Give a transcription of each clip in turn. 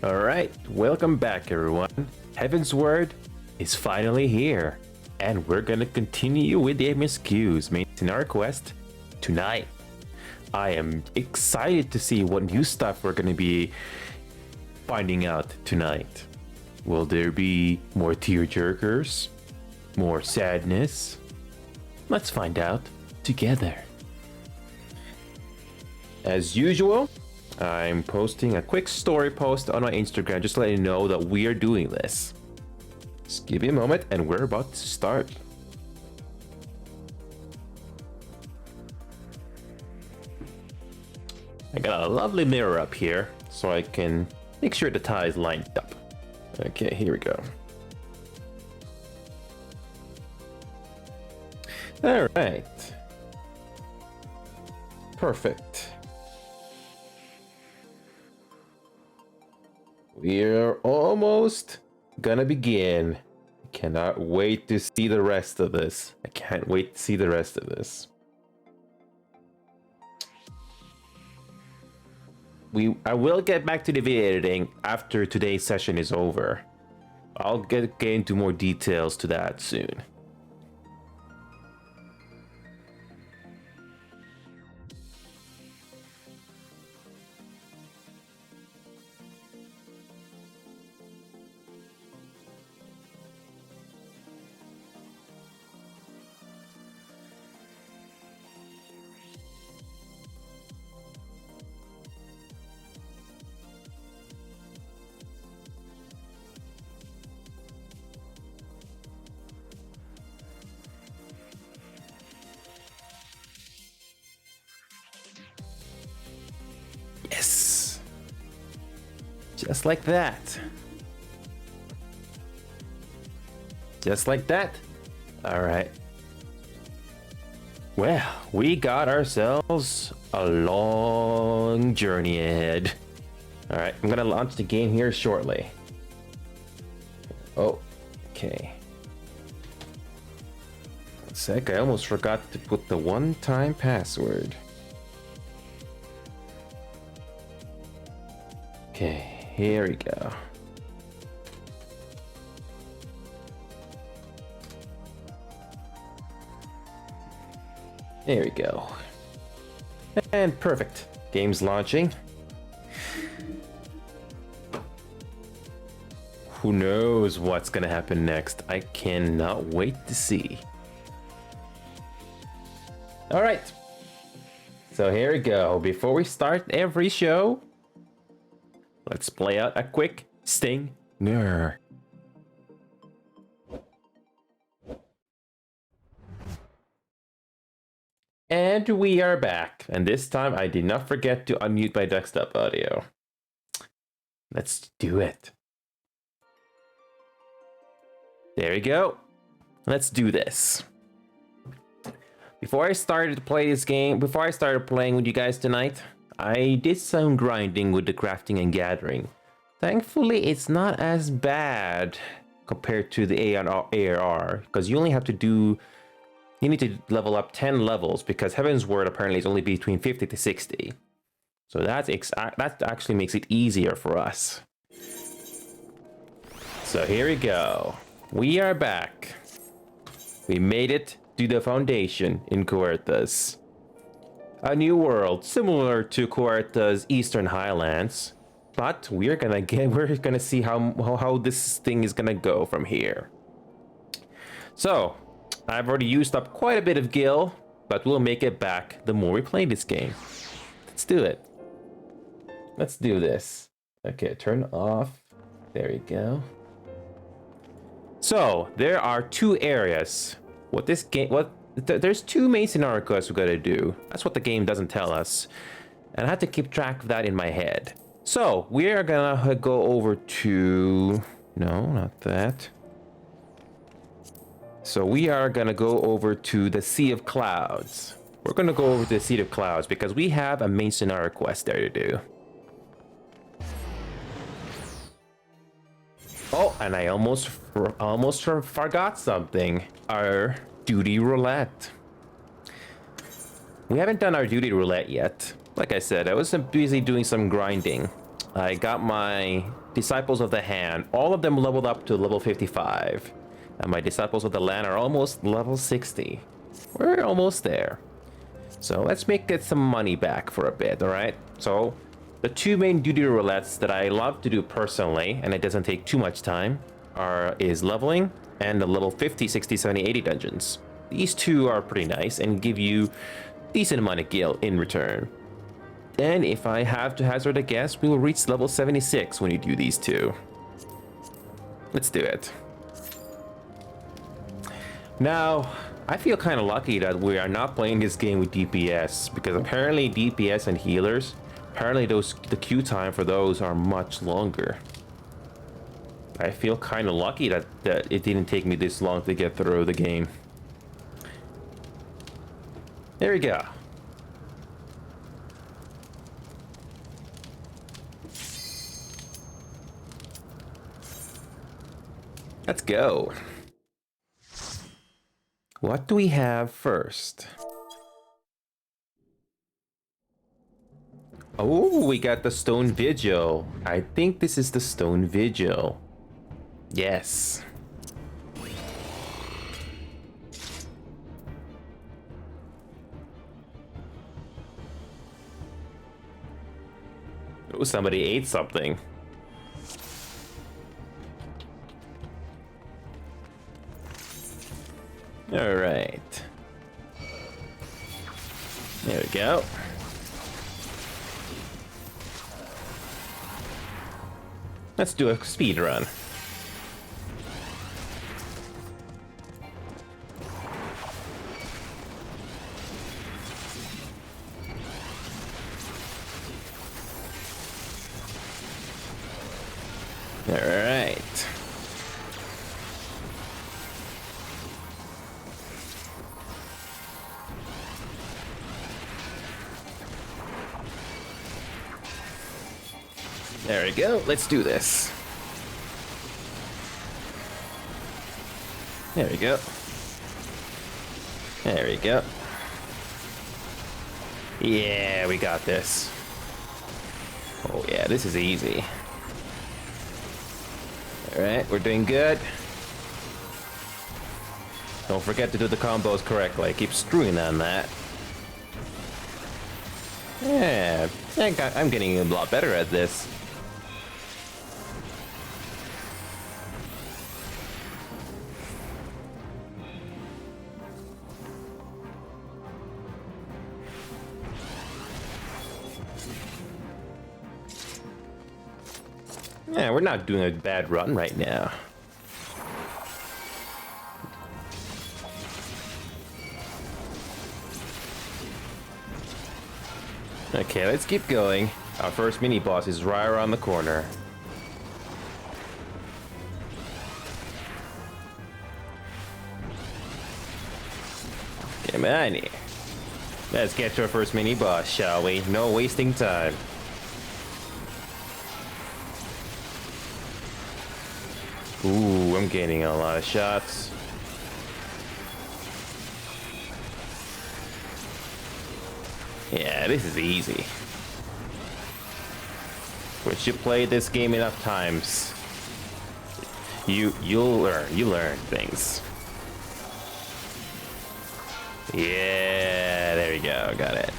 Alright, welcome back everyone. Heavensward is finally here, and we're gonna continue with the MSQs main scenario quest tonight. I am excited to see what new stuff we're gonna be finding out tonight. Will there be more tearjerkers? More sadness? Let's find out together. As usual, I'm posting a quick story post on my Instagram just to let you know that we are doing this. Just give me a moment and we're about to start. I got a lovely mirror up here so I can make sure the tie is lined up. Okay, here we go. All right. Perfect. We're almost gonna begin. Cannot wait to see the rest of this. I can't wait to see the rest of this. I will get back to the video editing after today's session is over. I'll get into more details to that soon. Yes! Just like that. Just like that. Alright. Well, we got ourselves a long journey ahead. Alright, I'm gonna launch the game here shortly. Oh, okay. 1 sec, I almost forgot to put the one-time password. Okay, here we go. There we go. And perfect. Game's launching. Who knows what's gonna happen next? I cannot wait to see. Alright. So here we go. Before we start every show, let's play out a quick stinger. And we are back. And this time I did not forget to unmute my desktop audio. Let's do it. There we go. Let's do this. Before I started to play this game, before I started playing with you guys tonight, I did some grinding with the crafting and gathering. Thankfully, it's not as bad compared to the ARR, because you only have to do, you need to level up 10 levels, because Heavensward apparently is only between 50 to 60. So that actually makes it easier for us. So here we go. We are back. We made it to the foundation in Coerthas. A new world similar to Coerthas Eastern Highlands, but we're gonna see how this thing is gonna go from here. So I've already used up quite a bit of gil, but we'll make it back the more we play this game. Let's do it. Let's do this. Okay, turn off. There we go. So there are two areas. There's two main scenario quests we gotta do. That's what the game doesn't tell us. And I had to keep track of that in my head. So we are gonna go over to, no, not that. So we are gonna go over to the Sea of Clouds. We're gonna go over to the Sea of Clouds because we have a main scenario quest there to do. Oh, and I almost forgot something. Our duty roulette. We haven't done our duty roulette yet. Like I said, I was busy doing some grinding. I got my Disciples of the Hand, all of them leveled up to level 55. And my Disciples of the Land are almost level 60. We're almost there. So let's get some money back for a bit, alright? So the two main duty roulettes that I love to do personally, and it doesn't take too much time, is leveling and the level 50, 60, 70, 80 dungeons. These two are pretty nice and give you decent amount of gil in return. And if I have to hazard a guess, we will reach level 76 when you do these two. Let's do it. Now, I feel kind of lucky that we are not playing this game with DPS, because apparently DPS and healers, apparently the queue time for those are much longer. I feel kind of lucky that it didn't take me this long to get through the game. There we go. Let's go. What do we have first? Oh, we got the Stone Vigil. I think this is the Stone Vigil. Yes. Oh, somebody ate something. All right. There we go. Let's do a speed run. All right. There we go. Let's do this. There we go. There we go. Yeah, we got this. Oh yeah, this is easy. Alright, we're doing good. Don't forget to do the combos correctly. I keep screwing on that. Yeah, I'm getting a lot better at this. Yeah, we're not doing a bad run right now. Okay, let's keep going. Our first mini-boss is right around the corner. Come on here. Let's get to our first mini-boss, shall we? No wasting time. Ooh, I'm gaining a lot of shots. Yeah, this is easy. Once you play this game enough times, you'll learn things. Yeah, there we go, got it.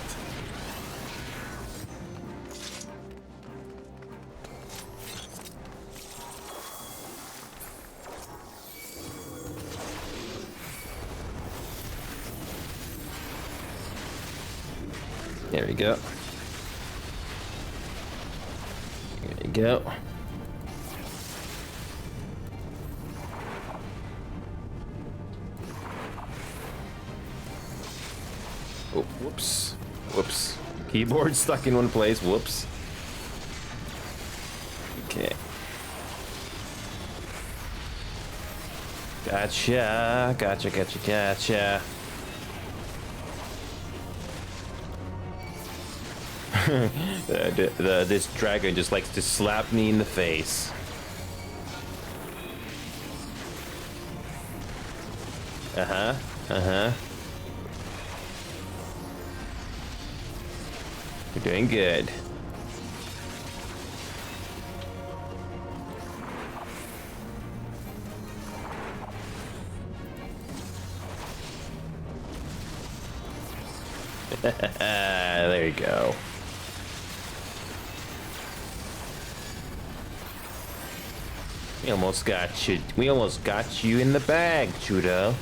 There we go. There we go. Oh, whoops. Whoops. Keyboard stuck in one place. Whoops. Okay. Gotcha. Gotcha, gotcha, gotcha. This dragon just likes to slap me in the face. Uh-huh. Uh-huh. You're doing good. There you go. We almost got you. We almost got you in the bag, Judo.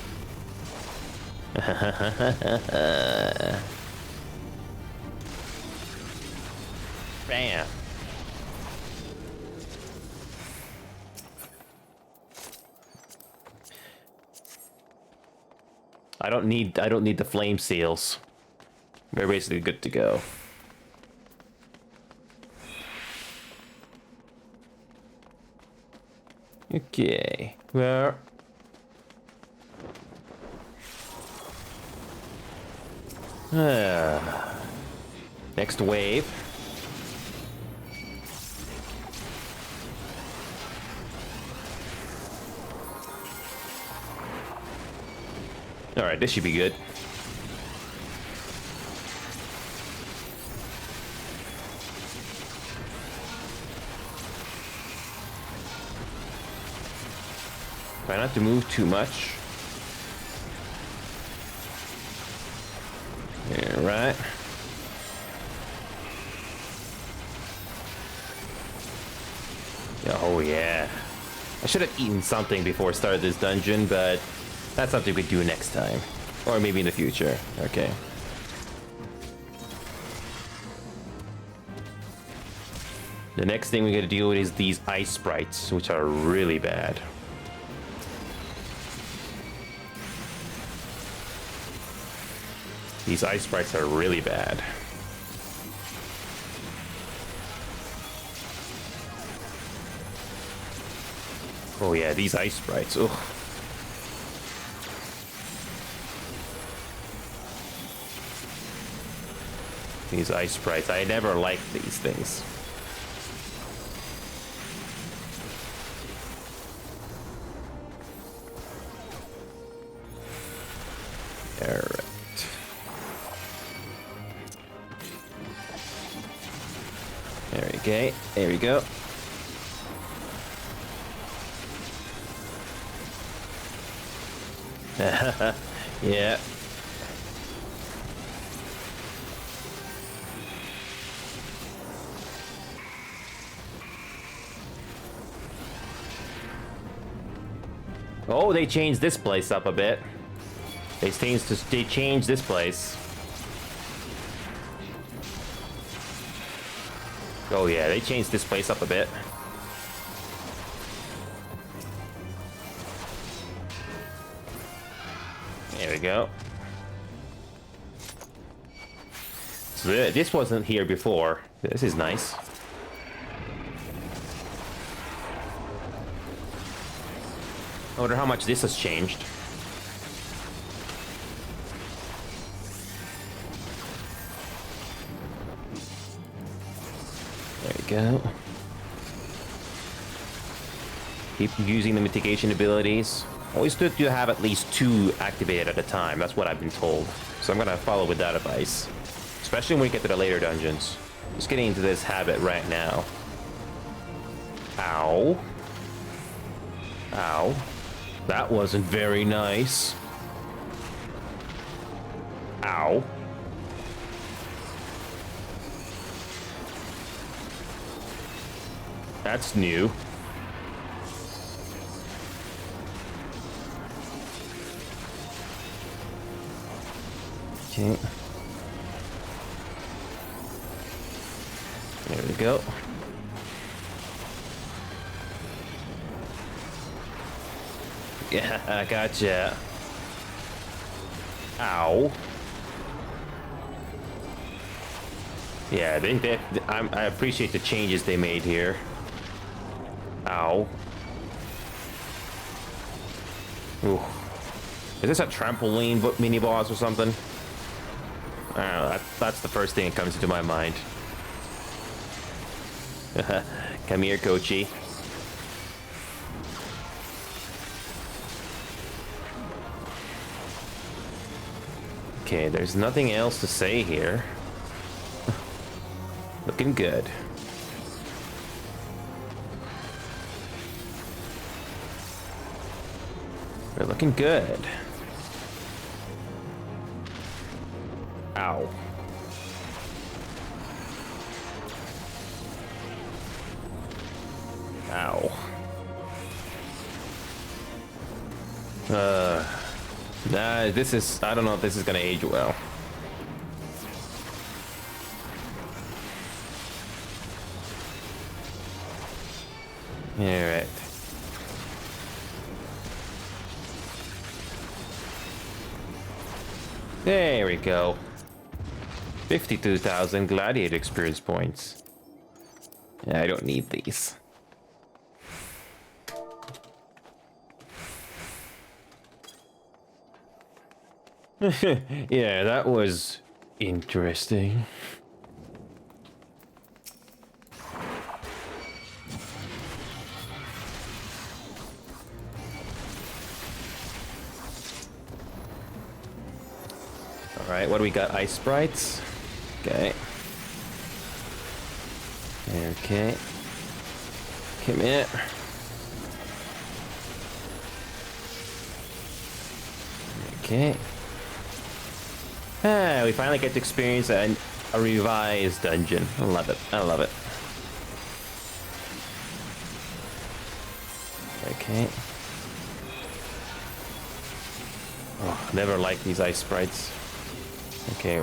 Bam. I don't need the flame seals. We're basically good to go. Okay. Well, next wave. All right, this should be good. Try not to move too much. Yeah, right. Oh yeah. I should have eaten something before I started this dungeon, but that's something we do next time. Or maybe in the future. Okay. The next thing we gotta deal with is these ice sprites, which are really bad. These ice sprites are really bad. Oh yeah, these ice sprites. Ugh. These ice sprites. I never liked these things. Alright. There we go. There we go. Yeah. Oh, they changed this place up a bit. They changed this place. Oh yeah, they changed this place up a bit. There we go. So this wasn't here before. This is nice. I wonder how much this has changed. There we go. Keep using the mitigation abilities. Always good to have at least 2 activated at a time. That's what I've been told. So I'm gonna follow with that advice. Especially when we get to the later dungeons. Just getting into this habit right now. Ow. Ow. That wasn't very nice. Ow. That's new. Okay. There we go. Yeah, I gotcha. Ow. Yeah, I appreciate the changes they made here. Ow. Ooh. Is this a trampoline mini boss or something? I don't know, that's the first thing that comes into my mind. Come here, Kochi. Okay, there's nothing else to say here. Looking good. We're looking good. Ow. Ow. Ow. Nah, this is... I don't know if this is gonna age well. Alright. There we go. 52,000 gladiator experience points. Yeah, I don't need these. Yeah, that was interesting. Alright, what do we got? Ice sprites? Okay. Okay. Come here. Okay. Ah, we finally get to experience a revised dungeon. I love it. I love it. Okay. Oh, never liked these ice sprites. Okay.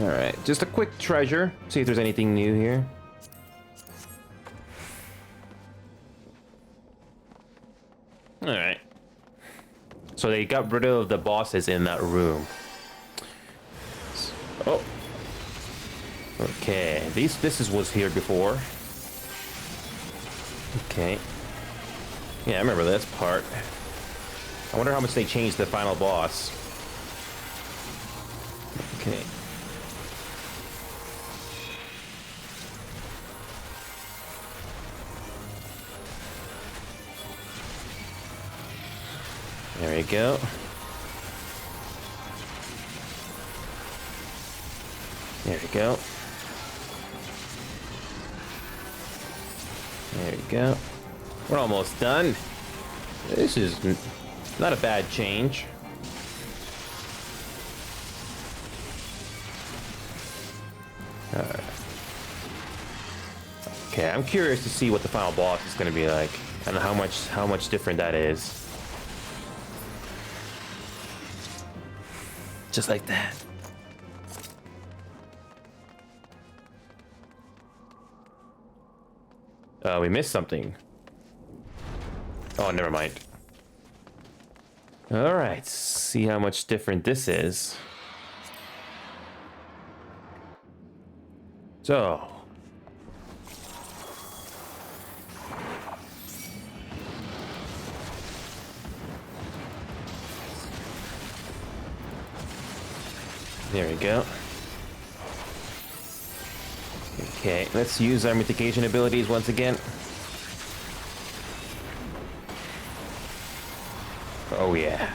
Alright, just a quick treasure. See if there's anything new here. Alright. So they got rid of the bosses in that room. Oh. Okay, this was here before. Okay. Yeah, I remember this part. I wonder how much they changed the final boss. Okay. There we go. There we go. There we go. We're almost done. This is not a bad change. Alright. Okay, I'm curious to see what the final boss is going to be like, and how much different that is. Just like that. We missed something. Oh, never mind. All right, see how much different this is. So. There we go. Okay, let's use our mitigation abilities once again. Oh yeah.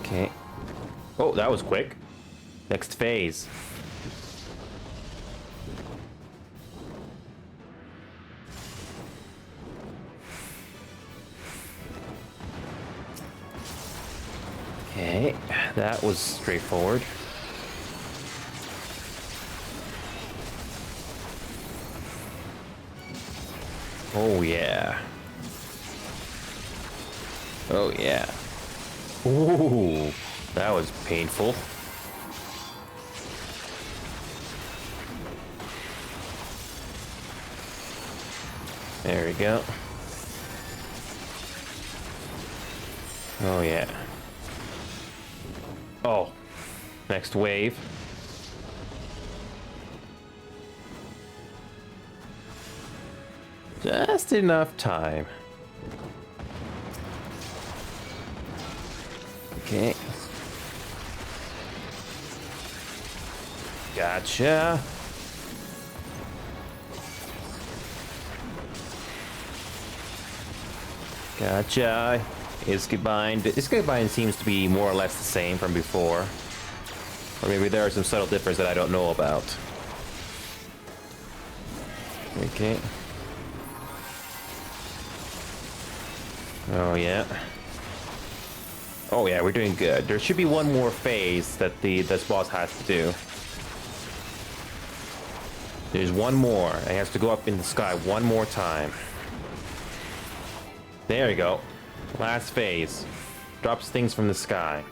Okay. Oh, that was quick. Next phase. Okay, that was straightforward. Oh yeah. Oh yeah. Ooh, that was painful. There we go. Oh yeah. Oh, next wave. Just enough time. Okay. Gotcha. Gotcha. Iskibind. Iskibind seems to be more or less the same from before. Or maybe there are some subtle differences that I don't know about. Okay. Oh, yeah. Oh, yeah, we're doing good. There should be one more phase that this boss has to do. There's one more. It has to go up in the sky one more time. There you go. Last phase. Drops things from the sky.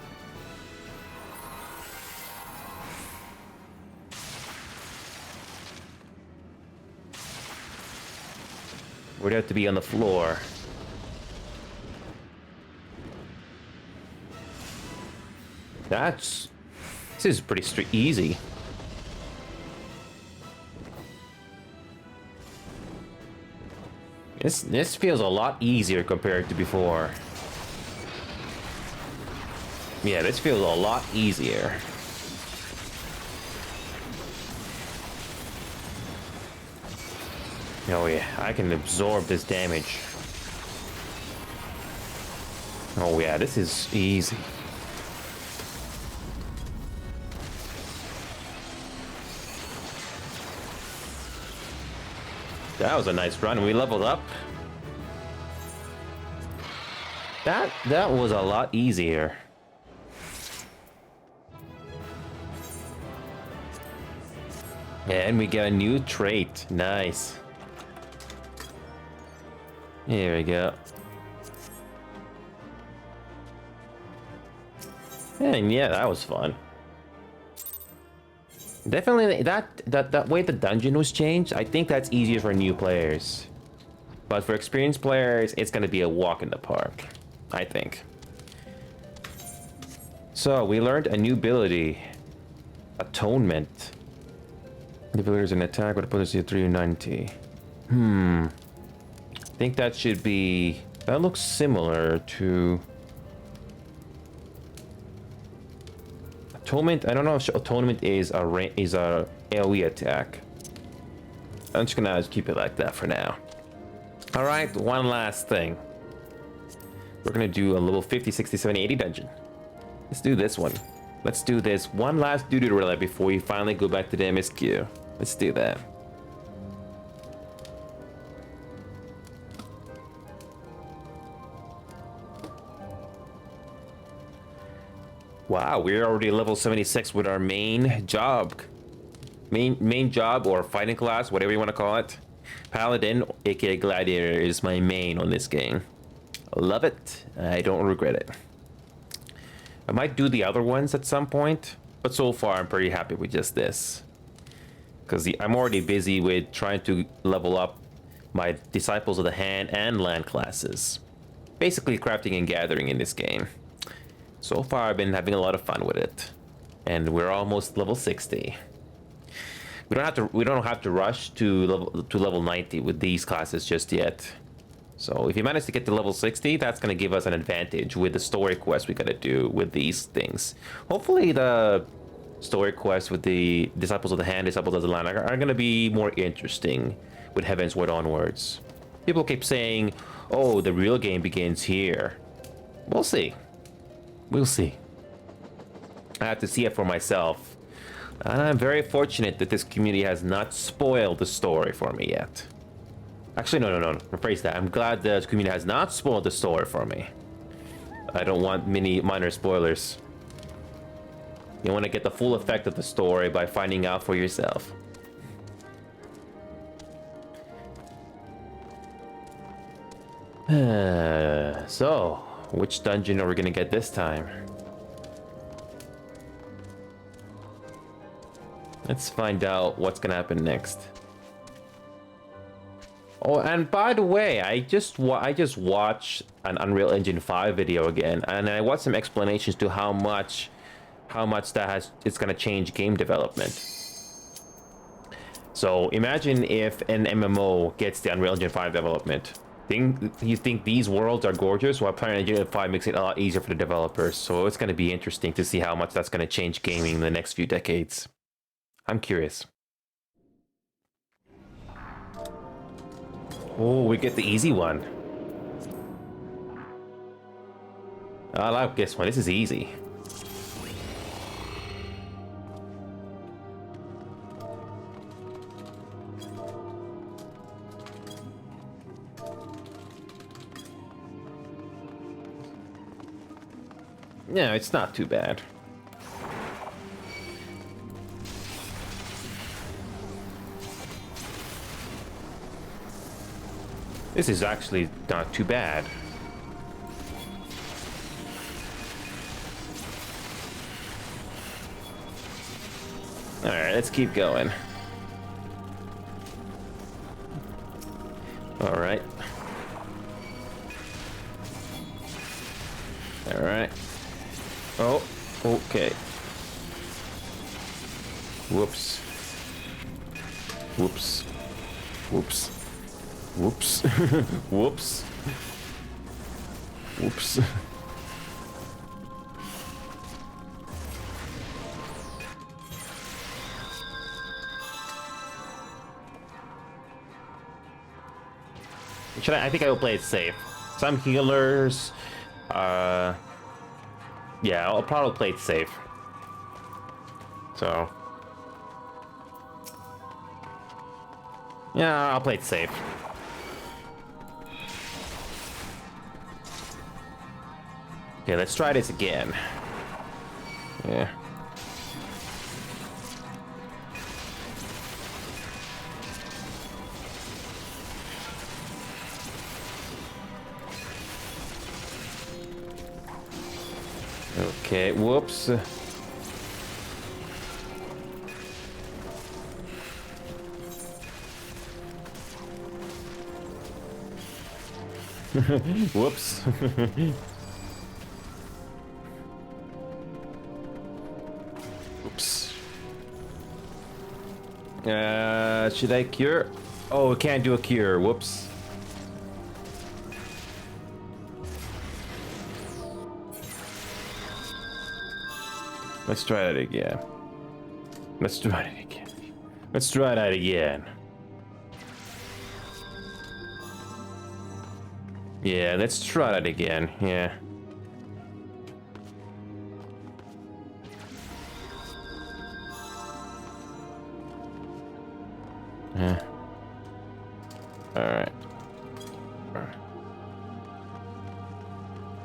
We'd have to be on the floor. This is pretty easy. This feels a lot easier compared to before. Yeah, this feels a lot easier. Oh yeah, I can absorb this damage. Oh yeah, this is easy. That was a nice run. We leveled up. That was a lot easier. And we get a new trait. Nice. Here we go. And yeah, that was fun. Definitely that way the dungeon was changed, I think that's easier for new players. But for experienced players, it's gonna be a walk in the park, I think. So we learned a new ability. Atonement. The ability is an attack with a potency of 390. I think that should be... That looks similar to... Atonement, I don't know if Atonement is a AoE attack. I'm just gonna keep it like that for now. All right, one last thing. We're gonna do a level 50, 60, 70, 80 dungeon. Let's do this one. Let's do this one last duty relay before we finally go back to the MSQ. Let's do that. Wow, we're already level 76 with our main job. Main job or fighting class, whatever you want to call it. Paladin, aka Gladiator, is my main on this game. Love it. I don't regret it. I might do the other ones at some point, but so far I'm pretty happy with just this. Because I'm already busy with trying to level up my Disciples of the Hand and Land classes. Basically crafting and gathering in this game. So far, I've been having a lot of fun with it, and we're almost level 60. We don't have to rush to level 90 with these classes just yet. So if you manage to get to level 60, that's going to give us an advantage with the story quest we got to do with these things. Hopefully, the story quests with the Disciples of the Hand, Disciples of the Land are going to be more interesting with Heavensward onwards. People keep saying, "Oh, the real game begins here." We'll see. We'll see. I have to see it for myself. And I'm very fortunate that this community has not spoiled the story for me yet. Actually, no. Rephrase that. I'm glad the community has not spoiled the story for me. I don't want many minor spoilers. You want to get the full effect of the story by finding out for yourself. So, which dungeon are we gonna get this time? Let's find out what's gonna happen next. Oh, and by the way, I just watched an Unreal Engine 5 video again, and I watched some explanations to how much it's gonna change game development. So imagine if an MMO gets the Unreal Engine 5 development. You think these worlds are gorgeous? Well, apparently Unreal 5 makes it a lot easier for the developers. So it's going to be interesting to see how much that's going to change gaming in the next few decades. I'm curious. Oh, we get the easy one. I like this one. This is easy. No, it's not too bad. This is actually not too bad. Alright, let's keep going. Alright. Alright. Oh, okay. Whoops. Whoops. Whoops. Whoops. Whoops. Whoops. I think I will play it safe. Some healers, yeah, I'll probably play it safe. So, yeah, I'll play it safe. Okay, let's try this again. Yeah. Okay, whoops. Whoops. Oops. Should I cure? Oh, we can't do a cure. Whoops. Let's try that again. Let's try it again. Let's try that again. Yeah, let's try that again. Yeah. Yeah. Alright.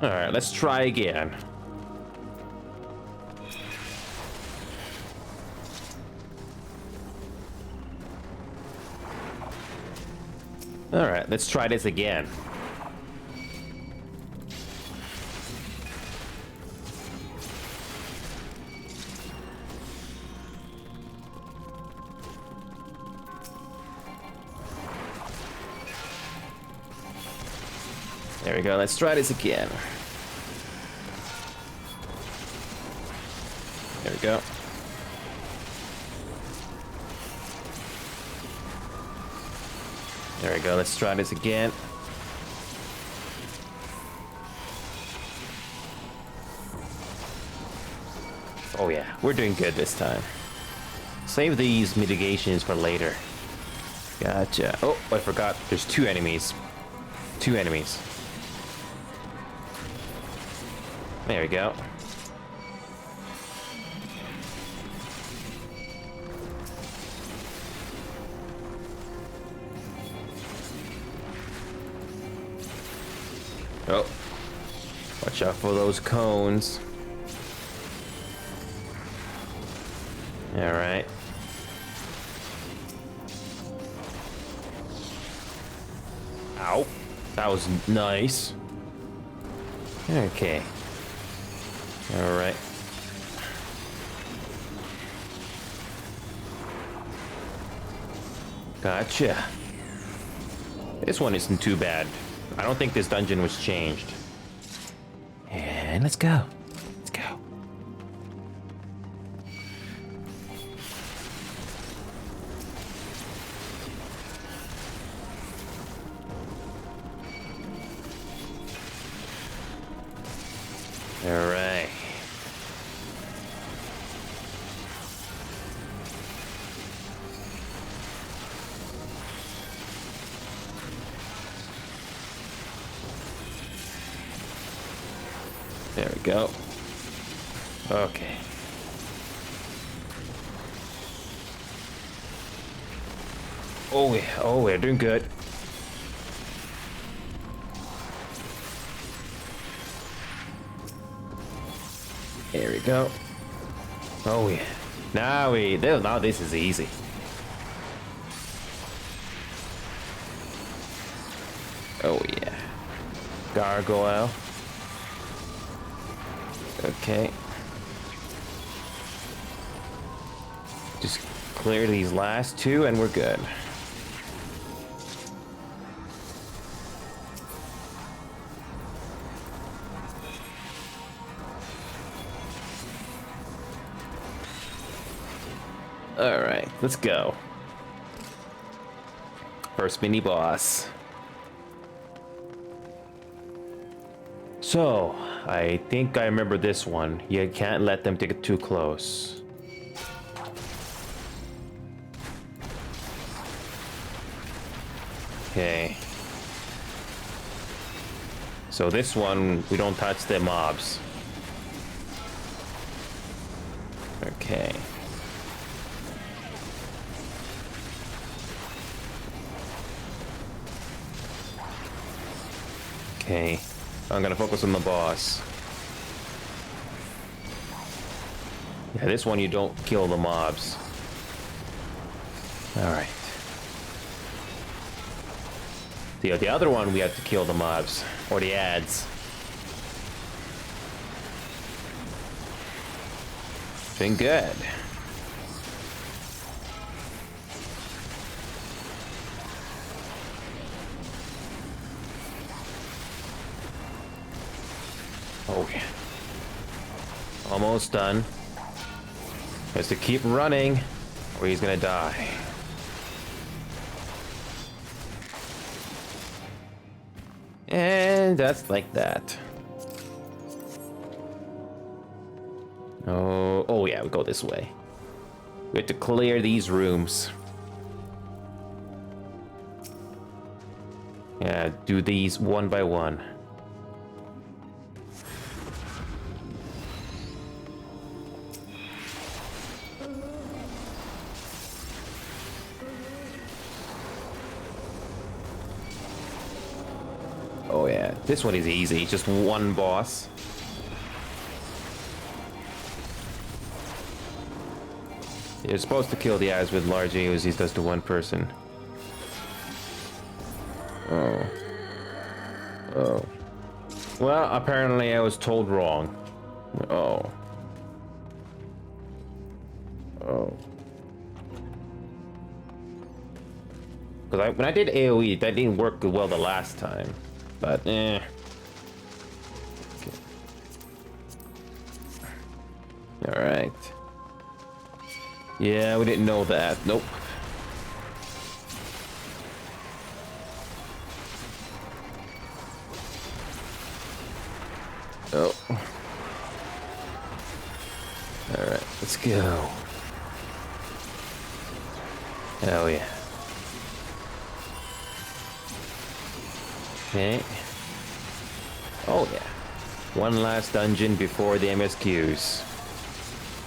Alright, let's try again. Alright, let's try this again. There we go, let's try this again. There we go. There we go, let's try this again. Oh yeah, we're doing good this time. Save these mitigations for later. Gotcha. Oh, I forgot, there's two enemies. Two enemies. There we go. Oh, watch out for those cones. All right. Ow, that was nice. Okay. All right. Gotcha. This one isn't too bad. I don't think this dungeon was changed. And let's go. Let's go. All right. There go. Okay. Oh, we're doing good. There we go. Oh yeah. Now this is easy. Oh yeah. Gargoyle. Okay. Just clear these last two and we're good. Alright, let's go. First mini boss. So, I think I remember this one. You can't let them get too close. Okay. So this one, we don't touch the mobs. Okay. Okay. I'm gonna focus on the boss. Yeah, this one you don't kill the mobs. Alright. The other one we have to kill the mobs. Or the ads. Been good. Oh yeah. Almost done. Has to keep running or he's gonna die. And that's like that. Oh yeah, we go this way. We have to clear these rooms. Yeah, do these one by one. Oh yeah, this one is easy, just one boss. You're supposed to kill the eyes with large AOZs, does to one person. Oh. Oh. Well, apparently I was told wrong. Oh. Oh. Because when I did AoE, that didn't work well the last time. But, eh. Okay. Alright. Yeah, we didn't know that. Nope. Oh. Alright, let's go. Oh, yeah. Okay. Oh, yeah. One last dungeon before the MSQs.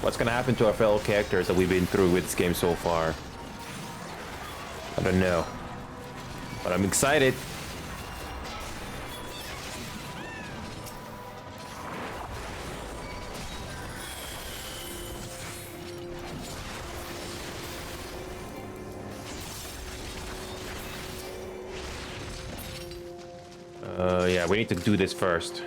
What's gonna happen to our fellow characters that we've been through with this game so far? I don't know. But I'm excited. Yeah, we need to do this first.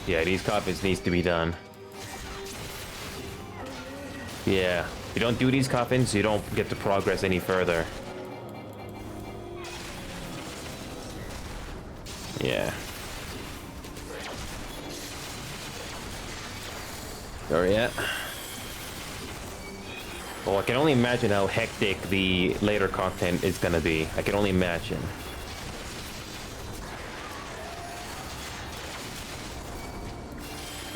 Yeah, these coffins needs to be done. Yeah, if you don't do these coffins, you don't get to progress any further. Yeah. Oh yeah. Well, I can only imagine how hectic the later content is gonna be. I can only imagine.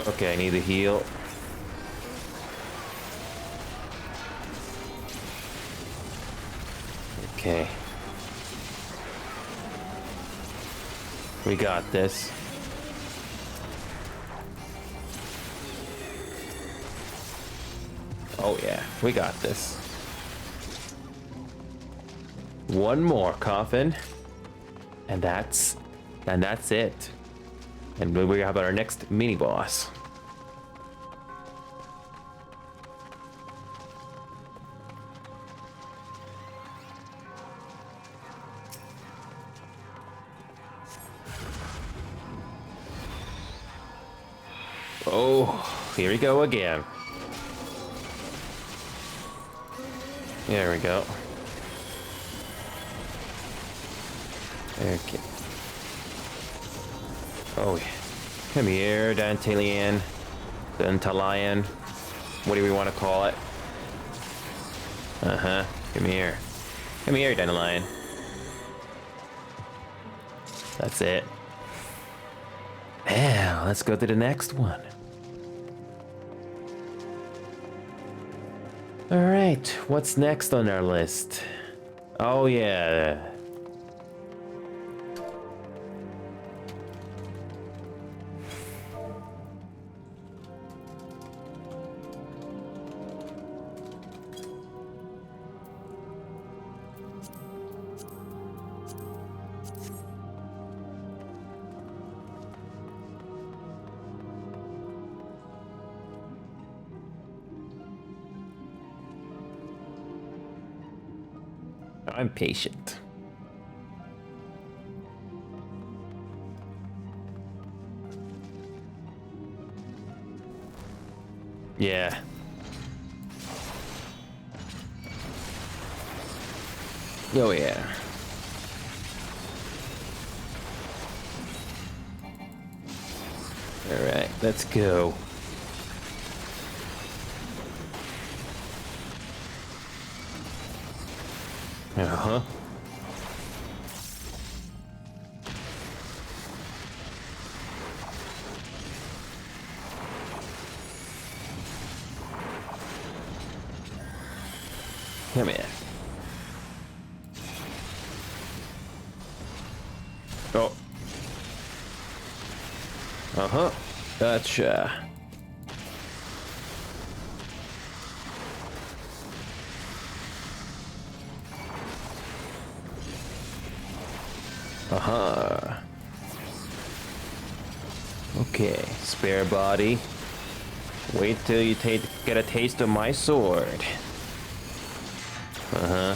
Okay, I need to heal. Okay. We got this. Oh yeah, we got this. One more coffin. And that's it. And we have our next mini boss. Oh, here we go again. There we go. Okay. Oh, yeah. Come here, Dantalian. Dantalian. What do we want to call it? Uh-huh. Come here. Come here, Dandelion. That's it. Now, let's go to the next one. Alright, what's next on our list? Oh, yeah. I'm patient. Yeah. Oh, yeah. All right, let's go. Uh-huh. Come here. Oh. Uh-huh. Gotcha. Uh-huh. Okay, spare body. Wait till you get a taste of my sword. Uh-huh.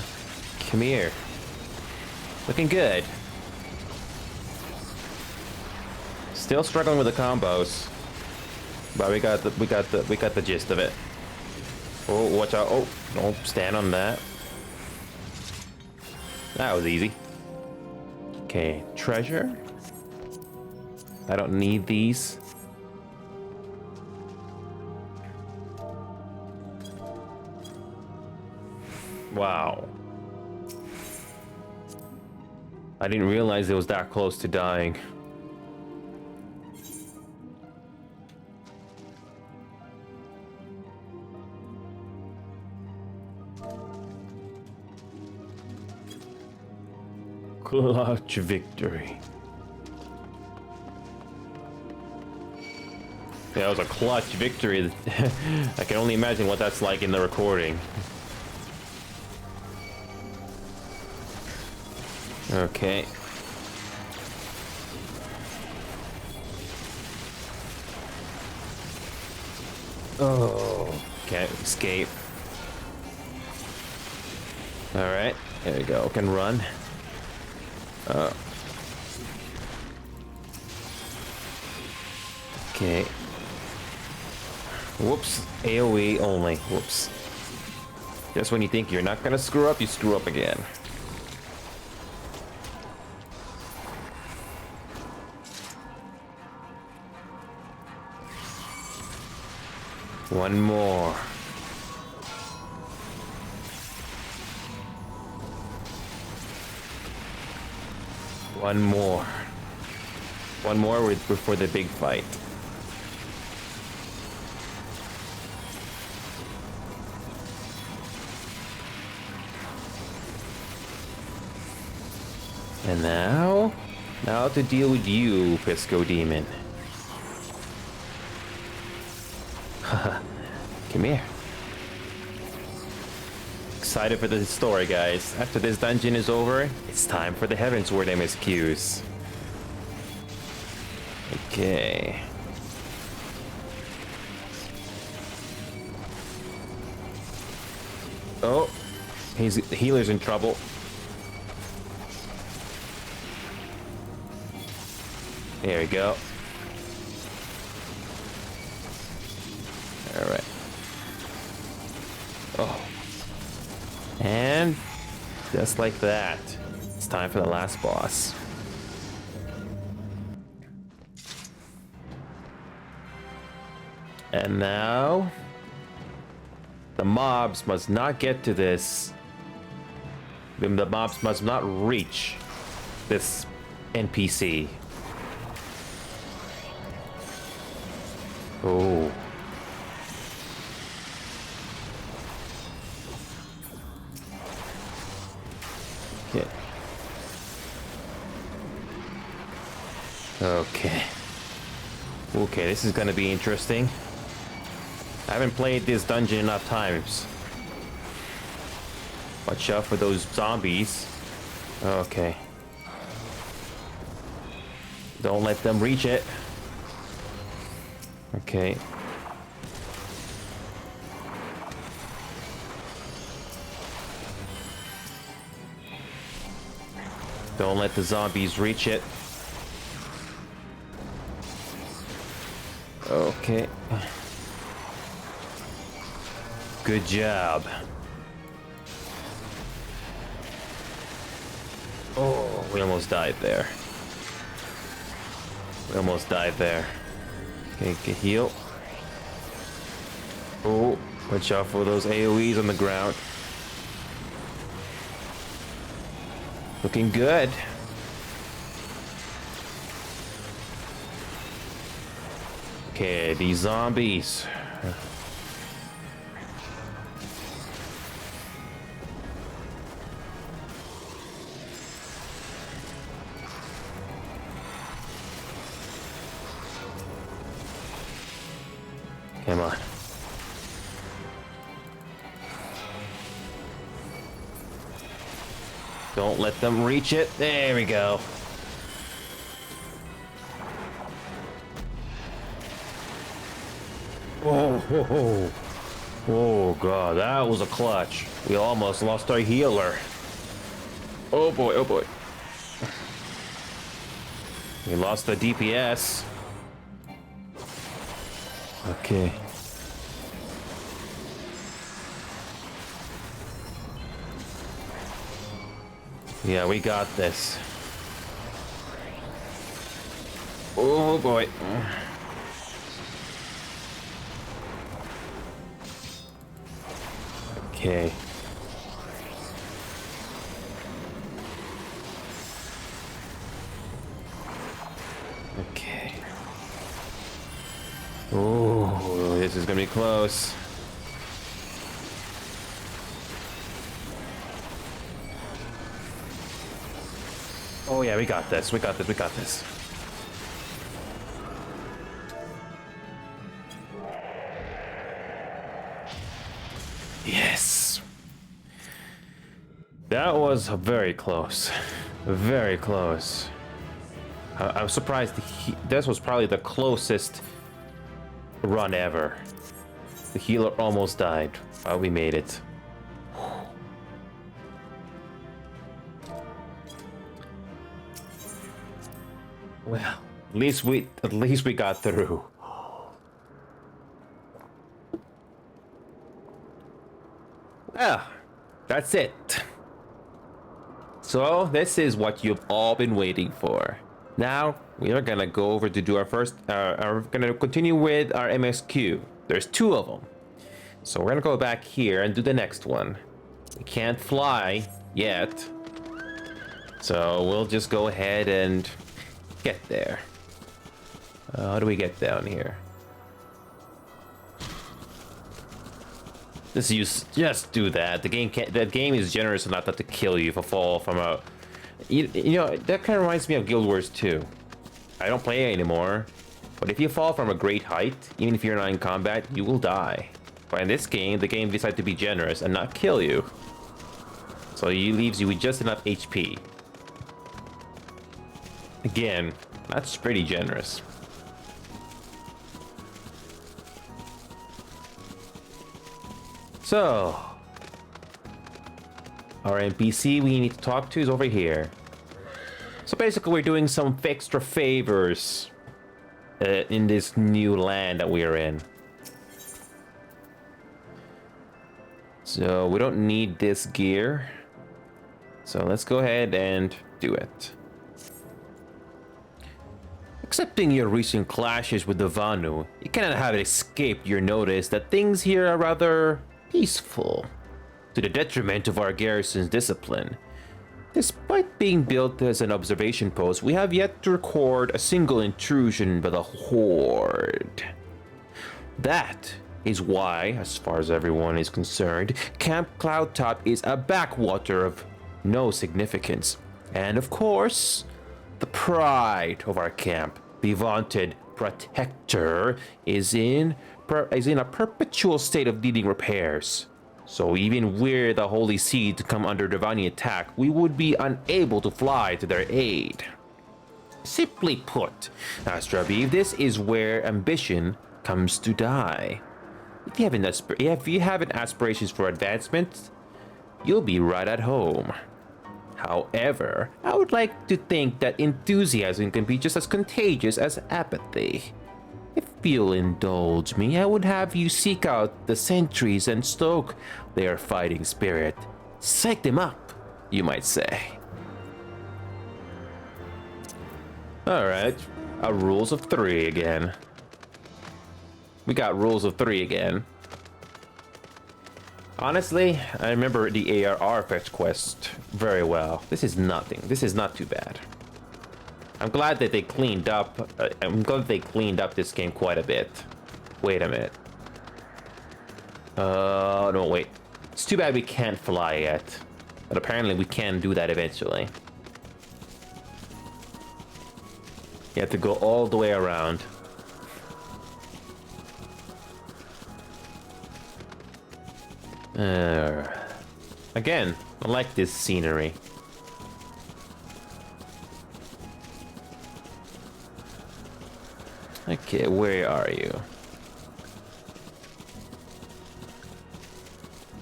Come here. Looking good. Still struggling with the combos. But we got the gist of it. Oh, watch out. Oh, don't stand on that. That was easy. Okay, treasure. I don't need these. Wow. I didn't realize it was that close to dying. Clutch victory. Yeah, that was a clutch victory. I can only imagine what that's like in the recording. Okay. Oh, can't escape. All right, there we go. Can run. Okay. Whoops. AoE only. Whoops. Just when you think you're not gonna screw up, you screw up again. One more. One more. One more before the big fight. And now to deal with you, Pisco Demon. Come here. Excited for the story, guys. After this dungeon is over, it's time for the Heavensward MSQs. Okay. Oh, the healer's in trouble. There we go. All right. Oh. And just like that, it's time for the last boss. And now, the mobs must not get to this. The mobs must not reach this NPC. Oh. Yeah. Okay. Okay, this is gonna be interesting. I haven't played this dungeon enough times. Watch out for those zombies. Okay. Don't let them reach it. Okay. Don't let the zombies reach it. Okay. Good job. Oh, we almost died there. We almost died there. Okay, get heal. Oh, watch out for those AoEs on the ground. Looking good. Okay, these zombies. Come on. Don't let them reach it. There we go. Oh, oh God, that was a clutch. We almost lost our healer. Oh boy, oh boy. We lost the DPS. Okay. Yeah, we got this. Oh boy. Okay. Okay. Oh, this is gonna be close. Oh yeah, we got this. We got this. We got this. Yes. That was very close. Very close. I'm surprised this was probably the closest run ever. The healer almost died. But we made it. Well, at least we got through. Well, that's it. So this is what you've all been waiting for. Now we are gonna go over to do our first. Are gonna continue with our MSQ. There's 2 of them, so we're gonna go back here and do the next one. We can't fly yet, so we'll just go ahead and get there. How do we get down here? Just do that. The game is generous enough not to kill you if you fall from You know, that kind of reminds me of Guild Wars 2. I don't play it anymore, but if you fall from a great height, even if you're not in combat, you will die. But in this game, the game decides to be generous and not kill you. So he leaves you with just enough HP. Again, that's pretty generous. So, our NPC we need to talk to is over here. So basically we're doing some extra favors in this new land that we are in. So we don't need this gear. So let's go ahead and do it. Accepting your recent clashes with the Vanu, you cannot have it escape your notice that things here are rather peaceful, to the detriment of our garrison's discipline. Despite being built as an observation post, we have yet to record a single intrusion by the Horde. That is why, as far as everyone is concerned, Camp Cloudtop is a backwater of no significance. And of course, the pride of our camp, the vaunted Protector, is in a perpetual state of needing repairs. So even were the Holy Seed to come under divine attack, we would be unable to fly to their aid. Simply put, Astra Aviv, this is where ambition comes to die. If you have aspirations for advancement, you'll be right at home. However, I would like to think that enthusiasm can be just as contagious as apathy. If you'll indulge me, I would have you seek out the sentries and stoke their fighting spirit. Psych them up, you might say. Alright, rules of 3 again. We got rules of 3 again. Honestly, I remember the ARR fetch quest very well. This is nothing. This is not too bad. I'm glad that they cleaned up. This game quite a bit. Wait a minute. No, wait. It's too bad we can't fly yet. But apparently we can do that eventually. You have to go all the way around. Again, I like this scenery. Okay, where are you?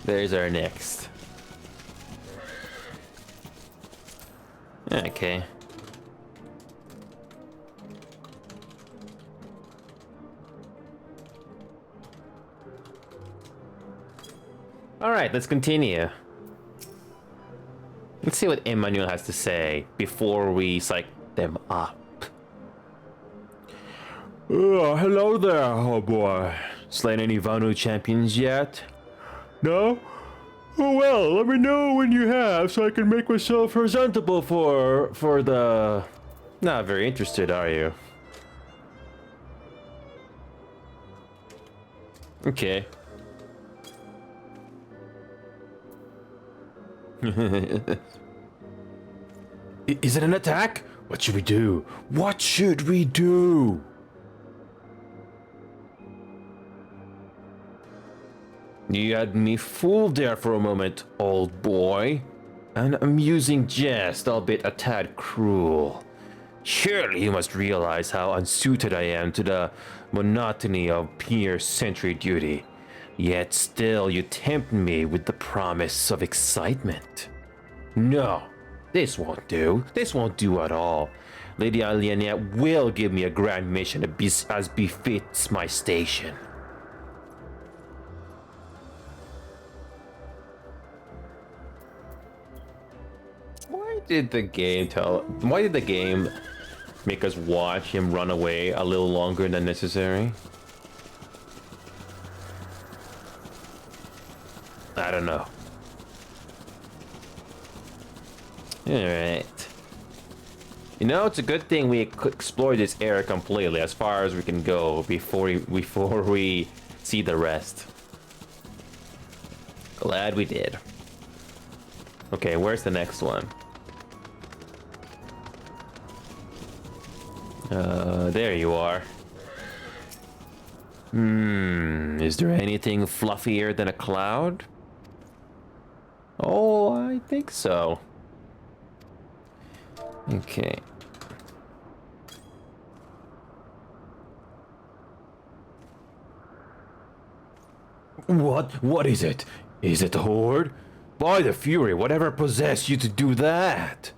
There's our next. Okay. Alright, let's continue. Let's see what Emmanuel has to say before we psych them up. Hello there, oh boy. Slain any Vanu champions yet? No? Oh well, let me know when you have so I can make myself presentable for the... Not very interested, are you? Okay. Is it an attack? What should we do? What should we do? You had me fooled there for a moment, old boy. An amusing jest, albeit a tad cruel. Surely you must realize how unsuited I am to the monotony of mere sentry duty. Yet still you tempt me with the promise of excitement. No, this won't do. This won't do at all. Lady Alienette will give me a grand mission as befits my station. Why did the game make us watch him run away a little longer than necessary? I don't know. Alright. You know, it's a good thing we explored this area completely as far as we can go before we see the rest. Glad we did. Okay, where's the next one? There you are. Is there anything fluffier than a cloud? Oh, I think so. Okay. What is it? Is it the Horde? By the Fury, whatever possessed you to do that?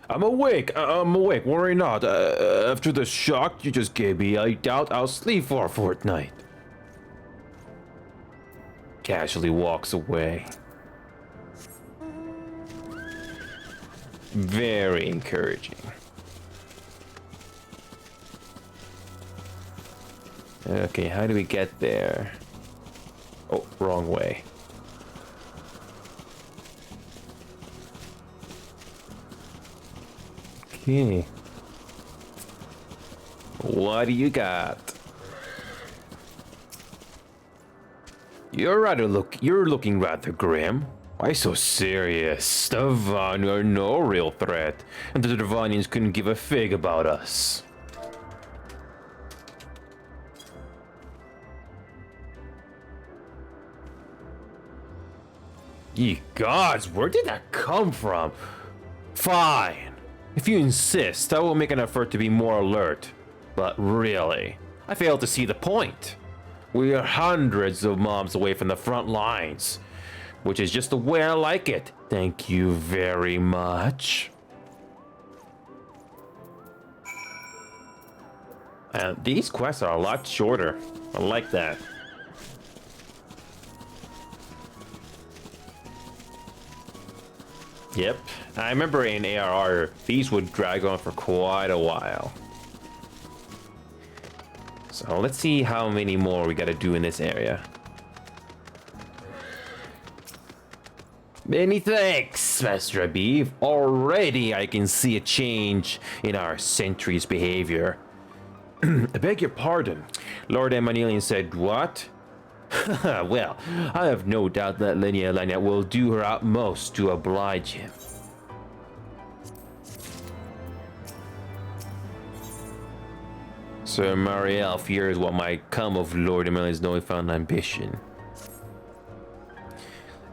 I'm awake, worry not. After the shock you just gave me, I doubt I'll sleep for a fortnight. Casually walks away. Very encouraging. Okay, how do we get there? Oh, wrong way. Okay. What do you got? You're looking rather grim. Why so serious? The Vanu are no real threat, and the Devonians couldn't give a fig about us. Ye gods, where did that come from? Fine. If you insist, I will make an effort to be more alert. But really, I fail to see the point. We are hundreds of miles away from the front lines, which is just the way I like it. Thank you very much. And these quests are a lot shorter. I like that. Yep, I remember in ARR, these would drag on for quite a while. So let's see how many more we gotta do in this area. Many thanks, Master Abiv. Already I can see a change in our sentry's behavior. I beg your pardon. Lord Emanilian said what? Well, I have no doubt that Lynette will do her utmost to oblige him. Sir Mariel fears what might come of Lord Emanilian's newfound ambition.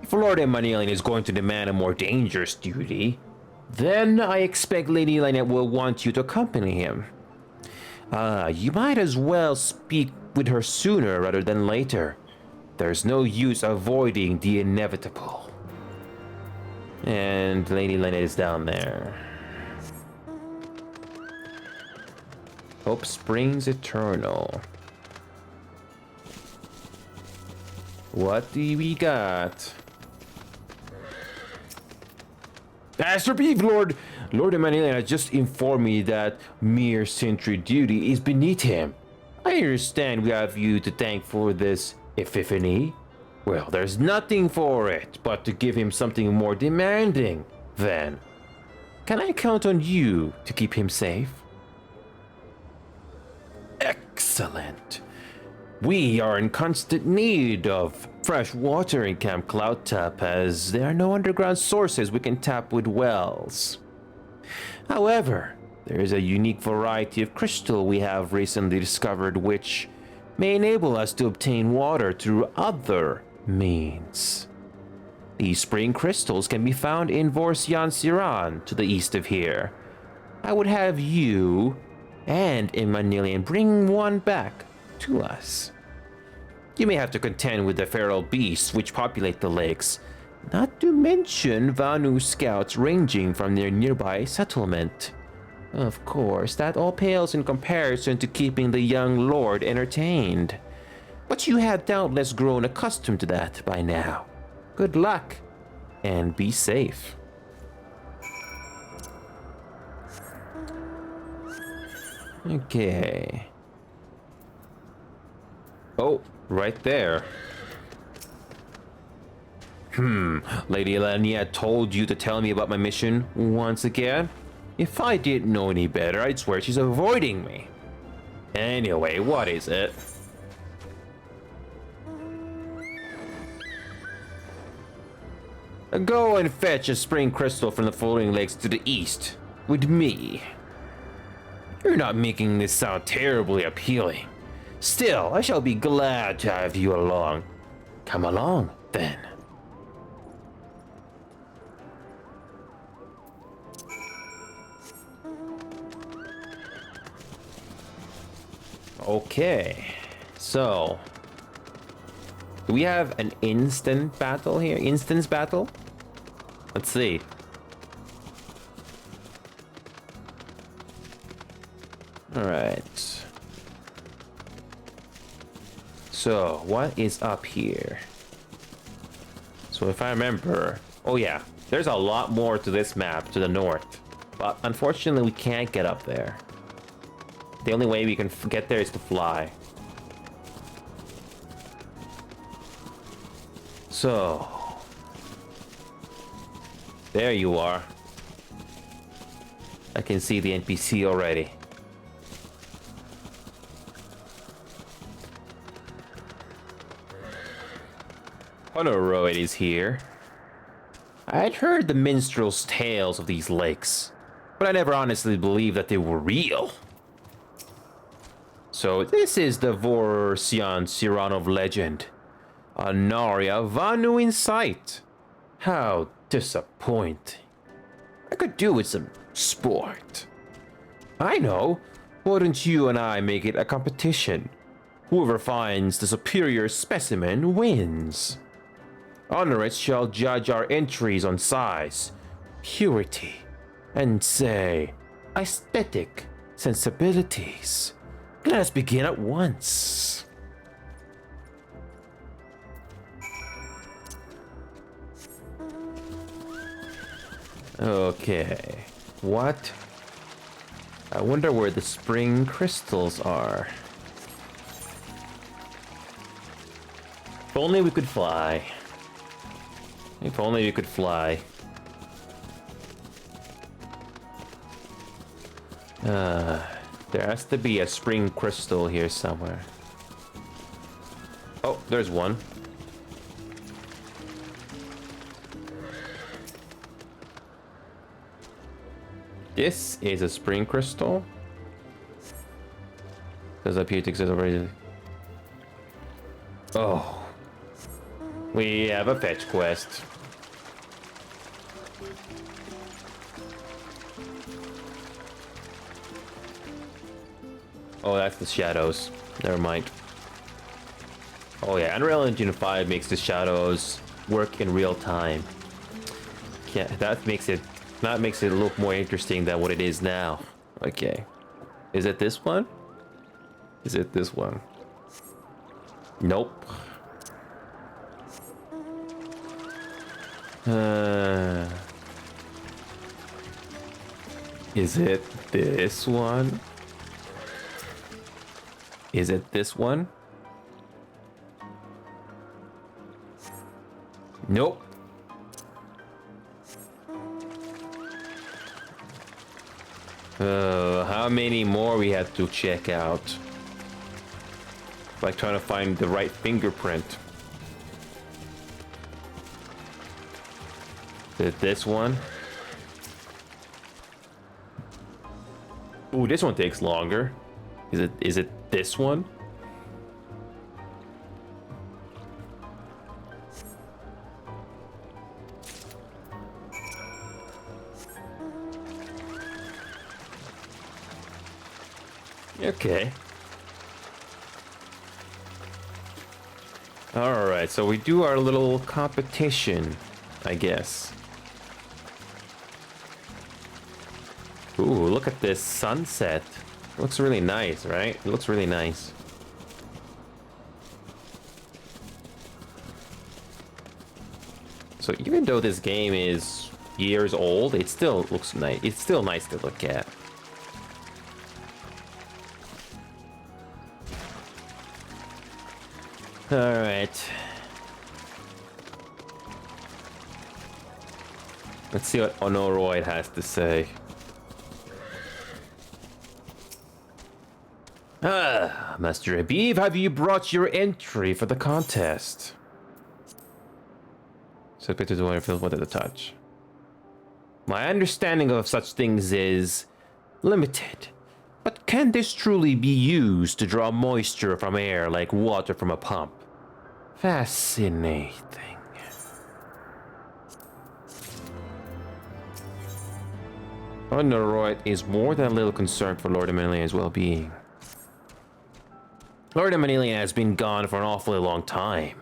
If Lord Emanilian is going to demand a more dangerous duty, then I expect Lady Lynette will want you to accompany him. You might as well speak with her sooner rather than later. There's no use avoiding the inevitable. And Lady Lynette is down there. Hope Springs Eternal. What do we got? Master Beef Lord Emmanuel has just informed me that mere sentry duty is beneath him. I understand we have you to thank for this epiphany. Well, there's nothing for it but to give him something more demanding, then. Can I count on you to keep him safe? Excellent. We are in constant need of fresh water in Camp Cloudtop, as there are no underground sources we can tap with wells. However, there is a unique variety of crystal we have recently discovered which may enable us to obtain water through other means. These spring crystals can be found in Vorsian Siran to the east of here. I would have you and Emanilian bring one back to us. You may have to contend with the feral beasts which populate the lakes, not to mention Vanu scouts ranging from their nearby settlement. Of course, that all pales in comparison to keeping the young lord entertained. But you have doubtless grown accustomed to that by now. Good luck, and be safe. Okay. Oh, right there. Lady Elenia told you to tell me about my mission once again? If I didn't know any better, I'd swear she's avoiding me. Anyway, what is it? Go and fetch a spring crystal from the floating lakes to the east with me. You're not making this sound terribly appealing. Still, I shall be glad to have you along. Come along, then. Okay, so do we have an instant battle here? Instance battle? Let's see. All right. So what is up here? So if I remember, oh yeah, there's a lot more to this map to the north, but unfortunately we can't get up there. The only way we can get there is to fly. So, there you are. I can see the NPC already. Honoroid is here. I'd heard the minstrels' tales of these lakes, but I never honestly believed that they were real. So this is the Vorsian Siranov legend. A Narya Vanu in sight. How disappointing. I could do with some sport. I know. Why don't you and I make it a competition? Whoever finds the superior specimen wins. Honorates shall judge our entries on size, purity, and say, aesthetic sensibilities. Let us begin at once. Okay, what? I wonder where the spring crystals are. If only we could fly. If only we could fly. There has to be a spring crystal here somewhere. Oh, there's one. This is a spring crystal. Does appear to exist already. Oh. We have a fetch quest. Oh, that's the shadows. Never mind. Oh yeah, Unreal Engine 5 makes the shadows work in real time. Yeah, that makes it look more interesting than what it is now. Okay. Is it this one? Is it this one? Nope. Is it this one? Is it this one? Nope. How many more we had to check out? Like trying to find the right fingerprint. Is it this one? Ooh, this one takes longer. Is it this one? Okay. All right, so we do our little competition, I guess. Ooh, look at this sunset. It looks really nice, right? It looks really nice. So even though this game is years old, it still looks nice. It's still nice to look at. All right. Let's see what Honoroid has to say. Ah, Master Abiv, have you brought your entry for the contest? So picture the one who feels wanted to touch. My understanding of such things is limited. But can this truly be used to draw moisture from air like water from a pump? Fascinating. Underroyd is more than a little concerned for Lord Emilia's well-being. Lord Emilia has been gone for an awfully long time.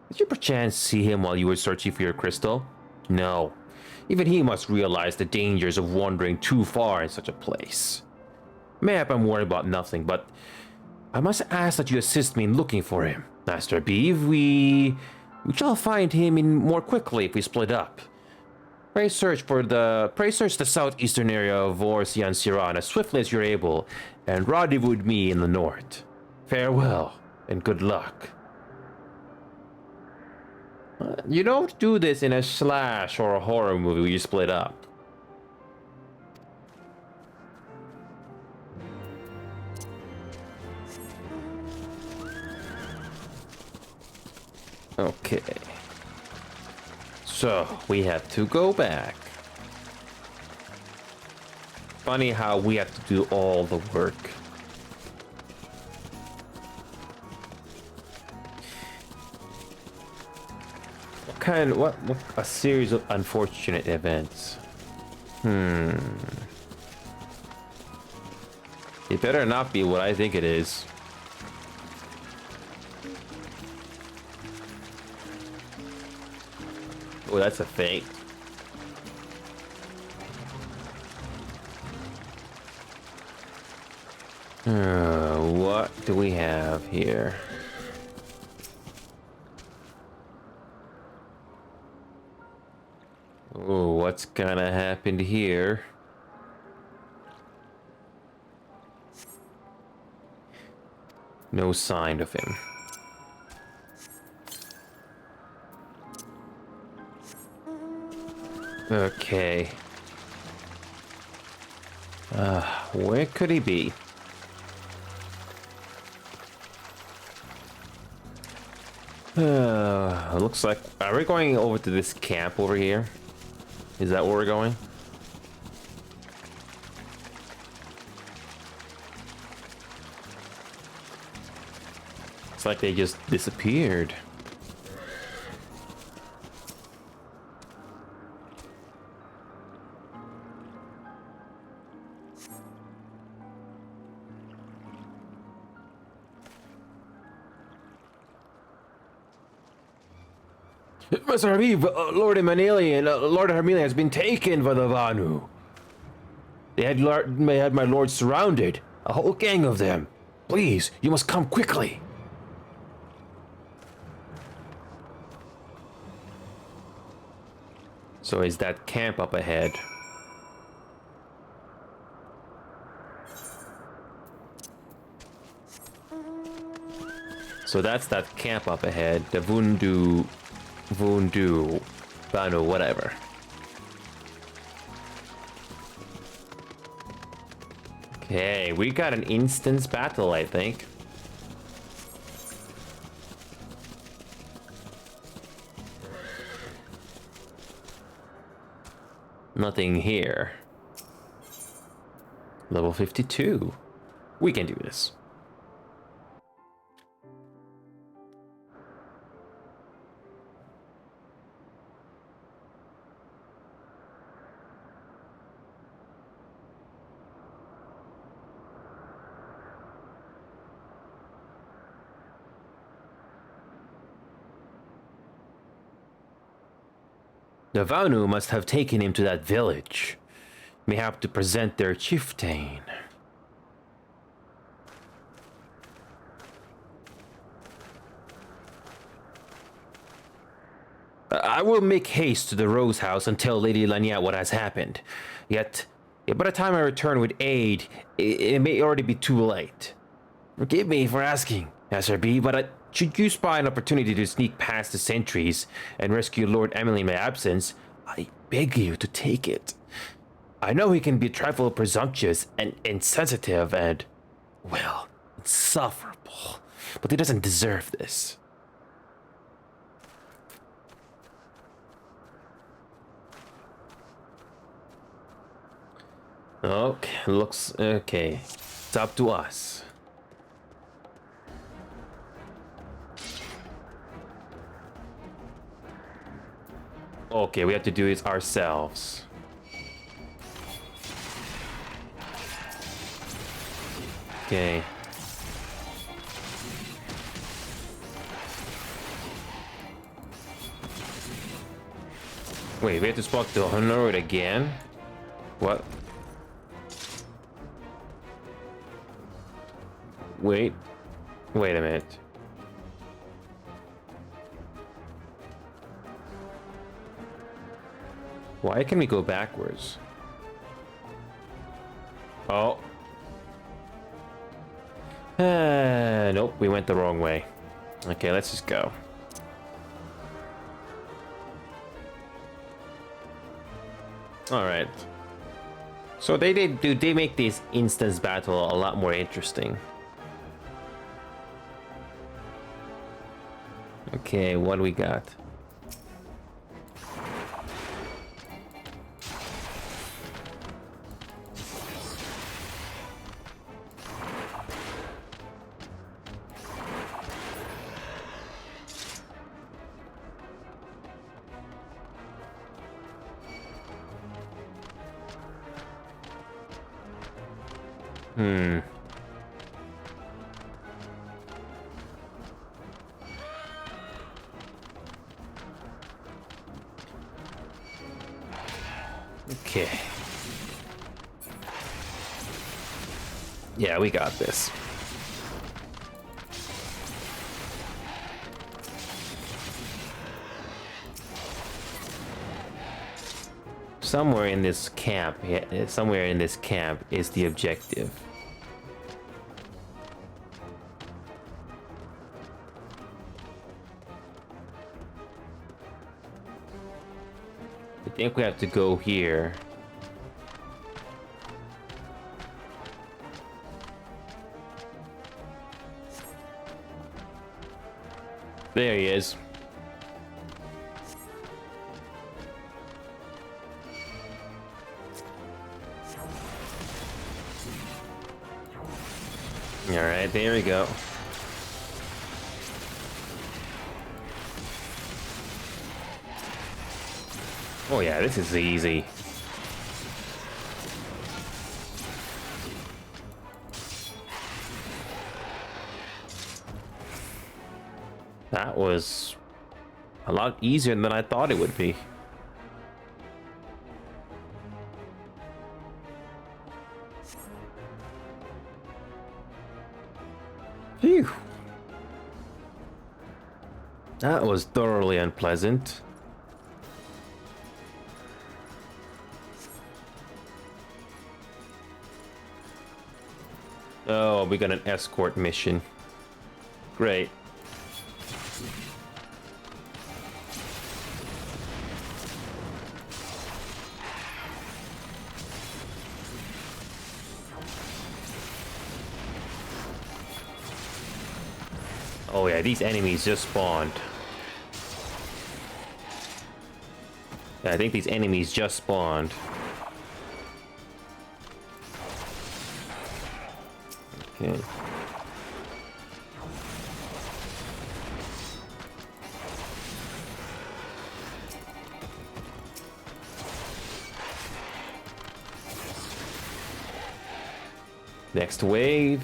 Did you perchance see him while you were searching for your crystal? No. Even he must realize the dangers of wandering too far in such a place. Mayhap I'm worried about nothing, but I must ask that you assist me in looking for him. Master Beeve, we shall find him in more quickly if we split up. Pray search the southeastern area of Vorsian Siran as swiftly as you're able, and rendezvous with me in the north. Farewell, and good luck. You don't do this in a slash or a horror movie where you split up. Okay. So, we have to go back. Funny how we have to do all the work. What a series of unfortunate events. It better not be what I think it is. Oh, that's a fake. What do we have here? Oh, what's gonna happen here? No sign of him. Okay. Where could he be? Looks like... Are we going over to this camp over here? Is that where we're going? It's like they just disappeared. Master Habib, Lord Emanuele and Lord Hermelia has been taken by the Vanu. They had my lord surrounded. A whole gang of them. Please, you must come quickly. So is that camp up ahead? So that's that camp up ahead. The Vundu, Banu, whatever. Okay, we got an instance battle, I think. Nothing here. Level 52. We can do this. The Vanu must have taken him to that village. Mayhap to present their chieftain. I will make haste to the Rose House and tell Lady Lanyat what has happened. Yet, by the time I return with aid, it may already be too late. Forgive me for asking, SRB, but should you spy an opportunity to sneak past the sentries and rescue Lord Emily in my absence, I beg you to take it. I know he can be a trifle presumptuous and insensitive and, well, insufferable, but he doesn't deserve this. Okay, looks okay. It's up to us. Okay, we have to do this ourselves. Okay. Wait, we have to spot the Honored again? What? Wait a minute. Why can we go backwards? Oh. Nope, we went the wrong way. Okay, let's just go. All right. So they make this instance battle a lot more interesting. Okay, what do we got? Okay. Yeah, we got this. Somewhere in this camp, yeah, somewhere in this camp is the objective. I think we have to go here. There he is. All right, there we go. Oh yeah, this is easy. That was a lot easier than I thought it would be. Phew. That was thoroughly unpleasant. Oh, we got an escort mission. Great. Oh yeah, these enemies just spawned. Yeah, I think these enemies just spawned. Okay. Next wave.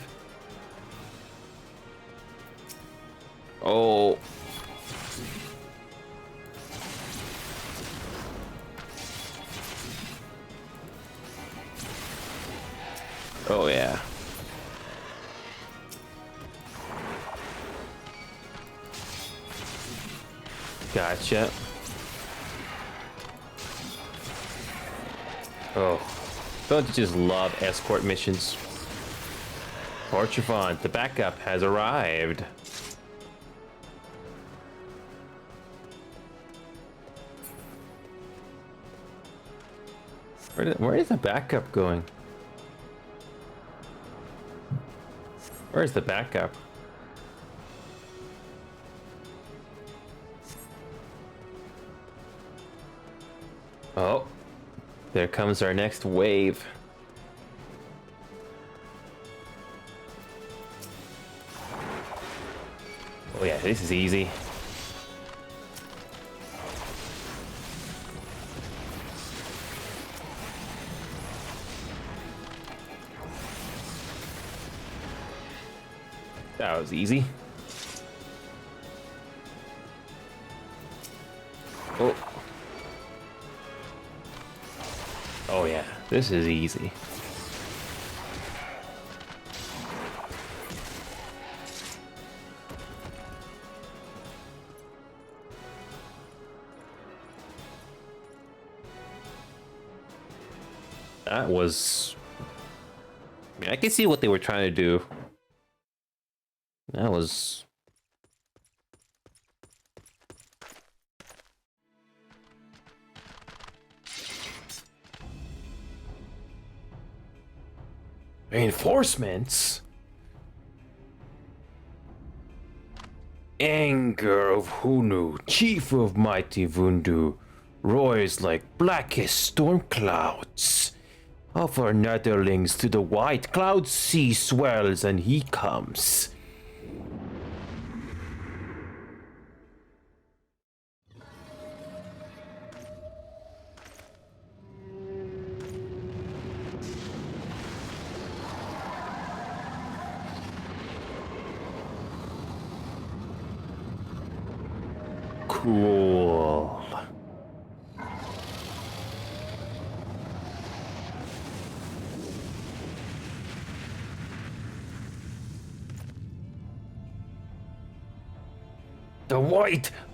Oh. Oh yeah. Gotcha. Oh. Don't you just love escort missions? Orchifont, the backup has arrived. Where is the backup going? Where's the backup? Oh, there comes our next wave. Oh yeah, this is easy. That was easy. Oh. Oh yeah, this is easy. That was... I mean, I can see what they were trying to do. That was... Reinforcements? Anger of Hunu, chief of mighty Vundu, roars like blackest storm clouds. Of our netherlings to the white cloud sea swells and he comes. Cool.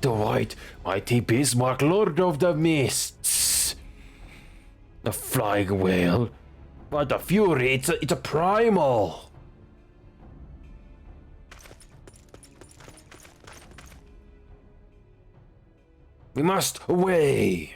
The white, mighty Bismarck, Lord of the Mists. The flying whale. But the fury, it's a primal. We must away.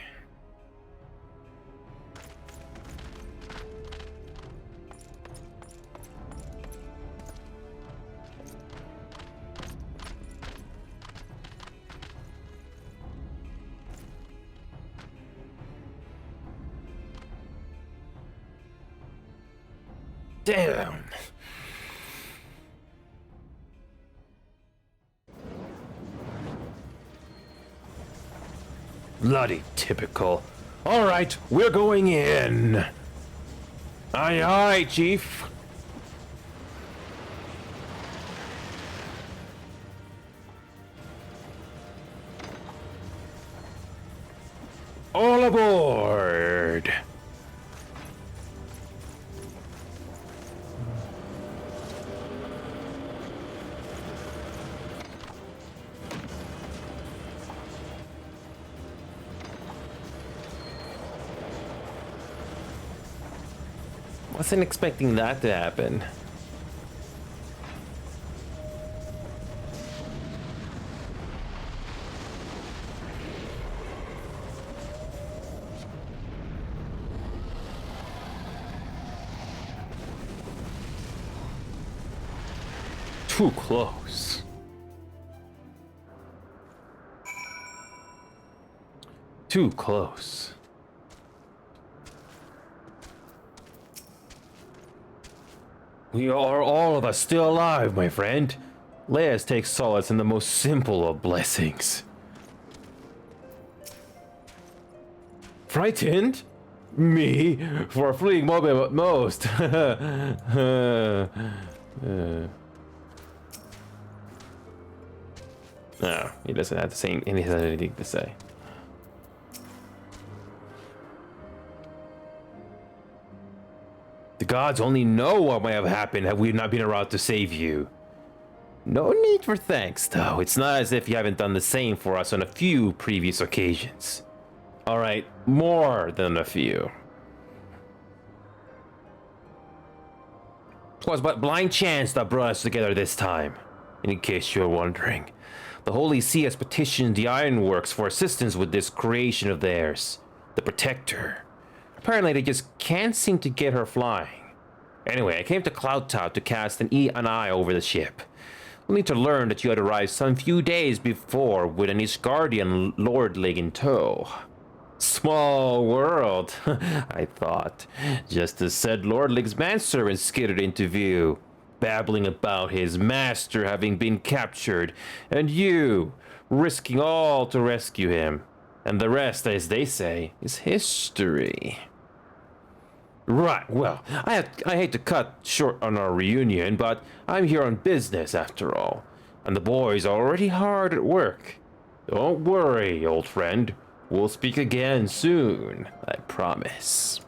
Damn. Bloody typical. All right, we're going in. Aye, aye, Chief. All aboard. Wasn't expecting that to happen. Too close. Too close. We are all of us still alive, my friend. Let us take solace in the most simple of blessings. Frightened? Me? For a fleeting moment at most. No, he doesn't have the same anything to say. The gods only know what might have happened had we not been around to save you. No need for thanks, though. It's not as if you haven't done the same for us on a few previous occasions. Alright, more than a few. 'Twas but blind chance that brought us together this time, in case you're wondering. The Holy See has petitioned the Ironworks for assistance with this creation of theirs, the Protector. Apparently they just can't seem to get her flying. Anyway, I came to Cloud Top to cast an eye over the ship. Only to learn that you had arrived some few days before with an Ishgardian lordling in tow. Small world, I thought. Just as said lordling's manservant skidded into view. babbling about his master having been captured, and you risking all to rescue him. And the rest, as they say, is history. Right, well, I hate to cut short on our reunion, but I'm here on business after all, and the boys are already hard at work. Don't worry, old friend. We'll speak again soon, I promise.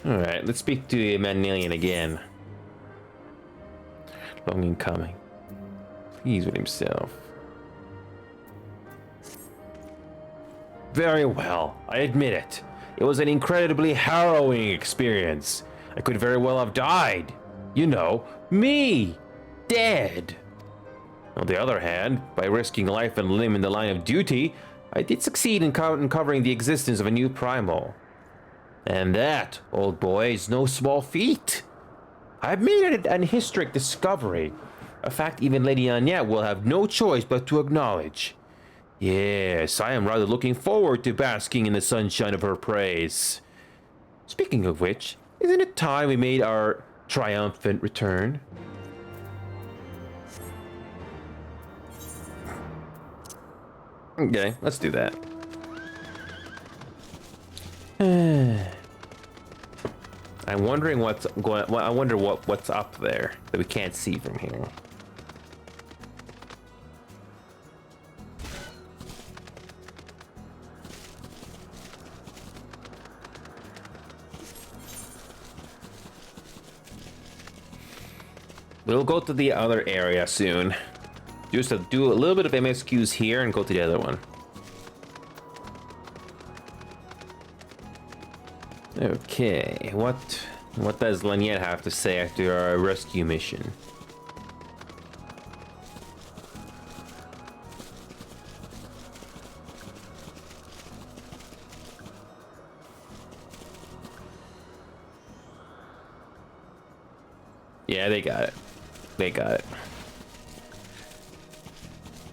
Alright, let's speak to Emanilian again. Longing coming. He's with himself. Very well, I admit it. It was an incredibly harrowing experience. I could very well have died. You know, me! Dead! On the other hand, by risking life and limb in the line of duty, I did succeed in uncovering the existence of a new primal. And that, old boy, is no small feat. I've made an historic discovery, a fact even Lady Annette will have no choice but to acknowledge. Yes, I am rather looking forward to basking in the sunshine of her praise. Speaking of which, isn't it time we made our triumphant return? Okay, let's do that. I'm wondering what's going. Well, I wonder what's up there that we can't see from here. We'll go to the other area soon. Just to do a little bit of MSQs here and go to the other one. Okay, what does Laniette have to say after our rescue mission? Yeah, they got it. They got it.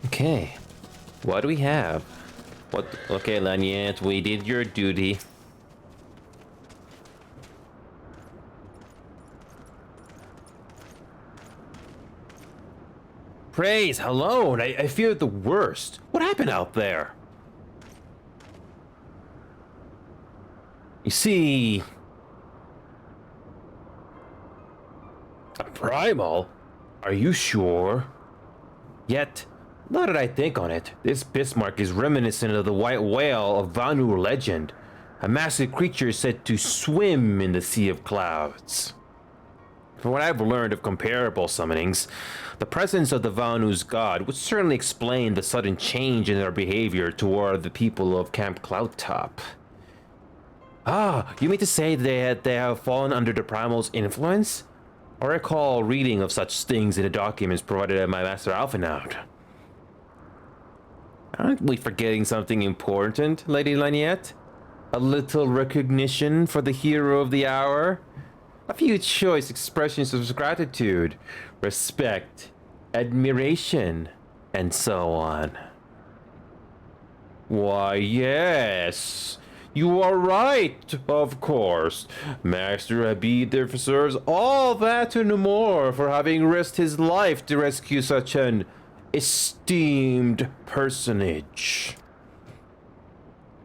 Okay, what do we have? What? Okay, Laniette, we did your duty. Praise, hello, I feared the worst. What happened out there? You see... A primal? Are you sure? Yet, now that I think on it, this Bismarck is reminiscent of the white whale of Vanu legend. A massive creature said to swim in the sea of clouds. From what I've learned of comparable summonings, the presence of the Vanu's god would certainly explain the sudden change in their behavior toward the people of Camp Cloudtop. Ah, you mean to say that they have fallen under the primal's influence? I recall reading of such things in the documents provided by my master Alphinaud. Aren't we forgetting something important, Lady Laniette? A little recognition for the hero of the hour? A few choice expressions of gratitude, respect, admiration, and so on. Why, yes. You are right, of course. Master Habib deserves all that and more for having risked his life to rescue such an esteemed personage.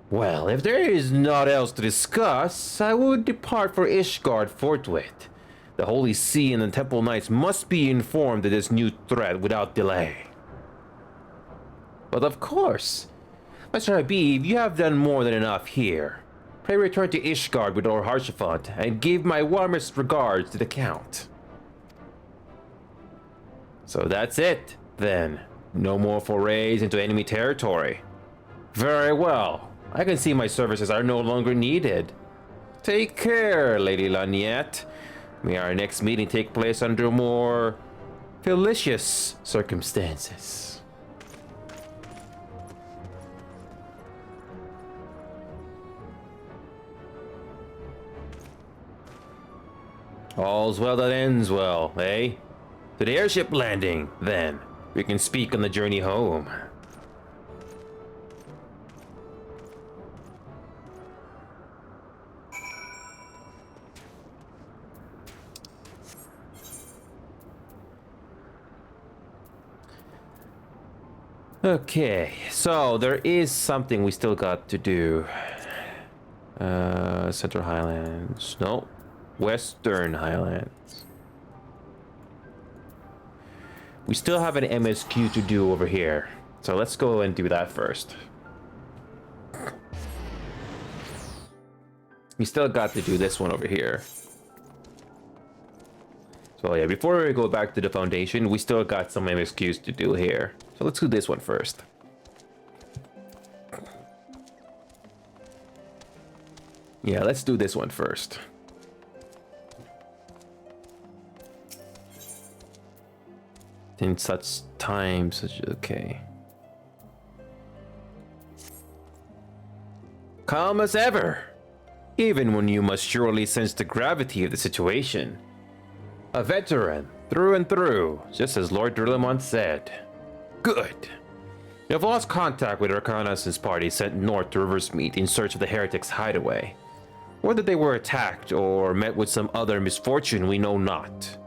Well, if there is naught else to discuss, I would depart for Ishgard forthwith. The Holy See and the Temple Knights must be informed of this new threat without delay. But of course, Master Habib, you have done more than enough here. Pray return to Ishgard with Lord Haurchefant and give my warmest regards to the Count. So that's it, then. No more forays into enemy territory. Very well. I can see my services are no longer needed. Take care, Lady Laniette. May our next meeting take place under more felicious circumstances. All's well that ends well, eh? To the airship landing, then. We can speak on the journey home. Okay, so there is something we still got to do. Central Highlands. No. Western Highlands. We still have an MSQ to do over here. So let's go and do that first. We still got to do this one over here. So yeah, before we go back to the Foundation, we still got some MSQs to do here. So let's do this one first. Yeah, let's do this one first. In such times, okay. Calm as ever, even when you must surely sense the gravity of the situation. A veteran, through and through, just as Lord Drillamont said. Good. You have lost contact with reconnaissance party sent north to Riversmeet in search of the heretics' hideaway. Whether they were attacked or met with some other misfortune, we know not.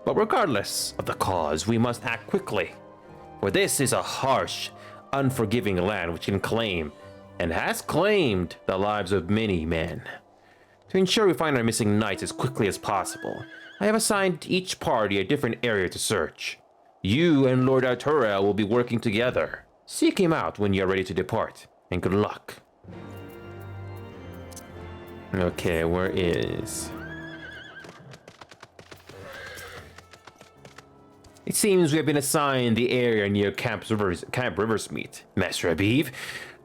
But regardless of the cause, we must act quickly. For this is a harsh, unforgiving land which can claim, and has claimed, the lives of many men. To ensure we find our missing knights as quickly as possible, I have assigned each party a different area to search. You and Lord Arturiel will be working together. Seek him out when you are ready to depart, and good luck. Okay, where is... It seems we have been assigned the area near Camp Riversmeet, Master Abiv.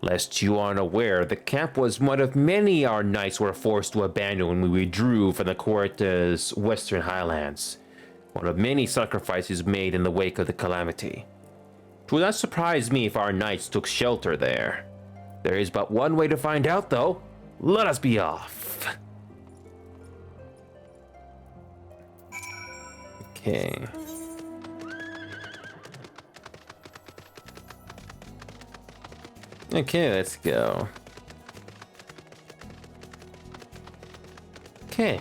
Lest you are unaware, the camp was one of many our knights were forced to abandon when we withdrew from the Coerta's Western Highlands. One of many sacrifices made in the wake of the calamity. It would not surprise me if our knights took shelter there. There is but one way to find out, though. Let us be off. Okay. Okay, let's go. Okay.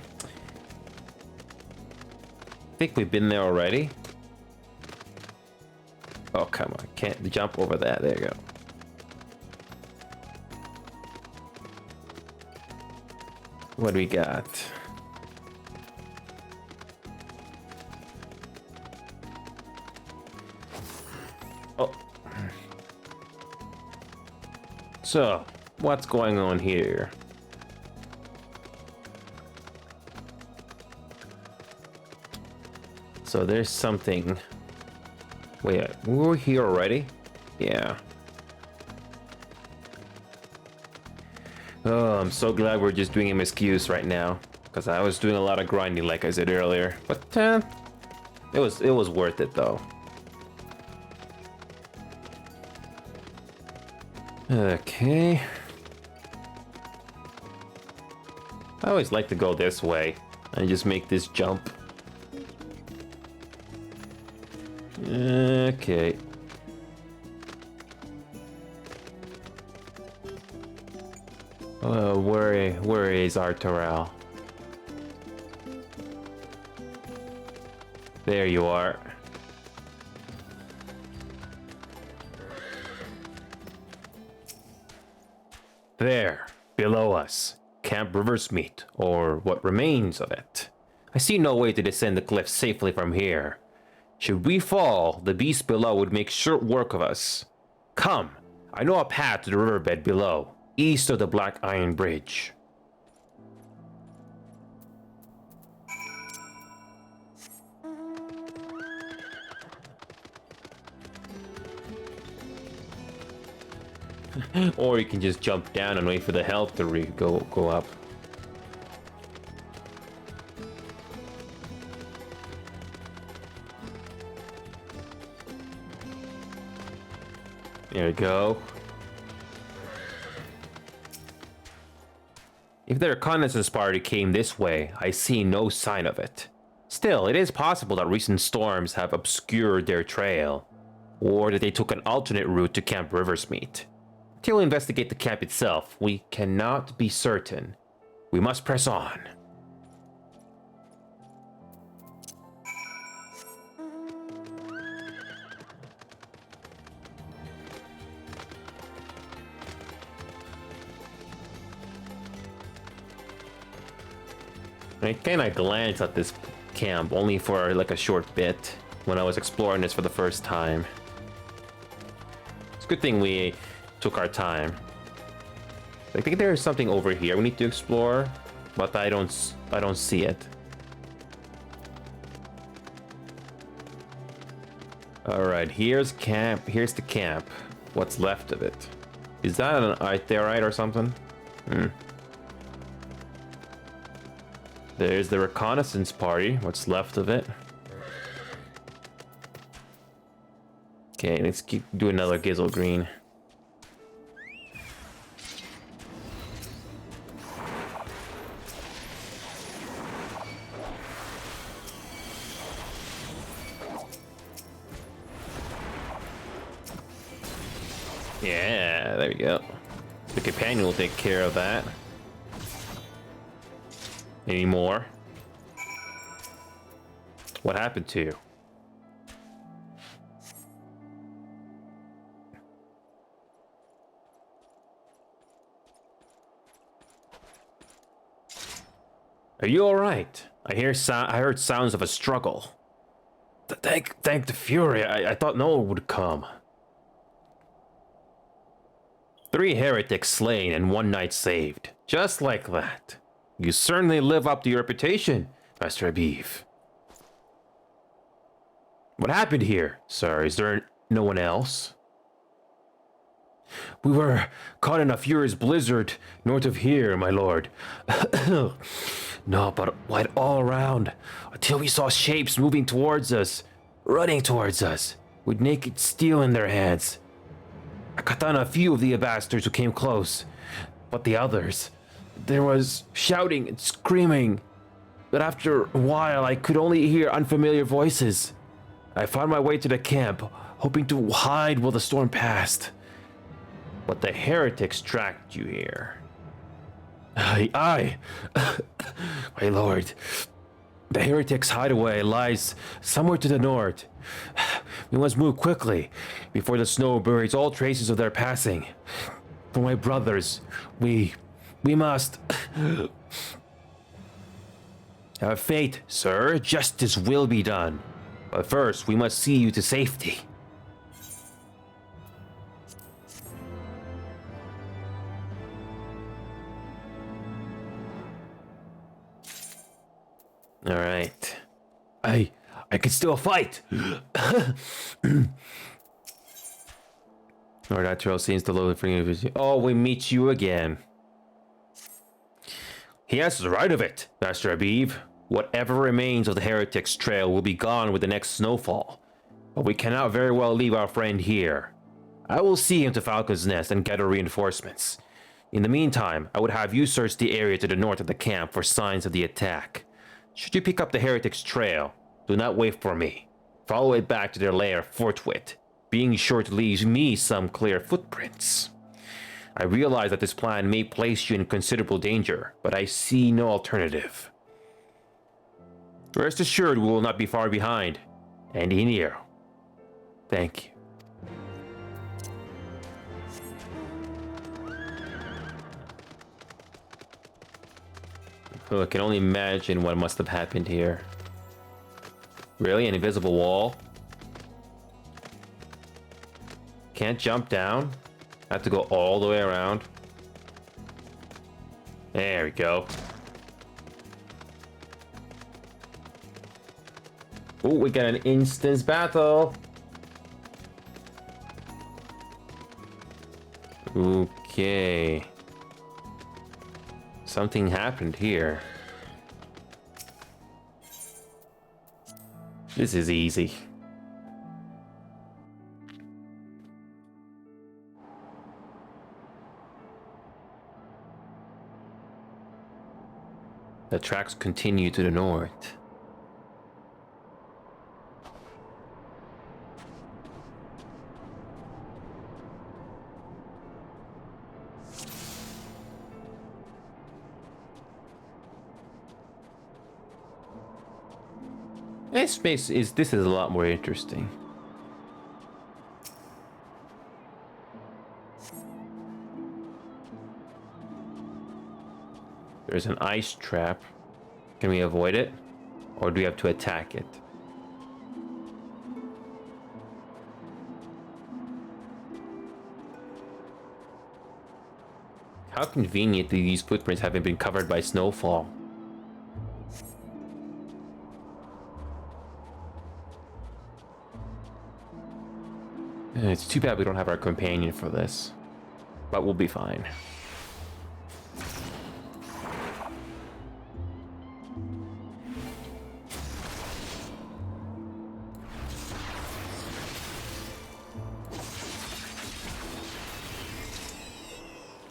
I think we've been there already. Oh, come on. Can't jump over that. There you go. What do we got? Oh. So, what's going on here? So there's something. Wait, we were here already? Yeah. Oh, I'm so glad we're just doing MSQs right now, because I was doing a lot of grinding, like I said earlier. But it was worth it though. Okay. I always like to go this way and just make this jump. Okay. Where is Arturiel? There you are. There, below us, Camp Riversmeet, or what remains of it. I see no way to descend the cliff safely from here. Should we fall, the beast below would make short work of us. Come, I know a path to the riverbed below, east of the Black Iron Bridge. Or you can just jump down and wait for the health to go up. There we go. If the reconnaissance party came this way, I see no sign of it. Still, it is possible that recent storms have obscured their trail, or that they took an alternate route to Camp Riversmeet. Until we investigate the camp itself, we cannot be certain. We must press on. I kind of glanced at this camp only for like a short bit when I was exploring this for the first time. It's a good thing we took our time. I think there is something over here we need to explore, but I don't see it. All right, here's camp. Here's the camp. What's left of it? Is that an iterite or something? There's the reconnaissance party. What's left of it? Okay, let's do another Gizzle Green. Yeah, there we go. The companion will take care of that. Any more? What happened to you? Are you all right? I heard sounds of a struggle. Thank the Fury. I thought no one would come. 3 heretics slain and 1 knight saved. Just like that. You certainly live up to your reputation, Master Abiv. What happened here, sir? Is there no one else? We were caught in a furious blizzard north of here, my lord. No, but wide all around, until we saw shapes moving towards us, running towards us, with naked steel in their hands. I cut down a few of the bastards who came close, but the others, there was shouting and screaming. But after a while, I could only hear unfamiliar voices. I found my way to the camp, hoping to hide while the storm passed. But the heretics tracked you here. Aye. My lord. The heretics' hideaway lies somewhere to the north. We must move quickly before the snow buries all traces of their passing. For my brothers, we must have faith, sir. Justice will be done. But first, we must see you to safety. All right. I can still fight. Lord Atro seems to load for you. Oh, we meet you again. He has the right of it, Master Abiv. Whatever remains of the heretics' trail will be gone with the next snowfall. But we cannot very well leave our friend here. I will see him to Falcon's Nest and gather reinforcements. In the meantime, I would have you search the area to the north of the camp for signs of the attack. Should you pick up the heretics' trail, do not wait for me. Follow it back to their lair forthwith, being sure to leave me some clear footprints. I realize that this plan may place you in considerable danger, but I see no alternative. Rest assured we will not be far behind. And in here. Thank you. Oh, I can only imagine what must have happened here. Really? An invisible wall? Can't jump down? Have to go all the way around? There we go. Oh, we got an instance battle. Okay. Something happened here. This is easy. tracks continue to the north. This is a lot more interesting. There's an ice trap. Can we avoid it? Or do we have to attack it? How convenient that these footprints haven't been covered by snowfall. It's too bad we don't have our companion for this. But we'll be fine.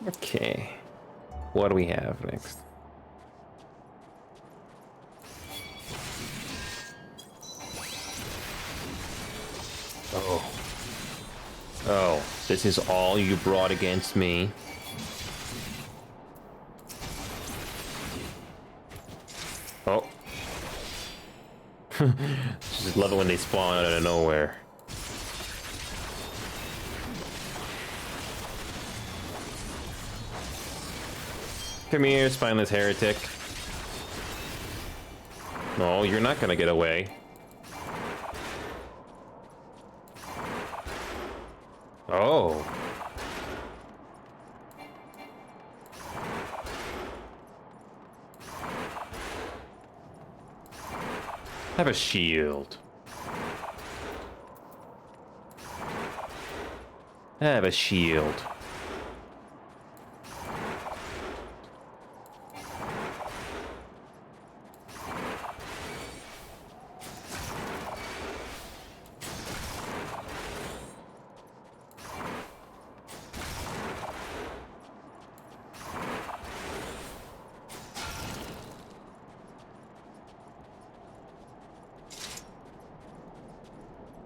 Okay. What do we have next? Oh. Oh, this is all you brought against me. Oh. Just love it when they spawn out of nowhere. Come here, spineless heretic. No, you're not gonna get away. Oh. Have a shield. Have a shield.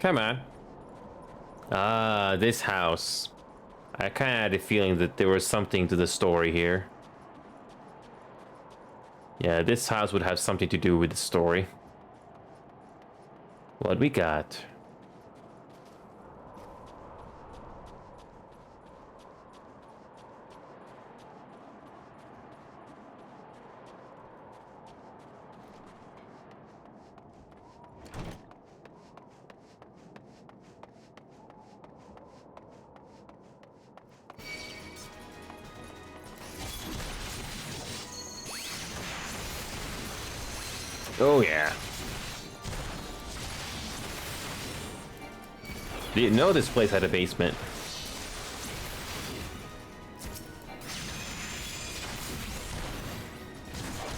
Come on. Ah, this house. I kind of had a feeling that there was something to the story here. Yeah, this house would have something to do with the story. What we got? Oh, yeah. Didn't know this place had a basement.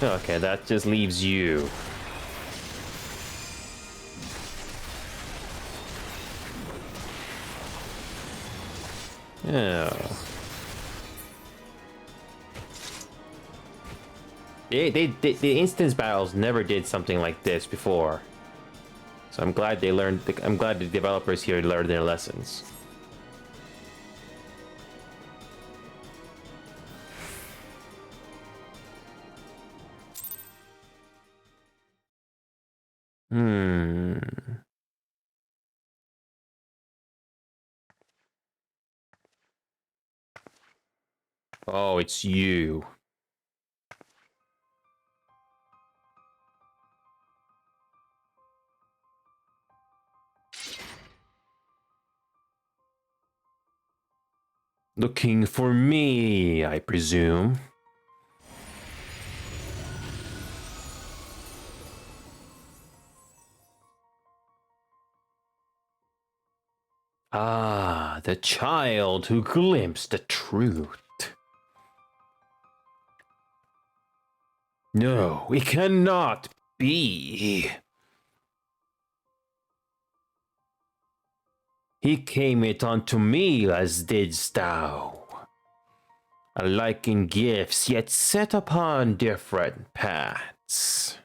Okay, that just leaves you. Oh. The instance battles never did something like this before. So I'm glad they learned. I'm glad the developers here learned their lessons. Oh, it's you. Looking for me, I presume. Ah, the child who glimpsed the truth. No, it cannot be. He came it unto me as didst thou. Alike in gifts, yet set upon different paths. Sprites.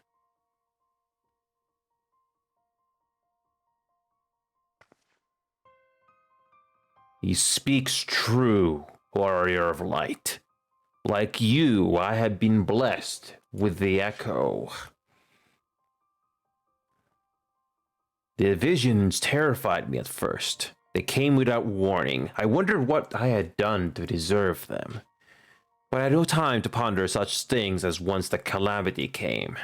He speaks true, warrior of light. Like you, I have been blessed with the echo. The visions terrified me at first. They came without warning. I wondered what I had done to deserve them. But I had no time to ponder such things as once the calamity came.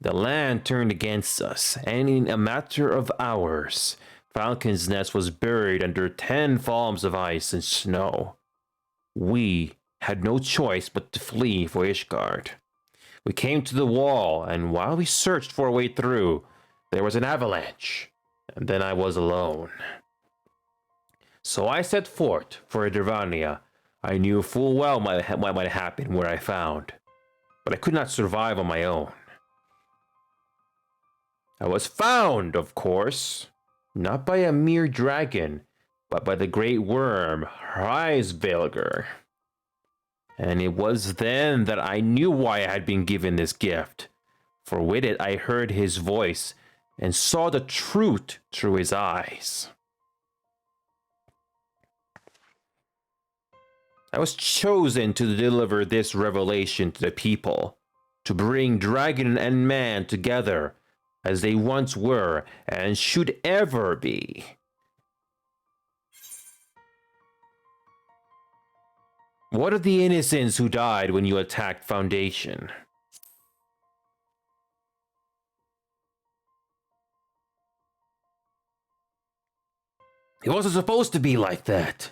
The land turned against us, and in a matter of hours, Falcon's Nest was buried under 10 fathoms of ice and snow. We had no choice but to flee for Ishgard. We came to the wall, and while we searched for a way through, there was an avalanche, and then I was alone. So I set forth for Dervania. I knew full well what might happen where I found, but I could not survive on my own. I was found, of course, not by a mere dragon, but by the great worm, Hreisvelger. And it was then that I knew why I had been given this gift, for with it I heard his voice and saw the truth through his eyes. I was chosen to deliver this revelation to the people, to bring dragon and man together as they once were and should ever be. What of the innocents who died when you attacked Foundation? It wasn't supposed to be like that.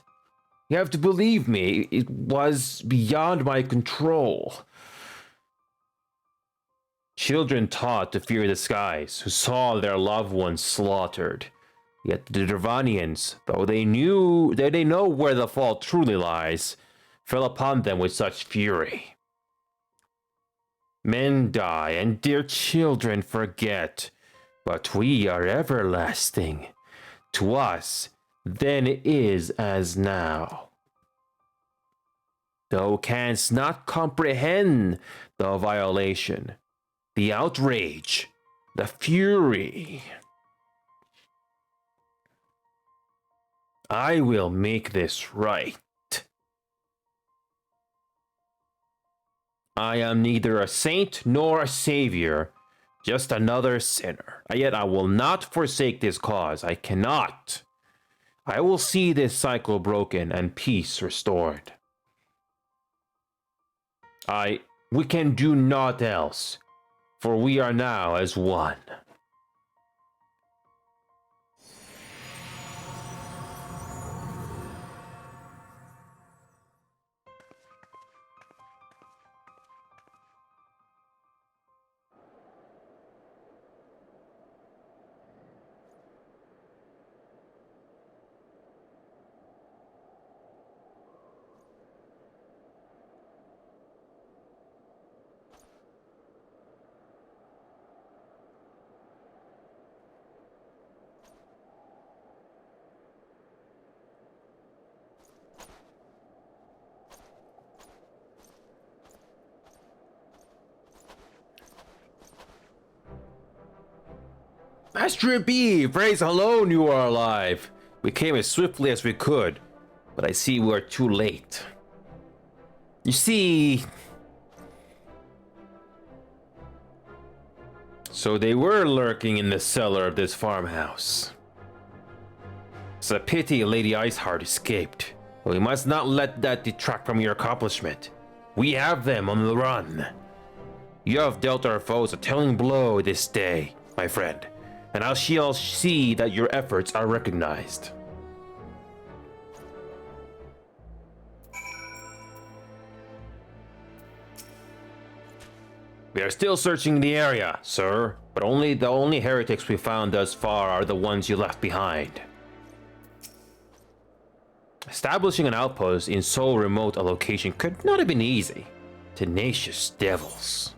You have to believe me, it was beyond my control. Children taught to fear the skies, who saw their loved ones slaughtered. Yet the Dervanians, though they know where the fault truly lies, fell upon them with such fury. Men die and dear children forget, but we are everlasting. To us, then it is as now. Thou canst not comprehend the violation, the outrage, the fury. I will make this right. I am neither a saint nor a savior, just another sinner. Yet I will not forsake this cause. I cannot. I will see this cycle broken and peace restored. We can do naught else, for we are now as one. Master B, praise alone you are alive. We came as swiftly as we could, but I see we are too late. You see... So they were lurking in the cellar of this farmhouse. It's a pity Lady Iceheart escaped, but we must not let that detract from your accomplishment. We have them on the run. You have dealt our foes a telling blow this day, my friend, and I shall see that your efforts are recognized. We are still searching the area, sir, but the only heretics we found thus far are the ones you left behind. Establishing an outpost in so remote a location could not have been easy. Tenacious devils.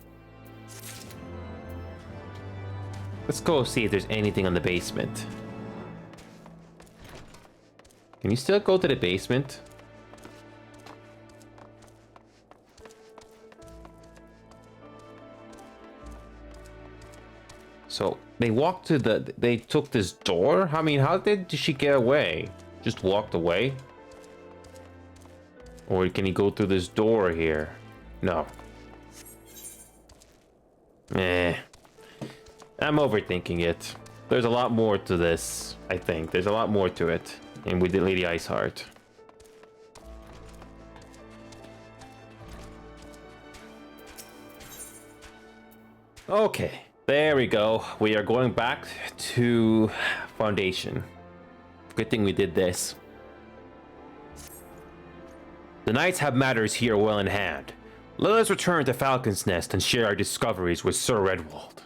Let's go see if there's anything on the basement. Can you still go to the basement? So they walked to they took this door? I mean, how did she get away? Just walked away? Or can he go through this door here? No. I'm overthinking it. There's a lot more to this, I think. There's a lot more to it. And with the Lady Iceheart. Okay, there we go. We are going back to Foundation. Good thing we did this. The Knights have matters here well in hand. Let us return to Falcon's Nest and share our discoveries with Sir Redwald.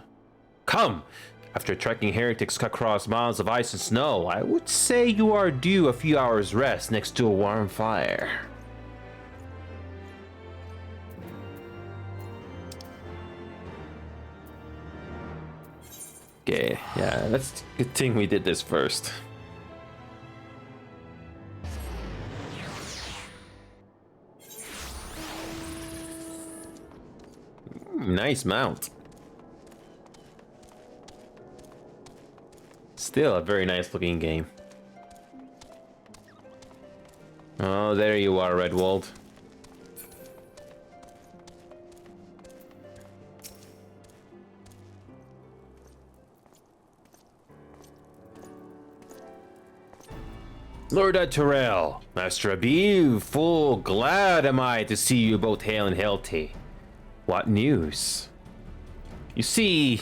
Come! After trekking heretics across miles of ice and snow, I would say you are due a few hours rest next to a warm fire. Okay, yeah, that's a good thing we did this first. Nice mount. Still a very nice looking game. Oh, there you are, Redwald. Lord Tyrell, Master Abiv, full glad am I to see you both hale and healthy. What news? You see,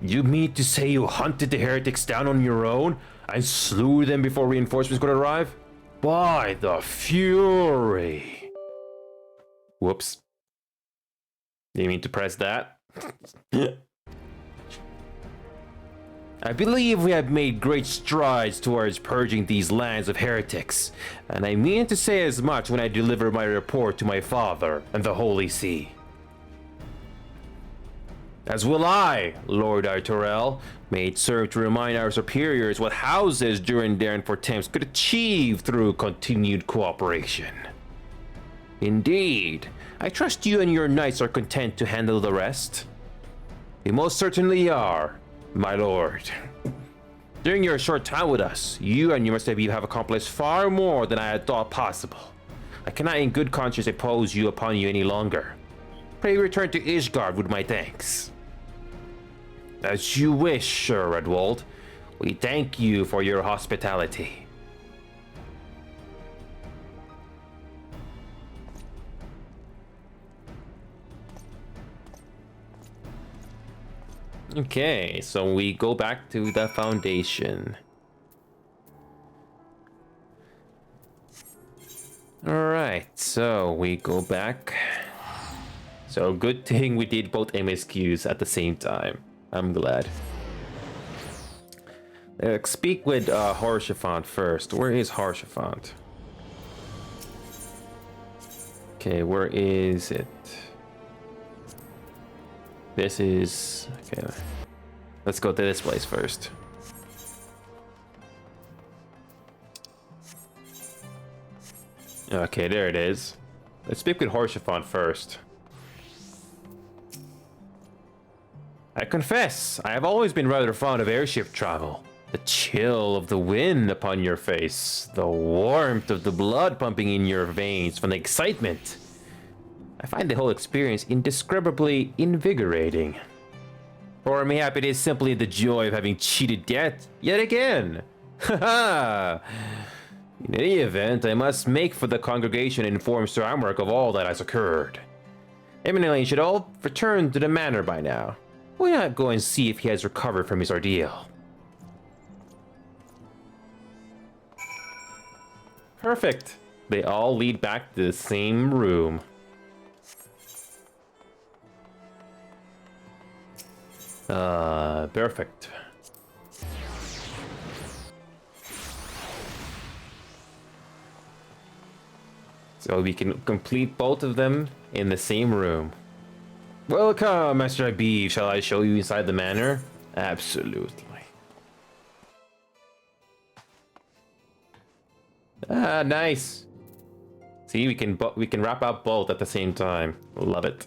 you mean to say you hunted the heretics down on your own and slew them before reinforcements could arrive? By the fury! Whoops. Didn't mean to press that. I believe we have made great strides towards purging these lands of heretics, and I mean to say as much when I deliver my report to my father and the Holy See. As will I, Lord Tyrell. May it serve to remind our superiors what houses during their attempts could achieve through continued cooperation. Indeed, I trust you and your knights are content to handle the rest. We most certainly are, my lord. During your short time with us, you and your Master Abiv have accomplished far more than I had thought possible. I cannot in good conscience impose you upon you any longer. Pray return to Ishgard with my thanks. As you wish, Sir Redwald. We thank you for your hospitality. Okay, so we go back to the Foundation. Alright, so we go back. So good thing we did both MSQs at the same time. I'm glad. Speak with Haurchefant first. Where is Haurchefant? Okay, where is it? This is... okay. Let's go to this place first. Okay, there it is. Let's speak with Haurchefant first. I confess, I have always been rather fond of airship travel. The chill of the wind upon your face, the warmth of the blood pumping in your veins from the excitement. I find the whole experience indescribably invigorating. Or mayhap it is simply the joy of having cheated death yet again. Haha! In any event, I must make for the congregation and inform Sir Amarok of all that has occurred. Eminently should all return to the manor by now. Why not go and see if he has recovered from his ordeal? Perfect. They all lead back to the same room. Perfect. So we can complete both of them in the same room. Welcome, Master Abiv. Shall I show you inside the manor? Absolutely. Ah, nice. See, we can wrap up both at the same time. Love it.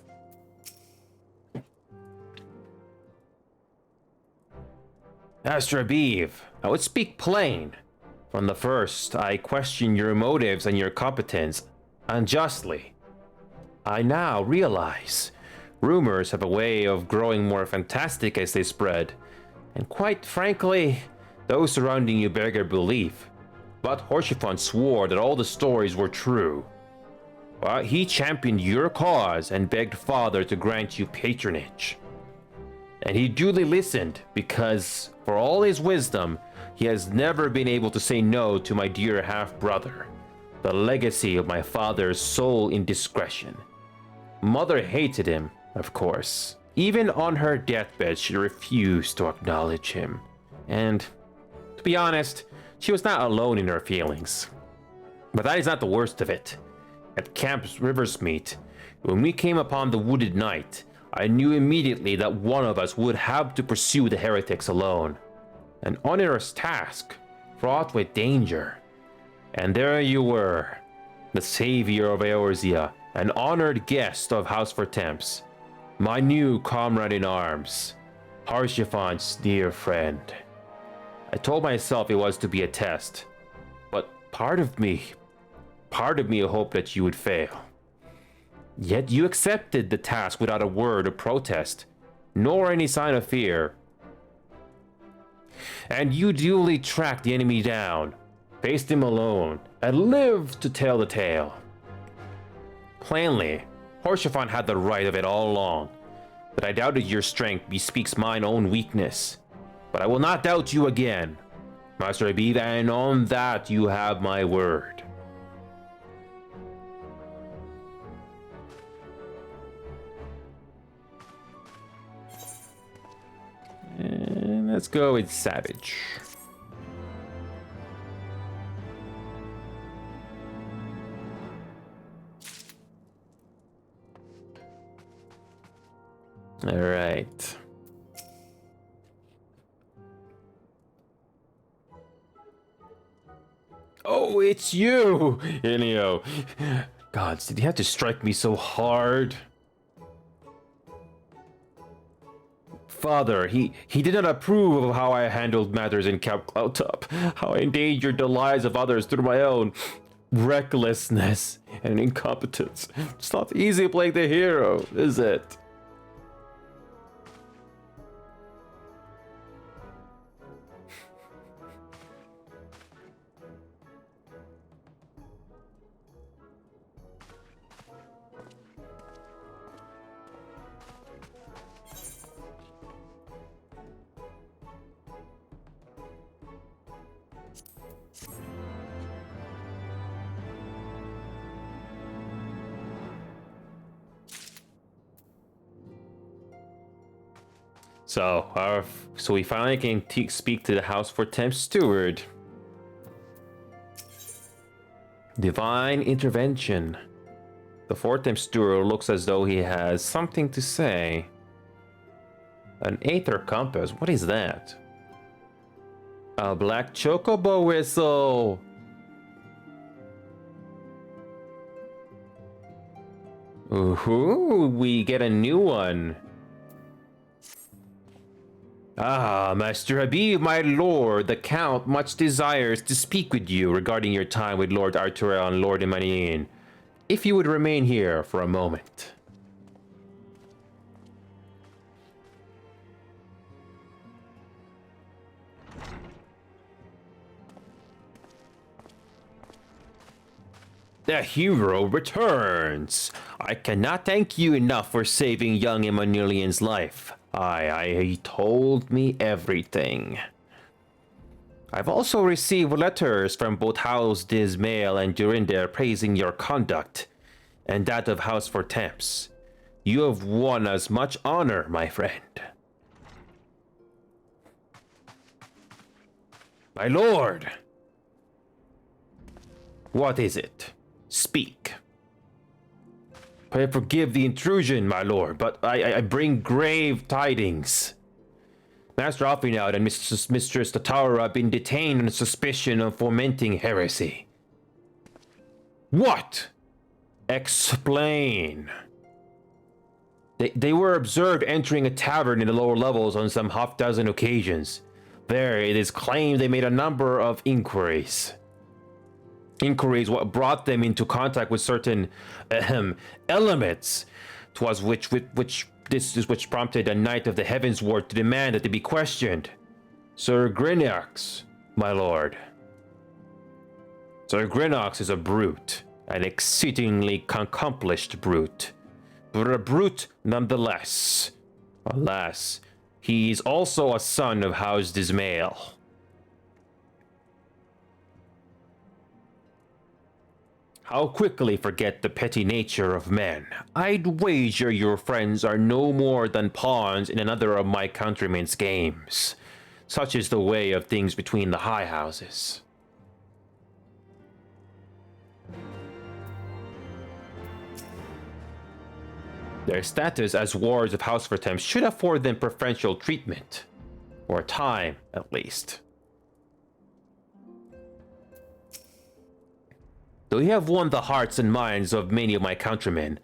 Master Abiv, I would speak plain. From the first, I questioned your motives and your competence, unjustly. I now realize rumors have a way of growing more fantastic as they spread, and quite frankly, those surrounding you beg your belief. But Horshiphon swore that all the stories were true. Well, he championed your cause and begged Father to grant you patronage. And he duly listened because, for all his wisdom, he has never been able to say no to my dear half-brother, the legacy of my father's sole indiscretion. Mother hated him, of course. Even on her deathbed, she refused to acknowledge him. And, to be honest, she was not alone in her feelings. But that is not the worst of it. At Camp Riversmeet, when we came upon the Wooded Knight, I knew immediately that one of us would have to pursue the heretics alone. An onerous task, fraught with danger. And there you were, the savior of Eorzea, an honored guest of House for Temps, my new comrade in arms, Harshiphon's dear friend. I told myself it was to be a test, but part of me hoped that you would fail. Yet you accepted the task without a word of protest, nor any sign of fear. And you duly tracked the enemy down, faced him alone, and lived to tell the tale. Plainly, Horshiphon had the right of it all along, but I doubted your strength bespeaks mine own weakness. But I will not doubt you again, Master Abiv, and on that you have my word. And let's go with Savage. All right. Oh, it's you, Inio. Gods, did he have to strike me so hard? Father, he did not approve of how I handled matters in Camp Cloudtop, how I endangered the lives of others through my own recklessness and incompetence. It's not easy playing the hero, is it? So we finally can speak to the House for Temps Steward. Divine intervention. The Fort Temps Steward looks as though he has something to say. An Aether Compass, what is that? A black chocobo whistle! Ooh, we get a new one. Ah, Master Abiv, my lord, the Count much desires to speak with you regarding your time with Lord Arturel and Lord Imanien. If you would remain here for a moment. The hero returns! I cannot thank you enough for saving young Imanilian's life. He told me everything. I've also received letters from both House Dismail and Durinder praising your conduct, and that of House for Temps. You have won us much honor, my friend. My lord! What is it? Speak. I forgive the intrusion, my lord, but I bring grave tidings. Master Alfinaud and Mistress Tatara have been detained on suspicion of fomenting heresy. What? Explain. They were observed entering a tavern in the lower levels on some half-dozen occasions. There, it is claimed they made a number of inquiries. Inquiries what brought them into contact with certain elements. 'Twas which prompted a knight of the Heavensward to demand that they be questioned. Sir Grinox, my lord. Sir Grinox is a brute, an exceedingly accomplished brute, but a brute nonetheless. Alas, he is also a son of House Dismail. How quickly forget the petty nature of men. I'd wager your friends are no more than pawns in another of my countrymen's games. Such is the way of things between the high houses. Their status as wards of House Vertem should afford them preferential treatment. Or time, at least. Though you have won the hearts and minds of many of my countrymen,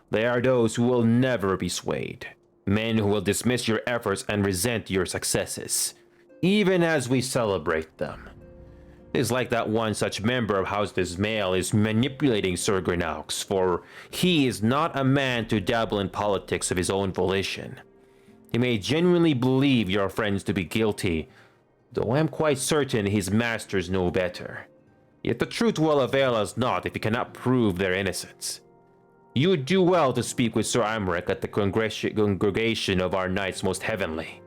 there are those who will never be swayed. Men who will dismiss your efforts and resent your successes, even as we celebrate them. It is like that one such member of House Dismail is manipulating Sir Grinox, for he is not a man to dabble in politics of his own volition. He may genuinely believe your friends to be guilty, though I am quite certain his masters know better. Yet the truth will avail us not if he cannot prove their innocence. You would do well to speak with Sir Amric at the congregation of our Knights Most Heavenly.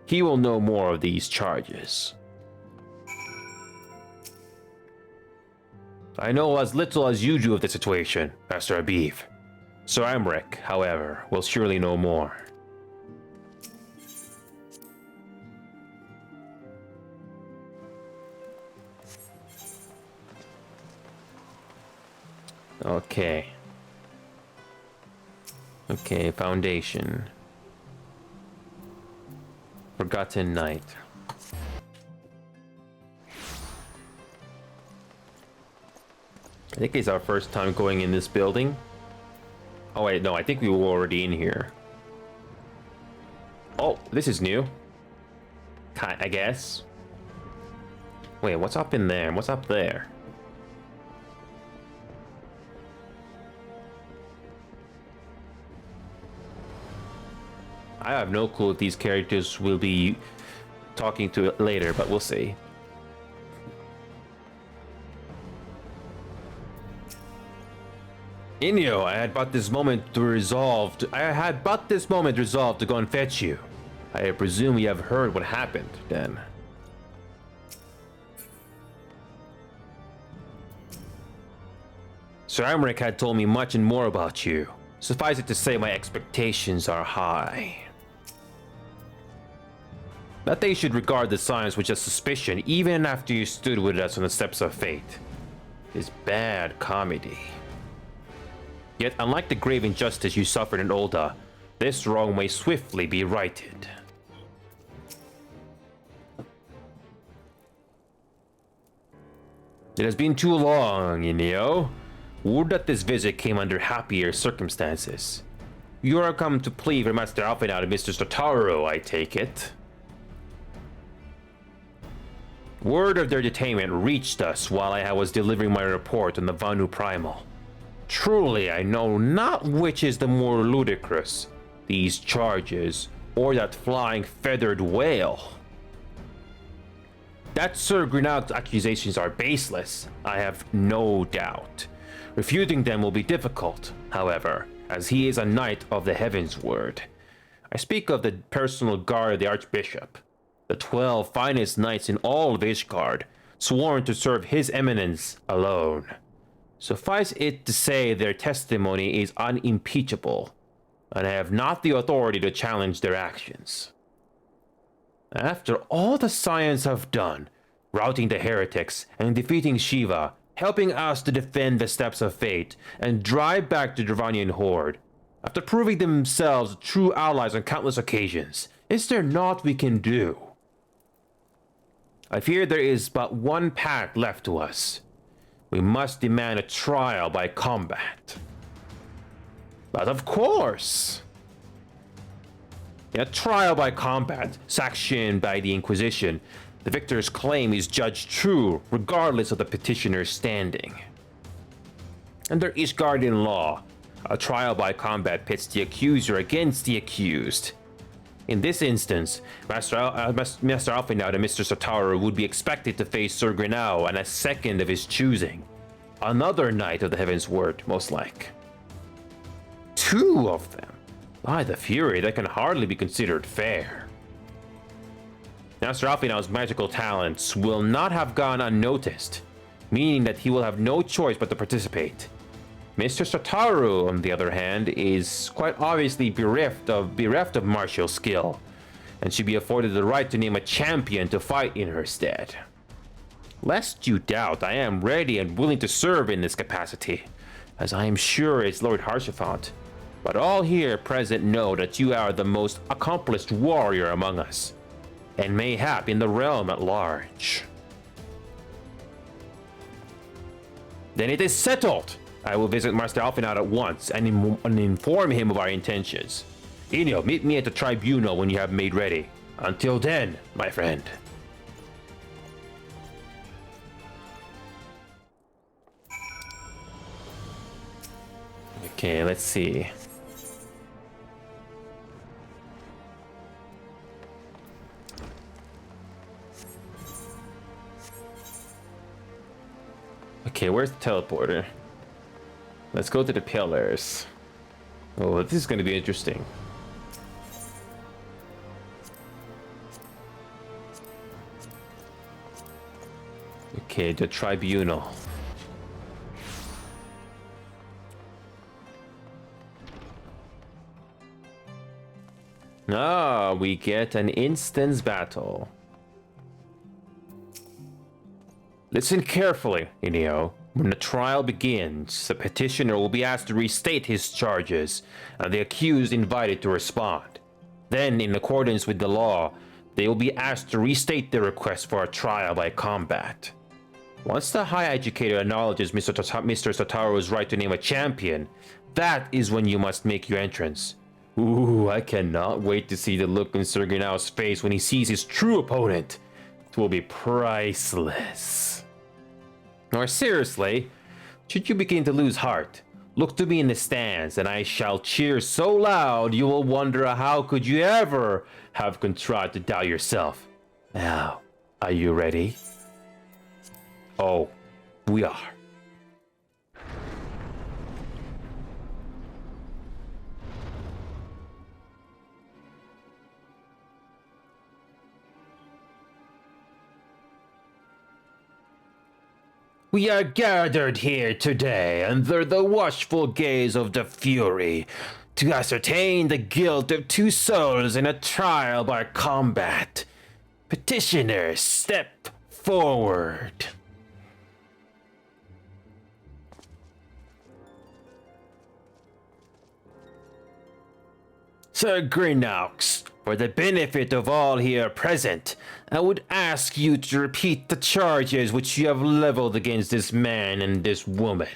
He will know more of these charges. I know as little as you do of the situation, Master Abiv. Sir Amric, however, will surely know more. Okay. Okay, Foundation. Forgotten Knight. I think it's our first time going in this building. Oh wait, no, I think we were already in here. Oh, this is new. I guess. Wait, what's up in there? What's up there? I have no clue if these characters will be talking to it later, but we'll see. Inyo, I had but this moment resolved to go and fetch you. I presume you have heard what happened, then. Sir Amric had told me much and more about you. Suffice it to say, my expectations are high. That they should regard the signs with just suspicion, even after you stood with us on the steps of fate, is bad comedy. Yet, unlike the grave injustice you suffered in Ul'dah, this wrong may swiftly be righted. It has been too long, Inyo. Would that this visit came under happier circumstances. You are come to plead for Master Alphenad and Mr. Stotaro, I take it. Word of their detainment reached us while I was delivering my report on the Vanu Primal. Truly, I know not which is the more ludicrous, these charges, or that flying feathered whale. That Sir Grinox's accusations are baseless, I have no doubt. Refuting them will be difficult, however, as he is a knight of the Heavensward. I speak of the personal guard of the Archbishop, the 12 finest knights in all of Ishgard, sworn to serve his eminence alone. Suffice it to say their testimony is unimpeachable, and I have not the authority to challenge their actions. After all the Scions have done, routing the heretics and defeating Shiva, helping us to defend the steps of fate and drive back the Dravanian horde, after proving themselves true allies on countless occasions, is there naught we can do? I fear there is but one path left to us. We must demand a trial by combat. But of course! In a trial by combat, sanctioned by the Inquisition, the victor's claim is judged true regardless of the petitioner's standing. Under Ishgardian law, a trial by combat pits the accuser against the accused. In this instance, Master Alphinaud and Mr. Sataru would be expected to face Sir Grenau and a second of his choosing. Another Knight of the Heavensward, most like. Two of them? By the Fury, that can hardly be considered fair. Master Alphinaud's magical talents will not have gone unnoticed, meaning that he will have no choice but to participate. Mr. Sataru, on the other hand, is quite obviously bereft of martial skill, and should be afforded the right to name a champion to fight in her stead. Lest you doubt, I am ready and willing to serve in this capacity, as I am sure it's Lord Haurchefant. But all here present know that you are the most accomplished warrior among us, and mayhap in the realm at large. Then it is settled! I will visit Master Alphinaud at once and inform him of our intentions. Inyo, meet me at the tribunal when you have made ready. Until then, my friend. Okay, let's see. Okay, where's the teleporter? Let's go to the pillars. Oh, this is going to be interesting. Okay, the tribunal. Ah, we get an instance battle. Listen carefully, Inyo. When the trial begins, the petitioner will be asked to restate his charges, and the accused invited to respond. Then, in accordance with the law, they will be asked to restate their request for a trial by combat. Once the High Educator acknowledges Mr. Sataru's right to name a champion, that is when you must make your entrance. Ooh, I cannot wait to see the look on Sir Grenau's face when he sees his true opponent. It will be priceless. Or seriously, should you begin to lose heart, look to me in the stands, and I shall cheer so loud you will wonder how could you ever have contrived to doubt yourself. Now, are you ready? Oh, we are. We are gathered here today under the watchful gaze of the Fury to ascertain the guilt of two souls in a trial by combat. Petitioners, step forward. Sir Grenaux, for the benefit of all here present, I would ask you to repeat the charges which you have leveled against this man and this woman.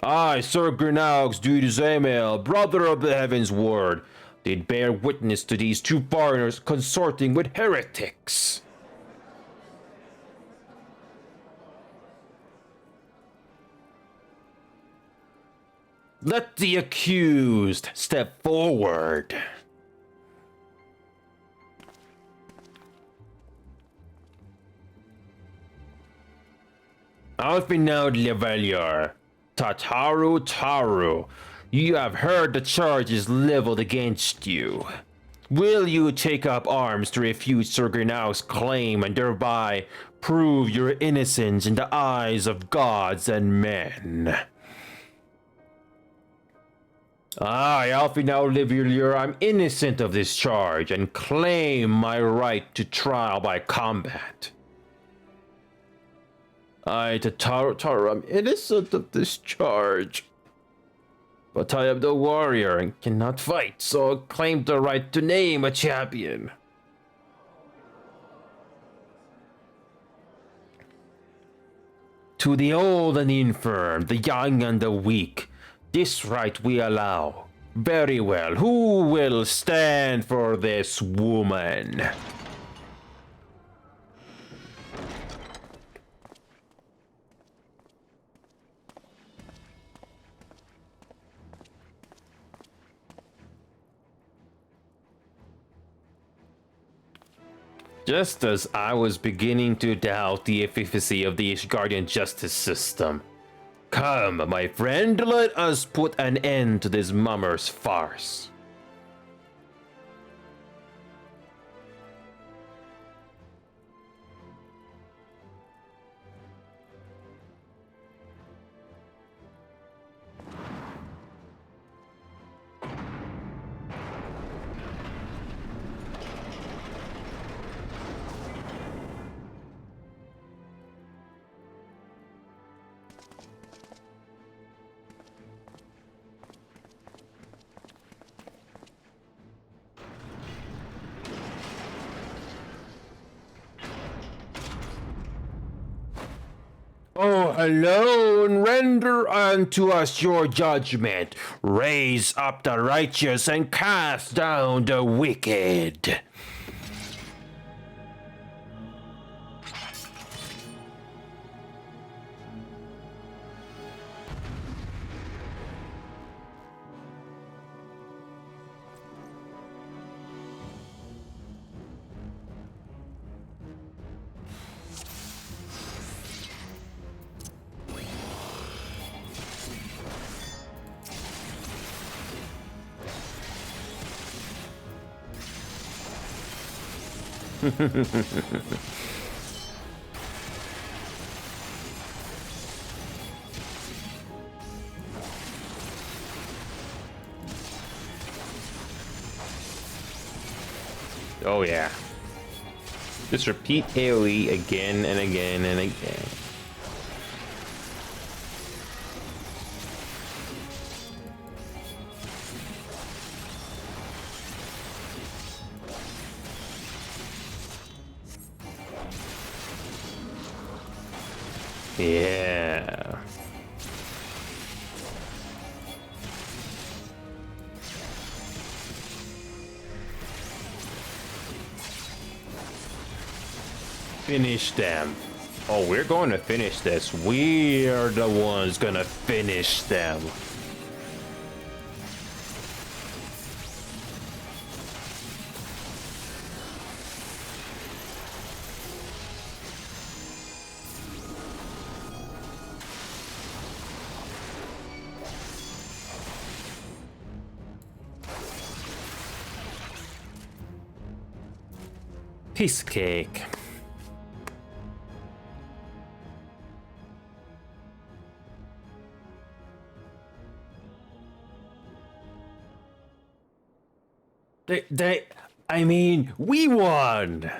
I, Sir Grenaux du Zemel, brother of the Heavensward, did bear witness to these two foreigners consorting with heretics. Let the accused step forward. Alphinaud Levalier, Taru, you have heard the charges leveled against you. Will you take up arms to refute Sir Grenau's claim and thereby prove your innocence in the eyes of gods and men? I, Alphinaud Levalier, I'm innocent of this charge and claim my right to trial by combat. I, Taru, I'm innocent of this charge. But I am the warrior and cannot fight, so I claim the right to name a champion. To the old and infirm, the young and the weak, this right we allow. Very well. Who will stand for this woman? Just as I was beginning to doubt the efficacy of the Ishgardian justice system. Come, my friend, let us put an end to this mummer's farce. O alone, render unto us your judgment. Raise up the righteous and cast down the wicked. Oh yeah. Just repeat AoE again and again and again. Yeah. Finish them. Oh, we're going to finish this. We're the ones gonna finish them. Piece of cake. I mean, we won!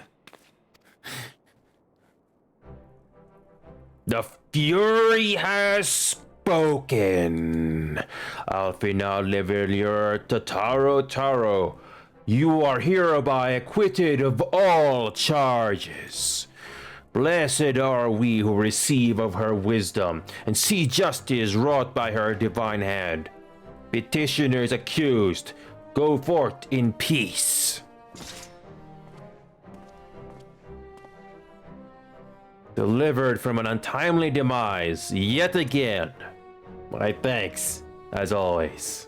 The Fury has spoken. Alfina Levelier Tataro Taro. You are hereby acquitted of all charges. Blessed are we who receive of her wisdom and see justice wrought by her divine hand. Petitioners accused, go forth in peace. Delivered from an untimely demise, yet again. My thanks, as always.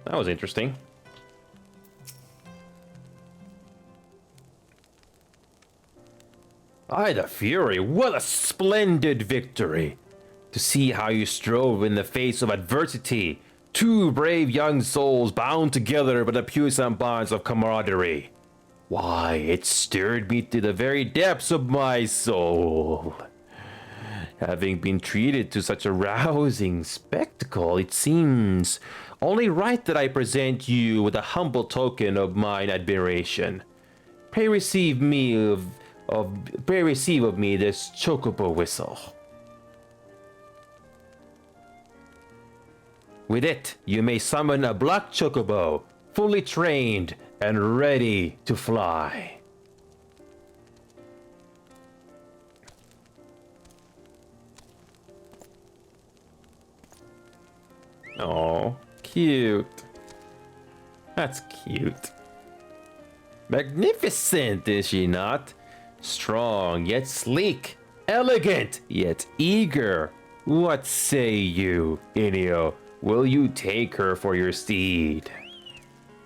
That was interesting. Aye, the Fury, what a splendid victory! To see how you strove in the face of adversity, two brave young souls bound together by the puissant bonds of camaraderie. Why, it stirred me to the very depths of my soul. Having been treated to such a rousing spectacle, it seems only right that I present you with a humble token of mine admiration. Pray receive of me this chocobo whistle. With it, you may summon a black chocobo, fully trained and ready to fly. Oh, cute. That's cute. Magnificent, is she not? Strong, yet sleek. Elegant, yet eager. What say you, Inio? Will you take her for your steed?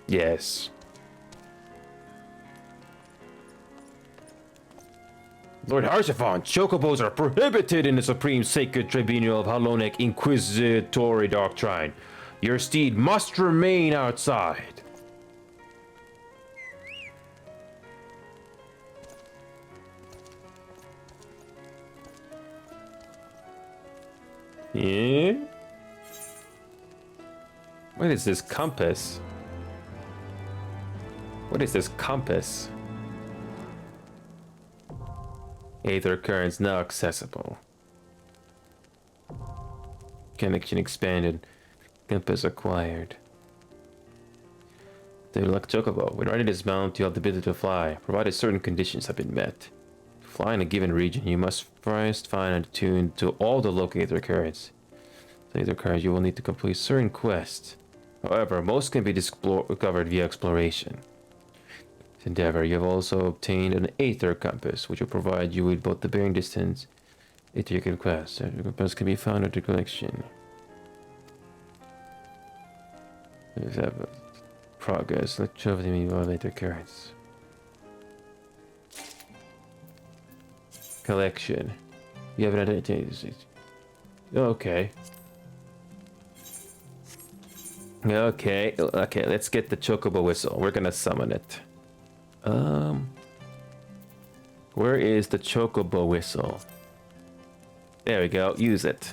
Yes. Lord Harshaphon, chocobos are prohibited in the Supreme Sacred Tribunal of Halonic Inquisitory Doctrine. Your steed must remain outside. Yeah? What is this compass? What is this compass? Aether currents now accessible. Connection expanded. Compass acquired. The luck chocobo. When riding this mount, you have the ability to fly, provided certain conditions have been met. To fly in a given region, you must first find and attune to all the local aether currents. The aether currents, you will need to complete certain quests. However, most can be discovered via exploration. Endeavor, you have also obtained an aether compass, which will provide you with both the bearing distance and your quest. The compass can be found at the collection. Progress. Let's show the meanwhile aether currents. Collection. You have an identity. Okay. Okay. Okay. Let's get the chocobo whistle. We're gonna summon it. Where is the chocobo whistle? There we go. Use it.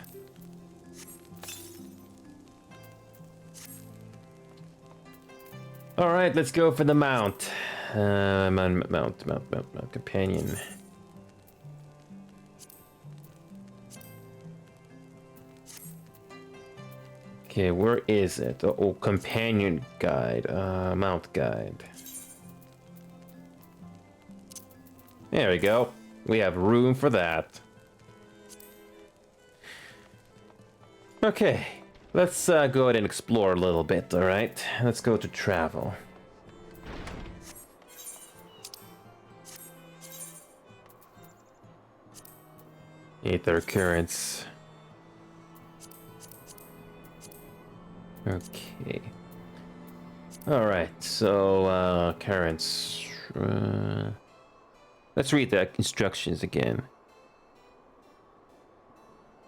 All right, let's go for the mount. Mount, companion. Okay, where is it? Oh, companion guide. Mount guide. There we go. We have room for that. Okay, let's go ahead and explore a little bit, alright? Let's go to travel. Aether currents. Okay. Alright, so, currents. Let's read the instructions again.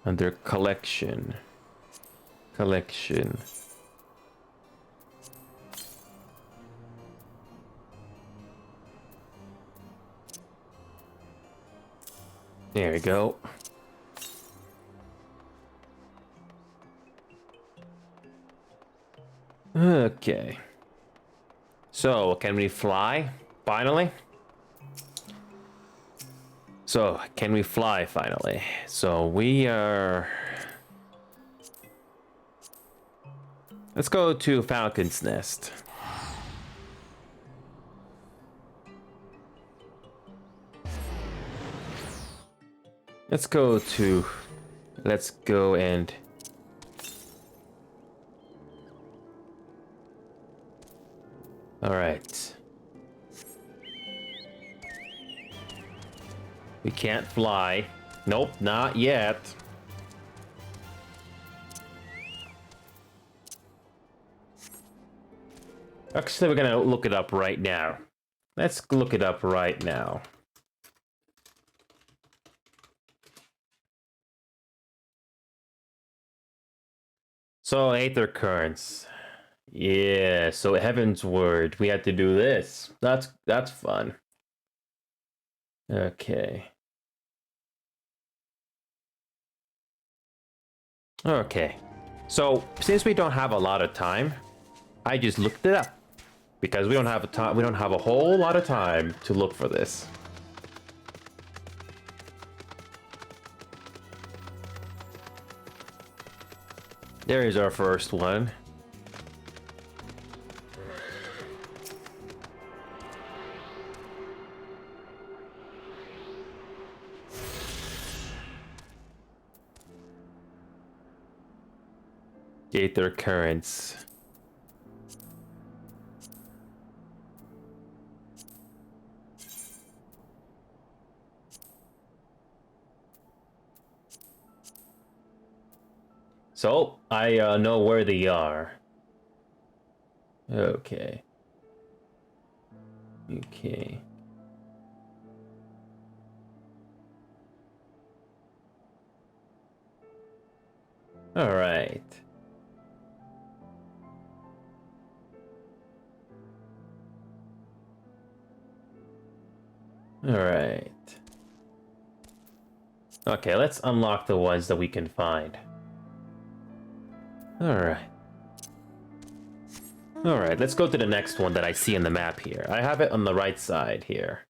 Under collection. Collection. There we go. Okay. So, can we fly? Finally? So, can we fly finally? So, we are... Let's go to Falcon's Nest. Let's go and... Alright. We can't fly. Nope, not yet. Actually, we're gonna look it up right now. Let's look it up right now. So, aether currents. Yeah, so Heavensward. We had to do this. That's fun. Okay. Okay. So, since we don't have a lot of time, I just looked it up. Because we don't have a whole lot of time to look for this. There is our first one. Aether currents. So, I know where they are. Okay. Okay. Alright. Alright. Okay, let's unlock the ones that we can find. Alright. Alright, let's go to the next one that I see on the map here. I have it on the right side here.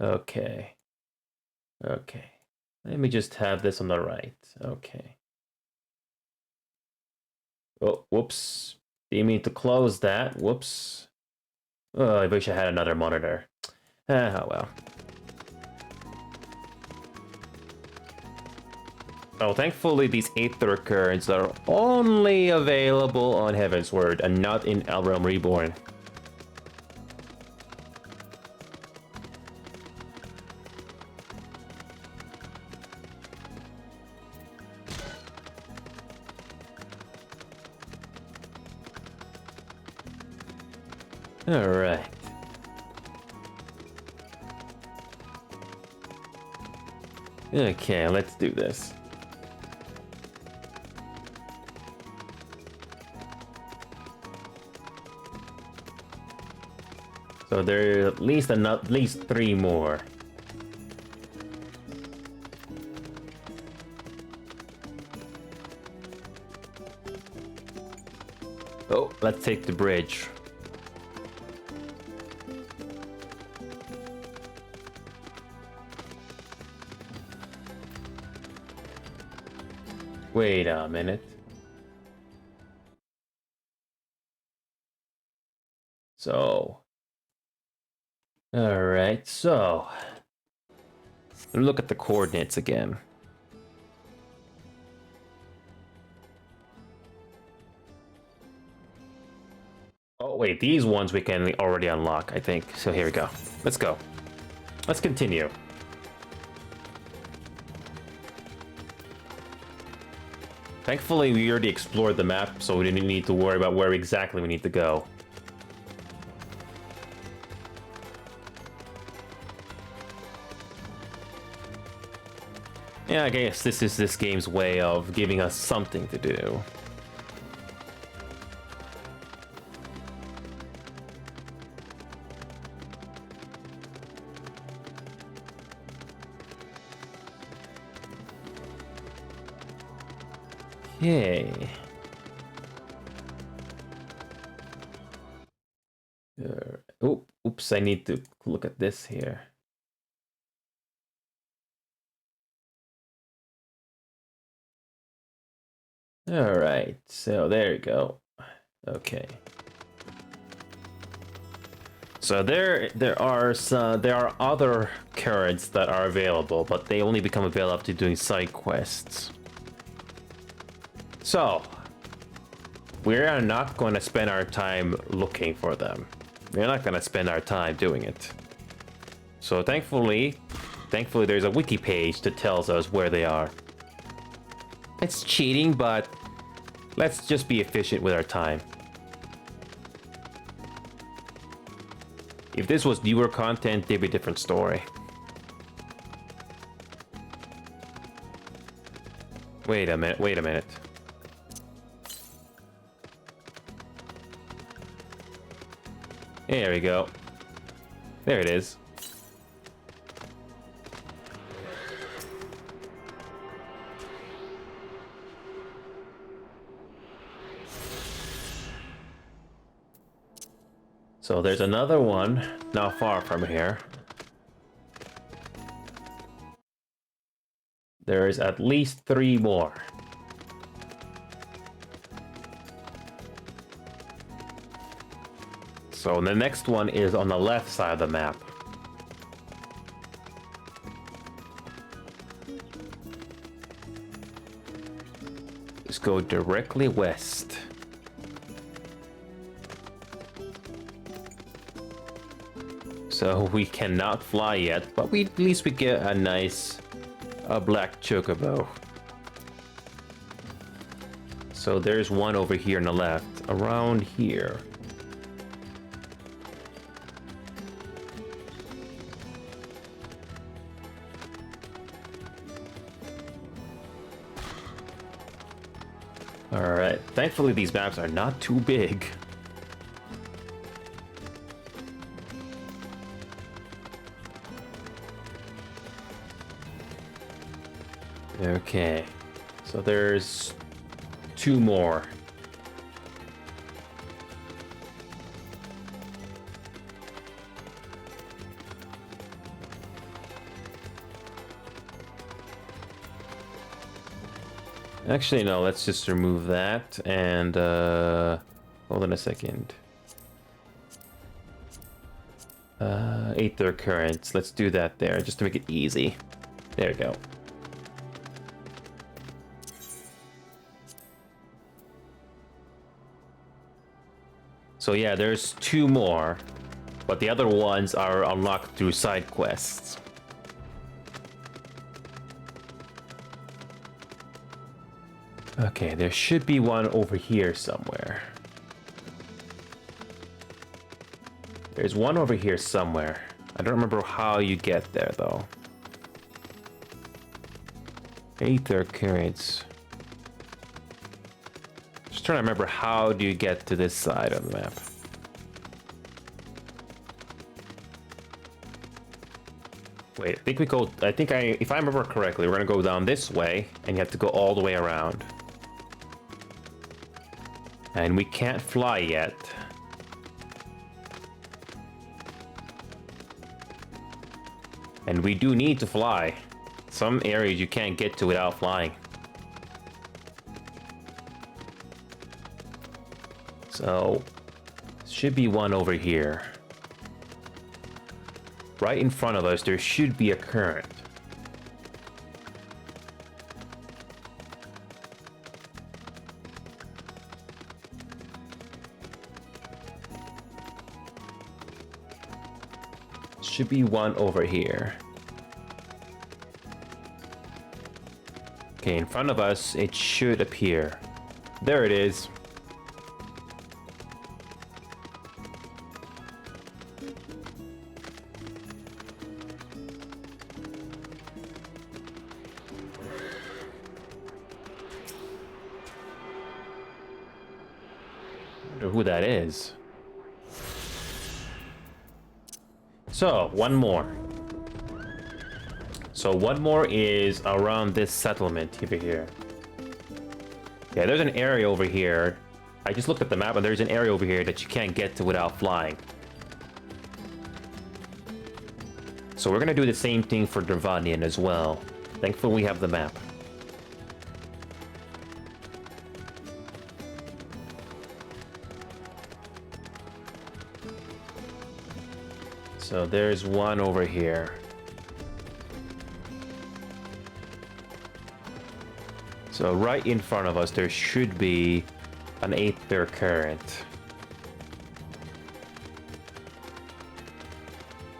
Okay. Okay. Let me just have this on the right. Okay. Oh, whoops. Didn't mean to close that. Whoops. Oh, I wish I had another monitor. Oh well. Oh, thankfully these Aether currents are only available on Heavensward and not in Realm Reborn. Alright. Okay, let's do this. So there are at least 3 more. Oh, let's take the bridge. Wait a minute. So... Alright, so... look at the coordinates again. Oh wait, these ones we can already unlock, I think. So here we go. Let's go. Let's continue. Thankfully, we already explored the map, so we didn't need to worry about where exactly we need to go. Yeah, I guess this is this game's way of giving us something to do. Okay. Oh, oops, I need to look at this here. All right, so there you go. Okay. So there are other currents that are available, but they only become available after doing side quests. So we are not going to spend our time looking for them. We're not going to spend our time doing it. So thankfully there's a wiki page that tells us where they are. It's cheating, but let's just be efficient with our time. If this was newer content, it'd be a different story. Wait a minute. There we go. There it is. So there's another one not far from here. There is at least 3 more. So the next one is on the left side of the map. Just go directly west. So we cannot fly yet, but at least we get a nice black chocobo. So there's one over here on the left, around here. Alright, thankfully these maps are not too big. Okay, so there's 2 more. Actually, no, let's just remove that and hold on a second. Aether currents, let's do that there just to make it easy. There we go. So yeah, there's 2 more, but the other ones are unlocked through side quests. Okay, there should be one over here somewhere. There's one over here somewhere. I don't remember how you get there though. Aether currents. Just trying to remember, how do you get to this side of the map? Wait, if I remember correctly, we're gonna go down this way, and you have to go all the way around. And we can't fly yet. And we do need to fly. Some areas you can't get to without flying. So, should be one over here. Right in front of us, there should be a current. Should be one over here. Okay, in front of us, it should appear. There it is. I wonder who that is. So, one more. So one more is around this settlement over here. Yeah, there's an area over here. I just looked at the map and there's an area over here that you can't get to without flying. So we're gonna do the same thing for Dravanian as well. Thankfully we have the map. So there's one over here. So right in front of us, there should be an Aether current.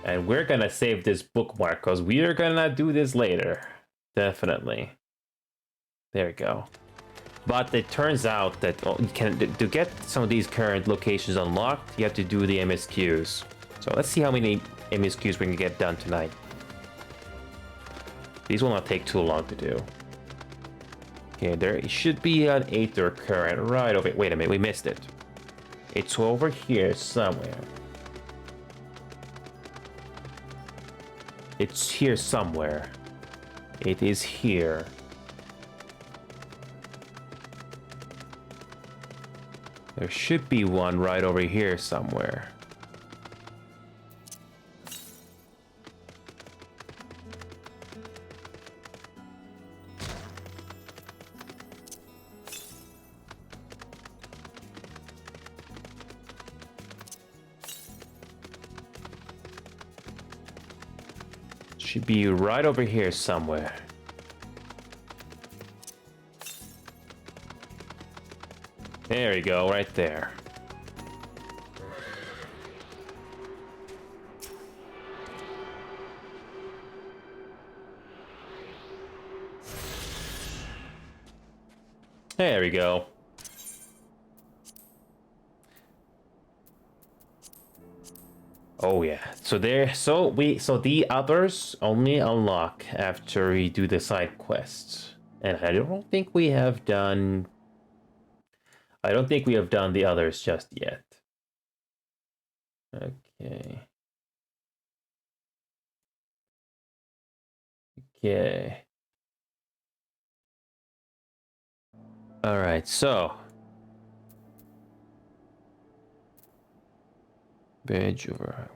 And we're gonna save this bookmark because we are gonna do this later. Definitely. There we go. But it turns out that you can, to get some of these current locations unlocked, you have to do the MSQs. So let's see how many MSQs we can get done tonight. These will not take too long to do. Okay, there should be an Aether current right over. Wait a minute, we missed it. It's over here somewhere. It's here somewhere. It is here. There should be one right over here somewhere. Should be right over here somewhere. There you go, right there. There we go. Oh yeah. So the others only unlock after we do the side quests. And I don't think we have done the others just yet. Okay. Okay. All right. So Bridge over.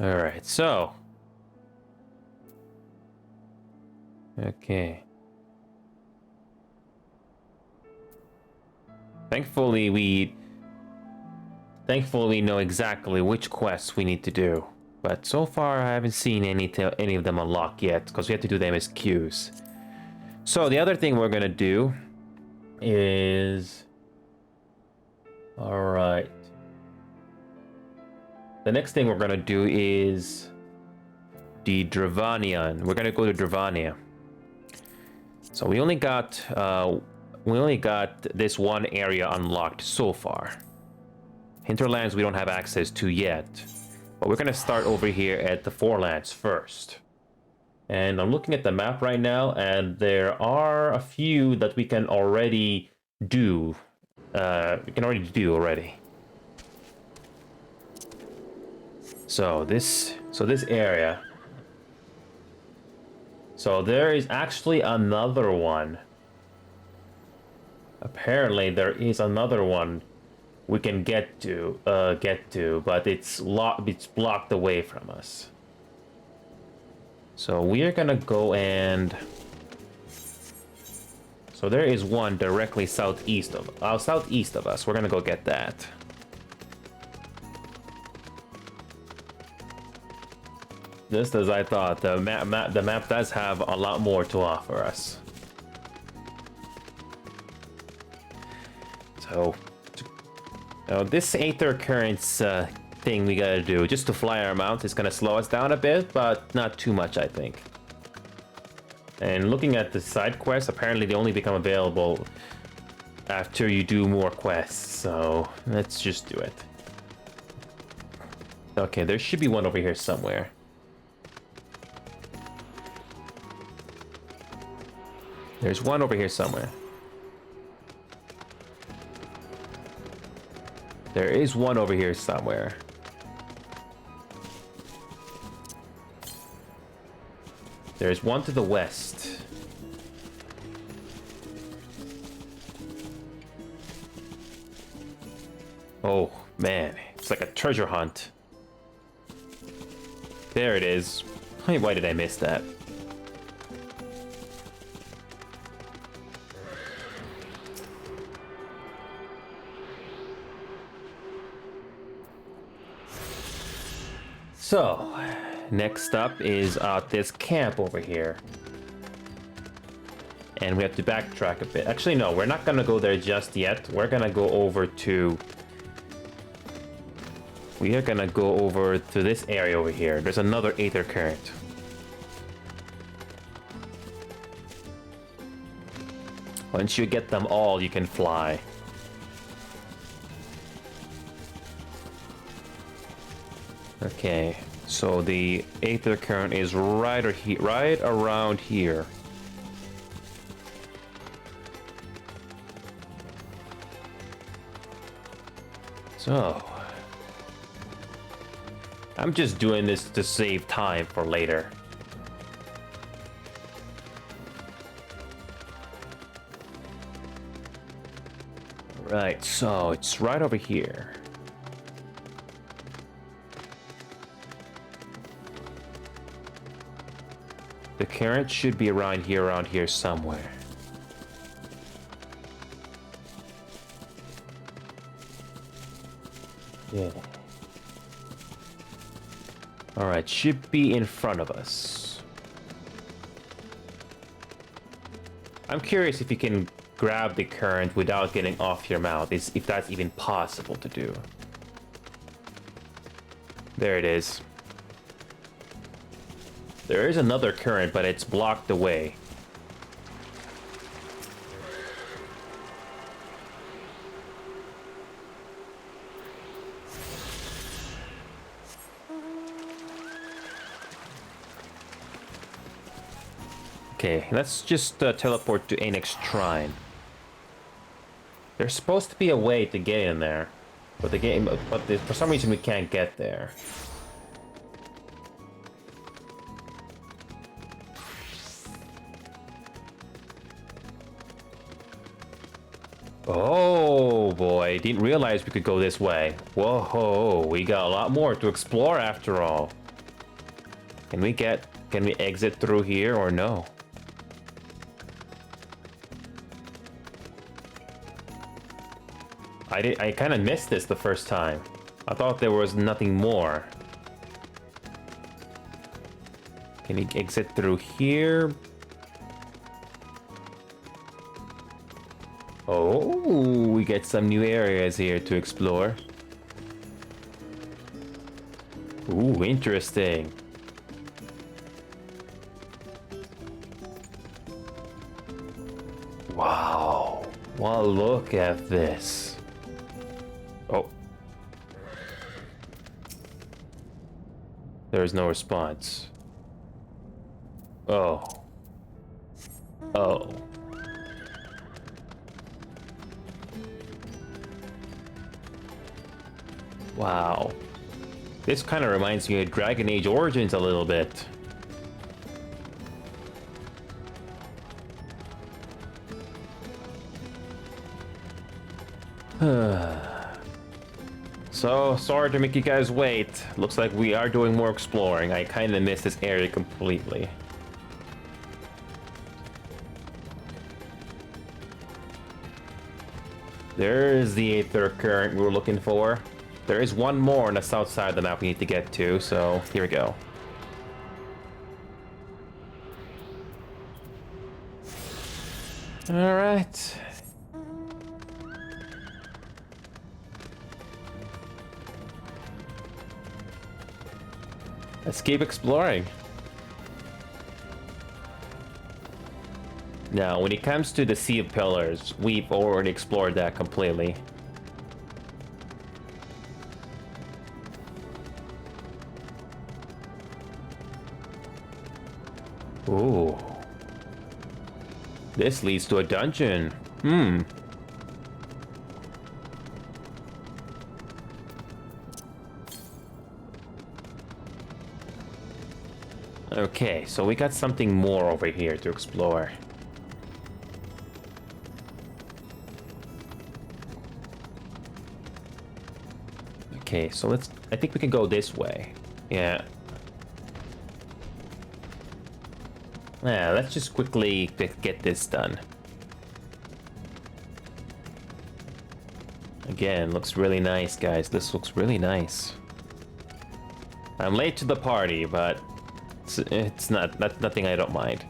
All right. So okay. Thankfully we know exactly which quests we need to do. But so far I haven't seen any of them unlock yet because we have to do them as queues. So the other thing we're going to do is all right. The next thing we're going to do is the Dravanian. We're going to go to Dravania. So we only got this one area unlocked so far. Hinterlands we don't have access to yet. But we're going to start over here at the Forelands first. And I'm looking at the map right now, and there are a few that we can already do. So this area. So there is actually another one. Apparently there is another one we can get to, but it's blocked away from us. So we are gonna go and... So there is one directly southeast of us. We're gonna go get that. Just as I thought, the map does have a lot more to offer us. So, this Aether Currents thing we gotta do just to fly our mount is gonna slow us down a bit, but not too much, I think. And looking at the side quests, apparently they only become available after you do more quests, so let's just do it. Okay, there should be one over here somewhere. There's one over here somewhere. There is one over here somewhere. There's one to the west. Oh, man. It's like a treasure hunt. There it is. Why did I miss that? So, next up is this camp over here. And we have to backtrack a bit. Actually, no, we're not gonna go there just yet. We're gonna go over to... We are gonna go over to this area over here. There's another Aether Current. Once you get them all, you can fly. Okay, so the Aether Current is right around here. So, I'm just doing this to save time for later. Right, so it's right over here. The current should be around here somewhere. Yeah. Alright, should be in front of us. I'm curious if you can grab the current without getting off your mount, if that's even possible to do. There it is. There is another current, but it's blocked away. Okay, let's just teleport to Anix Shrine. There's supposed to be a way to get in there, but for some reason we can't get there. Oh boy, didn't realize we could go this way. Whoa, we got a lot more to explore after all. Can we exit through here or no? I kind of missed this the first time. I thought there was nothing more. Can you exit through here? Oh, we get some new areas here to explore. Ooh, interesting. Wow. Well, look at this. Oh. There is no response. Oh. Oh. Wow. This kind of reminds me of Dragon Age Origins a little bit. So, sorry to make you guys wait. Looks like we are doing more exploring. I kind of missed this area completely. There's the Aether current we were looking for. There is one more on the south side of the map we need to get to, so here we go. Alright. Let's keep exploring. Now, when it comes to the Sea of Pillars, we've already explored that completely. Ooh. This leads to a dungeon. Okay, so we got something more over here to explore. Okay, so I think we can go this way. Yeah. Yeah, let's just quickly get this done. Again, looks really nice, guys. This looks really nice. I'm late to the party, but it's nothing I don't mind.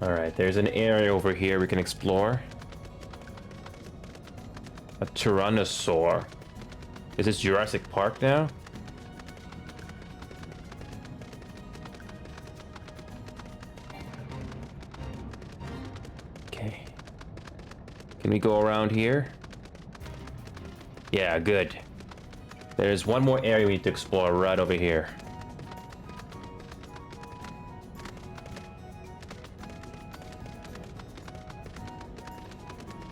Alright, there's an area over here we can explore. A Tyrannosaur. Is this Jurassic Park now? Okay. Can we go around here? Yeah, good. There's one more area we need to explore right over here.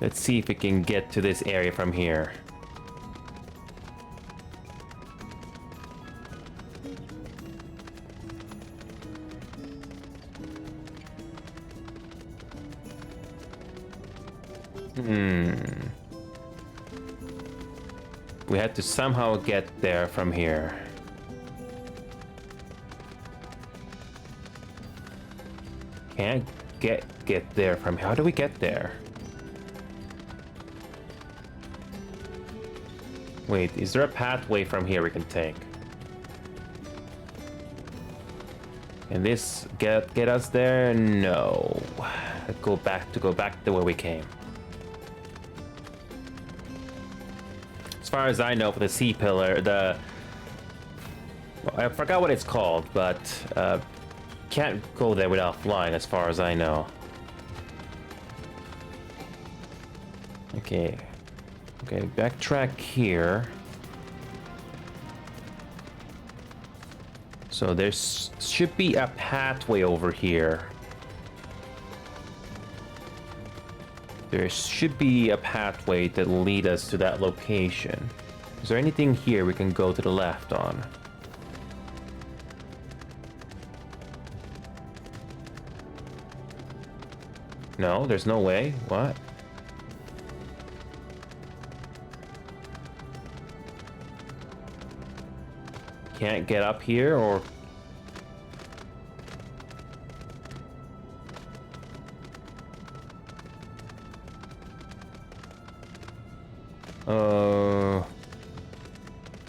Let's see if we can get to this area from here. We had to somehow get there from here. Can't get there from here. How do we get there? Wait, is there a pathway from here we can take? Can this get us there? No. Go back to where we came. As far as I know, for the sea pillar, I forgot what it's called, but can't go there without flying, as far as I know. Okay, backtrack here. So there should be a pathway over here. There should be a pathway that lead us to that location. Is there anything here we can go to the left on? No, there's no way. What? Can't get up here, or...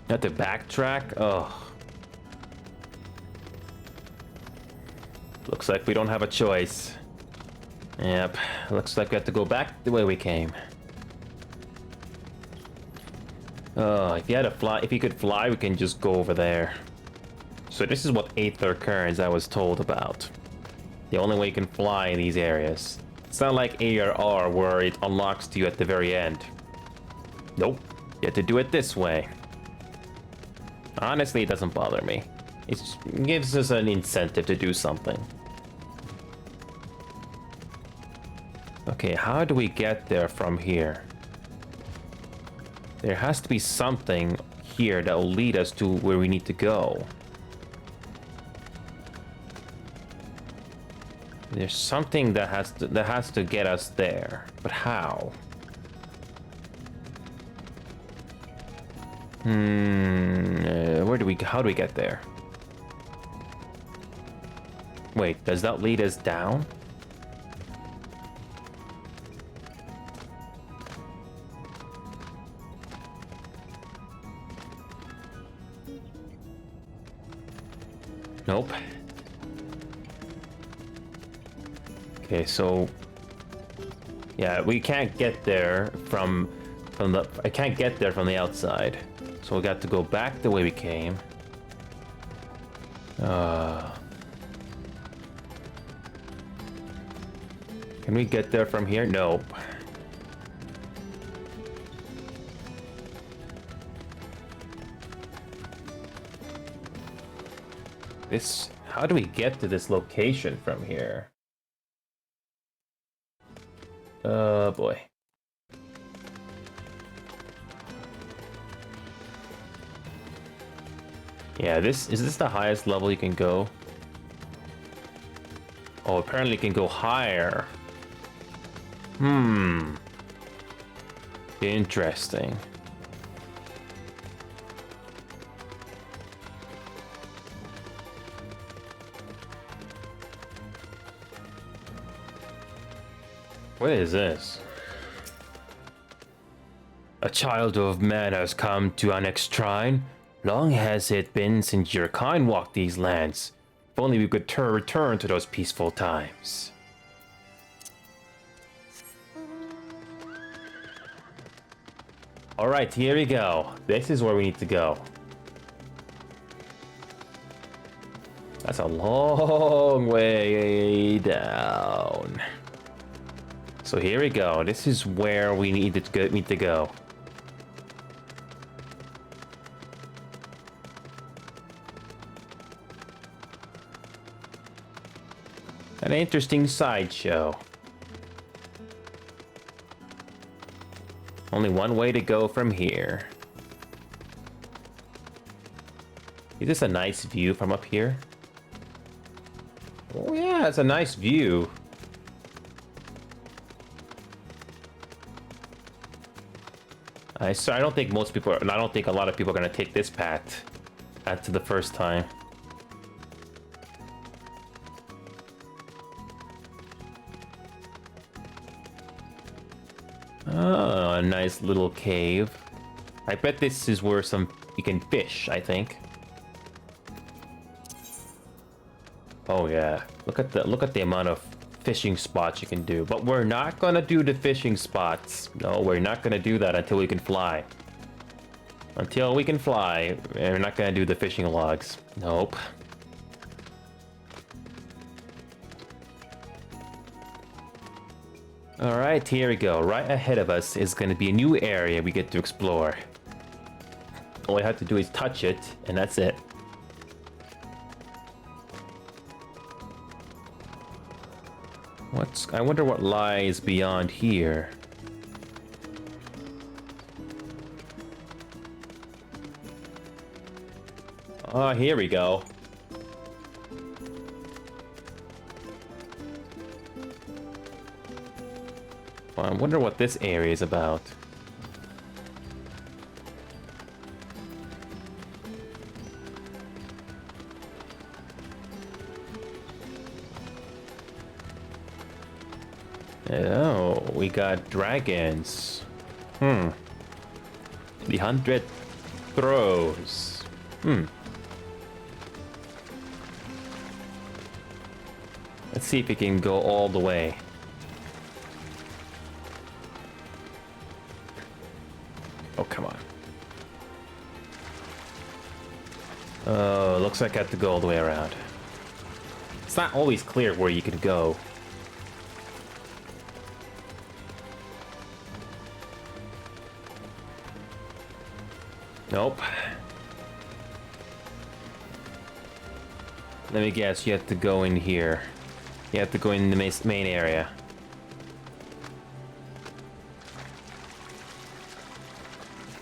Have to backtrack? Ugh. Looks like we don't have a choice. Yep, looks like we have to go back the way we came. Oh, if you could fly, we can just go over there. So this is what Aether Currents I was told about. The only way you can fly in these areas. It's not like ARR where it unlocks to you at the very end. Nope, you have to do it this way. Honestly, it doesn't bother me. It gives us an incentive to do something. Okay, how do we get there from here? There has to be something here that will lead us to where we need to go. There's something that has to get us there, but how? How do we get there? Wait, does that lead us down? Nope. Okay, so yeah, we can't get there from the I can't get there from the outside. So we got to go back the way we came. Can we get there from here? Nope. How do we get to this location from here? Oh boy. Yeah, is this the highest level you can go? Oh, apparently you can go higher. Interesting. What is this? A child of man has come to our next shrine. Long has it been since your kind walked these lands. If only we could return to those peaceful times. Alright, here we go. This is where we need to go. That's a long way down. So here we go. This is where we need to go. An interesting sideshow. Only one way to go from here. Is this a nice view from up here? Oh yeah, it's a nice view. I don't think most people I don't think a lot of people are gonna take this path to the first time. Oh, a nice little cave. I bet this is where you can fish, I think. Oh yeah, look at the amount of fishing spots you can do. But we're not gonna do the fishing spots. No, we're not gonna do that until we can fly. Until we can fly, we're not gonna do the fishing logs. Nope. Alright, here we go. Right ahead of us is gonna be a new area we get to explore. All we have to do is touch it, and that's it. I wonder what lies beyond here. Oh, here we go. Well, I wonder what this area is about. Oh, we got dragons. The 100 throws. Let's see if we can go all the way. Oh, come on. Oh, looks like I have to go all the way around. It's not always clear where you can go. Nope. Let me guess, you have to go in here. You have to go in the main area.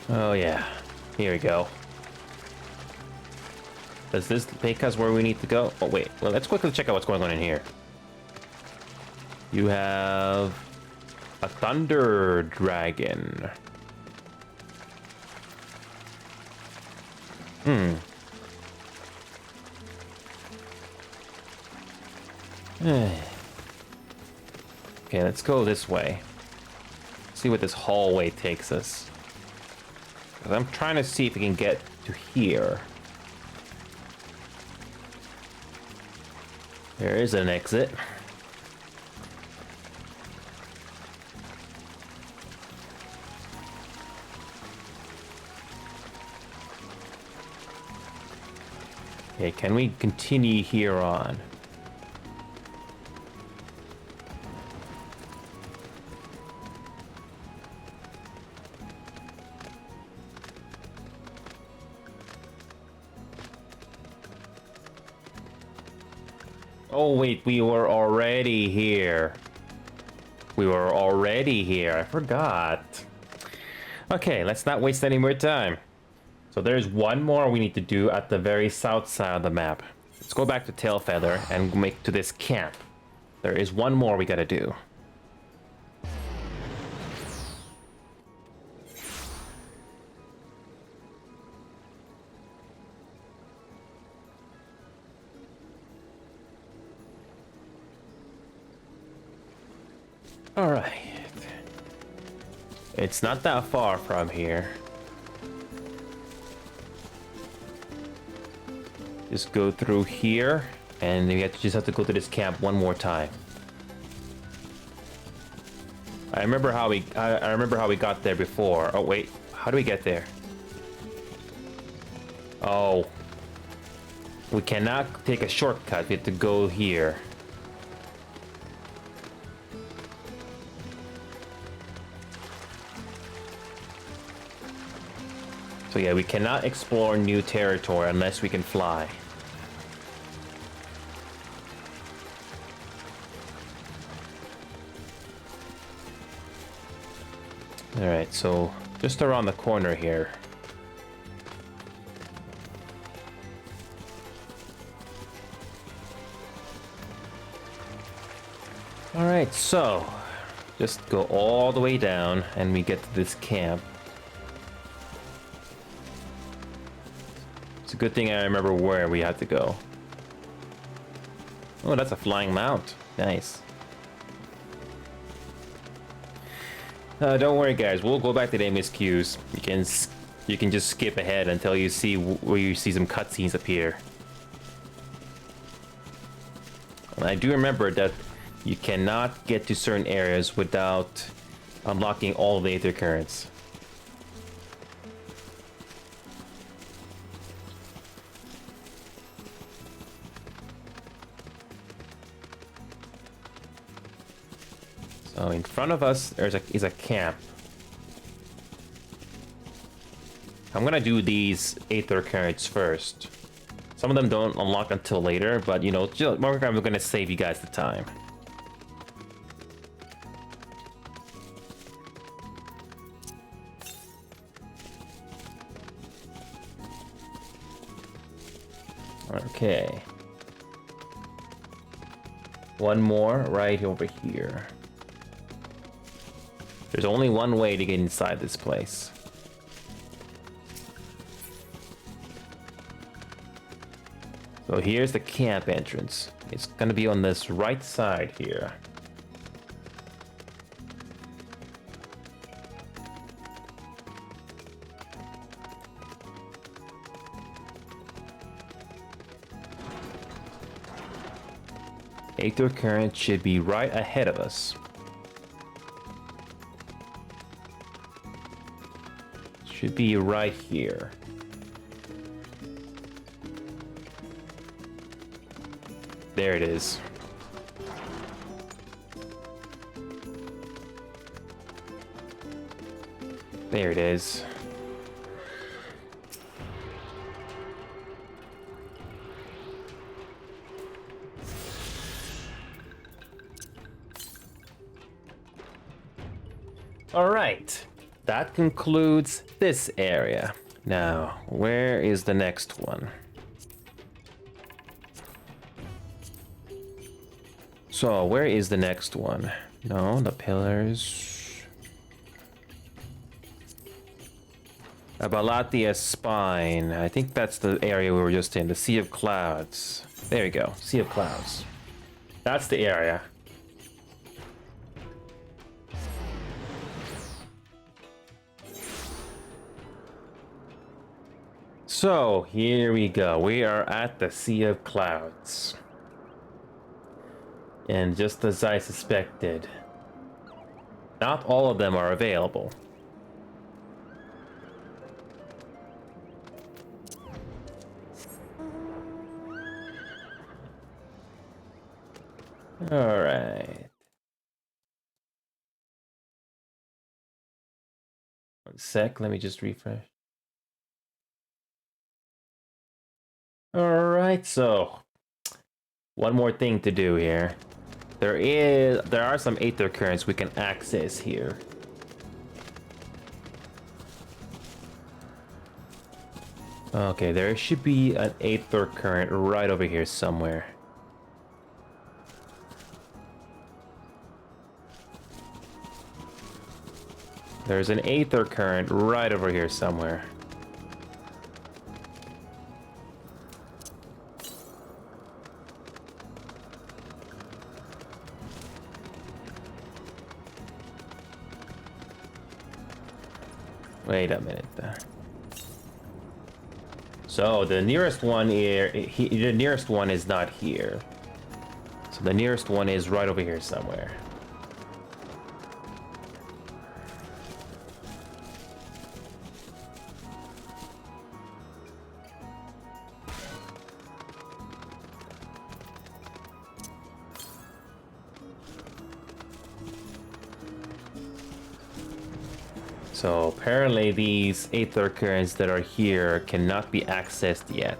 Oh yeah, here we go. Does this take us where we need to go? Oh wait, well let's quickly check out what's going on in here. You have a thunder dragon. Okay, let's go this way. See what this hallway takes us. 'Cause I'm trying to see if we can get to here. There is an exit. Okay, can we continue here on? Oh wait, we were already here. We were already here, I forgot. Okay, let's not waste any more time. So there's one more we need to do at the very south side of the map. Let's go back to Tailfeather and make to this camp. There is one more we gotta do. All right. It's not that far from here. Just go through here, and we just have to go to this camp one more time. I remember how we got there before. Oh wait, how do we get there? Oh, we cannot take a shortcut. We have to go here. So yeah, we cannot explore new territory unless we can fly. Alright, so just around the corner here. Alright, so just go all the way down and we get to this camp. It's a good thing I remember where we had to go. Oh, that's a flying mount. Nice. Don't worry, guys. We'll go back to the MSQs. You can just skip ahead until you see where you see some cutscenes appear. And I do remember that you cannot get to certain areas without unlocking all the Aether Currents. So in front of us is a camp. I'm gonna do these Aether Currents first. Some of them don't unlock until later, but you know, I'm gonna save you guys the time. Okay. One more right over here. There's only one way to get inside this place. So here's the camp entrance. It's gonna be on this right side here. Aether current should be right ahead of us. Should be right here. There it is. There it is. All right, that concludes this area. Now, where is the next one? So, where is the next one? No, the pillars. Abalatia Spine. I think that's the area we were just in. The Sea of Clouds. There you go. Sea of Clouds. That's the area. So, here we go. We are at the Sea of Clouds. And just as I suspected, not all of them are available. All right. One sec, let me just refresh. All right, so one more thing to do here. There are some Aether Currents we can access here. Okay, there should be an Aether Current right over here somewhere. There's an Aether Current right over here somewhere. Wait a minute. So the nearest one here, the nearest one is not here. So the nearest one is right over here somewhere. So apparently these Aether Currents that are here cannot be accessed yet.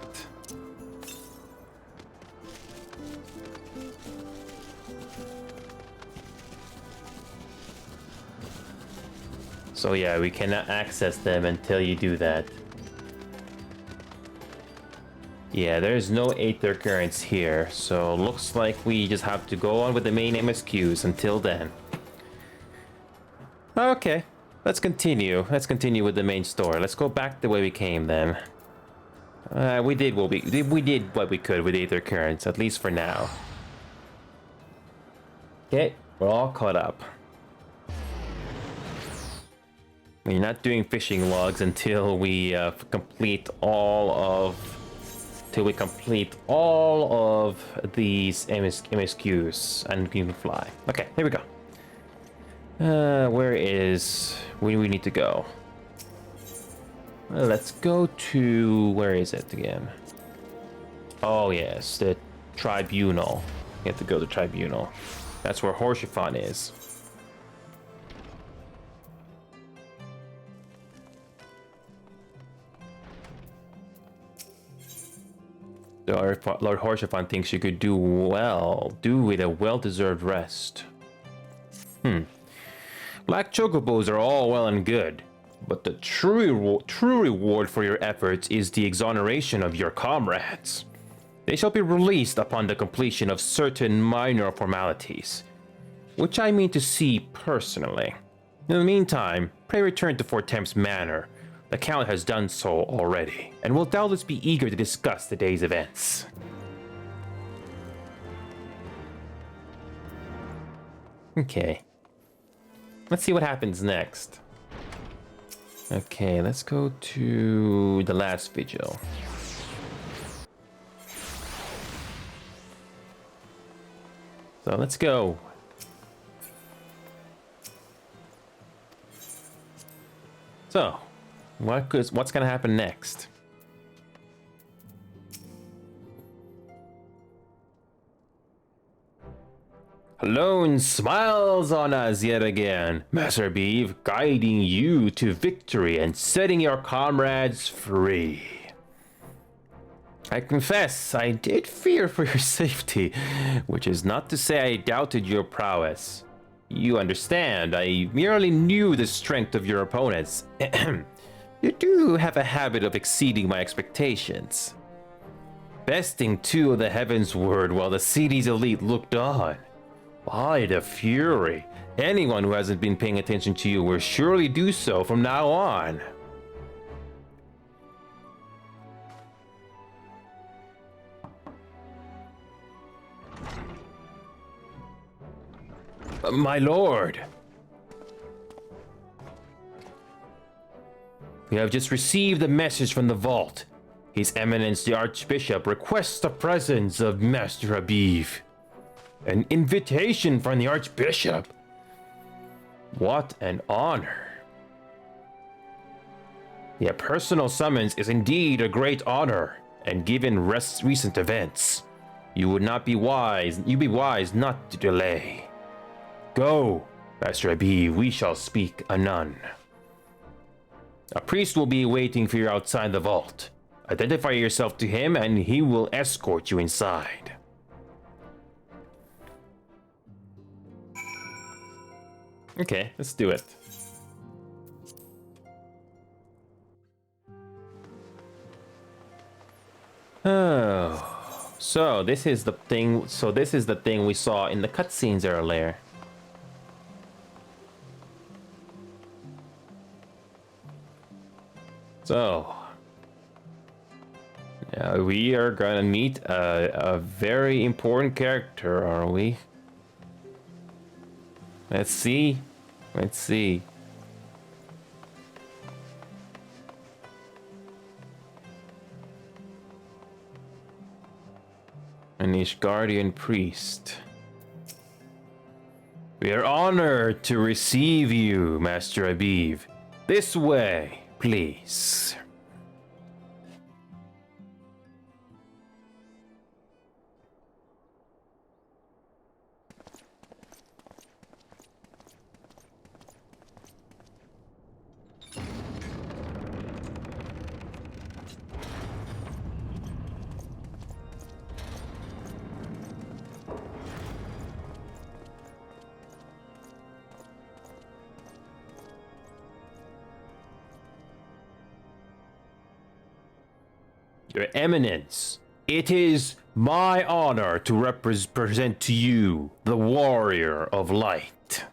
So yeah, we cannot access them until you do that. Yeah, there's no Aether Currents here, so looks like we just have to go on with the main MSQs until then. Okay. Let's continue. Let's continue with the main story. Let's go back the way we came then. We did what we could with Aether Currents, at least for now. Okay, we're all caught up. We're not doing fishing logs until we complete all of until we complete all of these MSQs and we can fly. Okay, here we go. Where do we need to go? Well, let's go to, where is it again? Oh yes, the Tribunal. We have to go to Tribunal. That's where Horshaphon is. Lord Horshaphon thinks you could do with a well-deserved rest. Black chocobos are all well and good, but the true reward for your efforts is the exoneration of your comrades. They shall be released upon the completion of certain minor formalities, which I mean to see personally. In the meantime, pray return to Fort Thames Manor. The Count has done so already, and will doubtless be eager to discuss the day's events. Okay. Let's see what happens next. Okay, let's go to the last vigil. So let's go. So, what's gonna happen next? Alone smiles on us yet again, Master Beeve, guiding you to victory and setting your comrades free. I confess, I did fear for your safety, which is not to say I doubted your prowess. You understand, I merely knew the strength of your opponents. You do have a habit of exceeding my expectations. Besting two of the Heavensward while the city's elite looked on. By the Fury, anyone who hasn't been paying attention to you will surely do so from now on. My lord. We have just received a message from the vault. His Eminence the Archbishop requests the presence of Master Habib. An invitation from the Archbishop? What an honor. Yeah, personal summons is indeed a great honor, and given recent events, you'd be wise not to delay. Go, Master Habib, we shall speak anon. A priest will be waiting for you outside the vault. Identify yourself to him and he will escort you inside. Okay, let's do it. Oh, so this is the thing. So this is the thing we saw in the cutscenes earlier. So, now we are gonna meet a very important character, are we? Let's see. Let's see. An Ishgardian priest. We are honored to receive you, Master Habib. This way, please. Your Eminence, it is my honor to represent to you the Warrior of Light.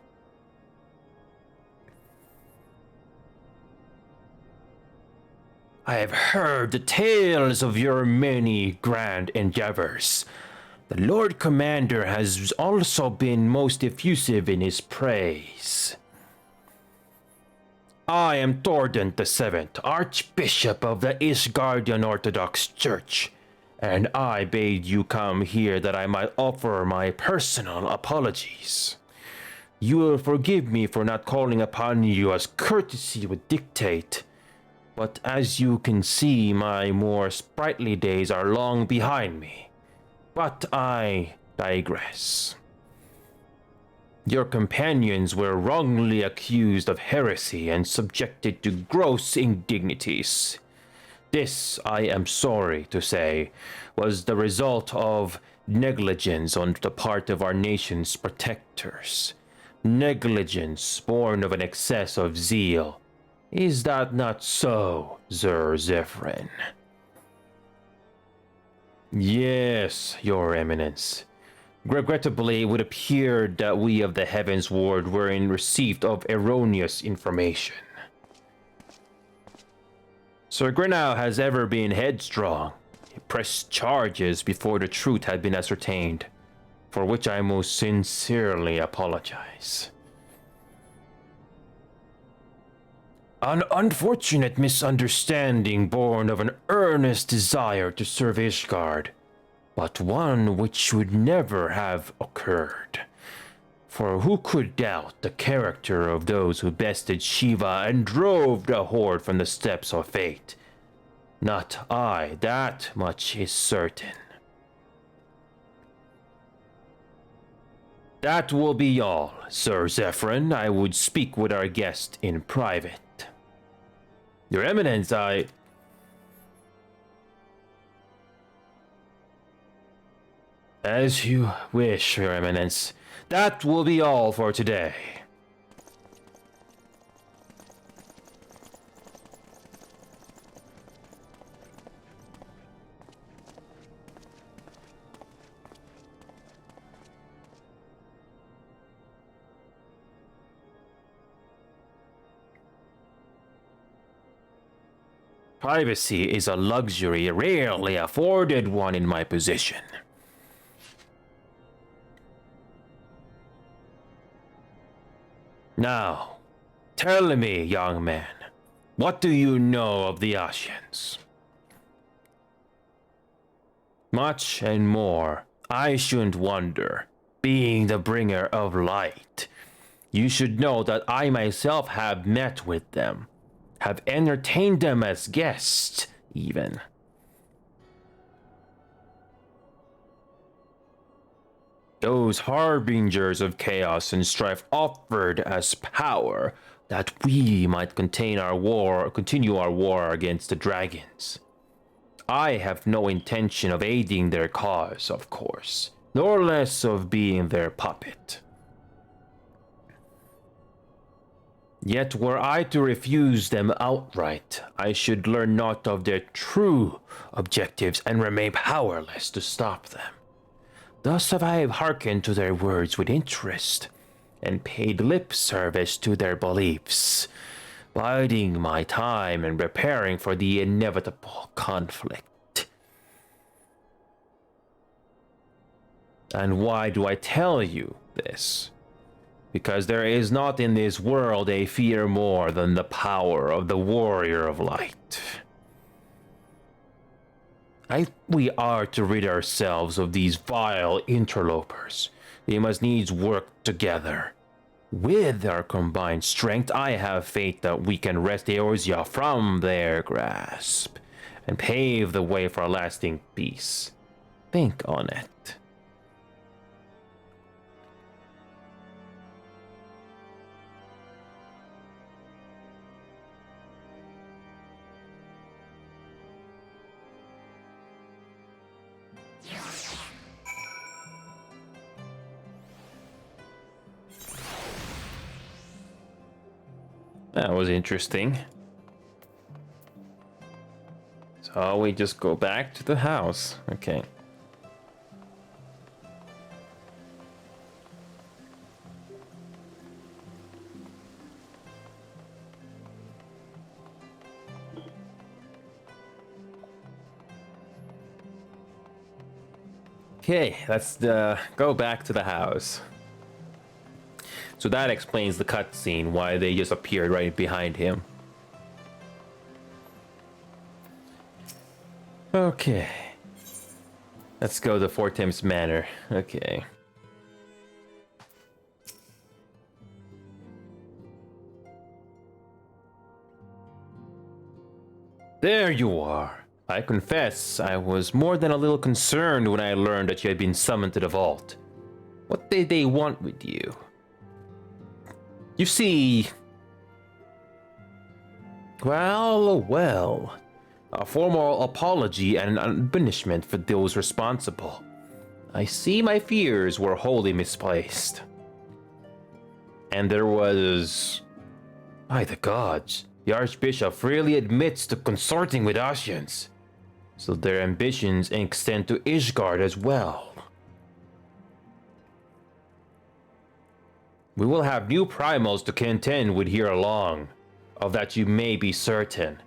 I have heard the tales of your many grand endeavors. The Lord Commander has also been most effusive in his praise. I am Thordan VII, Archbishop of the Ishgardian Orthodox Church, and I bade you come here that I might offer my personal apologies. You will forgive me for not calling upon you as courtesy would dictate, but as you can see, my more sprightly days are long behind me. But I digress. Your companions were wrongly accused of heresy and subjected to gross indignities. This, I am sorry to say, was the result of negligence on the part of our nation's protectors. Negligence born of an excess of zeal. Is that not so, Sir Zephyrin? Yes, Your Eminence. Regrettably, it would appear that we of the Heavensward were in receipt of erroneous information. Sir Grinnell has ever been headstrong. He pressed charges before the truth had been ascertained, for which I most sincerely apologize. An unfortunate misunderstanding born of an earnest desire to serve Ishgard, but one which should never have occurred. For who could doubt the character of those who bested Shiva and drove the horde from the steps of fate? Not I, that much is certain. That will be all, Sir Zephyrin. I would speak with our guest in private. Your Eminence, As you wish, Your Eminence. That will be all for today. Privacy is a luxury rarely afforded one in my position. Now, tell me, young man, what do you know of the Ascians? Much and more. I shouldn't wonder, being the bringer of light. You should know that I myself have met with them, have entertained them as guests, even. Those harbingers of chaos and strife offered us power that we might continue our war against the dragons. I have no intention of aiding their cause, of course, nor less of being their puppet. Yet were I to refuse them outright, I should learn naught of their true objectives and remain powerless to stop them. Thus have I hearkened to their words with interest, and paid lip service to their beliefs, biding my time and preparing for the inevitable conflict. And why do I tell you this? Because there is not in this world a fear more than the power of the warrior of light. We are to rid ourselves of these vile interlopers. We must needs work together. With our combined strength, I have faith that we can wrest Eorzea from their grasp and pave the way for a lasting peace. Think on it. That was interesting. So we just go back to the house. Okay. Okay, let's go back to the house. So that explains the cutscene, why they just appeared right behind him. Okay. Let's go to Fort Thames Manor. Okay. There you are. I confess, I was more than a little concerned when I learned that you had been summoned to the vault. What did they want with you? You see... Well, a formal apology and an punishment for those responsible. I see my fears were wholly misplaced. And there was... By the gods, the Archbishop freely admits to consorting with Ascians. So their ambitions extend to Ishgard as well. We will have new primals to contend with here long. Of that you may be certain.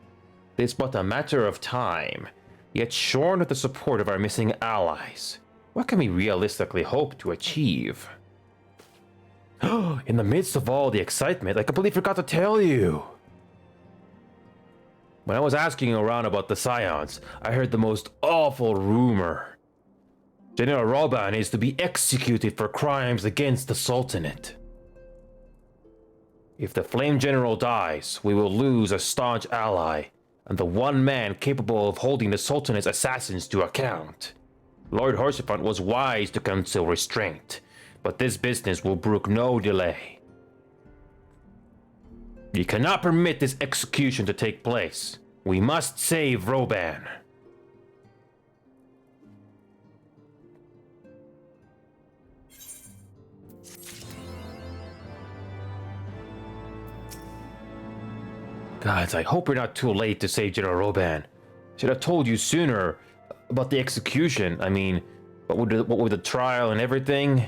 It is but a matter of time. Yet shorn of the support of our missing allies, what can we realistically hope to achieve? In the midst of all the excitement, I completely forgot to tell you. When I was asking around about the Scions, I heard the most awful rumor. General Roban is to be executed for crimes against the Sultanate. If the Flame General dies, we will lose a staunch ally, and the one man capable of holding the Sultanate's assassins to account. Lord Horsefront was wise to counsel restraint, but this business will brook no delay. You cannot permit this execution to take place. We must save Roban. Gods, I hope we're not too late to save General Roban. Should have told you sooner about the execution. I mean, what with the trial and everything?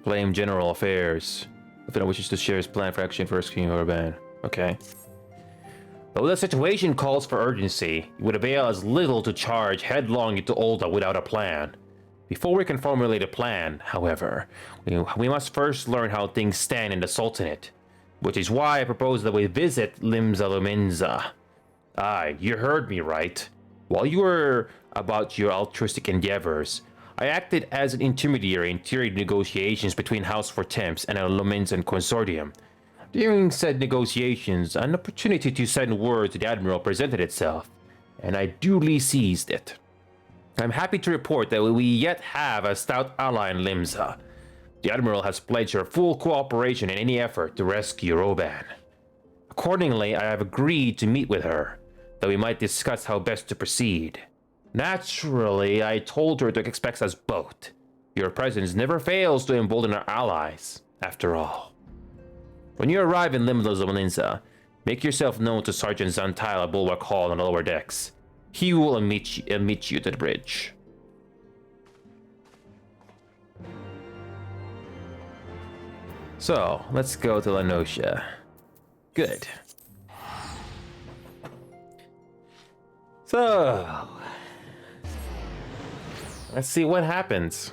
Flame General Affairs. Lieutenant wishes to share his plan for action for rescuing Roban. Okay. Though the situation calls for urgency, it would avail as little to charge headlong into Ul'dah without a plan. Before we can formulate a plan, however, we must first learn how things stand in the Sultanate, which is why I propose that we visit Limsa Lominsa. Aye, you heard me right. While you were about your altruistic endeavors, I acted as an intermediary in trade negotiations between House Fortemps and a Lominsan consortium. During said negotiations, an opportunity to send word to the Admiral presented itself, and I duly seized it. I'm happy to report that we yet have a stout ally in Limsa. The Admiral has pledged her full cooperation in any effort to rescue Roban. Accordingly, I have agreed to meet with her, that we might discuss how best to proceed. Naturally, I told her to expect us both. Your presence never fails to embolden our allies, after all. When you arrive in Limsa Lominsa, make yourself known to Sergeant Untitled at Bulwark Hall on the lower decks. He will meet you to the bridge. So, let's go to Lenosha. Good. So, let's see what happens.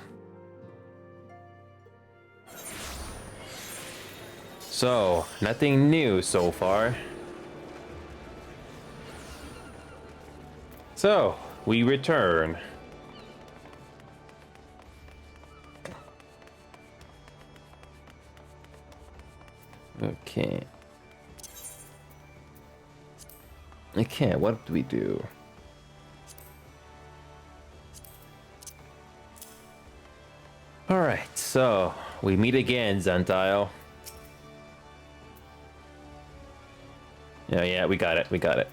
So, nothing new so far. So, we return. Okay. Okay, what do we do? Alright, so we meet again, Xantile. Yeah, we got it.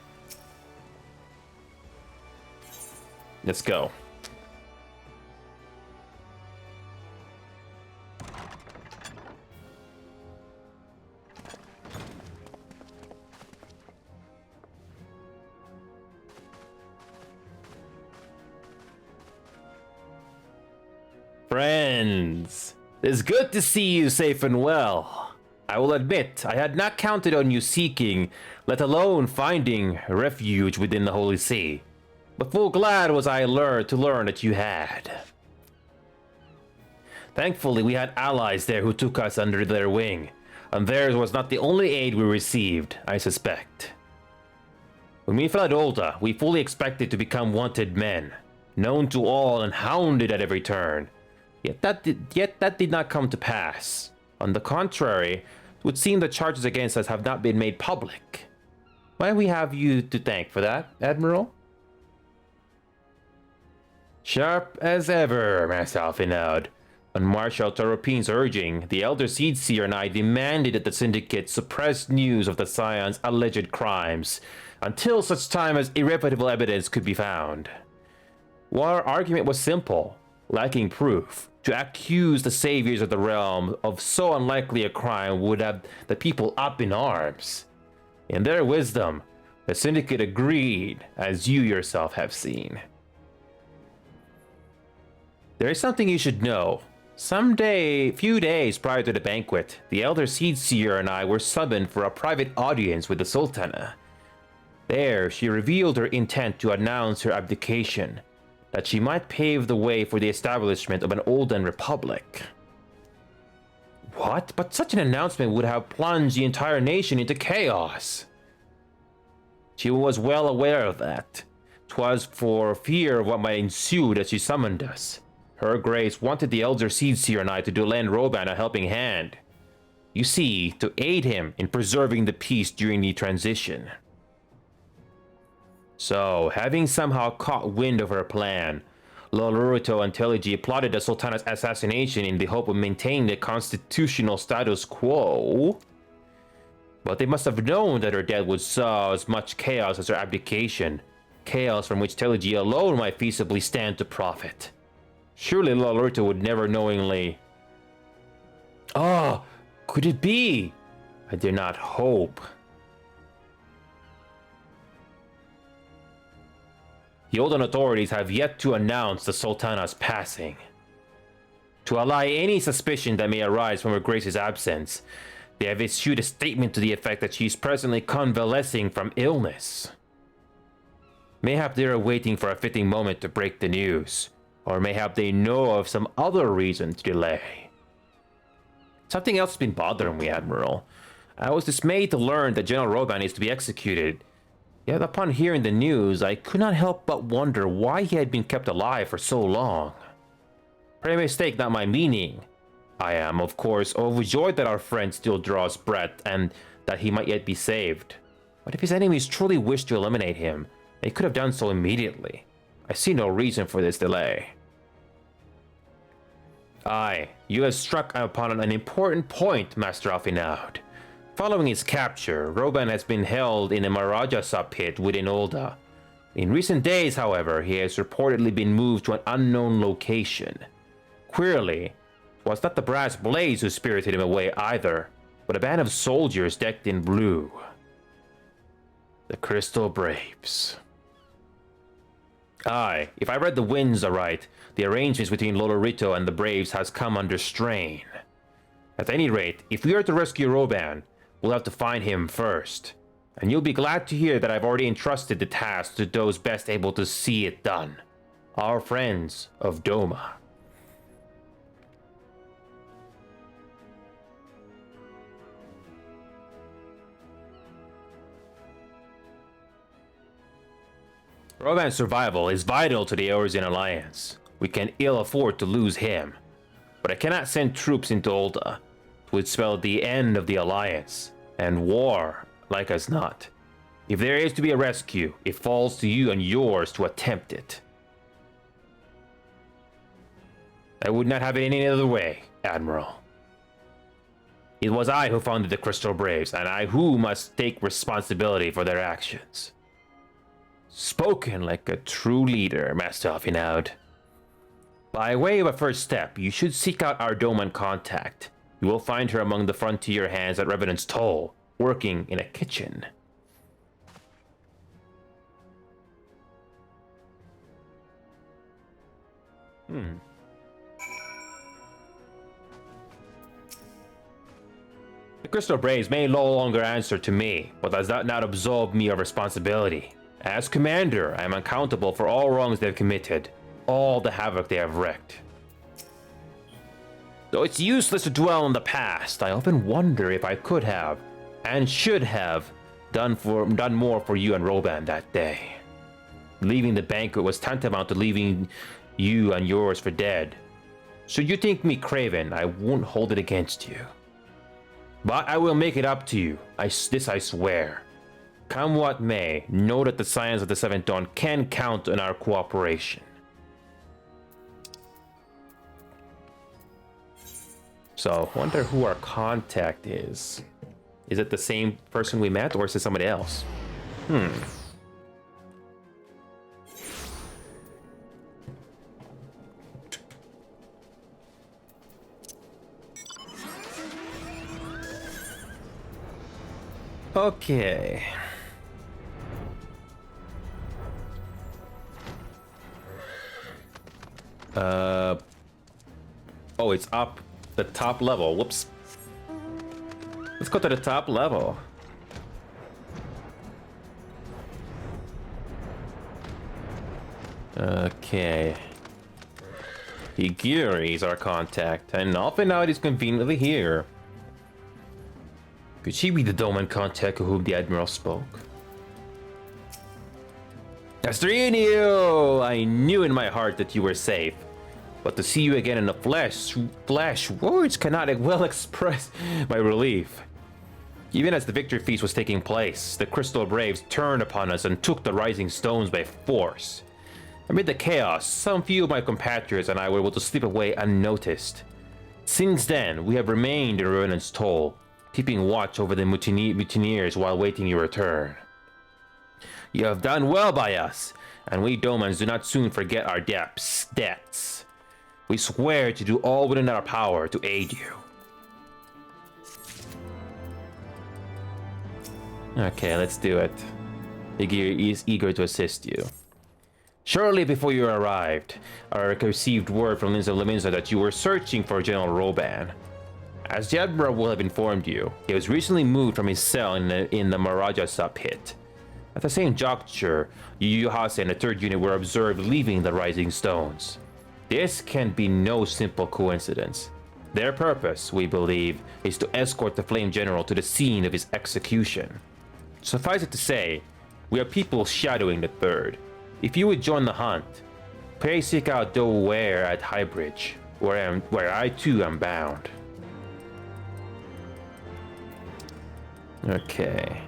Let's go. Friends, it's good to see you safe and well. I will admit, I had not counted on you seeking, let alone finding, refuge within the Holy See. But full glad was I to learn that you had. Thankfully, we had allies there who took us under their wing. And theirs was not the only aid we received, I suspect. When we fled Ulta, we fully expected to become wanted men, known to all and hounded at every turn. Yet that did not come to pass. On the contrary, it would seem the charges against us have not been made public. Why we have you to thank for that, Admiral? Sharp as ever, Master Alfinod. On Marshal Taropin's urging, the Elder Seedseer and I demanded that the Syndicate suppress news of the Scion's alleged crimes until such time as irrefutable evidence could be found. Our argument was simple, lacking proof. To accuse the saviors of the realm of so unlikely a crime would have the people up in arms. In their wisdom, the Syndicate agreed, as you yourself have seen. There is something you should know. Few days prior to the banquet, the Elder Seedseer and I were summoned for a private audience with the Sultana. There, she revealed her intent to announce her abdication, that she might pave the way for the establishment of an Olden Republic. What? But such an announcement would have plunged the entire nation into chaos. She was well aware of that. 'Twas for fear of what might ensue that she summoned us. Her Grace wanted the Elder Seedseer and I to lend Roban a helping hand. You see, to aid him in preserving the peace during the transition. So, having somehow caught wind of her plan, Lolorito and Telegi plotted the Sultana's assassination in the hope of maintaining the constitutional status quo. But they must have known that her death would sow as much chaos as her abdication, chaos from which Telegi alone might feasibly stand to profit. Surely Lolorito would never knowingly... Could it be? I dare not hope. The Olden authorities have yet to announce the Sultana's passing. To allay any suspicion that may arise from Her Grace's absence, they have issued a statement to the effect that she is presently convalescing from illness. Mayhap they are waiting for a fitting moment to break the news, or mayhap they know of some other reason to delay. Something else has been bothering me, Admiral. I was dismayed to learn that General Roban is to be executed. Yet upon hearing the news, I could not help but wonder why he had been kept alive for so long. Pray mistake not my meaning. I am, of course, overjoyed that our friend still draws breath and that he might yet be saved. But if his enemies truly wish to eliminate him, they could have done so immediately. I see no reason for this delay. Aye, you have struck upon an important point, Master Alfinod. Following his capture, Roban has been held in a Marajasa pit within Ulda. In recent days, however, he has reportedly been moved to an unknown location. Queerly, it was not the brass blaze who spirited him away either, but a band of soldiers decked in blue. The Crystal Braves. Aye, if I read the winds aright, the arrangements between Lolorito and the Braves has come under strain. At any rate, if we are to rescue Roban, we'll have to find him first. And you'll be glad to hear that I've already entrusted the task to those best able to see it done. Our friends of Doma. Roban's survival is vital to the Eorzean Alliance. We can ill afford to lose him. But I cannot send troops into Ulta. It would spell the end of the Alliance. And war, like as not. If there is to be a rescue, it falls to you and yours to attempt it. I would not have it any other way, Admiral. It was I who founded the Crystal Braves, and I who must take responsibility for their actions. Spoken like a true leader, Master Alfinod. By way of a first step, you should seek out our Doman contact. You will find her among the frontier hands at Revenant's Toll, working in a kitchen. The Crystal Braves may no longer answer to me, but does that not absolve me of responsibility. As commander, I am accountable for all wrongs they have committed, all the havoc they have wreaked. Though it's useless to dwell on the past, I often wonder if I could have, and should have, done more for you and Roban that day. Leaving the banquet was tantamount to leaving you and yours for dead. Should you think me craven, I won't hold it against you. But I will make it up to you, this I swear. Come what may, know that the Scions of the Seventh Dawn can count on our cooperation. So, wonder who our contact is. Is it the same person we met, or is it somebody else? Okay. Oh, it's up the top level. Whoops. Let's go to the top level. Okay. Higiri is our contact, and often now it is conveniently here. Could she be the Doman contact of whom the Admiral spoke? Astrinio! I knew in my heart that you were safe. But to see you again in the flesh, words cannot well express my relief. Even as the victory feast was taking place, the Crystal Braves turned upon us and took the Rising Stones by force. Amid the chaos, some few of my compatriots and I were able to slip away unnoticed. Since then, we have remained in Ruinant's Toll, keeping watch over the mutineers while waiting your return. You have done well by us, and we Domans do not soon forget our debts. We swear to do all within our power to aid you. Okay, let's do it. Higiri is eager to assist you. Shortly before you arrived, I received word from Linz of Leminza that you were searching for General Roban. As the Admiral will have informed you, he was recently moved from his cell in the Maharaja pit. At the same juncture, Yu Hase and the 3rd Unit were observed leaving the Rising Stones. This can be no simple coincidence. Their purpose, we believe, is to escort the Flame General to the scene of his execution. Suffice it to say, we are people shadowing the 3rd. If you would join the hunt, pray seek out Doware at Highbridge, where I too am bound. Okay.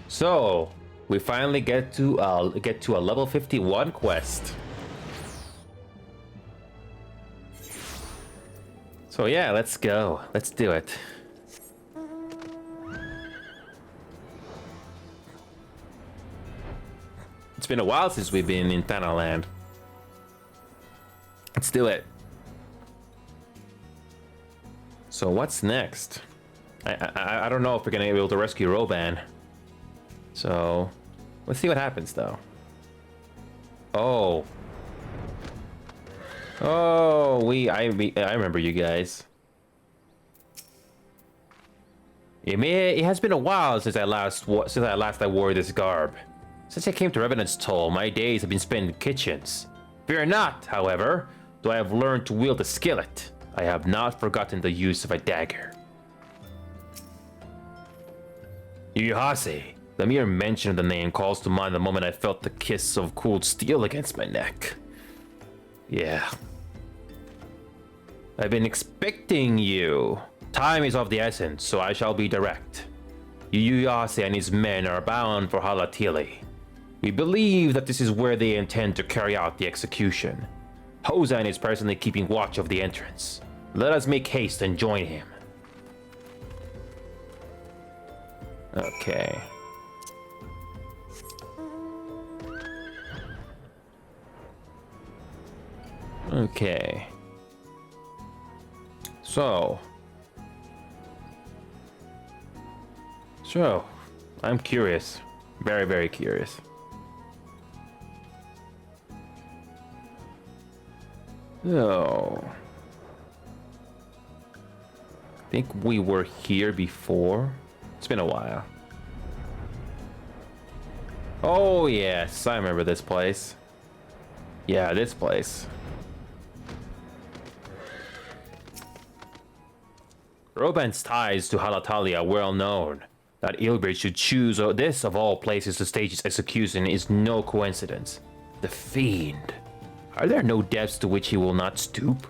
So, we finally get to a level 51 quest. So yeah, let's go. Let's do it. It's been a while since we've been in Thanaland. Let's do it. So what's next? I don't know if we're gonna be able to rescue Roban. So let's see what happens though. Oh, I remember you guys. It has been a while since I last wore this garb. Since I came to Revenant's Toll, my days have been spent in kitchens. Fear not, however, though I have learned to wield a skillet, I have not forgotten the use of a dagger. Yuhase, the mere mention of the name calls to mind the moment I felt the kiss of cold steel against my neck. Yeah. I've been expecting you. Time is of the essence, so I shall be direct. Yuhase and his men are bound for Halatili. We believe that this is where they intend to carry out the execution. Hozan is personally keeping watch of the entrance. Let us make haste and join him. Okay. Okay. So, I'm curious. Very, very curious. So, I think we were here before. It's been a while. Oh yes, I remember this place. Yeah, this place. Roban's ties to Halatali are well known. That Ilbert should choose this of all places to stage his execution is no coincidence. The Fiend. Are there no depths to which he will not stoop?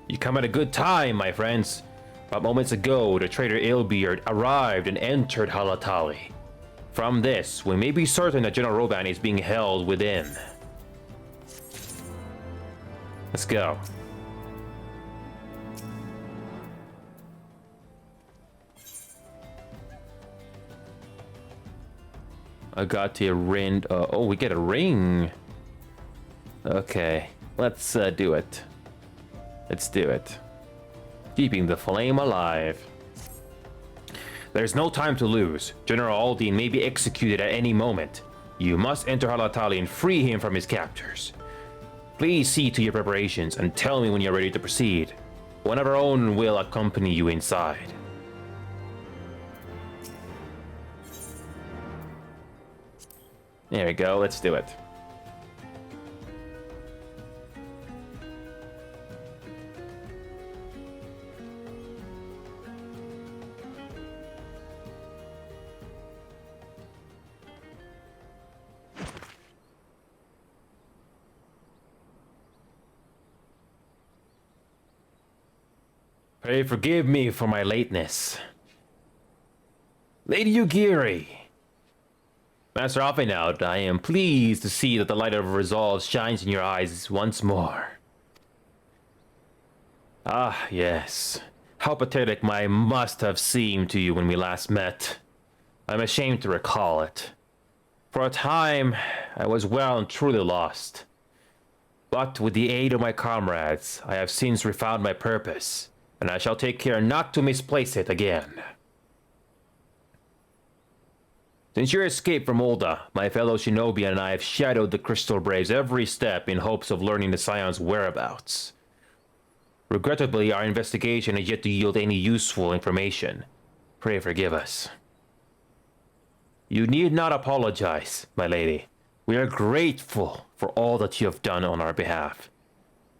You come at a good time, my friends. But moments ago, the traitor Ilbeard arrived and entered Halatali. From this, we may be certain that General Roban is being held within. Let's go. I got a ring. Oh, we get a ring. Okay, let's do it. Let's do it. Keeping the flame alive. There's no time to lose. General Aldine may be executed at any moment. You must enter Halatali and free him from his captors. Please see to your preparations and tell me when you're ready to proceed. One of our own will accompany you inside. There we go, let's do it. Pray forgive me for my lateness. Lady Yugiri. Master Afenaut, I am pleased to see that the light of resolve shines in your eyes once more. Ah, yes. How pathetic my must have seemed to you when we last met. I'm ashamed to recall it. For a time, I was well and truly lost. But with the aid of my comrades, I have since refound my purpose, and I shall take care not to misplace it again. Since your escape from Ul'dah, my fellow shinobi and I have shadowed the Crystal Braves every step in hopes of learning the Scion's whereabouts. Regrettably, our investigation has yet to yield any useful information. Pray forgive us. You need not apologize, my lady. We are grateful for all that you have done on our behalf.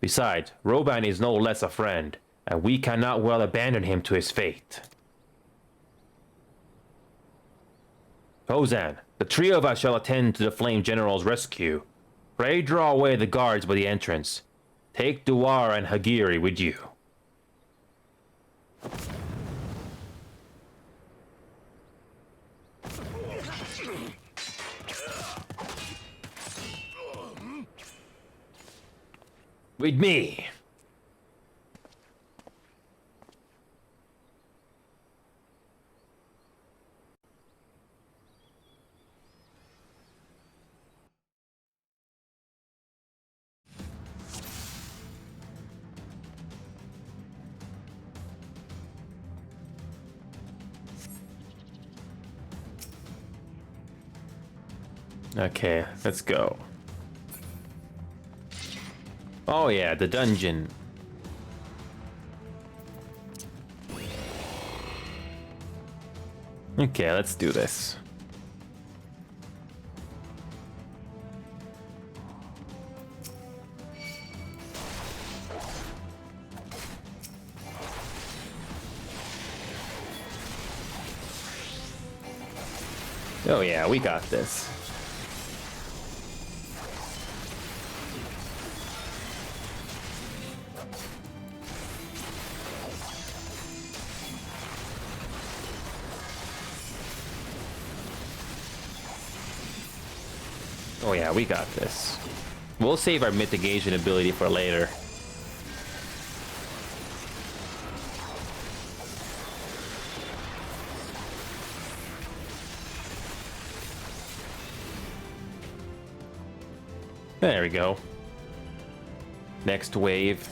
Besides, Roban is no less a friend, and we cannot well abandon him to his fate. Hozan, the trio of us shall attend to the Flame General's rescue. Pray draw away the guards by the entrance. Take Duar and Hagiri with you. With me. Okay, let's go. Oh yeah, the dungeon. Okay, let's do this. Oh yeah, we got this. Oh yeah, we got this. We'll save our mitigation ability for later. There we go. Next wave.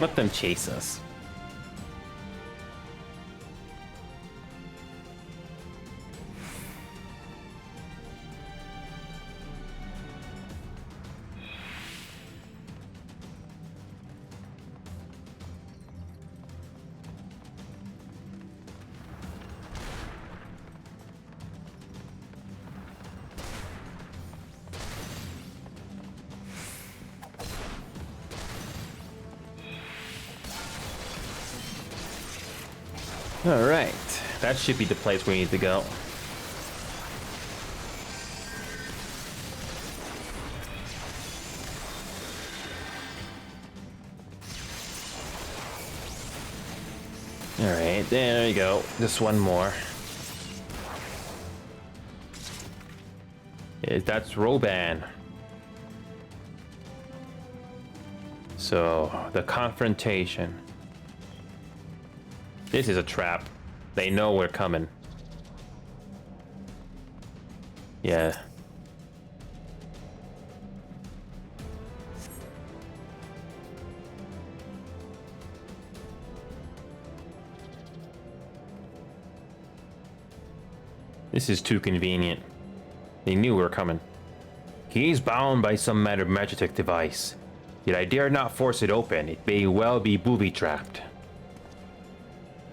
Let them chase us. Alright, that should be the place we need to go. Alright, there you go. Just one more. That's Roban. So, the confrontation. This is a trap. They know we're coming. Yeah. This is too convenient. They knew we were coming. He is bound by some kind of magic device. Yet I dare not force it open. It may well be booby-trapped.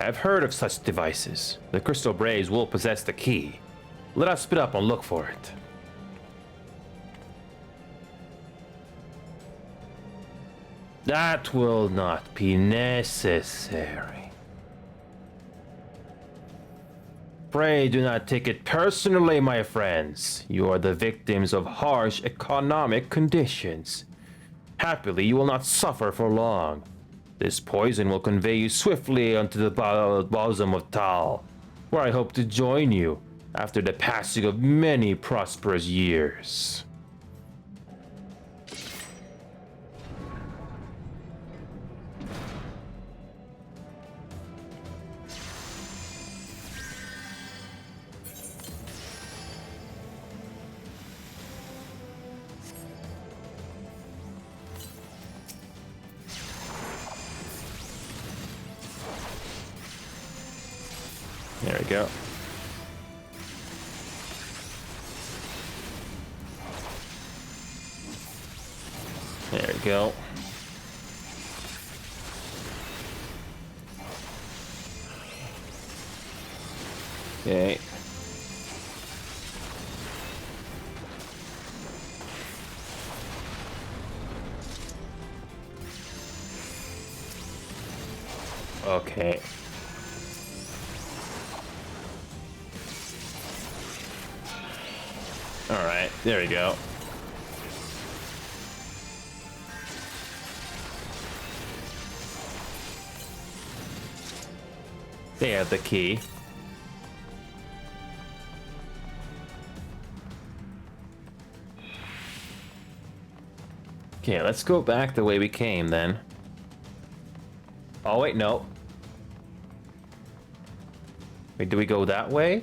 I've heard of such devices. The crystal braves will possess the key. Let us split up and look for it. That will not be necessary. Pray do not take it personally, my friends. You are the victims of harsh economic conditions. Happily, you will not suffer for long. This poison will convey you swiftly onto the bosom of Tal, where I hope to join you after the passing of many prosperous years. There we go. There we go. Okay. Okay. Alright, there we go. They have the key. Okay, let's go back the way we came then. Oh wait, no. Wait, do we go that way?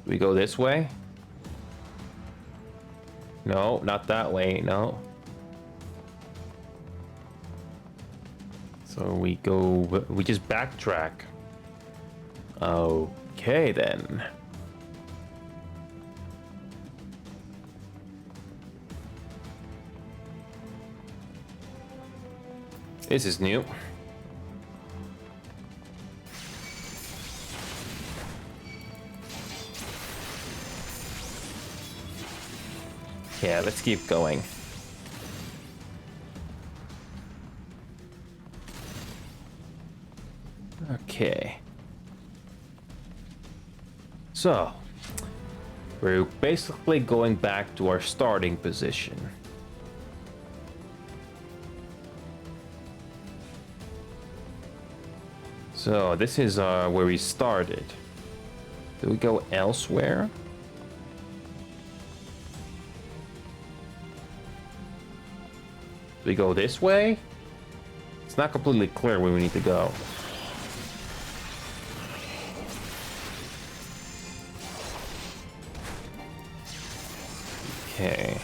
Do we go this way? No, not that way, no. So we just backtrack. Okay then. This is new. Yeah, let's keep going. Okay. So, we're basically going back to our starting position. So, this is where we started. Do we go elsewhere? Do we go this way? It's not completely clear where we need to go. Okay.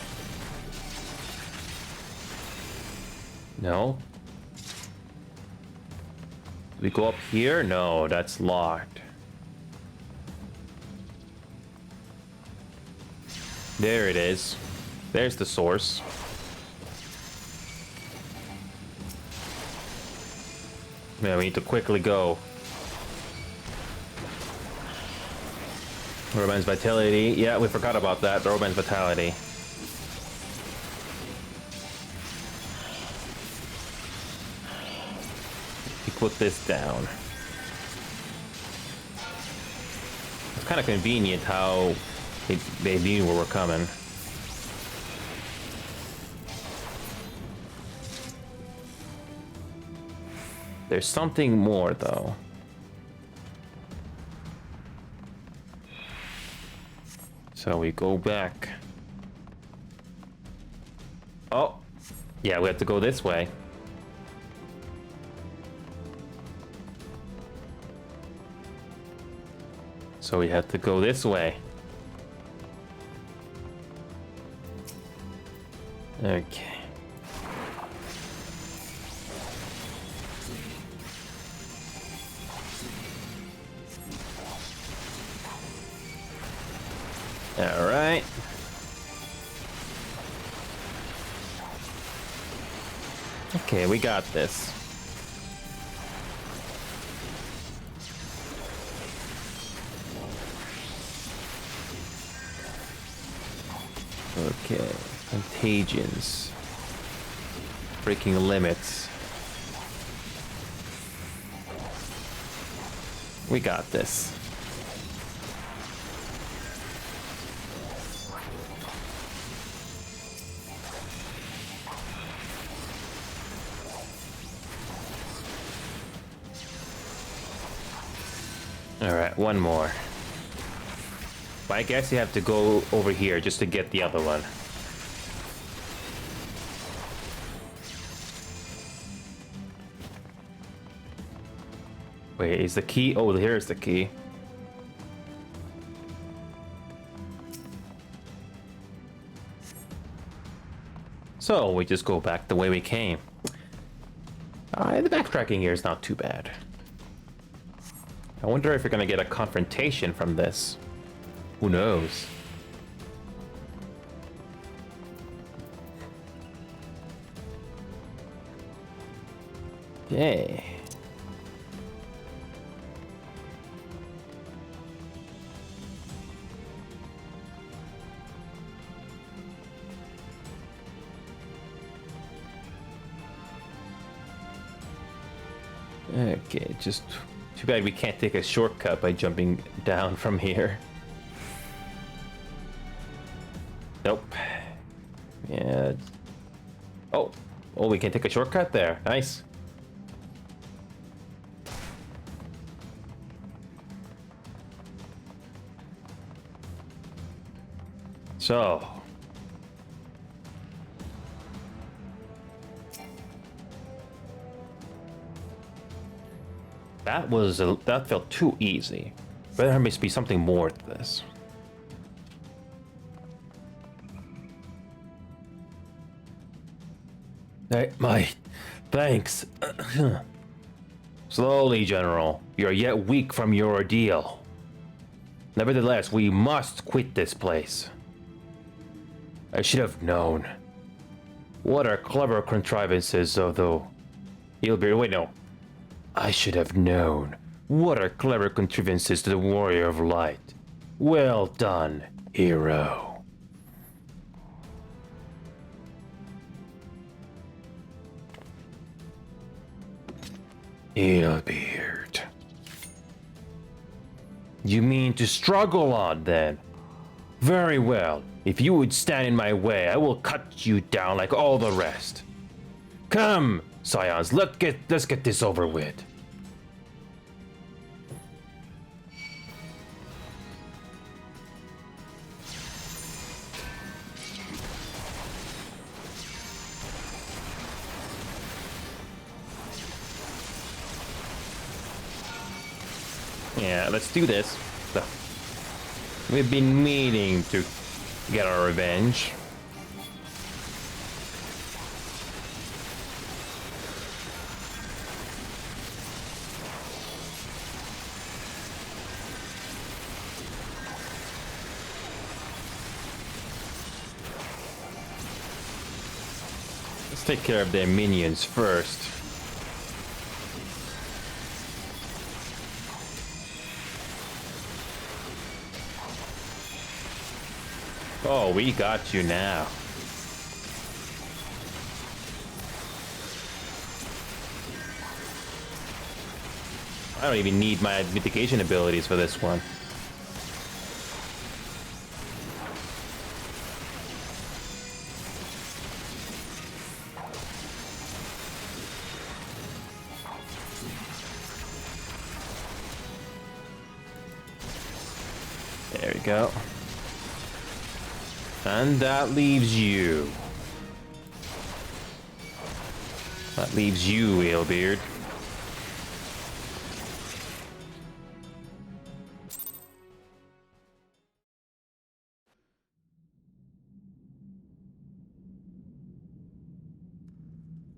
No. Do we go up here? No, that's locked. There it is. There's the source. Yeah, we need to quickly go. Roman's vitality. Yeah, we forgot about that. The Roman's vitality. put this down. It's kind of convenient how they knew where we're coming. There's something more, though. So we go back. Oh, yeah, we have to go this way. So we have to go this way. Okay. All right. Okay, we got this. Okay, contagions. Breaking limits. We got this. Alright, one more. But I guess you have to go over here just to get the other one. Wait, is the key? Oh, here's the key. So, we just go back the way we came. The backtracking here is not too bad. I wonder if you're gonna get a confrontation from this. Who knows? Okay. Okay, just too bad we can't take a shortcut by jumping down from here. Nope. Yeah. Oh, we can take a shortcut there. Nice. So. That felt too easy. But there must be something more to this. Hey, thanks. Slowly, General. You are yet weak from your ordeal. Nevertheless, we must quit this place. I should have known. What are clever contrivances, although... Wait, no. I should have known. What are clever contrivances to the Warrior of Light. Well done, hero. Eelbeard. You mean to struggle on, then? Very well. If you would stand in my way, I will cut you down like all the rest. Come, Scions, let's get this over with. Yeah, let's do this. We've been meaning to get our revenge. Let's take care of their minions first. Oh, we got you now. I don't even need my mitigation abilities for this one. There we go. And that leaves you. That leaves you, Whalebeard.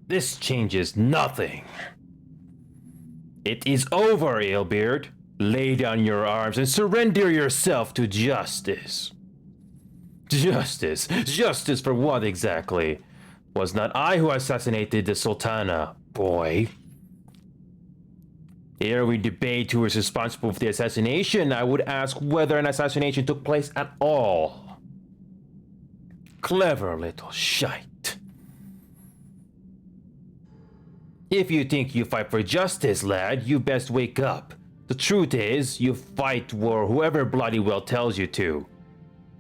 This changes nothing. It is over, Alebeard. Lay down your arms and surrender yourself to justice. Justice? Justice for what exactly? Was not I who assassinated the Sultana, boy. Ere we debate who is responsible for the assassination, I would ask whether an assassination took place at all. Clever little shite. If you think you fight for justice, lad, you best wake up. The truth is, you fight for whoever bloody well tells you to.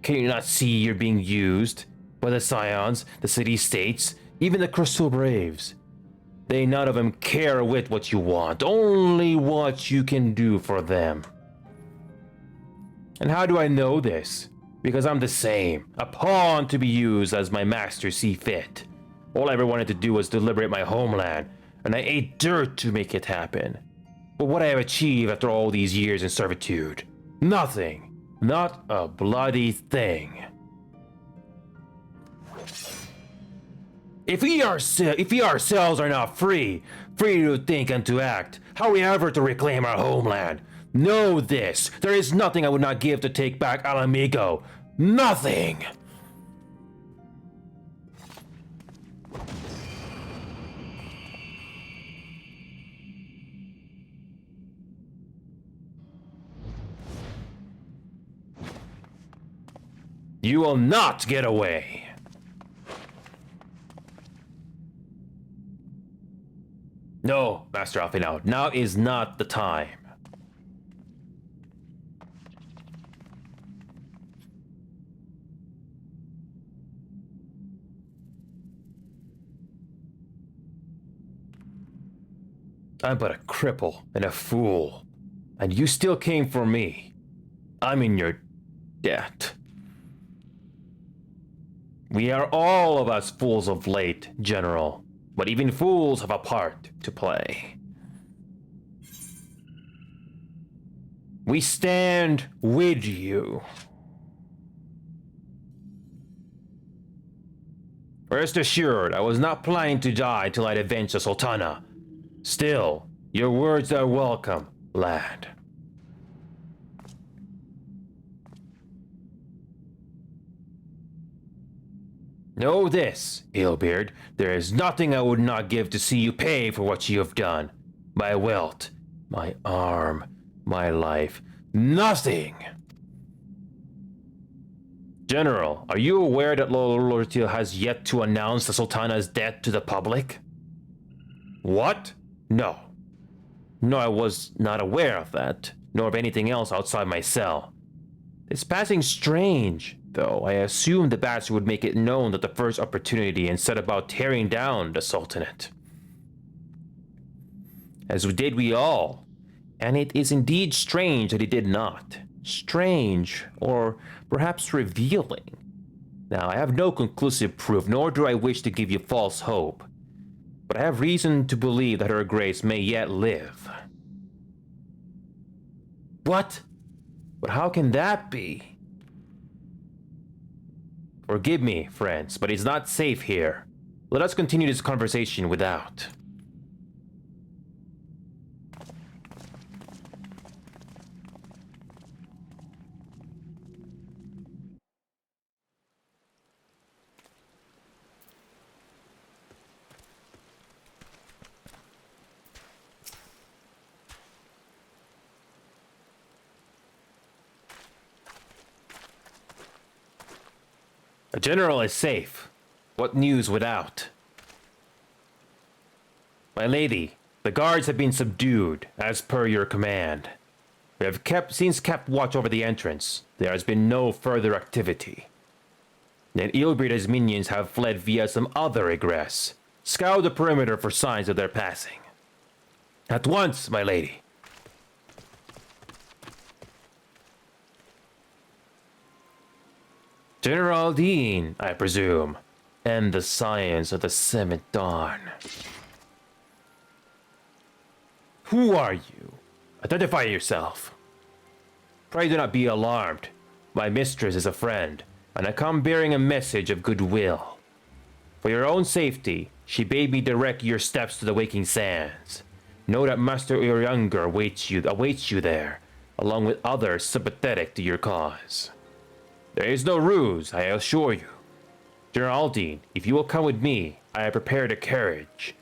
Can you not see you're being used? By the Scions, the city-states, even the Crystal Braves. They none of them care a whit what you want, only what you can do for them. And how do I know this? Because I'm the same, a pawn to be used as my master see fit. All I ever wanted to do was to liberate my homeland, and I ate dirt to make it happen. But what I have achieved after all these years in servitude? Nothing. Not a bloody thing. If we ourselves are not free to think and to act, how are we ever to reclaim our homeland? Know this, there is nothing I would not give to take back Alamigo. Nothing! You will not get away! No, Master Alfino, now is not the time. I'm but a cripple and a fool, and you still came for me. I'm in your debt. We are all of us fools of late, General, but even fools have a part to play. We stand with you. Rest assured, I was not planning to die till I'd avenged the Sultana. Still, your words are welcome, lad. Know this, Alebeard, there is nothing I would not give to see you pay for what you have done. My wealth, my arm, my life, nothing! General, are you aware that Lord has yet to announce the Sultana's death to the public? What? No. No, I was not aware of that, nor of anything else outside my cell. It's passing strange, though. I assumed the bastard would make it known at the first opportunity and set about tearing down the Sultanate. As did we all. And it is indeed strange that he did not. Strange, or perhaps revealing. Now, I have no conclusive proof, nor do I wish to give you false hope. But I have reason to believe that Her Grace may yet live. What? But how can that be? Forgive me, friends, but it's not safe here. Let us continue this conversation without. A general is safe. What news without? My lady, The guards have been subdued, as per your command. We have since kept watch over the entrance. There has been no further activity. Then Ilbrida's minions have fled via some other egress. Scour the perimeter for signs of their passing. At once, my lady. General Dean, I presume, and the science of the seventh dawn. Who are you? Identify yourself. Pray do not be alarmed. My mistress is a friend, and I come bearing a message of goodwill. For your own safety, she bade me direct your steps to the waking sands. Know that Master Urianger awaits you there, along with others sympathetic to your cause. There is no ruse, I assure you. General Aldine, if you will come with me, I have prepared a carriage,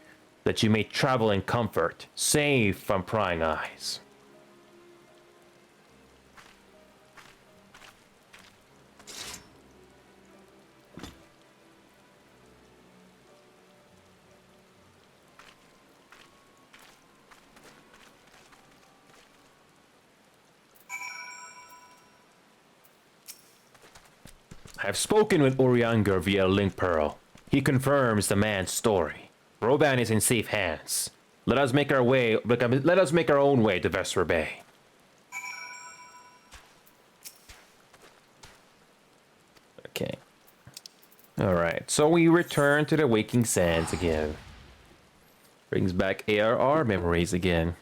that you may travel in comfort, safe from prying eyes. I have spoken with Urianger via Link Pearl. He confirms the man's story. Roban is in safe hands. Let us make our own way to Vesper Bay. Okay. Alright, so we return to the Waking Sands again. Brings back ARR memories again.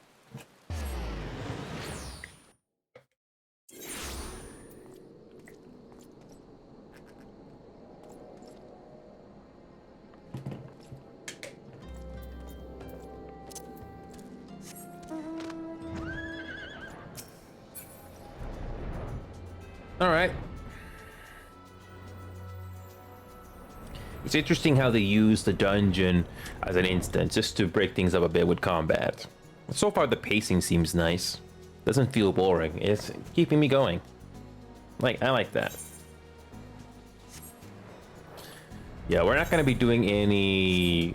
Alright. It's interesting how they use the dungeon as an instance just to break things up a bit with combat. So far the pacing seems nice. Doesn't feel boring. It's keeping me going. I like that. Yeah, we're not going to be doing any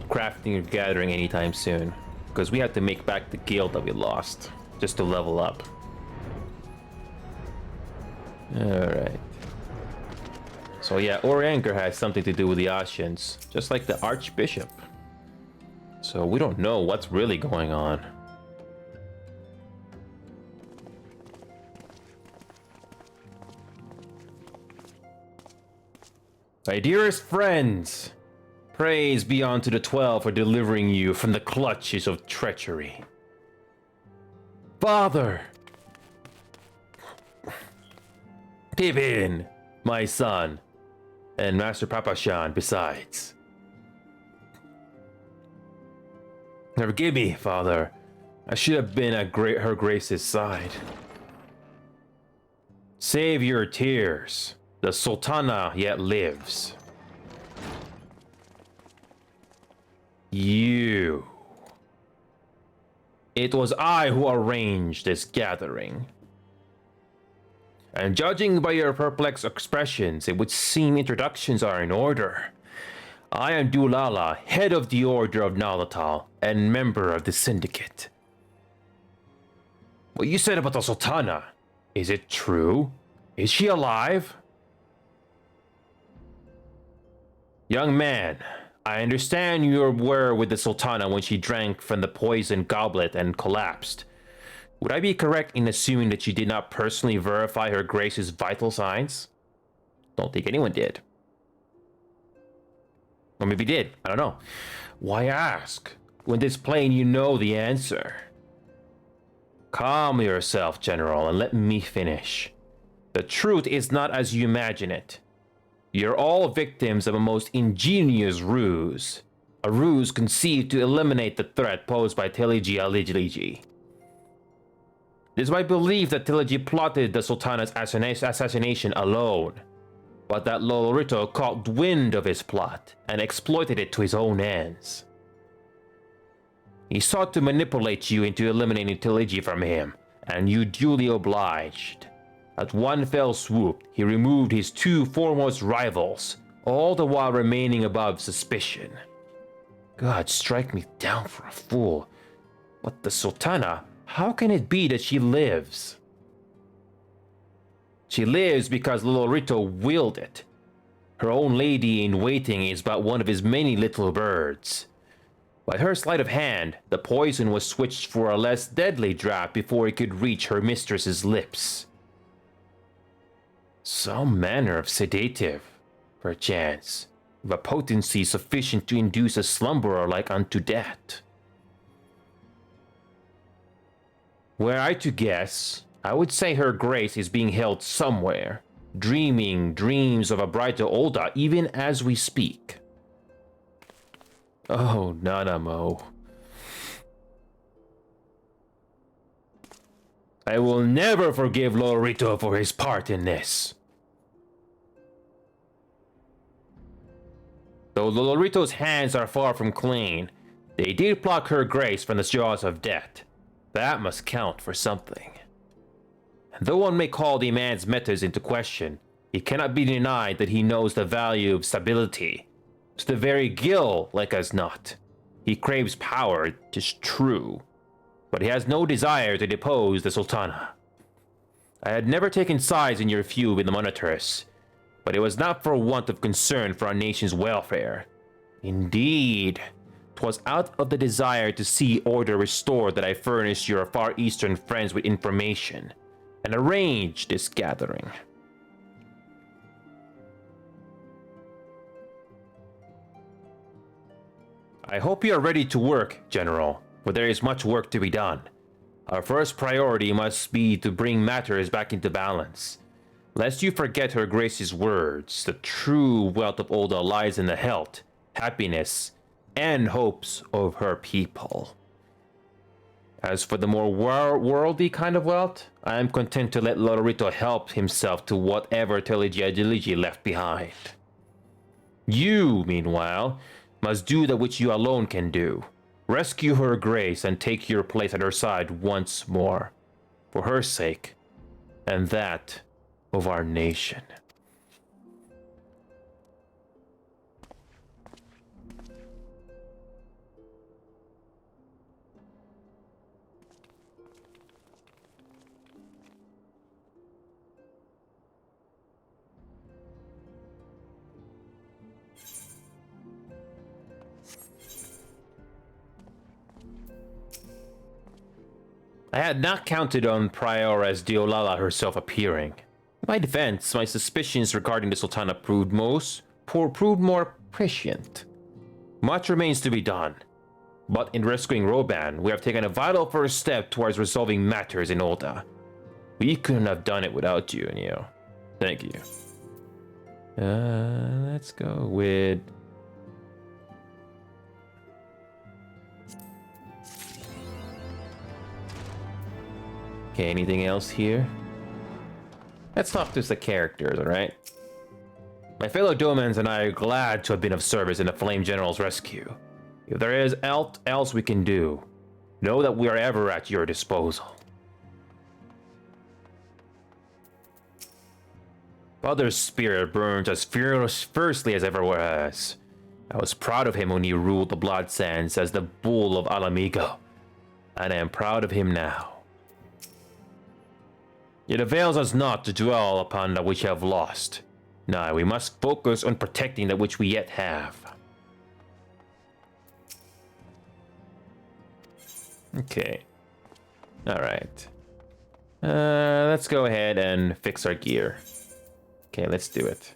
crafting or gathering anytime soon, because we have to make back the guild that we lost just to level up. Alright. So yeah, Urianger has something to do with the Ascians, just like the Archbishop. So we don't know what's really going on. My dearest friends, praise be unto the 12 for delivering you from the clutches of treachery. Father! Pippin, my son, and Master Papashan besides. Forgive me, Father. I should have been at Her Grace's side. Save your tears. The Sultana yet lives. You. It was I who arranged this gathering. And judging by your perplexed expressions, it would seem introductions are in order. I am Dulala, head of the Order of Nalatal, and member of the Syndicate. What you said about the Sultana, is it true? Is she alive? Young man, I understand you were with the Sultana when she drank from the poison goblet and collapsed. Would I be correct in assuming that you did not personally verify Her Grace's vital signs? Don't think anyone did. Or maybe did. I don't know. Why ask? When it's plain you know the answer. Calm yourself, General, and let me finish. The truth is not as you imagine it. You're all victims of a most ingenious ruse. A ruse conceived to eliminate the threat posed by Tiliji Aligiliji. It is my belief that Tiliji plotted the Sultana's assassination alone, but that Lolorito caught wind of his plot and exploited it to his own ends. He sought to manipulate you into eliminating Tiliji from him, and you duly obliged. At one fell swoop, he removed his two foremost rivals, all the while remaining above suspicion. God, strike me down for a fool. But the Sultana, how can it be that she lives? She lives because Lolorito willed it. Her own lady-in-waiting is but one of his many little birds. By her sleight of hand, the poison was switched for a less deadly draught before it could reach her mistress's lips. Some manner of sedative, perchance, of a potency sufficient to induce a slumberer like unto death. Were I to guess, I would say her grace is being held somewhere, dreaming dreams of a brighter Olda even as we speak. Oh, Nanamo. I will never forgive Lolorito for his part in this. Though Lolorito's hands are far from clean, they did pluck her grace from the jaws of death. That must count for something. And though one may call the man's methods into question, it cannot be denied that he knows the value of stability. To the very gill, like as not. He craves power, 'tis true, but he has no desire to depose the Sultana. I had never taken sides in your feud with the Monitress, but it was not for want of concern for our nation's welfare. Indeed, 'twas out of the desire to see order restored that I furnished your Far Eastern friends with information, and arranged this gathering. I hope you are ready to work, General, for there is much work to be done. Our first priority must be to bring matters back into balance. Lest you forget Her Grace's words, the true wealth of Olda lies in the health, happiness, and hopes of her people. As for the more worldly kind of wealth, I am content to let Lolorito help himself to whatever Telige left behind. You, meanwhile, must do that which you alone can do. Rescue Her Grace and take your place at her side once more. For her sake, and that of our nation. I had not counted on Prioress Diolala herself appearing. In my defense, my suspicions regarding the Sultana proved more prescient. Much remains to be done, but in rescuing Roban, we have taken a vital first step towards resolving matters in Olda. We couldn't have done it without you, Neo. Thank you. Let's go with... Okay, anything else here? Let's talk to the characters, alright? My fellow Domans and I are glad to have been of service in the Flame General's rescue. If there is else we can do, know that we are ever at your disposal. Father's spirit burns as fiercely as ever was. I was proud of him when he ruled the Blood Sands as the Bull of Alamigo, and I am proud of him now. It avails us not to dwell upon that which we have lost. No, we must focus on protecting that which we yet have. Okay. Alright. Let's go ahead and fix our gear. Okay, let's do it.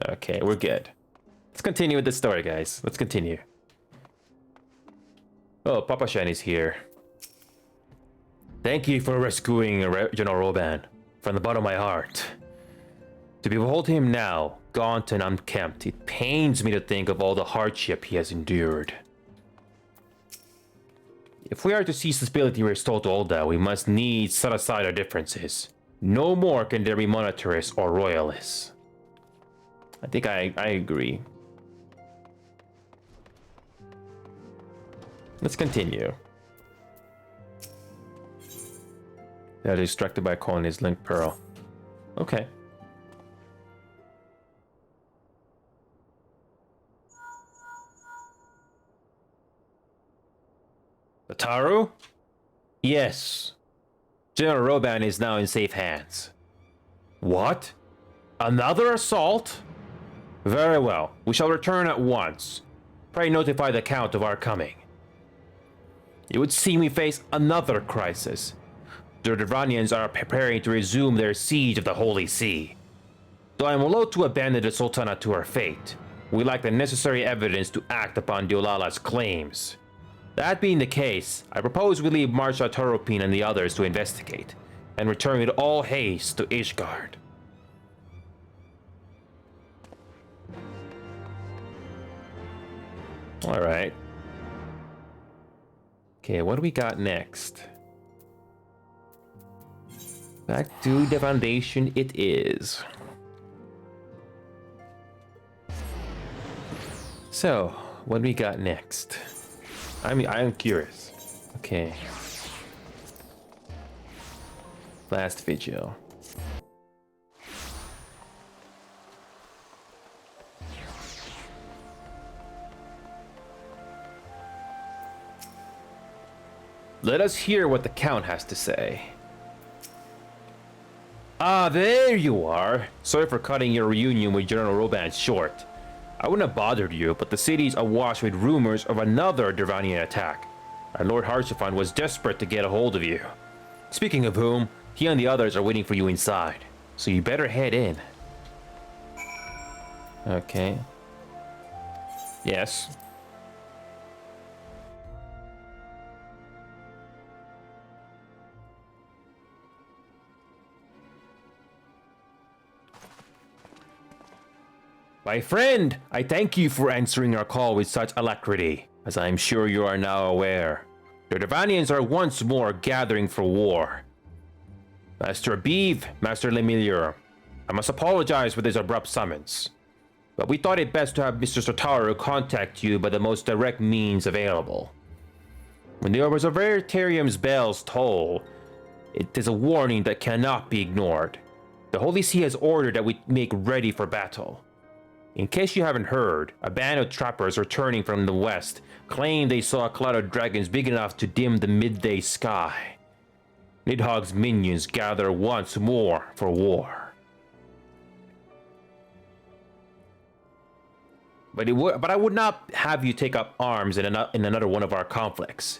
Okay, we're good. Let's continue with the story, guys. Let's continue. Oh, Papa Shani's here. Thank you for rescuing General Roban from the bottom of my heart. To behold him now, gaunt and unkempt, it pains me to think of all the hardship he has endured. If we are to see stability restored to Olda, we must needs set aside our differences. No more can there be monetarists or royalists. I think I agree. Let's continue. They are distracted by calling his Link Pearl. Okay. Tataru? Yes. General Roban is now in safe hands. What? Another assault? Very well. We shall return at once. Pray notify the Count of our coming. It would seem we face another crisis. The Durranians are preparing to resume their siege of the Holy See. Though I am loath to abandon the Sultanate to her fate, we lack the necessary evidence to act upon Diolala's claims. That being the case, I propose we leave Marshal Toropin and the others to investigate, and return with all haste to Ishgard. Alright. Okay, what do we got next? Back to the Foundation it is. So, what do we got next? I'm curious. Okay. Last vigil. Let us hear what the Count has to say. Ah, there you are. Sorry for cutting your reunion with General Roban short. I wouldn't have bothered you, but the city's awash with rumors of another Durranian attack. Our Lord Harshaphon was desperate to get a hold of you. Speaking of whom, he and the others are waiting for you inside, so you better head in. Okay. Yes. My friend, I thank you for answering our call with such alacrity. As I am sure you are now aware, the Durranians are once more gathering for war. Master Abiv, Master Lemilior, I must apologize for this abrupt summons, but we thought it best to have Mr. Sotaru contact you by the most direct means available. When the Observatorium's bells toll, it is a warning that cannot be ignored. The Holy See has ordered that we make ready for battle. In case you haven't heard, a band of trappers returning from the west claim they saw a cloud of dragons big enough to dim the midday sky. Nidhogg's minions gather once more for war. But I would not have you take up arms in another one of our conflicts.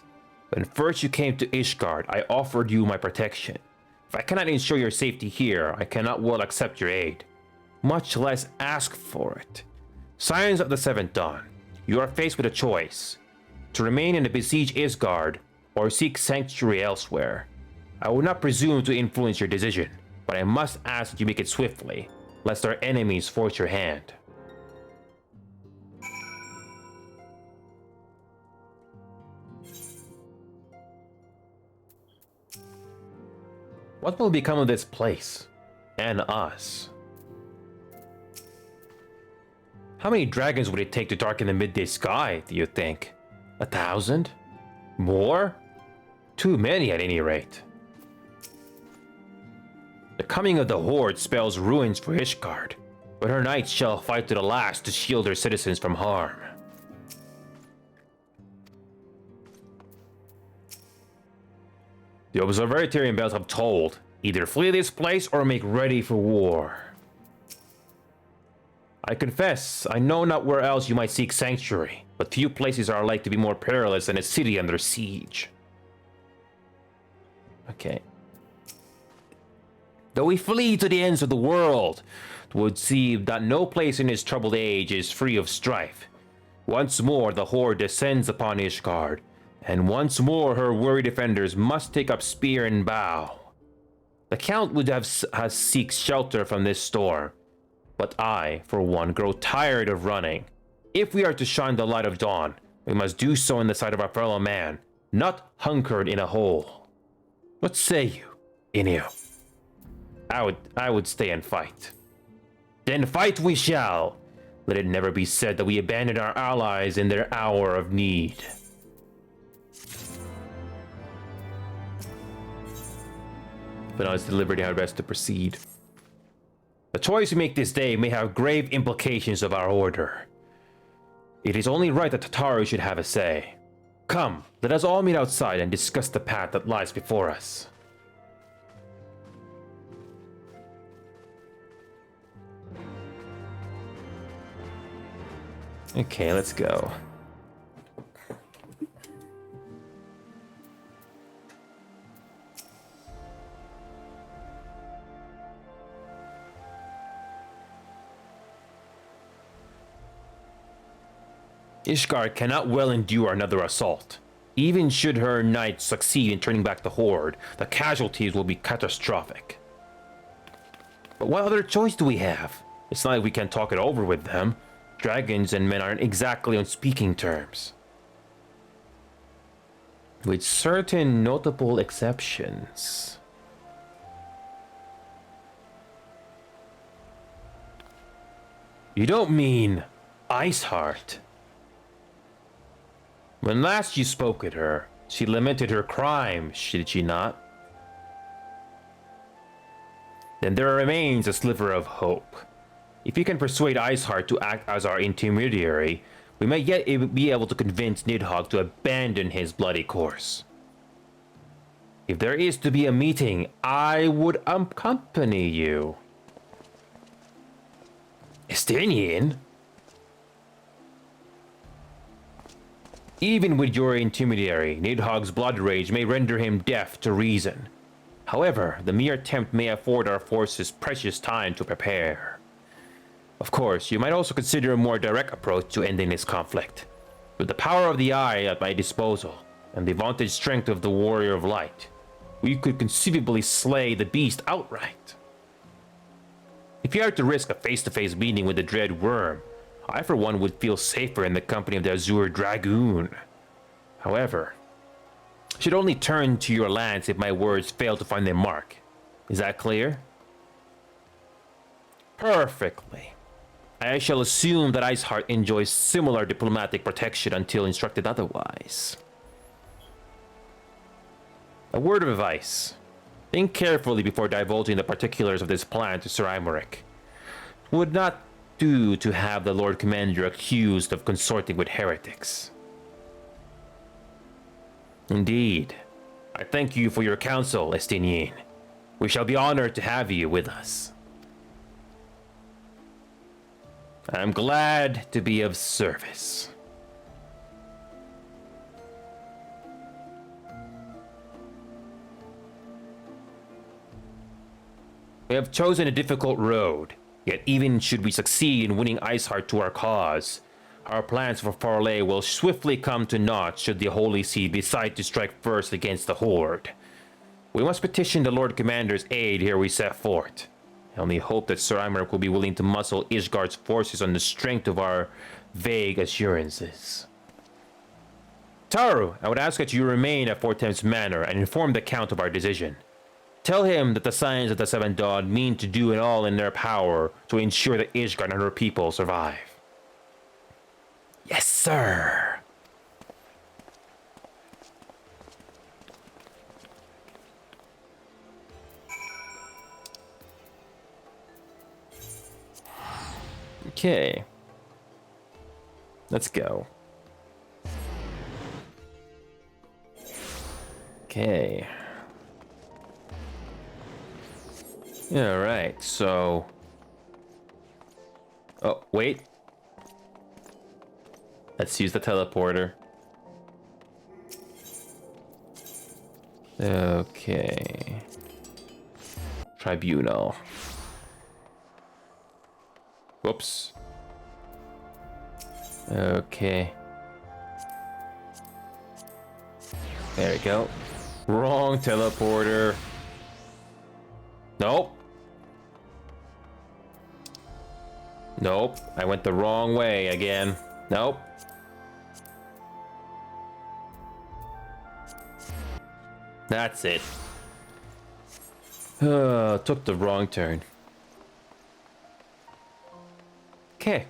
When first you came to Ishgard, I offered you my protection. If I cannot ensure your safety here, I cannot well accept your aid, much less ask for it. Scions of the Seventh Dawn, you are faced with a choice: to remain in the besieged Ishgard or seek sanctuary elsewhere. I will not presume to influence your decision, but I must ask that you make it swiftly, lest our enemies force your hand. What will become of this place? And us? How many dragons would it take to darken the midday sky, do you think? 1,000? More? Too many at any rate. The coming of the Horde spells ruins for Ishgard, but her knights shall fight to the last to shield their citizens from harm. The Observatorium bells have tolled. Either flee this place or make ready for war. I confess, I know not where else you might seek sanctuary, but few places are like to be more perilous than a city under siege. Okay. Though we flee to the ends of the world, it would seem that no place in this troubled age is free of strife. Once more the Horde descends upon Ishgard, and once more her weary defenders must take up spear and bow. The Count would have seek shelter from this storm, but I, for one, grow tired of running. If we are to shine the light of dawn, we must do so in the sight of our fellow man, not hunkered in a hole. What say you, Inu? I would stay and fight. Then fight we shall. Let it never be said that we abandoned our allies in their hour of need. But now it's the liberty how best to proceed. The choice we make this day may have grave implications of our order. It is only right that Tataru should have a say. Come, let us all meet outside and discuss the path that lies before us. Okay, let's go. Ishgard cannot well endure another assault. Even should her knights succeed in turning back the Horde, the casualties will be catastrophic. But what other choice do we have? It's not like we can talk it over with them. Dragons and men aren't exactly on speaking terms. With certain notable exceptions. You don't mean Iceheart? When last you spoke with her, she lamented her crime, did she not? Then there remains a sliver of hope. If you can persuade Iceheart to act as our intermediary, we may yet be able to convince Nidhogg to abandon his bloody course. If there is to be a meeting, I would accompany you. Estinian? Even with your intermediary, Nidhogg's blood rage may render him deaf to reason. However, the mere attempt may afford our forces precious time to prepare. Of course, you might also consider a more direct approach to ending this conflict. With the power of the Eye at my disposal, and the vaunted strength of the Warrior of Light, we could conceivably slay the beast outright. If you are to risk a face-to-face meeting with the dread worm, I for one would feel safer in the company of the Azure Dragoon. However, I should only turn to your lance if my words fail to find their mark. Is that clear? Perfectly. I shall assume that Iceheart enjoys similar diplomatic protection until instructed otherwise. A word of advice. Think carefully before divulging the particulars of this plan to Sir Imeric. Would not do to have the Lord Commander accused of consorting with heretics. Indeed. I thank you for your counsel, Estinian. We shall be honored to have you with us. I'm glad to be of service. We have chosen a difficult road, yet even should we succeed in winning Iceheart to our cause, our plans for Farley will swiftly come to naught should the Holy See decide to strike first against the Horde. We must petition the Lord Commander's aid here we set forth. I only hope that Sir Imeric will be willing to muscle Ishgard's forces on the strength of our vague assurances. Taru, I would ask that you remain at Fort Thames Manor and inform the Count of our decision. Tell him that the Scions of the Seven Dawn mean to do it all in their power to ensure that Ishgard and her people survive. Yes, sir. Okay. Let's go. Okay. Yeah, right, so... Oh, wait. Let's use the teleporter. Okay. Tribunal. Whoops. Okay. There we go. Wrong teleporter. Nope. Nope. I went the wrong way again. Nope. That's it. Took the wrong turn. Okay.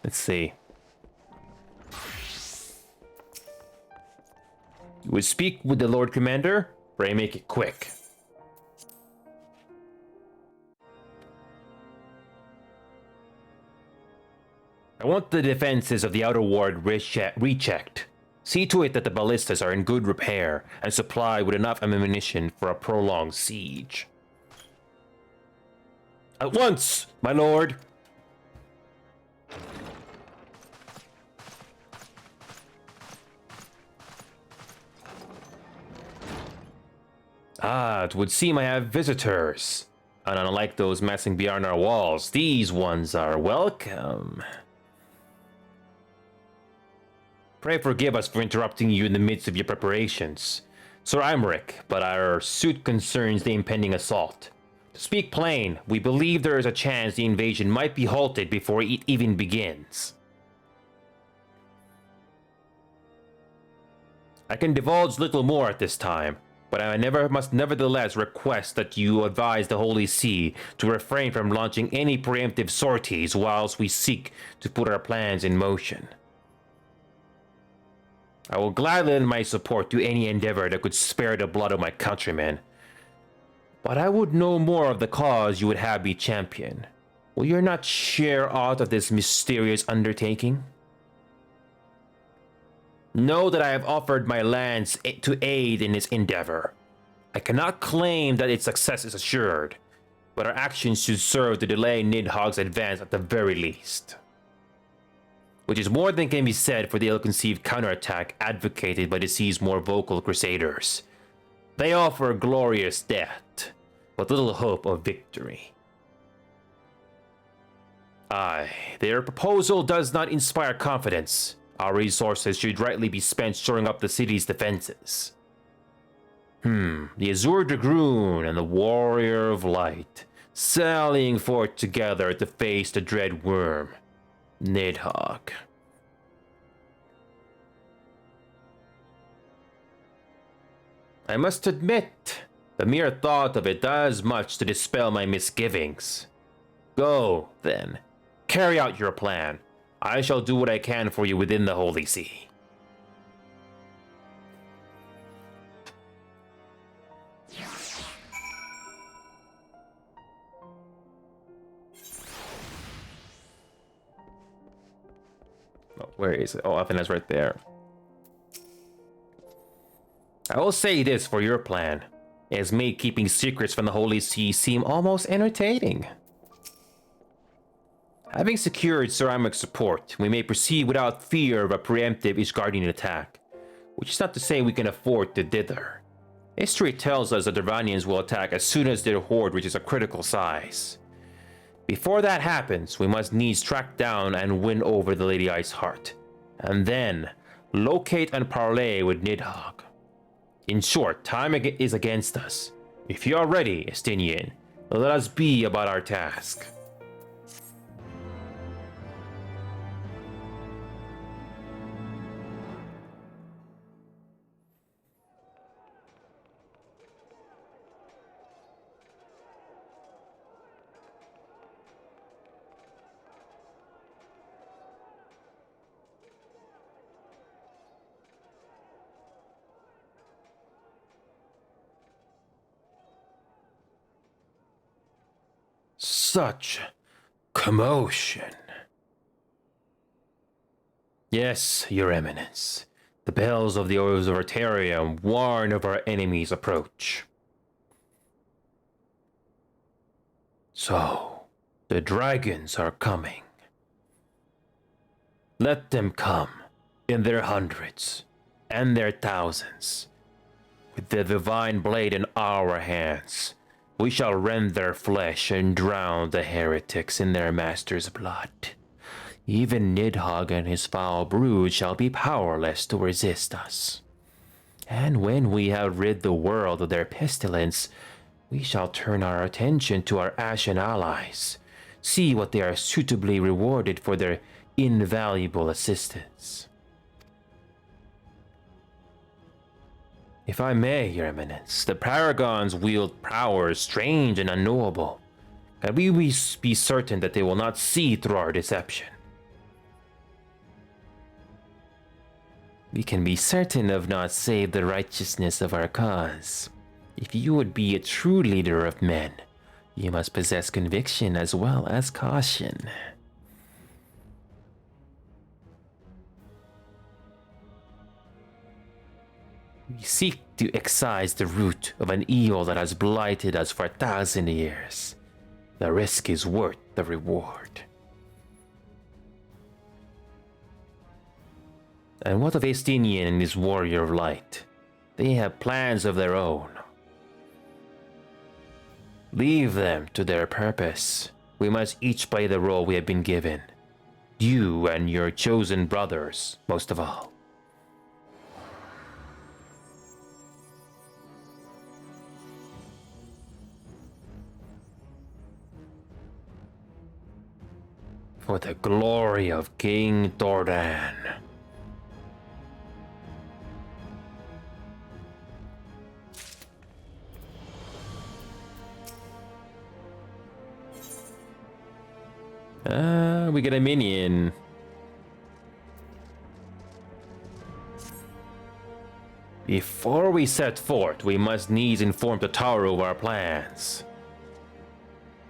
Let's see. You would speak with the Lord Commander? Pray make it quick. I want the defenses of the Outer Ward rechecked. See to it that the ballistas are in good repair and supplied with enough ammunition for a prolonged siege. At once, my lord! Ah, it would seem I have visitors. And unlike those massing beyond our walls, these ones are welcome. Pray forgive us for interrupting you in the midst of your preparations, Sir Imric, but our suit concerns the impending assault. To speak plain, we believe there is a chance the invasion might be halted before it even begins. I can divulge little more at this time, but I must nevertheless request that you advise the Holy See to refrain from launching any preemptive sorties whilst we seek to put our plans in motion. I will gladly lend my support to any endeavor that could spare the blood of my countrymen. But I would know more of the cause you would have me champion. Will you not share aught of this mysterious undertaking? Know that I have offered my lands to aid in this endeavor. I cannot claim that its success is assured, but our actions should serve to delay Nidhogg's advance at the very least. Which is more than can be said for the ill-conceived counterattack advocated by the sea's more vocal crusaders. They offer glorious death, but little hope of victory. Aye, their proposal does not inspire confidence. Our resources should rightly be spent shoring up the city's defenses. The Azure Dragoon and the Warrior of Light, sallying forth together to face the dread worm, Nidhogg. I must admit, the mere thought of it does much to dispel my misgivings. Go, then. Carry out your plan. I shall do what I can for you within the Holy See. Oh, where is it? Oh, I think that's right there. I will say this for your plan. It has made keeping secrets from the Holy See seem almost entertaining. Having secured Sir Imric's support, we may proceed without fear of a preemptive Ishgardian attack, which is not to say we can afford to dither. History tells us that the Dervanians will attack as soon as their horde reaches a critical size. Before that happens, we must needs track down and win over the Lady Iceheart, and then locate and parley with Nidhogg. In short, time is against us. If you are ready, Estinian, let us be about our task. Such commotion. Yes, Your Eminence. The bells of the Observatorium warn of our enemy's approach. So, the dragons are coming. Let them come, in their hundreds, and their thousands. With the divine blade in our hands, we shall rend their flesh and drown the heretics in their master's blood. Even Nidhogg and his foul brood shall be powerless to resist us. And when we have rid the world of their pestilence, we shall turn our attention to our ashen allies, see what they are suitably rewarded for their invaluable assistance. If I may, Your Eminence, the Paragons wield powers strange and unknowable. Can we be certain that they will not see through our deception? We can be certain of not save the righteousness of our cause. If you would be a true leader of men, you must possess conviction as well as caution. We seek to excise the root of an evil that has blighted us for 1,000 years. The risk is worth the reward. And what of Estinian and his warrior of light? They have plans of their own. Leave them to their purpose. We must each play the role we have been given. You and your chosen brothers, most of all. For the glory of King Dordan. We get a minion. Before we set forth, we must needs inform the tower of our plans.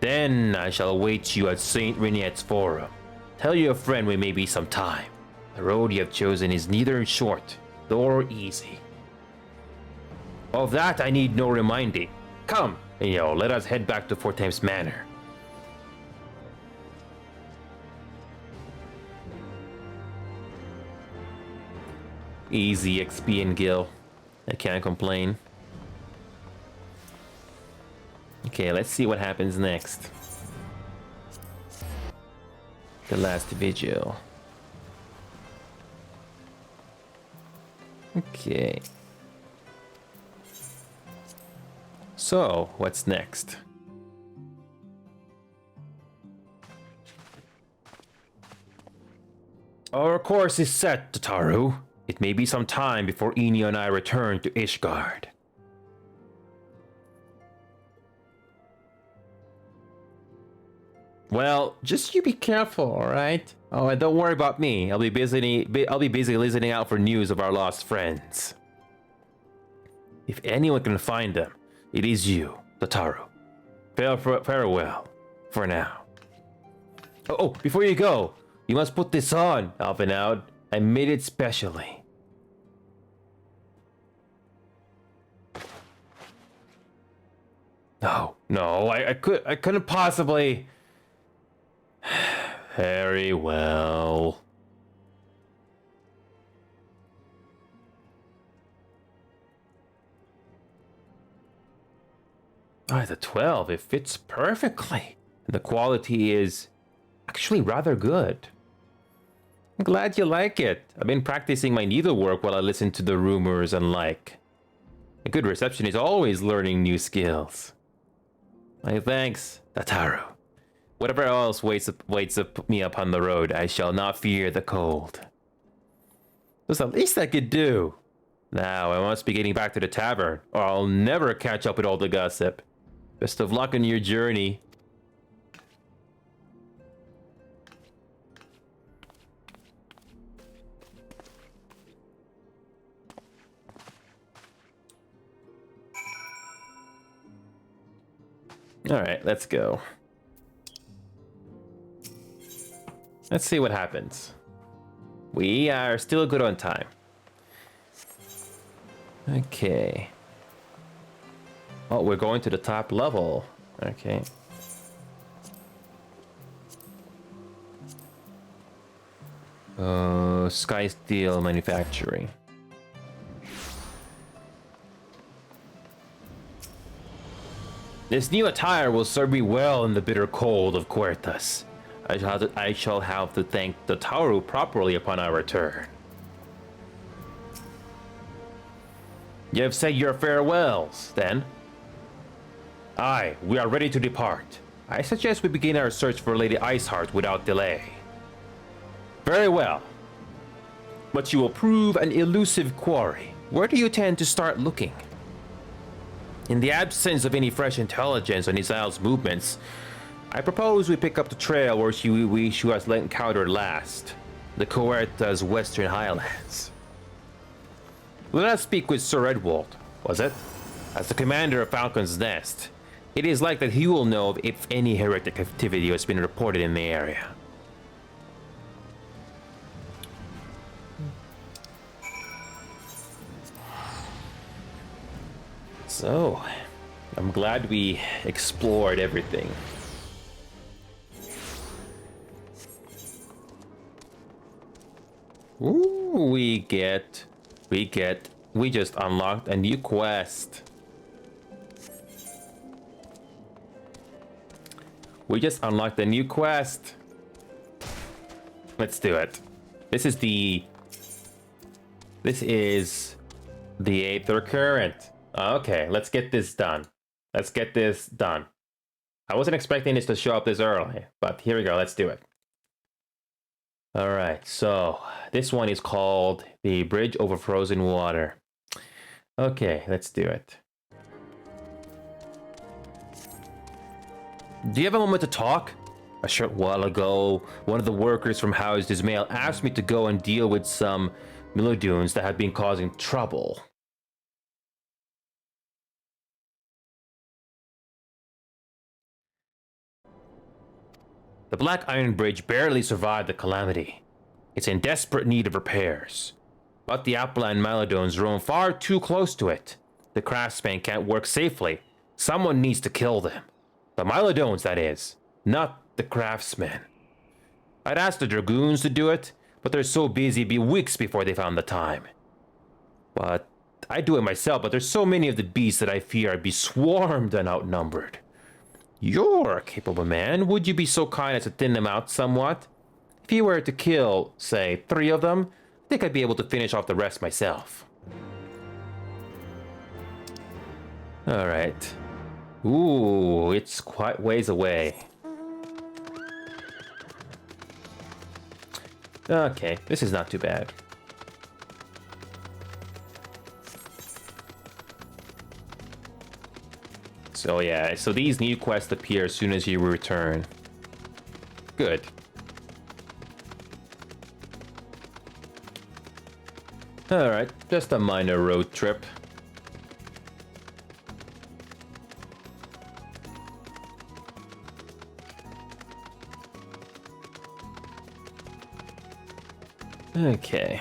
Then I shall await you at Saint Renette's Forum. Tell your friend we may be some time. The road you have chosen is neither short nor easy. Of that I need no reminding. Come, let us head back to Fort Thames Manor. Easy XP and Gil. I can't complain. Okay, let's see what happens next. The last vigil. Okay. So, what's next? Our course is set, Tataru. It may be some time before Enya and I return to Ishgard. Well, just you be careful, all right? Oh, and don't worry about me. I'll be busy listening out for news of our lost friends. If anyone can find them, it is you, Tataru. Farewell, for now. Oh, before you go, you must put this on, Alvinaud. I made it specially. No, I couldn't possibly. Very well. The 12, it fits perfectly. The quality is actually rather good. I'm glad you like it. I've been practicing my needlework while I listen to the rumors and like. A good reception is always learning new skills. My thanks, Tataru. Whatever else waits me up on the road, I shall not fear the cold. That's the least I could do. Now I must be getting back to the tavern, or I'll never catch up with all the gossip. Best of luck on your journey. Alright, let's go. Let's see what happens. We are still good on time. Okay. Oh, we're going to the top level. Okay. Sky Steel Manufacturing. This new attire will serve me well in the bitter cold of Quertas. I shall have to thank the Tauru properly upon our return. You have said your farewells, then? Aye, we are ready to depart. I suggest we begin our search for Lady Iceheart without delay. Very well. But you will prove an elusive quarry. Where do you intend to start looking? In the absence of any fresh intelligence on Isael's movements, I propose we pick up the trail where she was encountered last, the Coerta's Western Highlands. Let us speak with Sir Edwald, was it? As the commander of Falcon's Nest, it is likely that he will know if any heretic activity has been reported in the area. So, I'm glad we explored everything. Ooh, we just unlocked a new quest. We just unlocked a new quest. Let's do it. This is the Aether Current. Okay, let's get this done. Let's get this done. I wasn't expecting this to show up this early, but here we go. Let's do it. All right, so this one is called the Bridge Over Frozen Water. Okay, let's do it. Do you have a moment to talk? A short while ago, one of the workers from House Dismail asked me to go and deal with some Milodunes that had been causing trouble. The Black Iron Bridge barely survived the calamity. It's in desperate need of repairs. But the Appalachian Milodunes roam far too close to it. The craftsmen can't work safely. Someone needs to kill them. The Milodunes, that is, not the craftsmen. I'd asked the Dragoons to do it, but they're so busy it'd be weeks before they found the time. But I'd do it myself, but there's so many of the beasts that I fear I'd be swarmed and outnumbered. You're a capable man. Would you be so kind as to thin them out somewhat? If you were to kill, say, 3 of them, I think I'd be able to finish off the rest myself. Alright. Ooh, it's quite ways away. Okay, this is not too bad. So yeah, so these new quests appear as soon as you return. Good. Alright, just a minor road trip. Okay.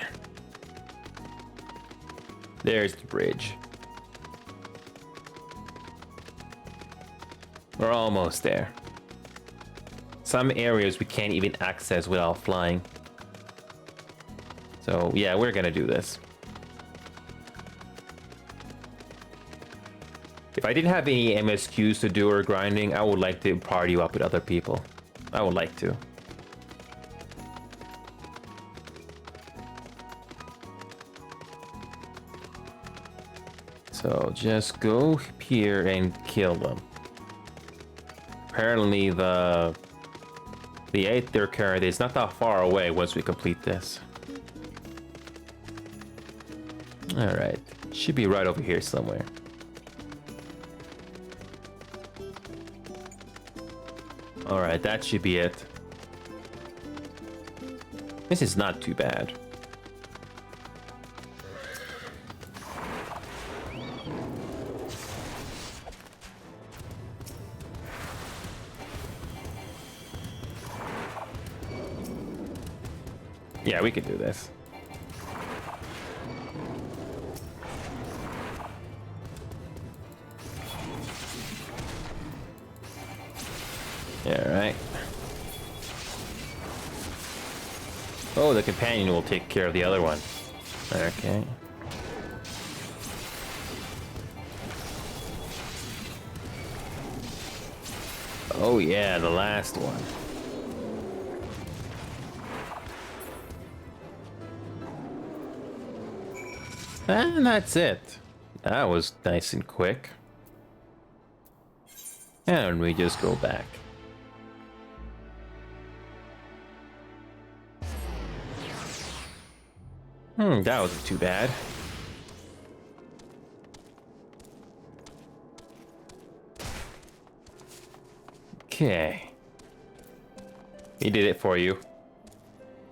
There's the bridge. We're almost there. Some areas we can't even access without flying. So yeah, we're gonna do this. If I didn't have any MSQs to do or grinding, I would like to party up with other people. I would like to. So just go here and kill them. Apparently the Aether Current is not that far away once we complete this. Alright, should be right over here somewhere. Alright, that should be it. This is not too bad. Yeah, we could do this. Yeah, right. Oh, the companion will take care of the other one. Okay. Oh yeah, the last one. And that's it. That was nice and quick. And we just go back. That wasn't too bad. Okay. He did it for you.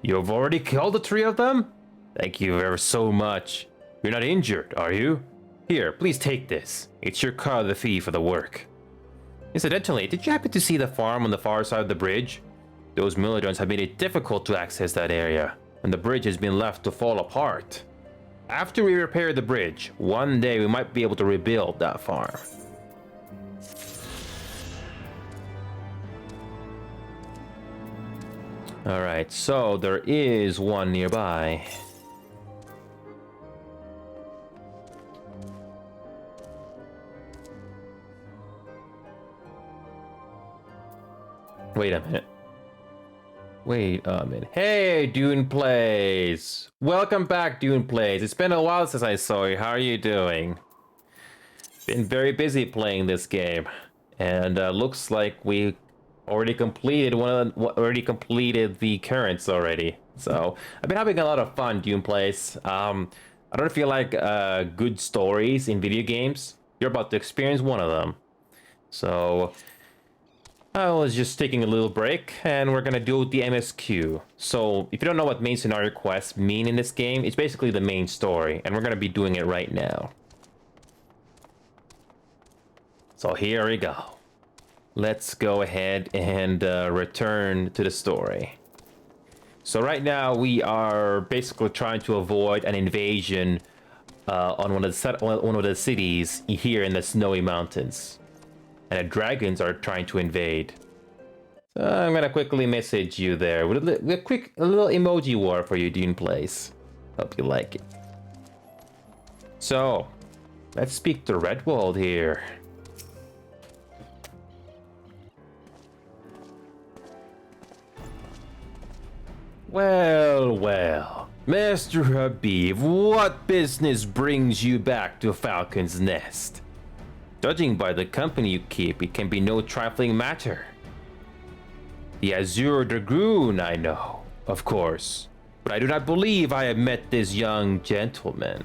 You have already killed the 3 of them? Thank you ever so much. You're not injured, are you? Here, please take this. It's your cut of the fee for the work. Incidentally, did you happen to see the farm on the far side of the bridge? Those Milodunes have made it difficult to access that area, and the bridge has been left to fall apart. After we repair the bridge, one day we might be able to rebuild that farm. Alright, so there is one nearby. Wait a minute. Wait a minute. Hey, Dune Plays! Welcome back, Dune Plays. It's been a while since I saw you. How are you doing? Been very busy playing this game. And looks like we already completed the currents already. So I've been having a lot of fun, Dune Plays. I don't know if you like good stories in video games. You're about to experience one of them. So I was just taking a little break, and we're gonna do the MSQ. So if you don't know what main scenario quests mean in this game, it's basically the main story, and we're gonna be doing it right now. So here we go. Let's go ahead and return to the story. So right now we are basically trying to avoid an invasion on one of the cities here in the snowy mountains. And the dragons are trying to invade. So I'm gonna quickly message you there with a little emoji war for you, Dune Plays. Hope you like it. So let's speak to Redwald here. Well, well, Master Habib, what business brings you back to Falcon's Nest? Judging by the company you keep, it can be no trifling matter. The Azure Dragoon, I know, of course, but I do not believe I have met this young gentleman.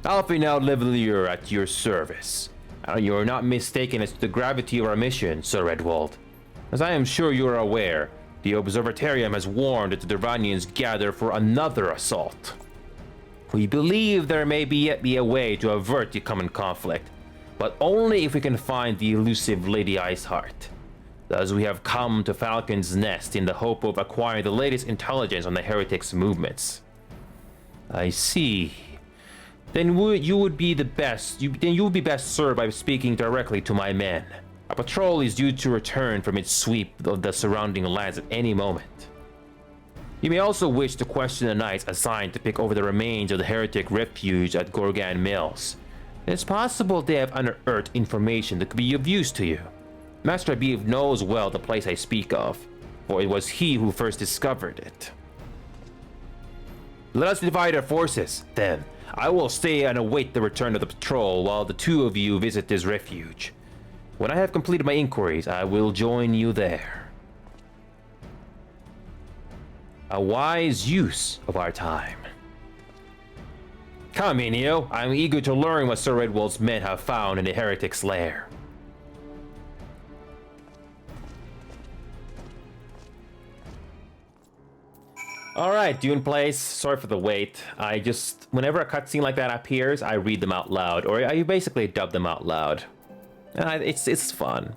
Alpha now Livelier at your service. You are not mistaken as to the gravity of our mission, Sir Redwald. As I am sure you are aware, the Observatorium has warned that the Dervanians gather for another assault. We believe there may yet be a way to avert the common conflict, but only if we can find the elusive Lady Iceheart. Thus we have come to Falcon's Nest in the hope of acquiring the latest intelligence on the heretics' movements. I see. Then you would be best served by speaking directly to my men. A patrol is due to return from its sweep of the surrounding lands at any moment. You may also wish to question the knights assigned to pick over the remains of the heretic refuge at Gorgan Mills. It's possible they have unearthed information that could be of use to you. Master Habib knows well the place I speak of, for it was he who first discovered it. Let us divide our forces, then. I will stay and await the return of the patrol while the two of you visit this refuge. When I have completed my inquiries, I will join you there. A wise use of our time. Come, Inio. I'm eager to learn what Sir Redwald's men have found in the heretic's lair. Alright, Dune Plays. Sorry for the wait. Whenever a cutscene like that appears, I read them out loud, or I basically dub them out loud. It's fun.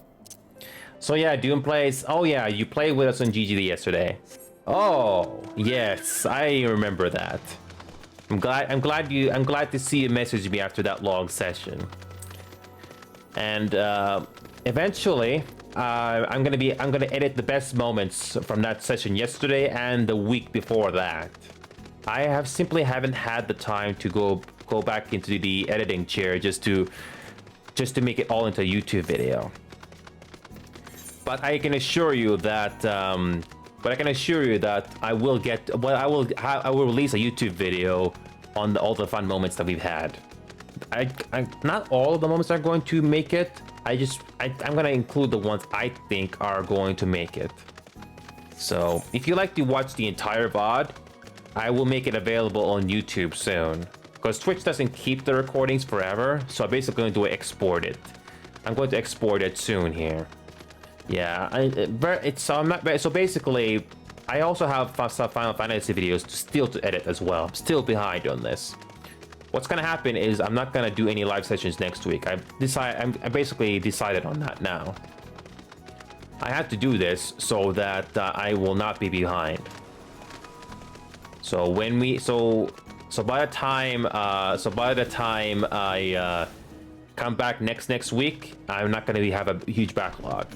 So yeah, Dune Plays. Oh yeah, you played with us on GGD yesterday. Oh yes, I remember that. I'm glad to see you message me after that long session. And eventually, I'm gonna edit the best moments from that session yesterday and the week before that. I simply haven't had the time to go back into the editing chair just to make it all into a YouTube video. But I can assure you that I will release a YouTube video on all the fun moments that we've had. Not all of the moments are going to make it. I'm gonna include the ones I think are going to make it. So if you like to watch the entire VOD, I will make it available on YouTube soon. Because Twitch doesn't keep the recordings forever, so I'm basically going to export it. I'm going to export it soon here. Yeah, so basically, I also have some Final Fantasy videos still to edit as well. I'm still behind on this. What's gonna happen is I'm not gonna do any live sessions next week. I basically decided on that now. I had to do this so that I will not be behind. So So by the time I come back next week, I'm not going to have a huge backlog.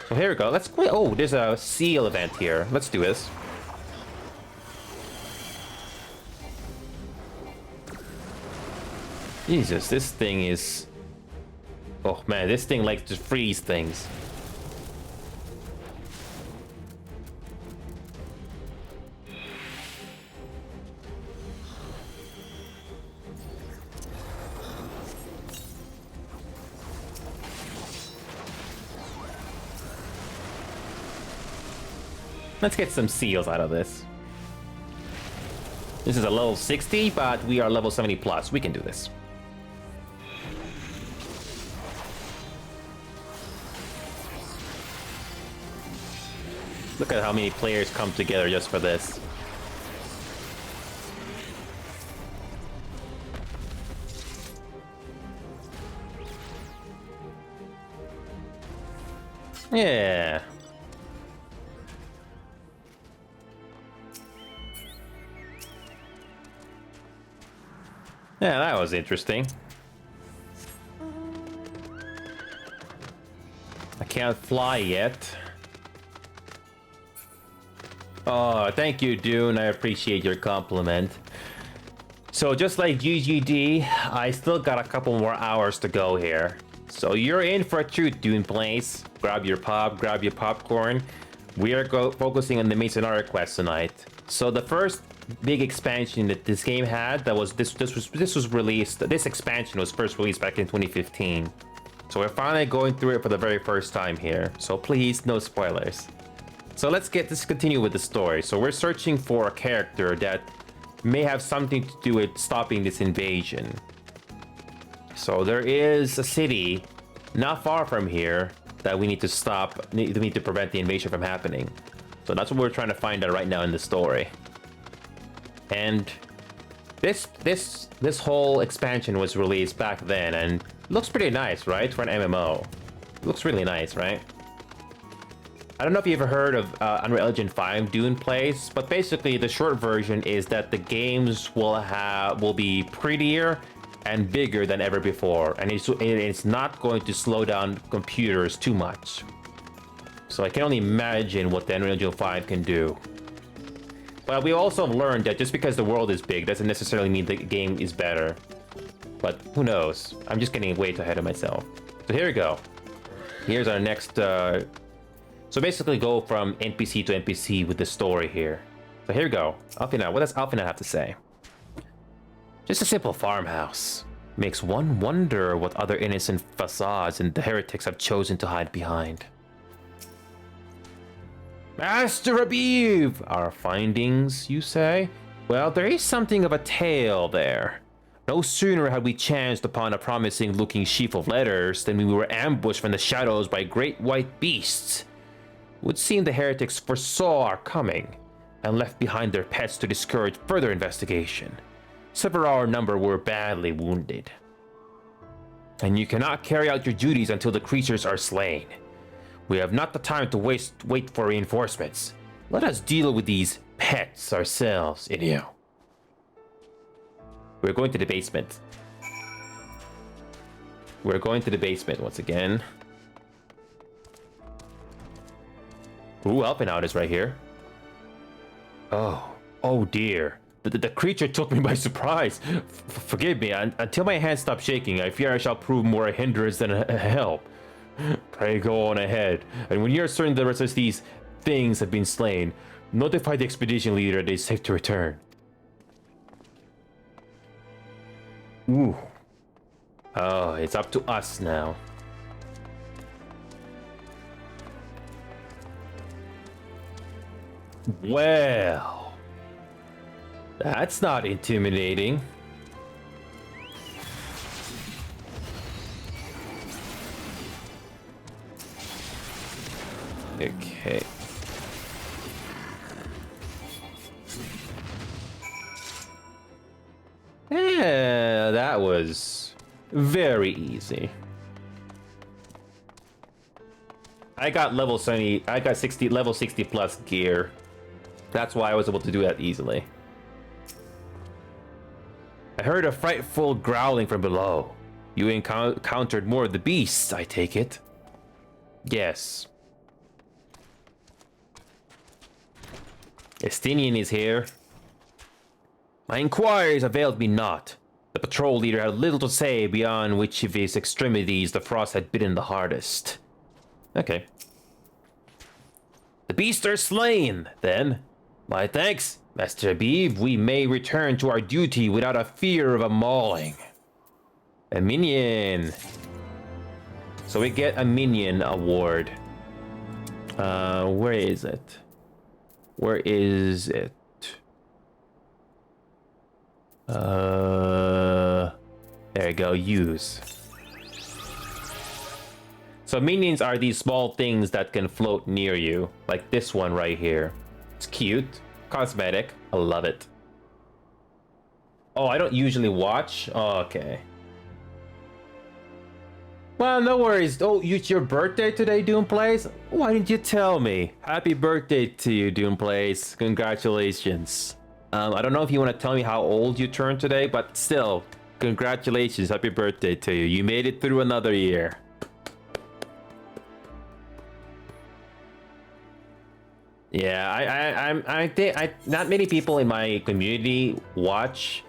So here we go. Let's go. Oh, there's a seal event here. Let's do this. Jesus, this thing is... Oh man, this thing likes to freeze things. Let's get some seals out of this. This is a level 60, but we are level 70 plus. We can do this. Look at how many players come together just for this. Yeah. Yeah, that was interesting. I can't fly yet. Oh, thank you, Dune. I appreciate your compliment. So just like GGD, I still got a couple more hours to go here. So you're in for a treat, Dune Place. Grab your pop, grab your popcorn. We are focusing on the Masonara quest tonight. So the first big expansion that this game had, this was released. This expansion was first released back in 2015. So we're finally going through it for the very first time here. So please, no spoilers. So let's continue with the story. So we're searching for a character that may have something to do with stopping this invasion. So there is a city not far from here that we need to stop, need to prevent the invasion from happening. So that's what we're trying to find out right now in the story. And this whole expansion was released back then and looks pretty nice, right? For an MMO. It looks really nice, right? I don't know if you ever heard of Unreal Engine 5 Dune Place, but basically the short version is that the games will be prettier and bigger than ever before, and it's not going to slow down computers too much. So I can only imagine what the Unreal Engine 5 can do. But we also learned that just because the world is big doesn't necessarily mean the game is better. But who knows? I'm just getting way too ahead of myself. So here we go. Here's our next... So basically go from NPC to NPC with the story here. So here we go. Alfina, what does Alfina have to say? Just a simple farmhouse. Makes one wonder what other innocent facades and the heretics have chosen to hide behind. Master Habib! Our findings, you say? Well, there is something of a tale there. No sooner had we chanced upon a promising-looking sheaf of letters than we were ambushed from the shadows by great white beasts. It would seem the heretics foresaw our coming and left behind their pets to discourage further investigation. Several of our number were badly wounded. And you cannot carry out your duties until the creatures are slain. We have not the time to wait for reinforcements. Let us deal with these pets ourselves, Inyo. We're going to the basement. We're going to the basement once again. Ooh, helping out is right here. Oh dear. The creature took me by surprise. Forgive me, until my hand stops shaking, I fear I shall prove more a hindrance than a help. Pray go on ahead, and when you are certain the rest of these things have been slain, notify the expedition leader that it is safe to return. Ooh. Oh, it's up to us now. Well, that's not intimidating. Okay. Yeah, that was very easy. I got level 70, I got level 60 plus gear. That's why I was able to do that easily. I heard a frightful growling from below. You encountered more of the beasts, I take it. Yes. Estinian is here. My inquiries availed me not. The patrol leader had little to say beyond which of his extremities the frost had bitten the hardest. Okay. The beasts are slain, then. My thanks, Master Habib. We may return to our duty without a fear of a mauling. A minion. So we get a minion award. Where is it? Where is it? There you go, use. So minions are these small things that can float near you, like this one right here. It's cute, cosmetic, I love it. Oh, I don't usually watch? Oh, okay. Well, no worries. Oh, it's your birthday today, Doomplays? Why didn't you tell me? Happy birthday to you, Doomplays. Congratulations. I don't know if you want to tell me how old you turned today, but still, congratulations. Happy birthday to you. You made it through another year. Yeah, I think not many people in my community watch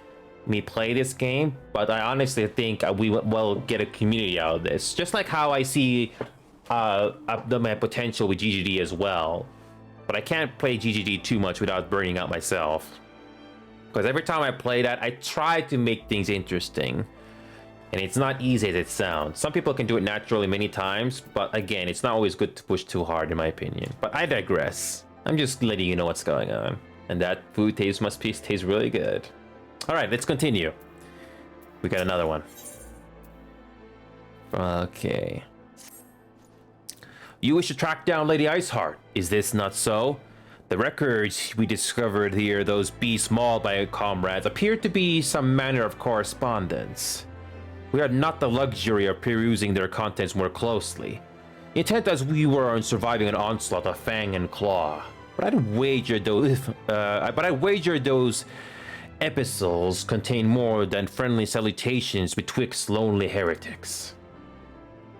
me play this game, but I honestly think we will get a community out of this. Just like how I see my potential with GGD as well. But I can't play GGD too much without burning out myself. Because every time I play that, I try to make things interesting. And it's not easy as it sounds. Some people can do it naturally many times, but again, it's not always good to push too hard in my opinion. But I digress. I'm just letting you know what's going on. And that food must taste really good. Alright, let's continue. We got another one. Okay. You wish to track down Lady Iceheart. Is this not so? The records we discovered here, those beasts mauled by comrades, appear to be some manner of correspondence. We had not the luxury of perusing their contents more closely, intent as we were on surviving an onslaught of fang and claw. But I'd wager those epistles contain more than friendly salutations betwixt lonely heretics.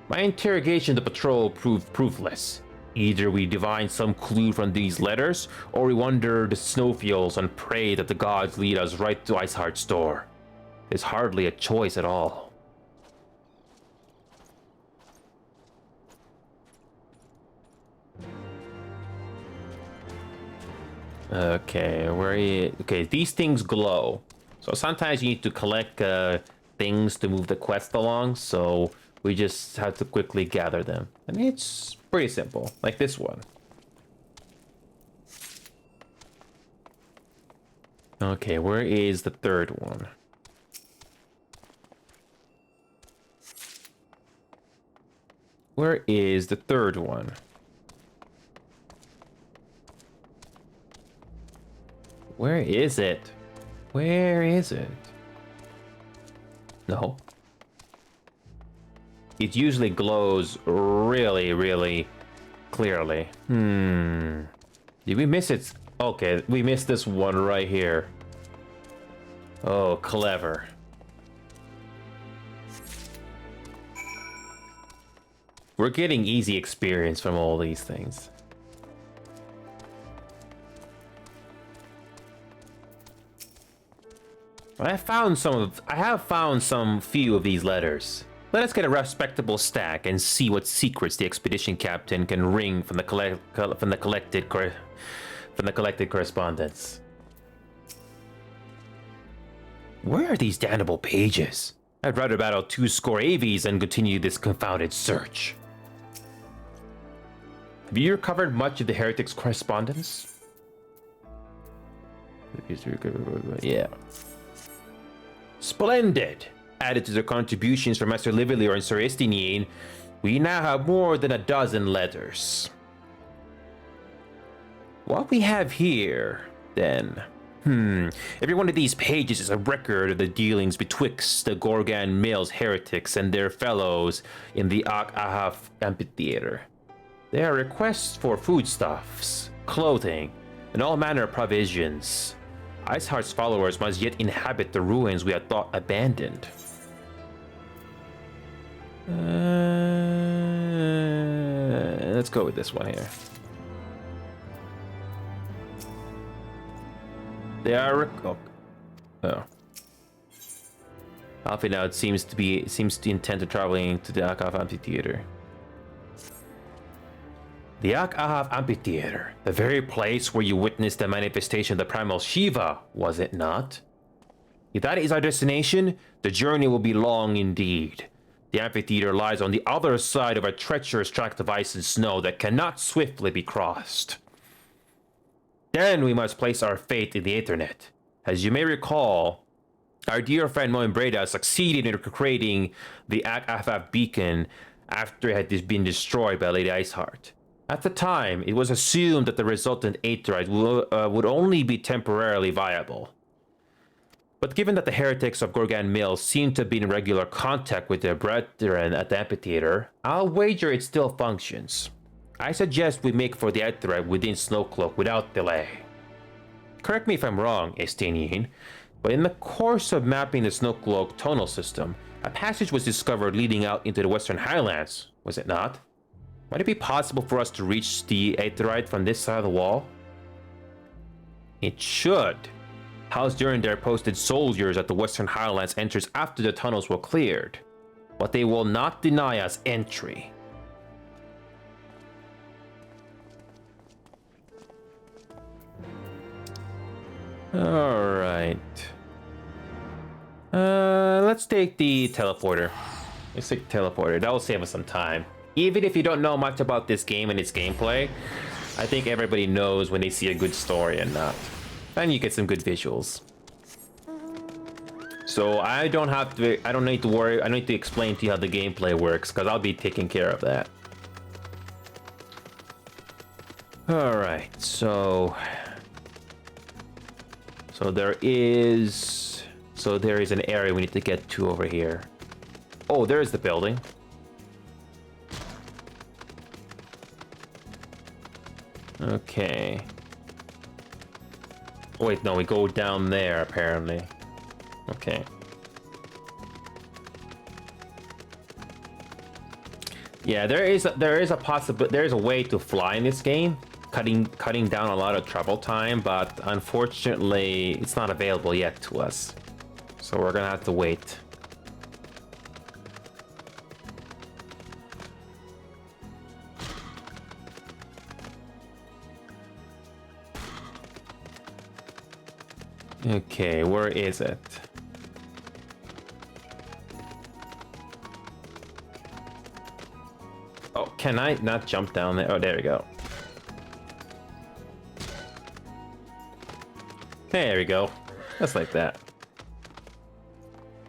My interrogation of the patrol proved proofless. Either we divine some clue from these letters, or we wander the snowfields and pray that the gods lead us right to Iceheart's door. It's hardly a choice at all. Okay, okay, these things glow. So sometimes you need to collect things to move the quest along, so we just have to quickly gather them. And it's pretty simple, like this one. Okay, where is the third one? Where is the third one? Where is it? Where is it? No. It usually glows really, really clearly. Did we miss it? Okay, we missed this one right here. Oh, clever. We're getting easy experience from all these things. I have found some few of these letters. Let us get a respectable stack and see what secrets the expedition captain can wring from the collected correspondence. Where are these damnable pages? I'd rather battle 20 AVs than continue this confounded search. Have you recovered much of the heretics' correspondence? Yeah. Splendid! Added to the contributions from Master Livelier and Sir Estinien, we now have more than a dozen letters. What we have here, then... Every one of these pages is a record of the dealings betwixt the Gorgan males heretics and their fellows in the Ak-Ahaf amphitheater. There are requests for foodstuffs, clothing, and all manner of provisions. Iceheart's followers must yet inhabit the ruins we had thought abandoned. Let's go with this one here. They are. Oh. Alfie now seems to intend to traveling to the Ak-Ahaf Amphitheater. The Ak-Ahaf Amphitheater, the very place where you witnessed the manifestation of the primal Shiva, was it not? If that is our destination, the journey will be long indeed. The amphitheater lies on the other side of a treacherous tract of ice and snow that cannot swiftly be crossed. Then we must place our faith in the Aethernet. As you may recall, our dear friend Moen Breda succeeded in creating the Ak-Ahaf beacon after it had been destroyed by Lady Iceheart. At the time, it was assumed that the resultant Aetherite would only be temporarily viable. But given that the heretics of Gorgan Mill seem to be in regular contact with their brethren at the amphitheater, I'll wager it still functions. I suggest we make for the Aetherite within Snowcloak without delay. Correct me if I'm wrong, Estanian, but in the course of mapping the Snowcloak tonal system, a passage was discovered leading out into the Western Highlands, was it not? Might it be possible for us to reach the Aetherite from this side of the wall? It should. House during their posted soldiers at the Western Highlands entrance after the tunnels were cleared, but they will not deny us entry. Alright. Let's take the teleporter. Let's take the teleporter. That will save us some time. Even if you don't know much about this game and its gameplay, I think everybody knows when they see a good story and not. And you get some good visuals. So I don't need to worry, I don't need to explain to you how the gameplay works, because I'll be taking care of that. Alright, so there is an area we need to get to over here. Oh, there's the building. Okay. Wait, no, we go down there apparently. Okay. Yeah, there is a way to fly in this game, cutting down a lot of travel time, but unfortunately it's not available yet to us. So we're gonna have to wait. Okay, where is it? Oh, can I not jump down there? Oh, there we go. There we go. Just like that.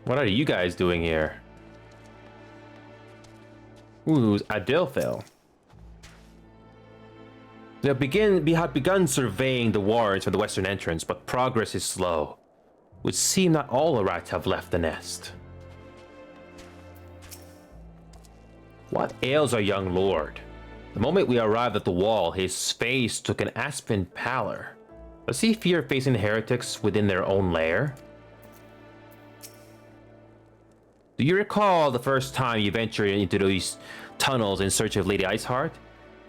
What are you guys doing here? Ooh, Adilphil. We have begun surveying the warrens for the western entrance, but progress is slow. It would seem not all the rats have left the nest. What ails our young lord? The moment we arrived at the wall, his face took an aspen pallor. Does he fear facing the heretics within their own lair? Do you recall the first time you ventured into these tunnels in search of Lady Iceheart?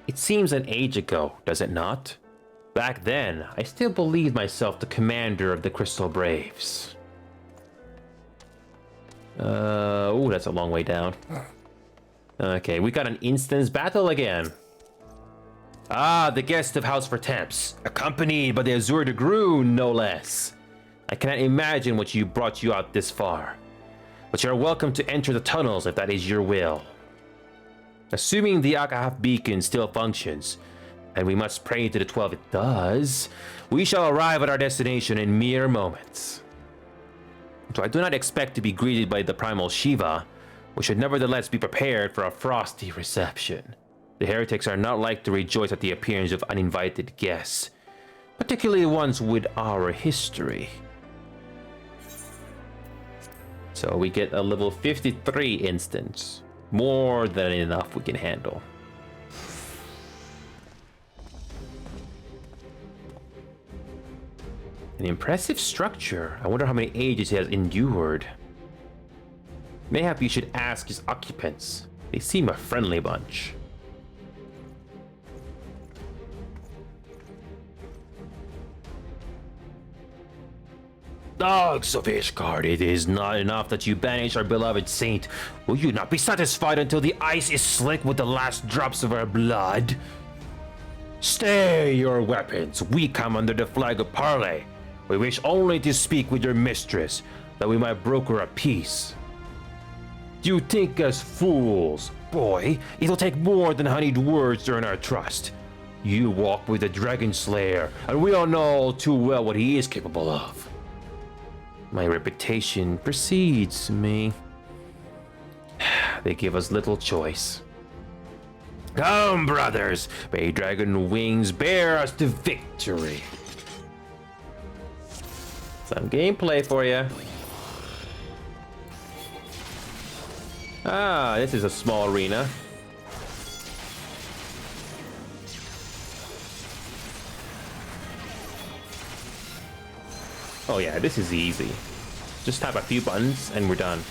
It seems an age ago, does it not? Back then, I still believed myself the commander of the Crystal Braves. Oh, that's a long way down. Okay, we got an instance battle again. Ah, the guest of House for Temps, accompanied by the Azure de Grue, no less. I cannot imagine what brought you out this far, but you are welcome to enter the tunnels if that is your will. Assuming the Ak-Ahaf beacon still functions, and we must pray to the 12 it does, we shall arrive at our destination in mere moments. So I do not expect to be greeted by the primal Shiva. We should nevertheless be prepared for a frosty reception. The heretics are not like to rejoice at the appearance of uninvited guests, particularly ones with our history. So we get a level 53 instance. More than enough we can handle. An impressive structure. I wonder how many ages it has endured. Mayhap you should ask its occupants. They seem a friendly bunch. Dogs of Ishgard, it is not enough that you banish our beloved saint. Will you not be satisfied until the ice is slick with the last drops of our blood? Stay your weapons. We come under the flag of parley. We wish only to speak with your mistress, that we might broker a peace. You think us fools? Boy, it'll take more than honeyed words to earn our trust. You walk with the Dragon Slayer, and we all know all too well what he is capable of. My reputation precedes me. They give us little choice. Come, brothers, may dragon wings bear us to victory. Some gameplay for you. Ah, this is a small arena. Oh yeah, this is easy. Just tap a few buttons and we're done.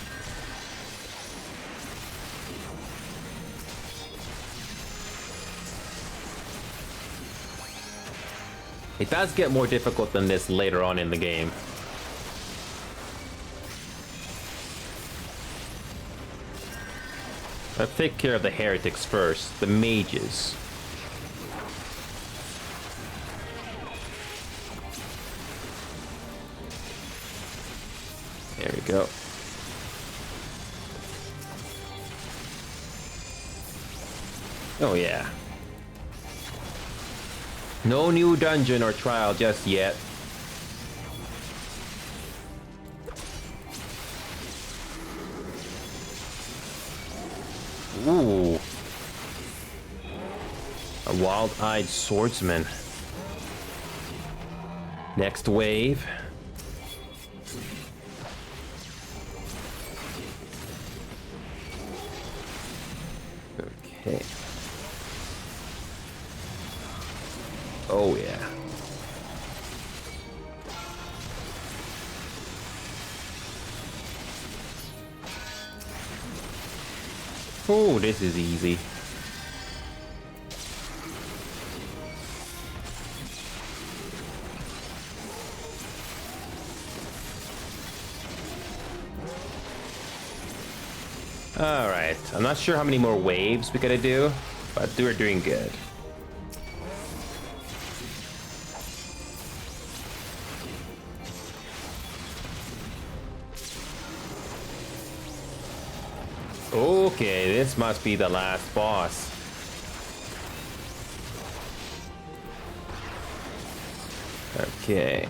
It does get more difficult than this later on in the game. Let's take care of the heretics first, the mages. There we go. Oh yeah. No new dungeon or trial just yet. Ooh. A wild-eyed swordsman. Next wave. Okay. Oh yeah. Oh, this is easy. Alright, I'm not sure how many more waves we gotta do, but we're doing good. Okay, this must be the last boss. Okay.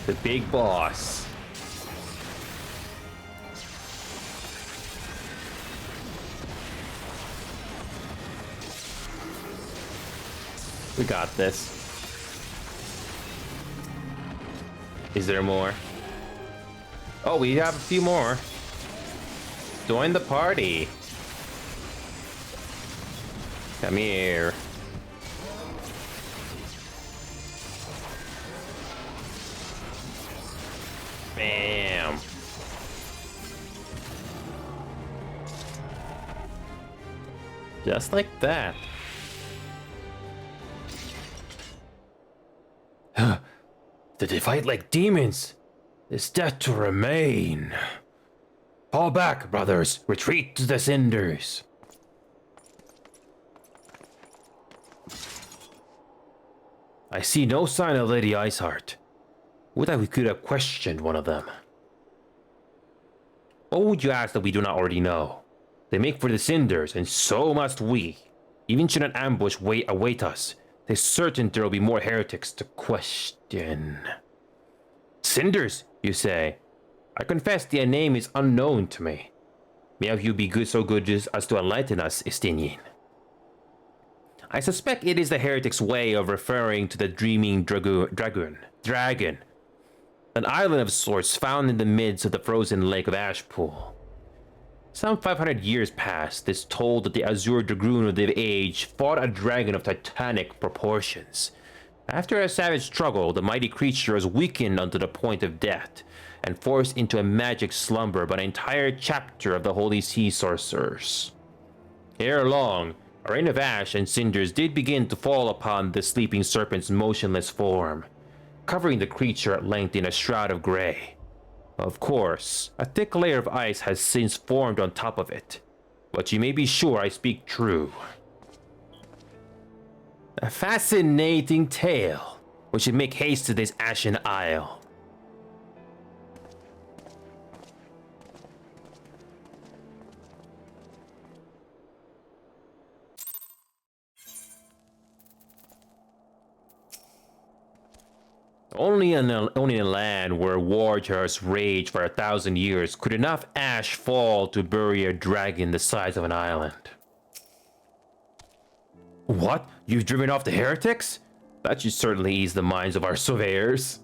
The big boss. We got this. Is there more? Oh, we have a few more. Join the party. Come here. Bam. Just like that. Did they fight like demons? Is death to remain? Fall back, brothers. Retreat to the cinders. I see no sign of Lady Iceheart. Would that we could have questioned one of them. What would you ask that we do not already know? They make for the cinders, and so must we. Even should an ambush await us, 'tis certain there will be more heretics to question. Cinders, you say? I confess the name is unknown to me. May have you be so good as to enlighten us, Istinian. I suspect it is the heretic's way of referring to the dreaming dragon, an island of sorts found in the midst of the frozen lake of Ashpool. Some 500 years past, it's told that the Azure Dragoon of the age fought a dragon of titanic proportions, After a savage struggle, the mighty creature was weakened unto the point of death, and forced into a magic slumber by an entire chapter of the Holy Sea Sorcerers. Ere long, a rain of ash and cinders did begin to fall upon the sleeping serpent's motionless form, covering the creature at length in a shroud of grey. Of course, a thick layer of ice has since formed on top of it, but you may be sure I speak true. A fascinating tale. We should make haste to this ashen isle. Only in a land where war jars rage for 1,000 years could enough ash fall to bury a dragon the size of an island. What? You've driven off the heretics? That should certainly ease the minds of our surveyors.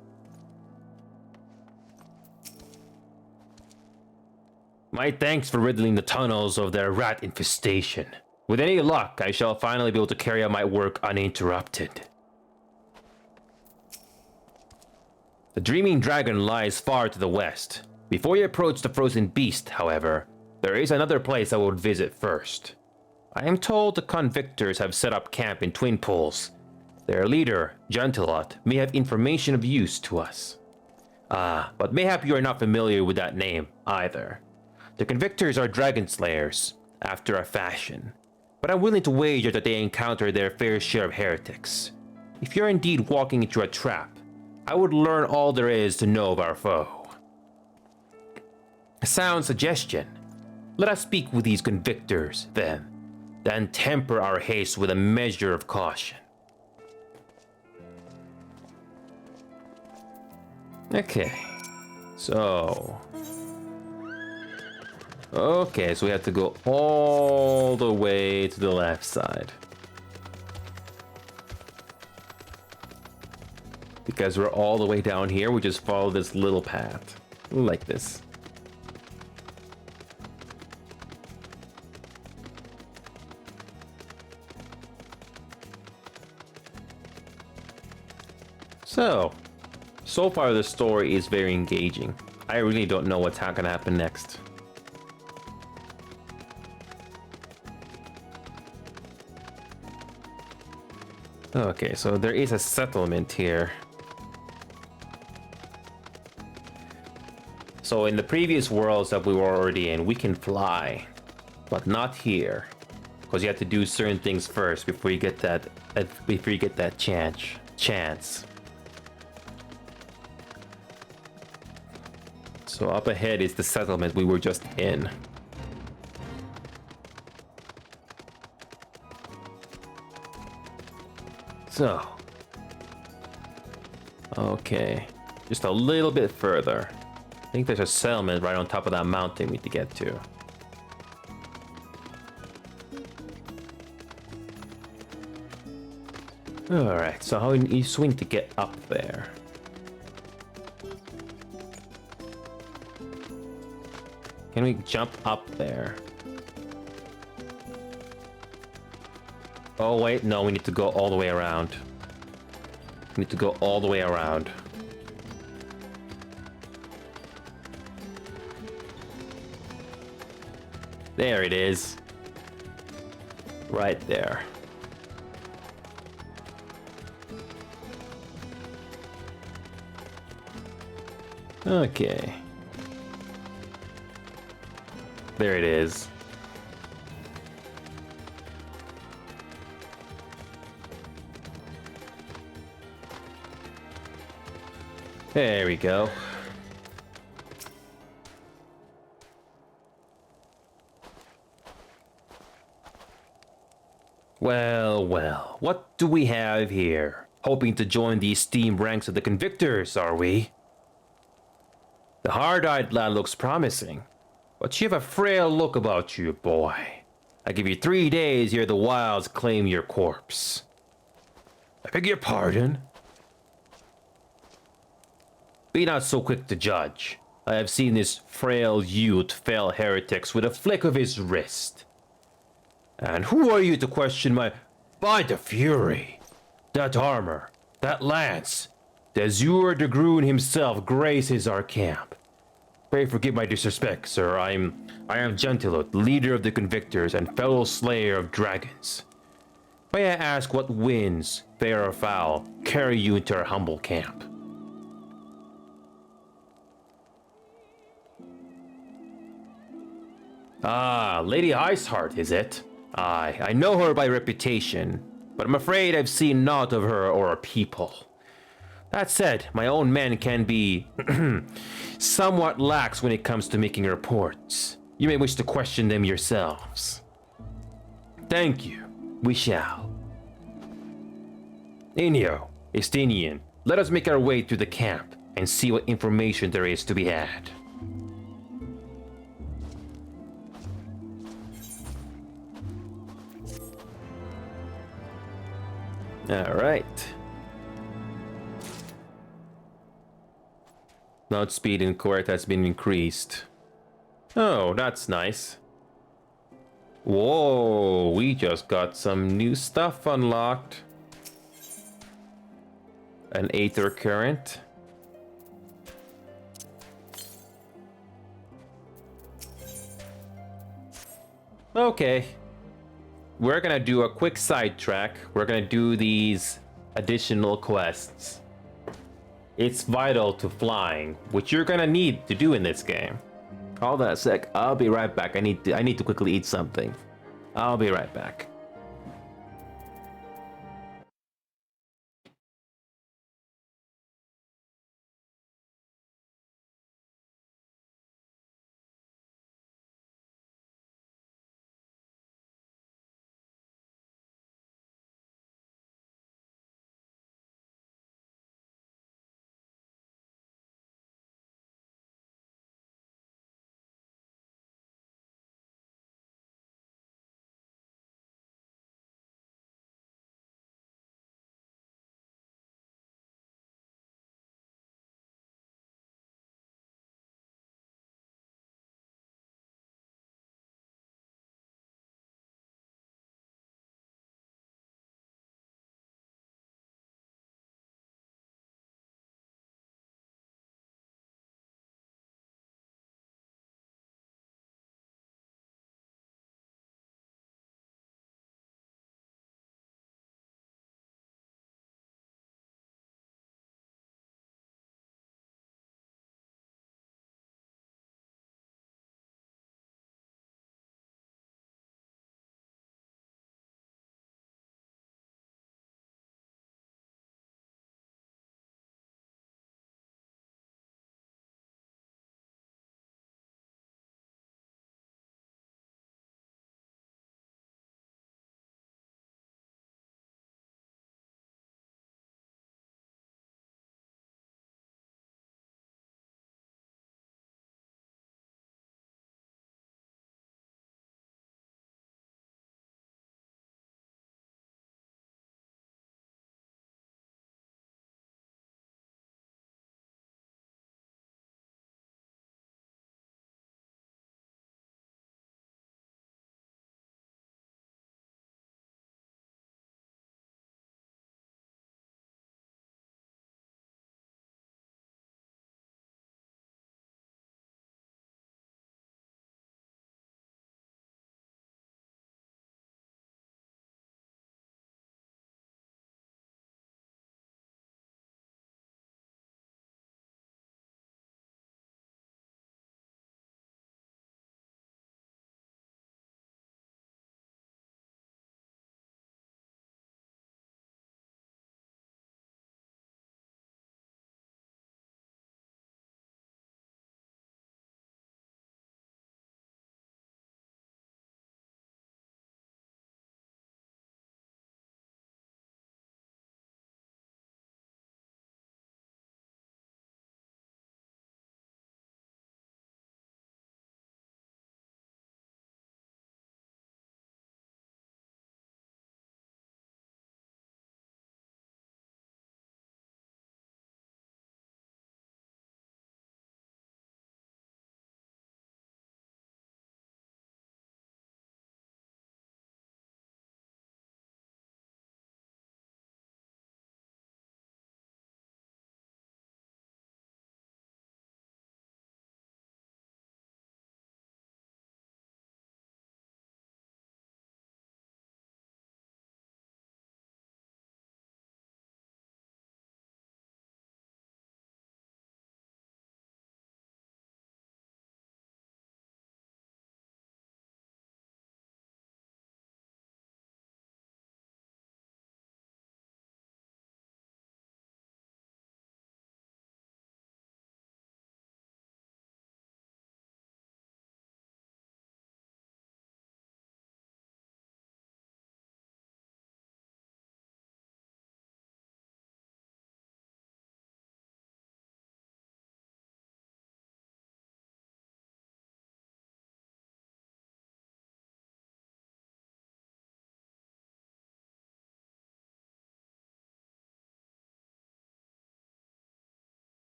My thanks for riddling the tunnels of their rat infestation. With any luck, I shall finally be able to carry out my work uninterrupted. The Dreaming Dragon lies far to the west. Before you approach the Frozen Beast, however, there is another place I would visit first. I am told the convictors have set up camp in Twin Pools. Their leader, Gentilot, may have information of use to us. But mayhap you are not familiar with that name, either. The convictors are dragon slayers, after a fashion, but I'm willing to wager that they encounter their fair share of heretics. If you're indeed walking into a trap, I would learn all there is to know of our foe. A sound suggestion. Let us speak with these convictors, then temper our haste with a measure of caution. Okay, so we have to go all the way to the left side. Because we're all the way down here, we just follow this little path. Like this. So far the story is very engaging. I really don't know what's gonna happen next. Okay, so there is a settlement here. So in the previous worlds that we were already in, we can fly, but not here, because you have to do certain things first before you get that chance. So up ahead is the settlement we were just in. So, okay, just a little bit further. I think there's a settlement right on top of that mountain we need to get to. Alright, so how you swing to get up there? Can we jump up there? Oh wait, no, we need to go all the way around. We need to go all the way around. There it is. Right there. Okay. There it is. There we go. Well, what do we have here? Hoping to join the esteemed ranks of the convictors, are we? The hard-eyed lad looks promising, but you have a frail look about you, boy. I give you 3 days ere the wilds claim your corpse. I beg your pardon? Be not so quick to judge. I have seen this frail youth fell heretics with a flick of his wrist. And who are you to question my... By the fury! That armor, That lance, the Azure de Groon himself, graces our camp. Pray forgive my disrespect, sir. I am Gentilot, leader of the Convictors and fellow slayer of dragons. May I ask what winds, fair or foul, carry you into our humble camp? Ah, Lady Iceheart, is it? Aye, I know her by reputation, but I'm afraid I've seen naught of her or her people. That said, my own men can be somewhat lax when it comes to making reports. You may wish to question them yourselves. Thank you. We shall. Inyo, Estinian, let us make our way to the camp and see what information there is to be had. All right. Mount speed in court has been increased. Oh, that's nice. Whoa, we just got some new stuff unlocked. An Aether Current. Okay. We're gonna do a quick sidetrack. We're gonna do these additional quests. It's vital to flying, which you're gonna need to do in this game. Hold on a sec. I'll be right back. I need to quickly eat something. I'll be right back.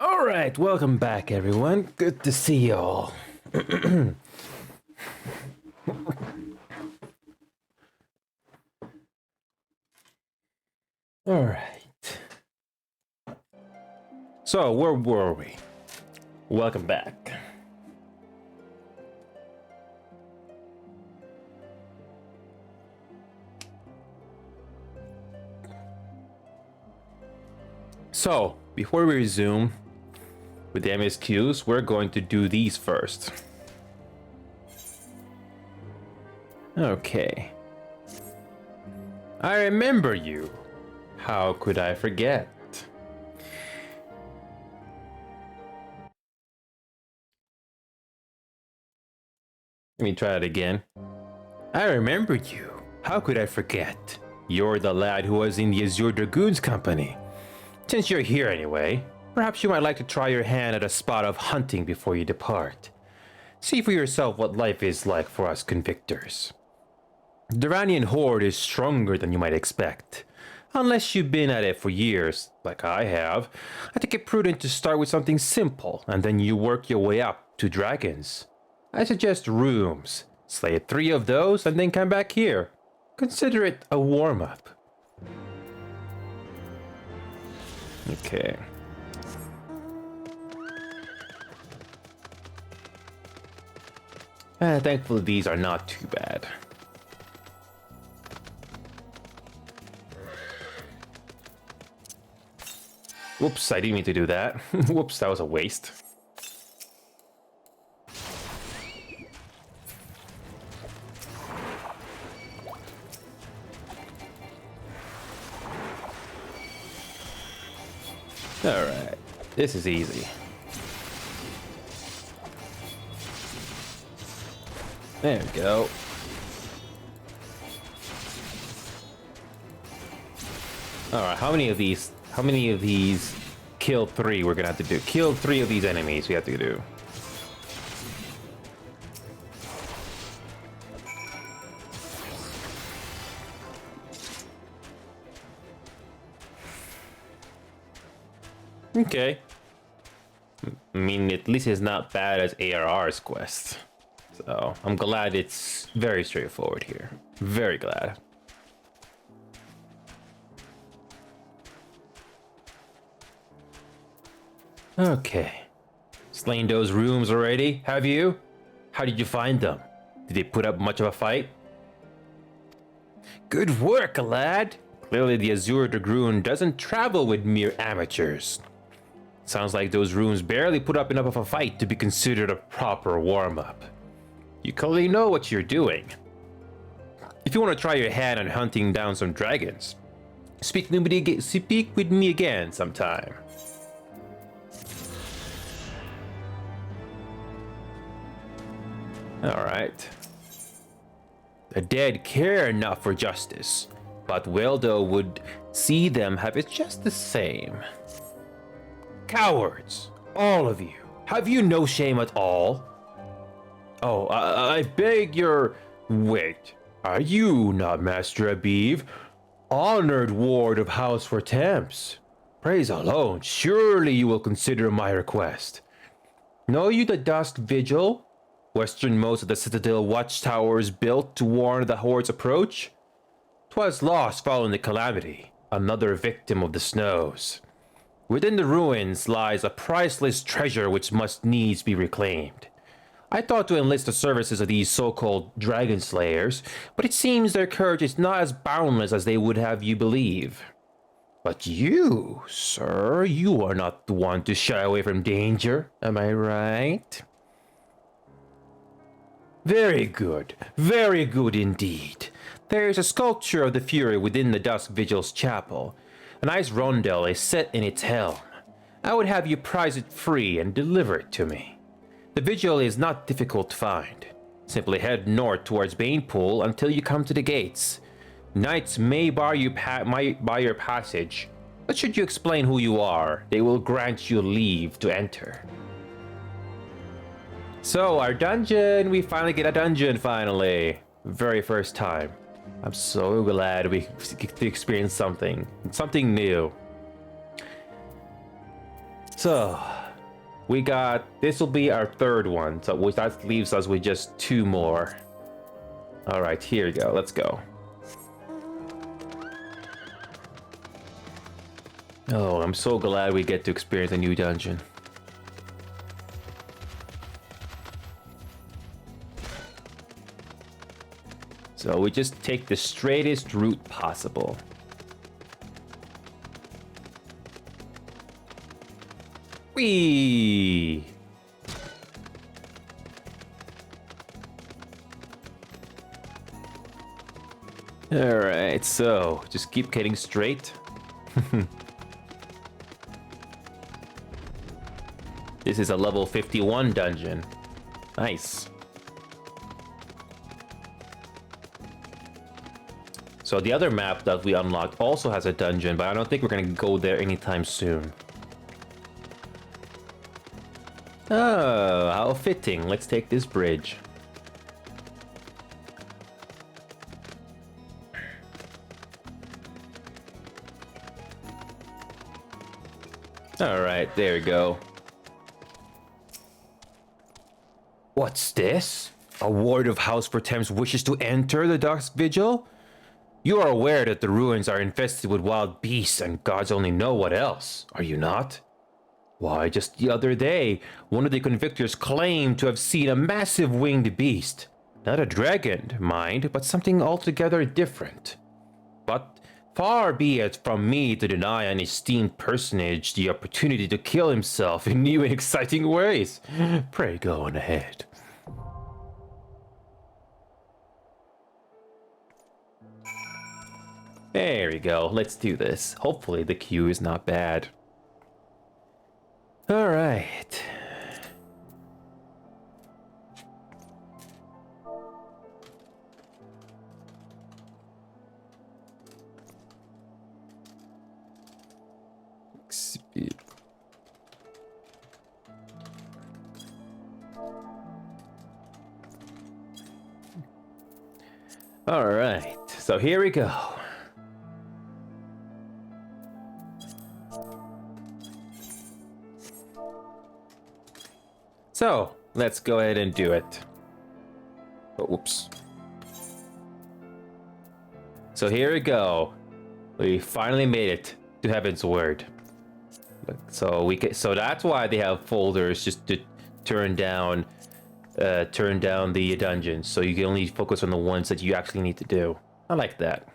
All right, welcome back, everyone. Good to see you all. All right. So, where were we? Welcome back. So, before we resume with the MSQs, we're going to do these first. Okay. I remember you. How could I forget? Let me try it again. I remember you. How could I forget? You're the lad who was in the Azure Dragoons company. Since you're here anyway, perhaps you might like to try your hand at a spot of hunting before you depart. See for yourself what life is like for us convictors. The Duranian horde is stronger than you might expect. Unless you've been at it for years, like I have, I think it prudent to start with something simple and then you work your way up to dragons. I suggest rooms. Slay 3 of those and then come back here. Consider it a warm-up. Okay. Thankfully these are not too bad. Whoops, I didn't mean to do that. Whoops, that was a waste. Alright, this is easy. There we go. Alright, how many of these kill 3 we're gonna have to do? Kill 3 of these enemies we have to do. Okay. I mean, at least it's not bad as ARR's quest. So, I'm glad it's very straightforward here. Very glad. Okay. Slain those rooms already, have you? How did you find them? Did they put up much of a fight? Good work, lad! Clearly the Azure Dragoon doesn't travel with mere amateurs. Sounds like those rooms barely put up enough of a fight to be considered a proper warm-up. You clearly know what you're doing. If you want to try your hand on hunting down some dragons, speak with me again sometime. Alright. The dead care not for justice, but Weldo would see them have it just the same. Cowards! All of you! Have you no shame at all? Oh, I beg your... Wait, are you not Master Abiv? Honored ward of House for Temps. Praise alone, surely you will consider my request. Know you the Dusk Vigil? Westernmost of the Citadel watchtowers built to warn the Horde's approach? 'Twas lost following the calamity, another victim of the snows. Within the ruins lies a priceless treasure which must needs be reclaimed. I thought to enlist the services of these so-called dragon slayers, but it seems their courage is not as boundless as they would have you believe. But you, sir, you are not the one to shy away from danger, am I right? Very good indeed. There is a sculpture of the Fury within the Dusk Vigil's chapel. A nice rondel is set in its helm. I would have you prize it free and deliver it to me. The Vigil is not difficult to find. Simply head north towards Banepool until you come to the gates. Knights may bar your passage, but should you explain who you are, they will grant you leave to enter. So, our dungeon! We finally get a dungeon, finally! Very first time. I'm so glad we get to experience something new. So, we got, this will be our third one, so that leaves us with just 2 more. All right, here we go, let's go. Oh, I'm so glad we get to experience a new dungeon. So we just take the straightest route possible. Whee! Alright, so just keep getting straight. This is a level 51 dungeon. Nice. So the other map that we unlocked also has a dungeon, but I don't think we're gonna go there anytime soon. Oh, how fitting. Let's take this bridge. Alright, there we go. What's this? A ward of House Pretemps wishes to enter the Dusk Vigil? You are aware that the ruins are infested with wild beasts and gods only know what else, are you not? Why, just the other day, one of the convictors claimed to have seen a massive winged beast. Not a dragon, mind, but something altogether different. But far be it from me to deny an esteemed personage the opportunity to kill himself in new and exciting ways. Pray go on ahead. There we go, let's do this. Hopefully the queue is not bad. Alright. Speed. Alright, so here we go. So, let's go ahead and do it. Oh, whoops. So here we go. We finally made it to Heavensward. So that's why they have folders, just to turn down the dungeons, so you can only focus on the ones that you actually need to do. I like that.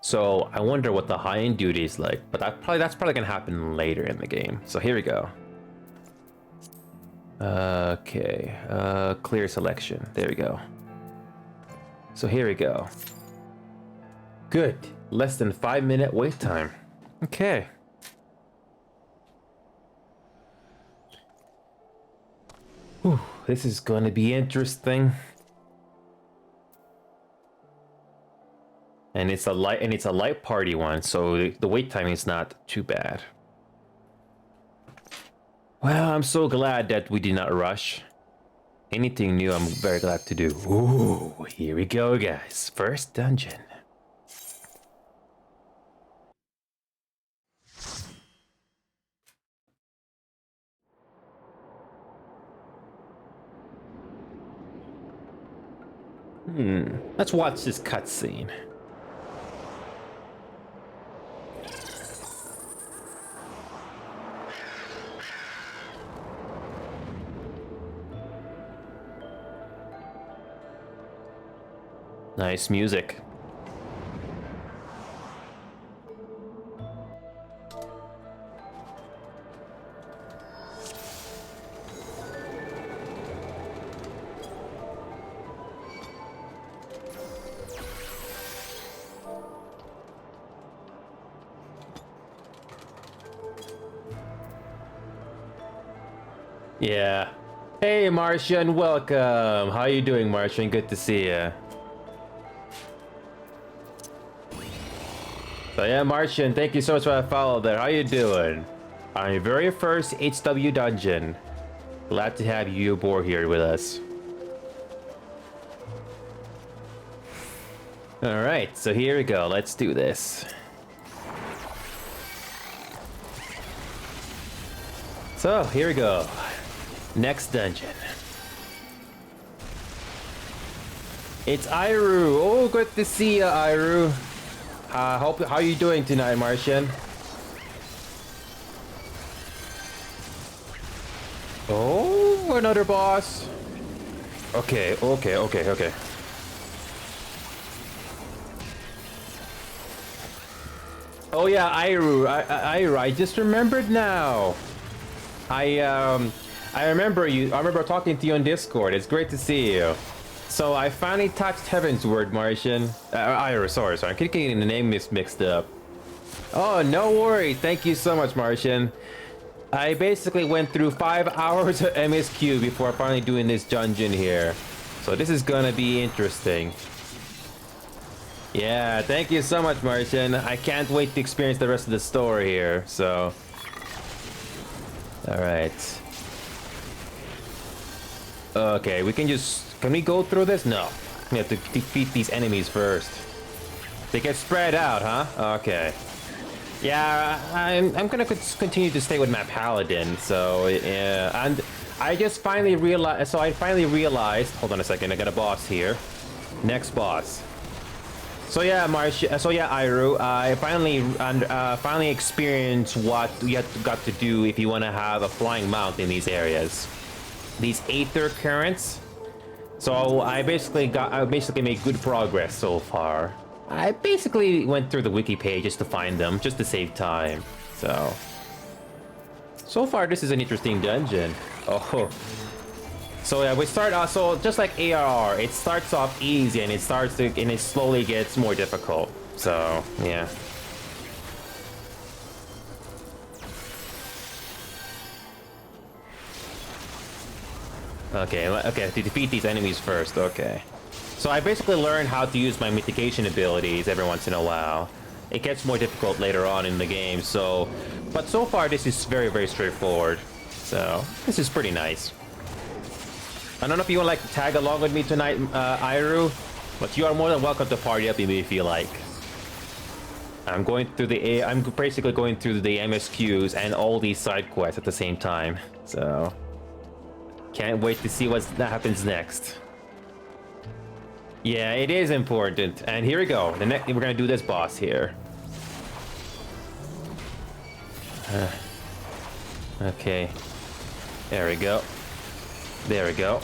So I wonder what the high-end duty is like, but that's probably gonna happen later in the game. So here we go. Okay, clear selection. There we go. So here we go. Good. Less than 5-minute wait time. Okay. Whew, this is going to be interesting. And it's a light party one, so the wait time is not too bad. Well, I'm so glad that we did not rush. Anything new, I'm very glad to do. Ooh, here we go, guys. First dungeon. Let's watch this cutscene. Nice music. Yeah. Hey, Martian, welcome. How you doing, Martian? Good to see you. So yeah, Martian, thank you so much for that follow there. How you doing? On your very first HW dungeon. Glad to have you aboard here with us. Alright, so here we go. Let's do this. So, here we go. Next dungeon. It's Iru. Oh, good to see you, Iru. How are you doing tonight, Martian? Oh, another boss. Okay. Oh yeah, Iru. Iru. I just remembered now. I remember you. I remember talking to you on Discord. It's great to see you. So I finally touched Heavensward, Martian. Iru. Sorry. I'm getting the name mixed up. Oh, no worries. Thank you so much, Martian. I basically went through 5 hours of MSQ before finally doing this dungeon here. So this is gonna be interesting. Yeah, thank you so much, Martian. I can't wait to experience the rest of the story here, so... Alright. Okay, we can just... Can we go through this? No. We have to defeat these enemies first. They get spread out, huh? Okay. Yeah, I'm gonna continue to stay with my paladin, so... Yeah, and I just finally realized... So I finally realized... Hold on a second, I got a boss here. Next boss. So yeah, Iru, I finally experienced what you got to do if you want to have a flying mount in these areas. These aether currents. So I basically made good progress so far. I basically went through the wiki page just to find them, just to save time. So far this is an interesting dungeon. Oh. So yeah, we start off, so just like ARR, it starts off easy and it slowly gets more difficult. So, yeah. Okay, to defeat these enemies first, okay. So I basically learned how to use my mitigation abilities every once in a while. It gets more difficult later on in the game, so... But so far this is very, very straightforward. So, this is pretty nice. I don't know if you would like to tag along with me tonight, Iru, but you are more than welcome to party up with me if you like. I'm basically going through the MSQs and all these side quests at the same time, so can't wait to see what happens next. Yeah, it is important, and here we go. We're gonna do this boss here. Okay, there we go. There we go.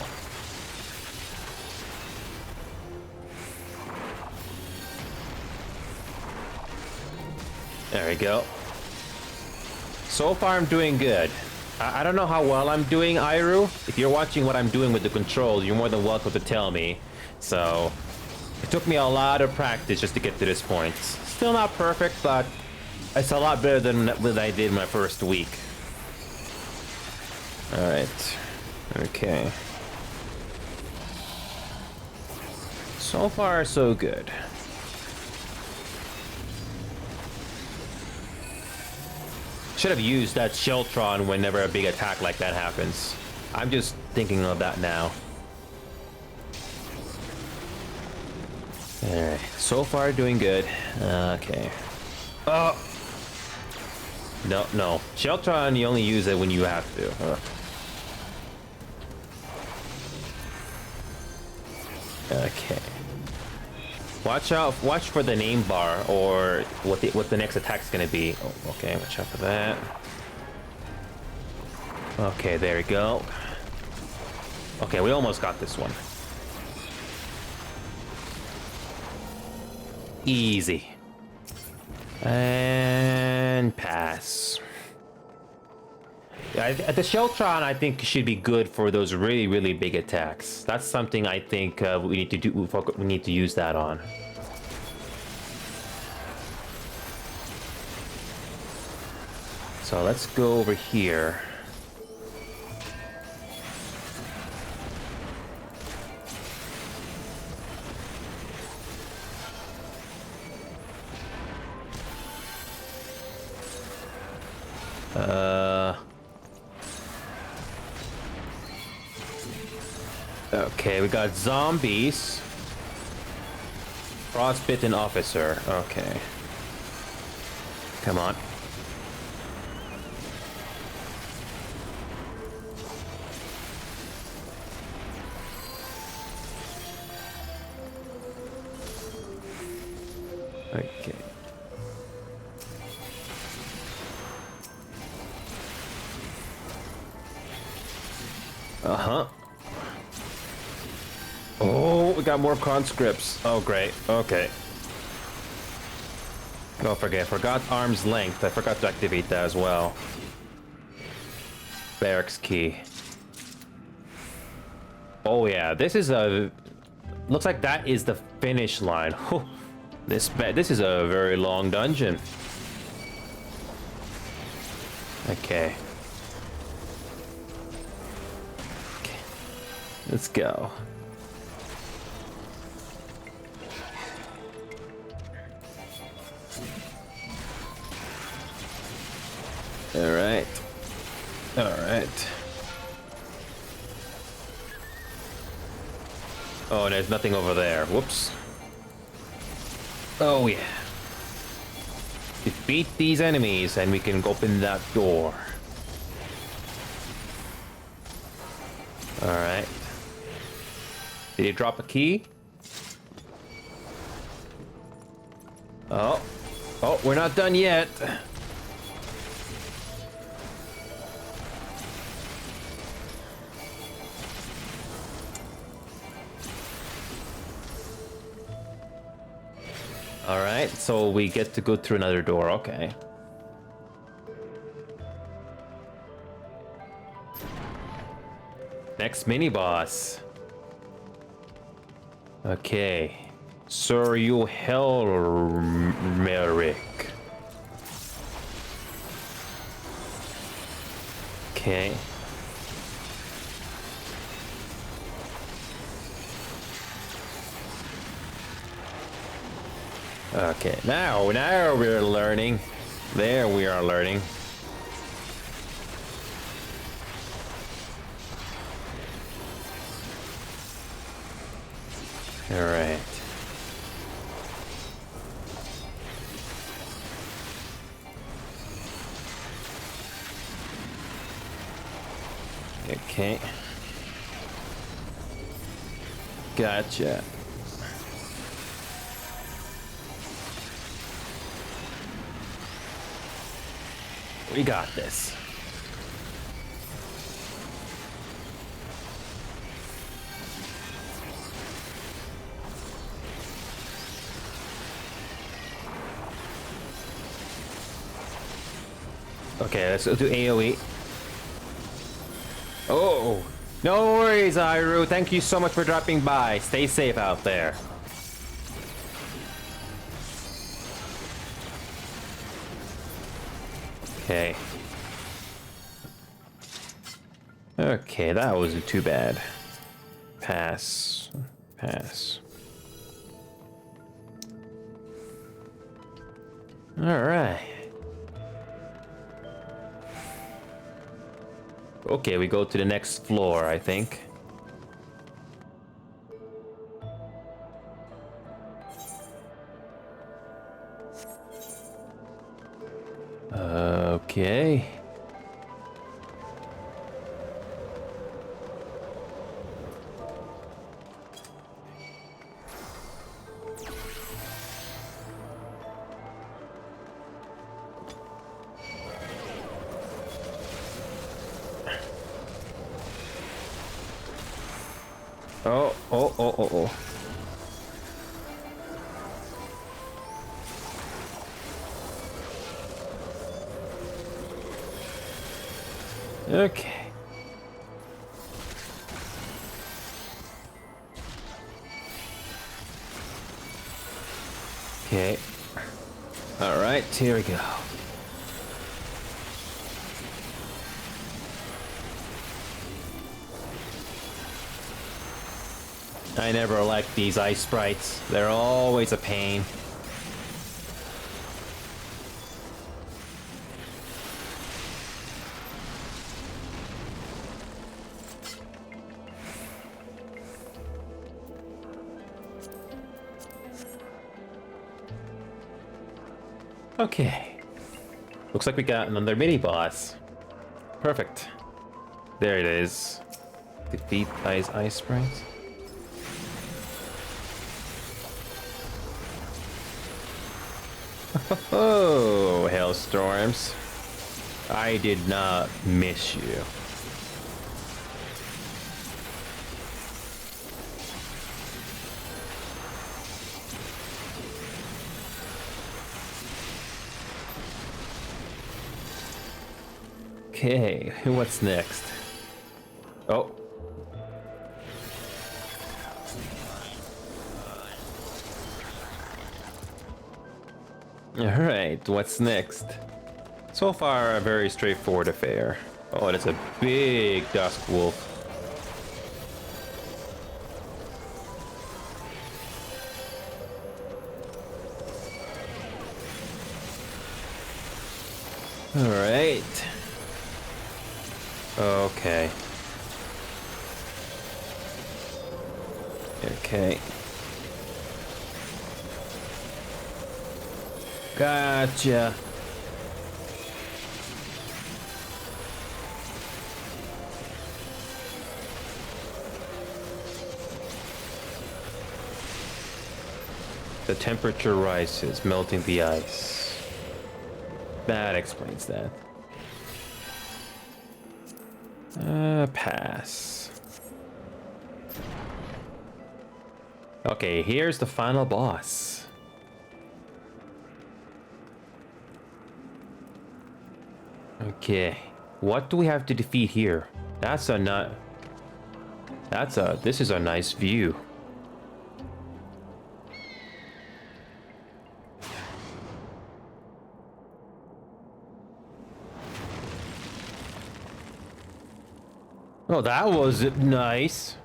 There we go. So far, I'm doing good. I don't know how well I'm doing, Iru. If you're watching what I'm doing with the controls, you're more than welcome to tell me. So, it took me a lot of practice just to get to this point. Still not perfect, but it's a lot better than what I did my first week. Alright. Okay. So far, so good. Should have used that Sheltron whenever a big attack like that happens. I'm just thinking of that now. Alright, so far doing good. Okay. Oh! No. Sheltron, you only use it when you have to. Okay. Watch for the name bar or what the next attack's gonna be. Oh, okay, watch out for that. Okay, there we go. Okay, we almost got this one. Easy. And pass. The Sheltron, I think, should be good for those really, really big attacks. That's something I think we need to do. We need to use that on. So let's go over here. Okay, we got zombies. Frostbitten officer. Okay. Come on. Okay. Uh-huh. Oh, we got more conscripts. Oh, great. Okay. Don't forget, forgot arm's length. I forgot to activate that as well. Barracks key. Oh yeah, this is a... Looks like that is the finish line. This is a very long dungeon. Okay. Let's go. All right. All right. Oh, there's nothing over there. Whoops. Oh, yeah. Defeat these enemies and we can open that door. All right. Did he drop a key? Oh. Oh, we're not done yet. All right, so we get to go through another door. Okay. Next mini boss. Okay. Sir, you Helmeric. Okay. Okay, now we're learning. There we are learning. All right. Okay. Gotcha. We got this. Okay, let's do AoE. Oh, no worries, Iru. Thank you so much for dropping by. Stay safe out there. Okay. Okay, that wasn't too bad. Pass. Pass. All right. Okay, we go to the next floor, I think. Okay. Oh. Okay. Okay. All right, here we go. I never liked these ice sprites. They're always a pain. Okay. Looks like we got another mini boss. Perfect. There it is. Defeat ice sprites. Oh, hailstorms. I did not miss you. Okay, what's next? Oh. Alright, what's next? So far, a very straightforward affair. Oh, and it's a big dusk wolf. Alright. Okay. Okay. Gotcha. The temperature rises, melting the ice. That explains that. Pass. Okay, here's the final boss. Okay, what do we have to defeat here? This is a nice view. Oh, that was nice.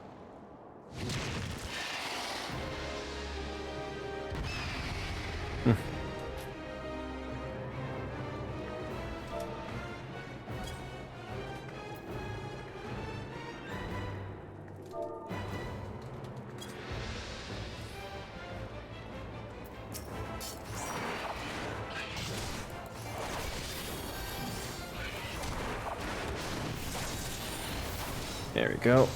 There we go.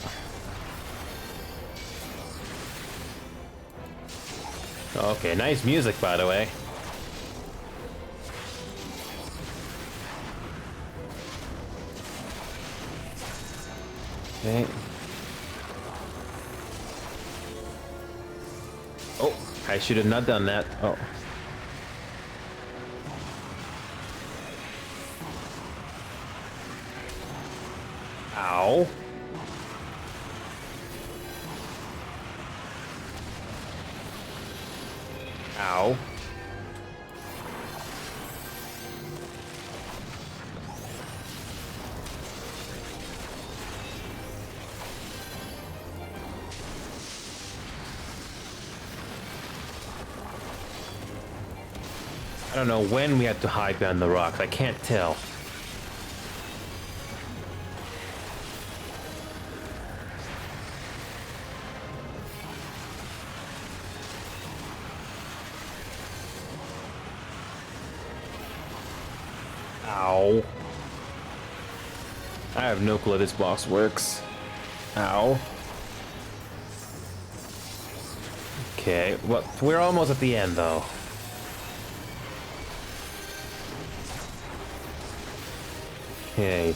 Okay, nice music, by the way. Okay. Oh, I should have not done that. Oh. Ow. Ow. I don't know when we had to hide behind the rocks. I can't tell. Ow. I have no clue how this box works. Ow. Okay, well, we're almost at the end, though. Okay.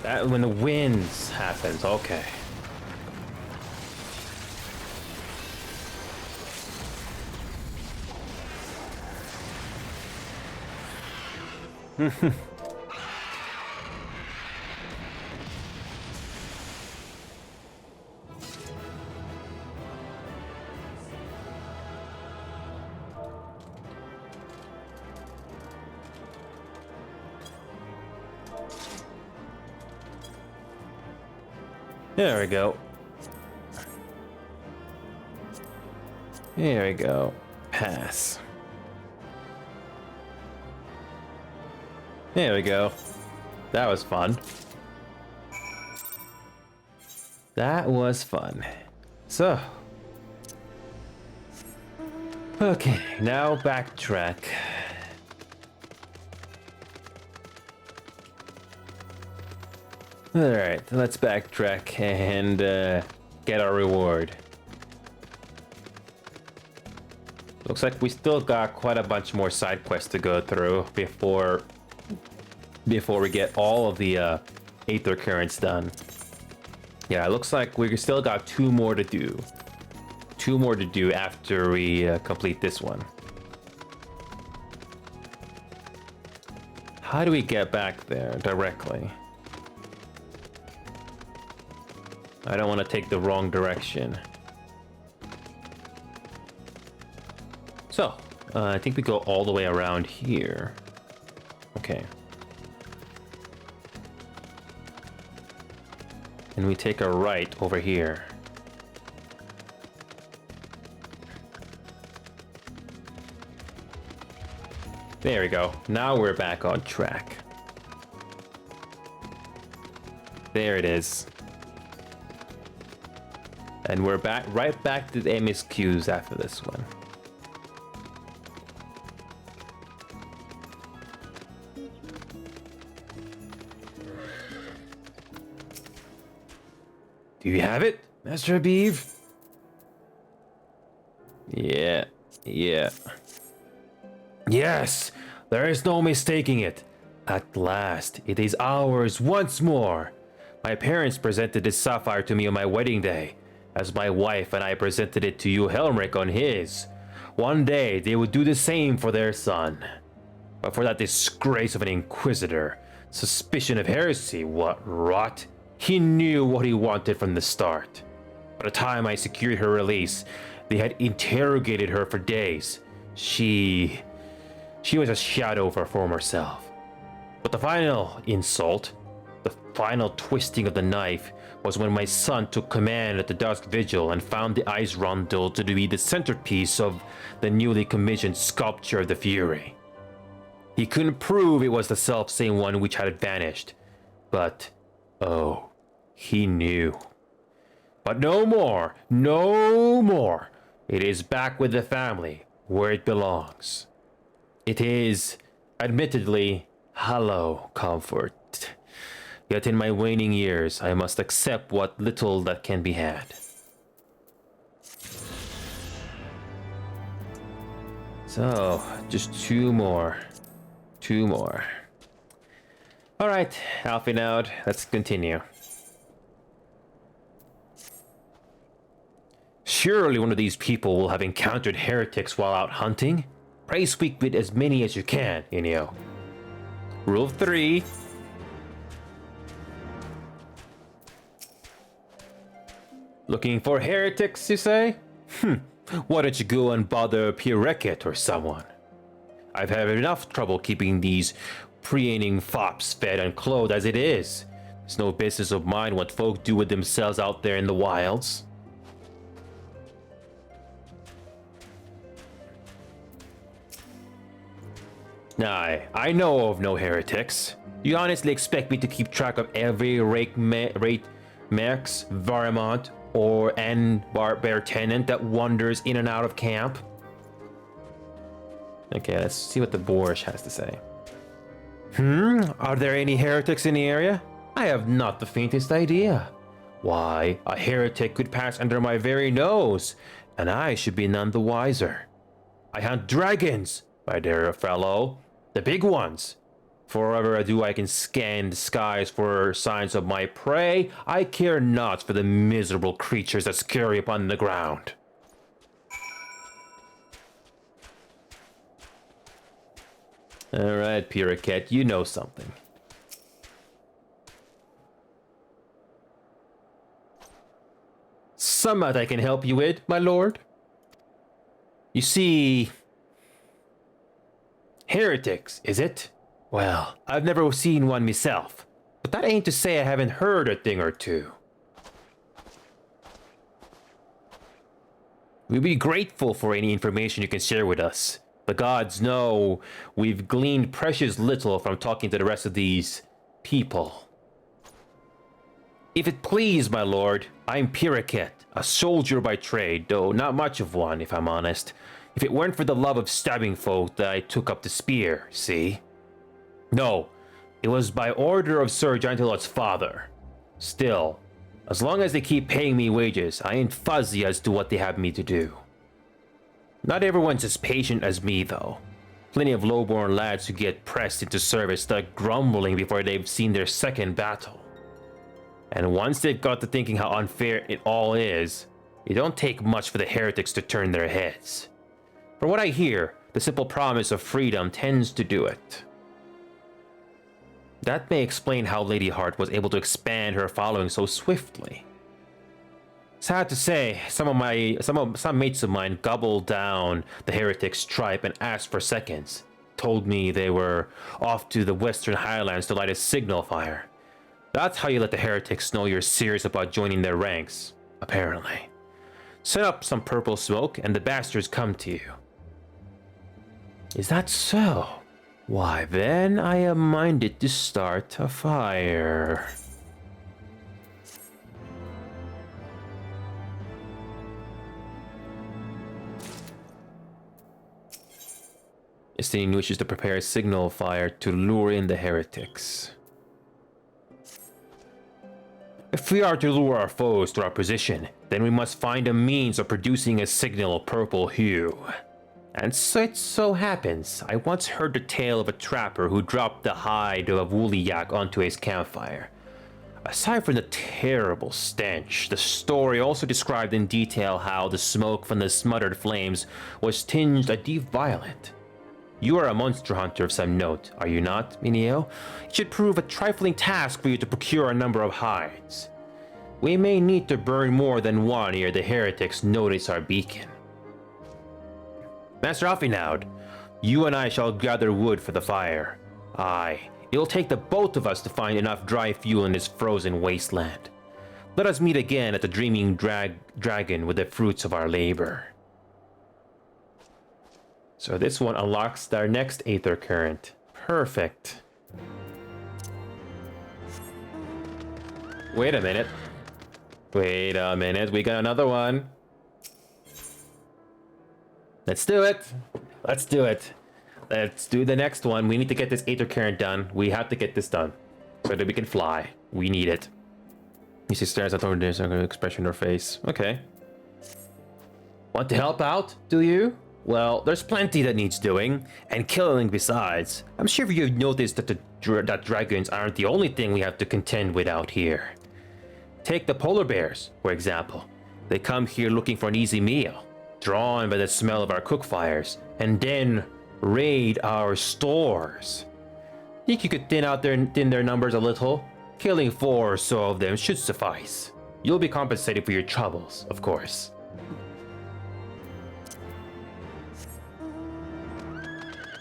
That when the winds happens, okay. There we go. There we go. Pass. There we go. That was fun. That was fun. So. Okay, now backtrack. Alright, let's backtrack and get our reward. Looks like we still got quite a bunch more side quests to go through before we get all of the Aether Currents done. Yeah, it looks like we still got 2 more to do. 2 more to do after we complete this one. How do we get back there directly? I don't want to take the wrong direction. So, I think we go all the way around here. Okay. And we take a right over here. There we go. Now we're back on track. There it is. And we're right back to the MSQs after this one. Do you have it, Master Abiv? Yeah. Yes, there is no mistaking it. At last, it is ours once more. My parents presented this sapphire to me on my wedding day, as my wife and I presented it to you, Helmrich, on his. One day, they would do the same for their son. But for that disgrace of an inquisitor, suspicion of heresy, what rot. He knew what he wanted from the start. By the time I secured her release, they had interrogated her for days. She was a shadow of her former self. But the final insult, the final twisting of the knife, was when my son took command at the Dusk Vigil and found the Ice Rondel to be the centerpiece of the newly commissioned sculpture of the Fury. He couldn't prove it was the self-same one which had vanished, but, oh, he knew. But no more, no more. It is back with the family, where it belongs. It is, admittedly, hollow comfort. Yet in my waning years, I must accept what little that can be had. So, just 2 more. 2 more. Alright, Alfie out. Let's continue. Surely one of these people will have encountered heretics while out hunting. Pray speak with as many as you can, Inio. Rule 3. Looking for heretics, you say? Why don't you go and bother Pireket or someone? I've had enough trouble keeping these preening fops fed and clothed as it is. It's no business of mine what folk do with themselves out there in the wilds. I know of no heretics. You honestly expect me to keep track of every Mercs, Varamont, or Bear tenant that wanders in and out of camp? Okay, let's see what the Boorish has to say. Are there any heretics in the area? I have not the faintest idea. Why, a heretic could pass under my very nose, and I should be none the wiser. I hunt dragons, my dear fellow, the big ones. Forever ado I can scan the skies for signs of my prey. I care not for the miserable creatures that scurry upon the ground. Alright, Pireket, you know something. Somewhat I can help you with, my lord. You see... heretics, is it? Well, I've never seen one myself, but that ain't to say I haven't heard a thing or two. We'd be grateful for any information you can share with us. The gods know we've gleaned precious little from talking to the rest of these people. If it please, my lord, I'm Pireket, a soldier by trade, though not much of one, if I'm honest. If it weren't for the love of stabbing folk that I took up the spear, see? No, it was by order of Sir Jantelot's father. Still, as long as they keep paying me wages, I ain't fuzzy as to what they have me to do. Not everyone's as patient as me, though. Plenty of lowborn lads who get pressed into service start grumbling before they've seen their second battle. And once they've got to thinking how unfair it all is, it don't take much for the heretics to turn their heads. From what I hear, the simple promise of freedom tends to do it. That may explain how Lady Hart was able to expand her following so swiftly. Sad to say, some mates of mine gobbled down the heretics' tripe and asked for seconds. Told me they were off to the Western Highlands to light a signal fire. That's how you let the heretics know you're serious about joining their ranks, apparently. Set up some purple smoke and the bastards come to you. Is that so? Why then I am minded to start a fire. Istine wishes to prepare a signal fire to lure in the heretics. If we are to lure our foes to our position, then we must find a means of producing a signal purple hue. And it so happens, I once heard the tale of a trapper who dropped the hide of a woolly yak onto his campfire. Aside from the terrible stench, the story also described in detail how the smoke from the smothered flames was tinged a deep violet. You are a monster hunter of some note, are you not, Minio? It should prove a trifling task for you to procure a number of hides. We may need to burn more than one ere the heretics notice our beacon. Master Alfinaud, you and I shall gather wood for the fire. Aye, it'll take the both of us to find enough dry fuel in this frozen wasteland. Let us meet again at the Dreaming Dragon with the fruits of our labor. So this one unlocks our next Aether Current. Perfect. Wait a minute. Wait a minute, we got another one. Let's do it. Let's do it. Let's do the next one. We need to get this Aether Current done. We have to get this done so that we can fly. We need it. You see stars at there's an expression in her face. Okay. Want to help out, do you? Well, there's plenty that needs doing, and killing besides. I'm sure you've noticed that that dragons aren't the only thing we have to contend with out here. Take the polar bears, for example. They come here looking for an easy meal, drawn by the smell of our cook fires, and then raid our stores. Think you could thin their numbers a little? Killing 4 or so of them should suffice. You'll be compensated for your troubles, of course.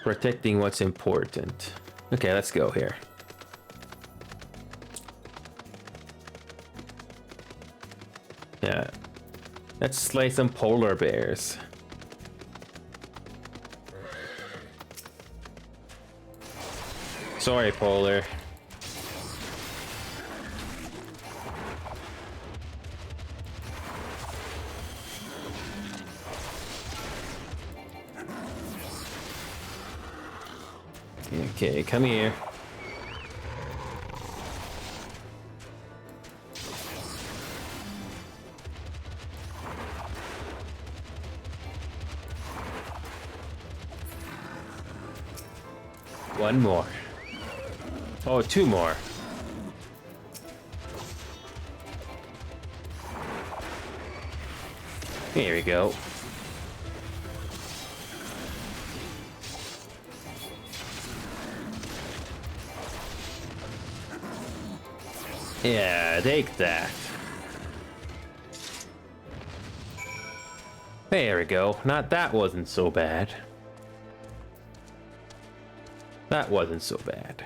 Protecting what's important. Okay, let's go here. Yeah. Let's slay some polar bears. Sorry, Polar. Okay, come here. One more. Oh, 2 more. Here we go. Yeah, take that. There we go. That wasn't so bad. That wasn't so bad.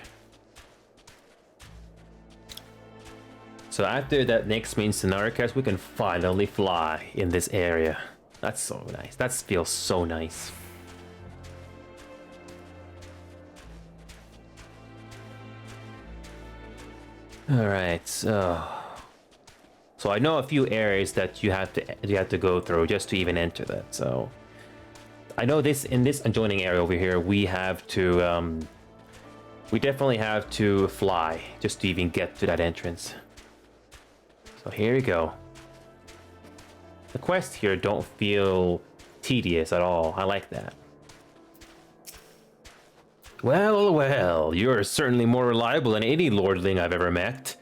So after that next main scenario cast, we can finally fly in this area. That's so nice. That feels so nice. Alright, so I know a few areas that you have to go through just to even enter that. So I know in this adjoining area over here, we have to, we definitely have to fly just to even get to that entrance. So here we go. The quests here don't feel tedious at all. I like that. Well, well, you're certainly more reliable than any lordling I've ever met.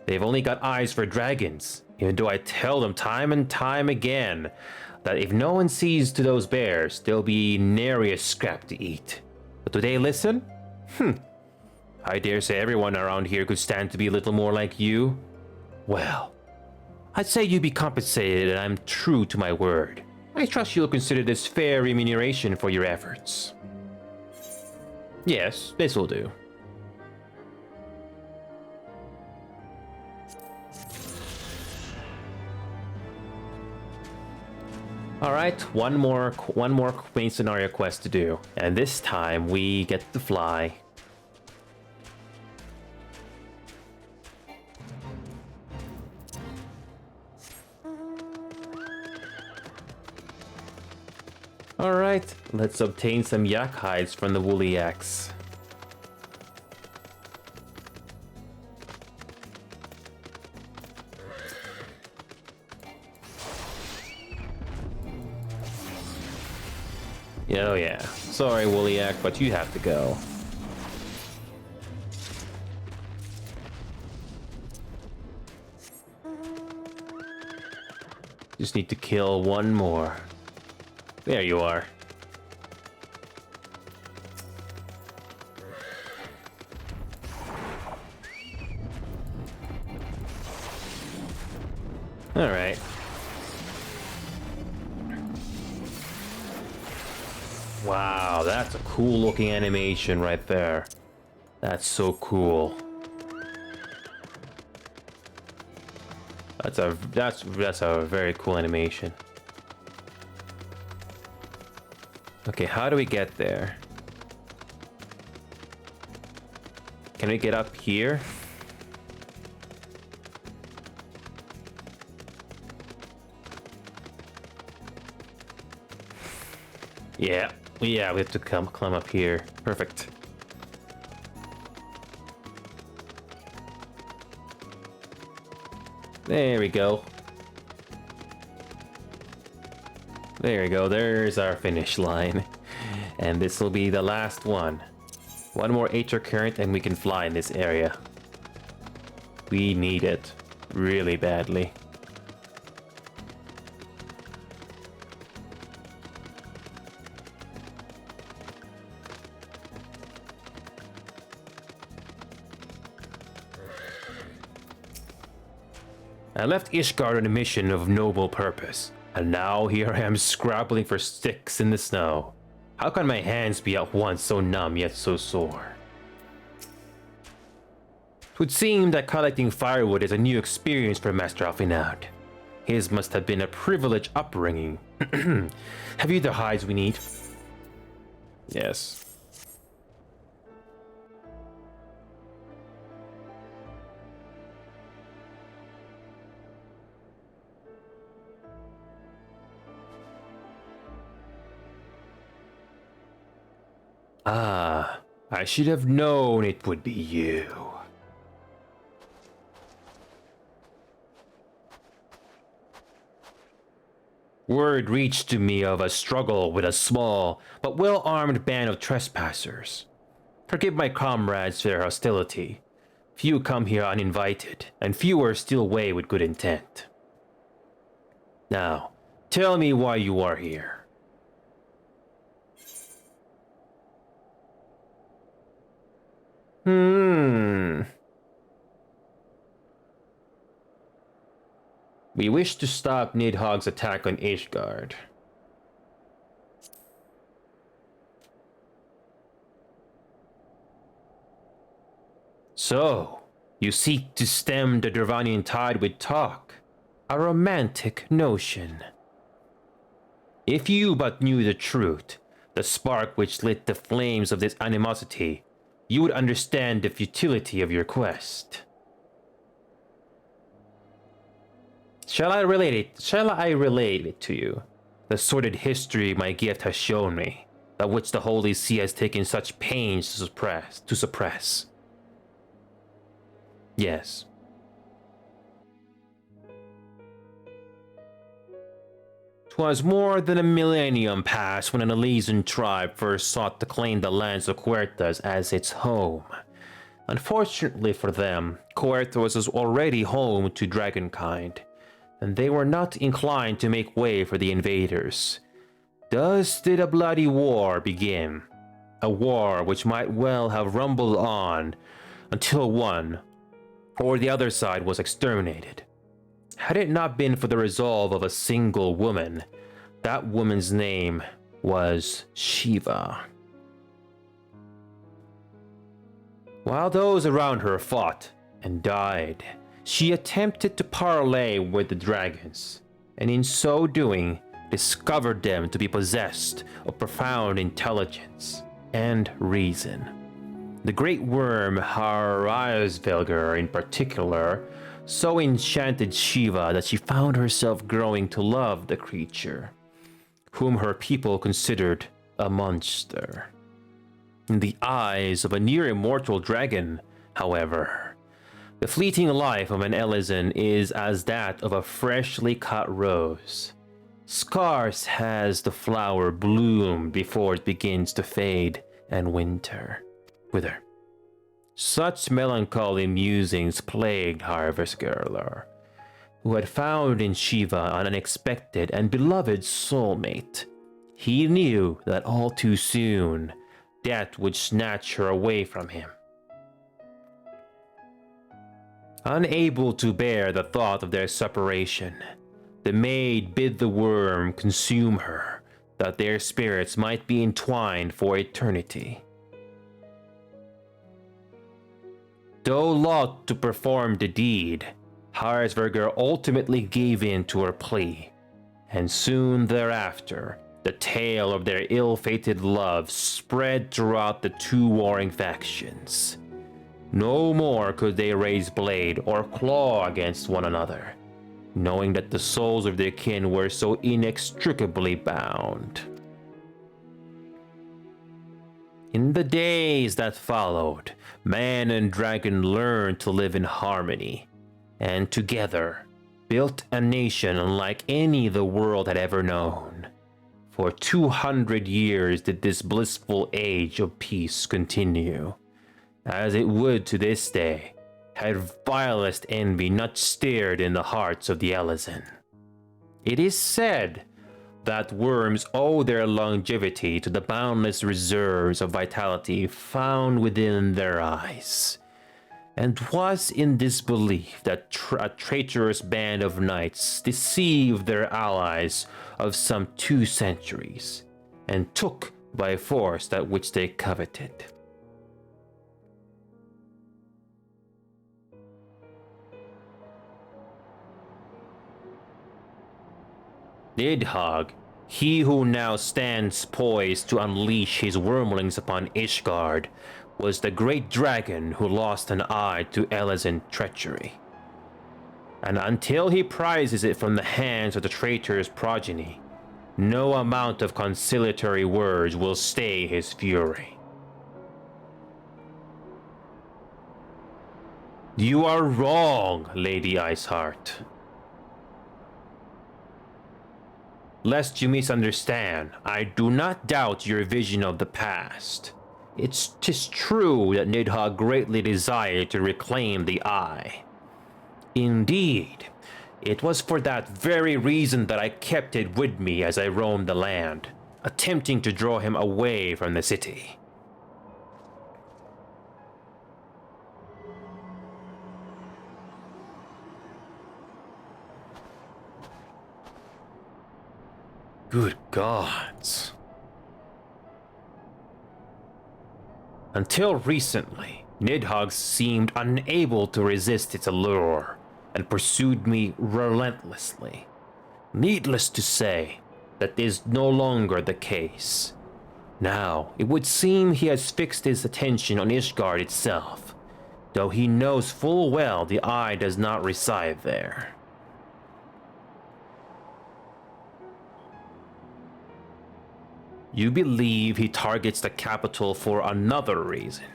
They've only got eyes for dragons, even though I tell them time and time again that if no one sees to those bears, there'll be nary a scrap to eat. But do they listen? I dare say everyone around here could stand to be a little more like you. Well, I'd say you be compensated and I'm true to my word. I trust you'll consider this fair remuneration for your efforts. Yes, this will do. Alright, one more main scenario quest to do. And this time we get to fly. Alright, let's obtain some yak hides from the woolly yaks. Oh yeah. Sorry, woolly yak, but you have to go. Just need to kill one more. There you are. All right. Wow, that's a cool looking animation right there. That's so cool. That's a very cool animation. Okay, how do we get there? Can we get up here? Yeah, we have to climb up here. Perfect. There we go. There we go, there's our finish line. And this will be the last one. One more Aether current and we can fly in this area. We need it really badly. I left Ishgard on a mission of noble purpose, and now here I am scrabbling for sticks in the snow. How can my hands be at once so numb yet so sore? It would seem that collecting firewood is a new experience for Master Alfinard. His must have been a privileged upbringing. Have you the hides we need? Yes. Ah, I should have known it would be you. Word reached to me of a struggle with a small but well-armed band of trespassers. Forgive my comrades for their hostility. Few come here uninvited, and fewer steal away with good intent. Now, tell me why you are here. We wish to stop Nidhogg's attack on Ishgard. So, you seek to stem the Dravanian tide with talk. A romantic notion. If you but knew the truth, the spark which lit the flames of this animosity, you would understand the futility of your quest. Shall I relate it to you? The sordid history my gift has shown me, that which the Holy See has taken such pains to suppress. Yes. 'Twas more than a millennium past when an Elysian tribe first sought to claim the lands of Huertas as its home. Unfortunately for them, Huertas was already home to dragonkind, and they were not inclined to make way for the invaders. Thus did a bloody war begin, a war which might well have rumbled on until one or the other side was exterminated. Had it not been for the resolve of a single woman, that woman's name was Shiva. While those around her fought and died, she attempted to parley with the dragons, and in so doing, discovered them to be possessed of profound intelligence and reason. The great worm Harazvelger in particular so enchanted Shiva that she found herself growing to love the creature, whom her people considered a monster. In the eyes of a near-immortal dragon, however, the fleeting life of an Elysian is as that of a freshly cut rose. Scarce has the flower bloomed before it begins to fade and wither. Such melancholy musings plagued Harvestgerler, who had found in Shiva an unexpected and beloved soulmate. He knew that all too soon, death would snatch her away from him. Unable to bear the thought of their separation, the maid bid the worm consume her, that their spirits might be entwined for eternity. Though loth to perform the deed, Harzberger ultimately gave in to her plea, and soon thereafter, the tale of their ill-fated love spread throughout the two warring factions. No more could they raise blade or claw against one another, knowing that the souls of their kin were so inextricably bound. In the days that followed, man and dragon learned to live in harmony, and together built a nation unlike any the world had ever known. For 200 years did this blissful age of peace continue, as it would to this day, had vilest envy not stirred in the hearts of the Elysian. It is said that worms owe their longevity to the boundless reserves of vitality found within their eyes, and 'twas in this belief that a traitorous band of knights deceived their allies of some 2 centuries, and took by force that which they coveted. Nidhogg, he who now stands poised to unleash his wormlings upon Ishgard, was the great dragon who lost an eye to Elysian treachery. And until he prizes it from the hands of the traitor's progeny, no amount of conciliatory words will stay his fury. You are wrong, Lady Iceheart. Lest you misunderstand, I do not doubt your vision of the past. 'Tis true that Nidhogg greatly desired to reclaim the eye. Indeed, it was for that very reason that I kept it with me as I roamed the land, attempting to draw him away from the city. Good gods. Until recently, Nidhogg seemed unable to resist its allure and pursued me relentlessly. Needless to say, that is no longer the case. Now, it would seem he has fixed his attention on Ishgard itself, though he knows full well the eye does not reside there. You believe he targets the capital for another reason.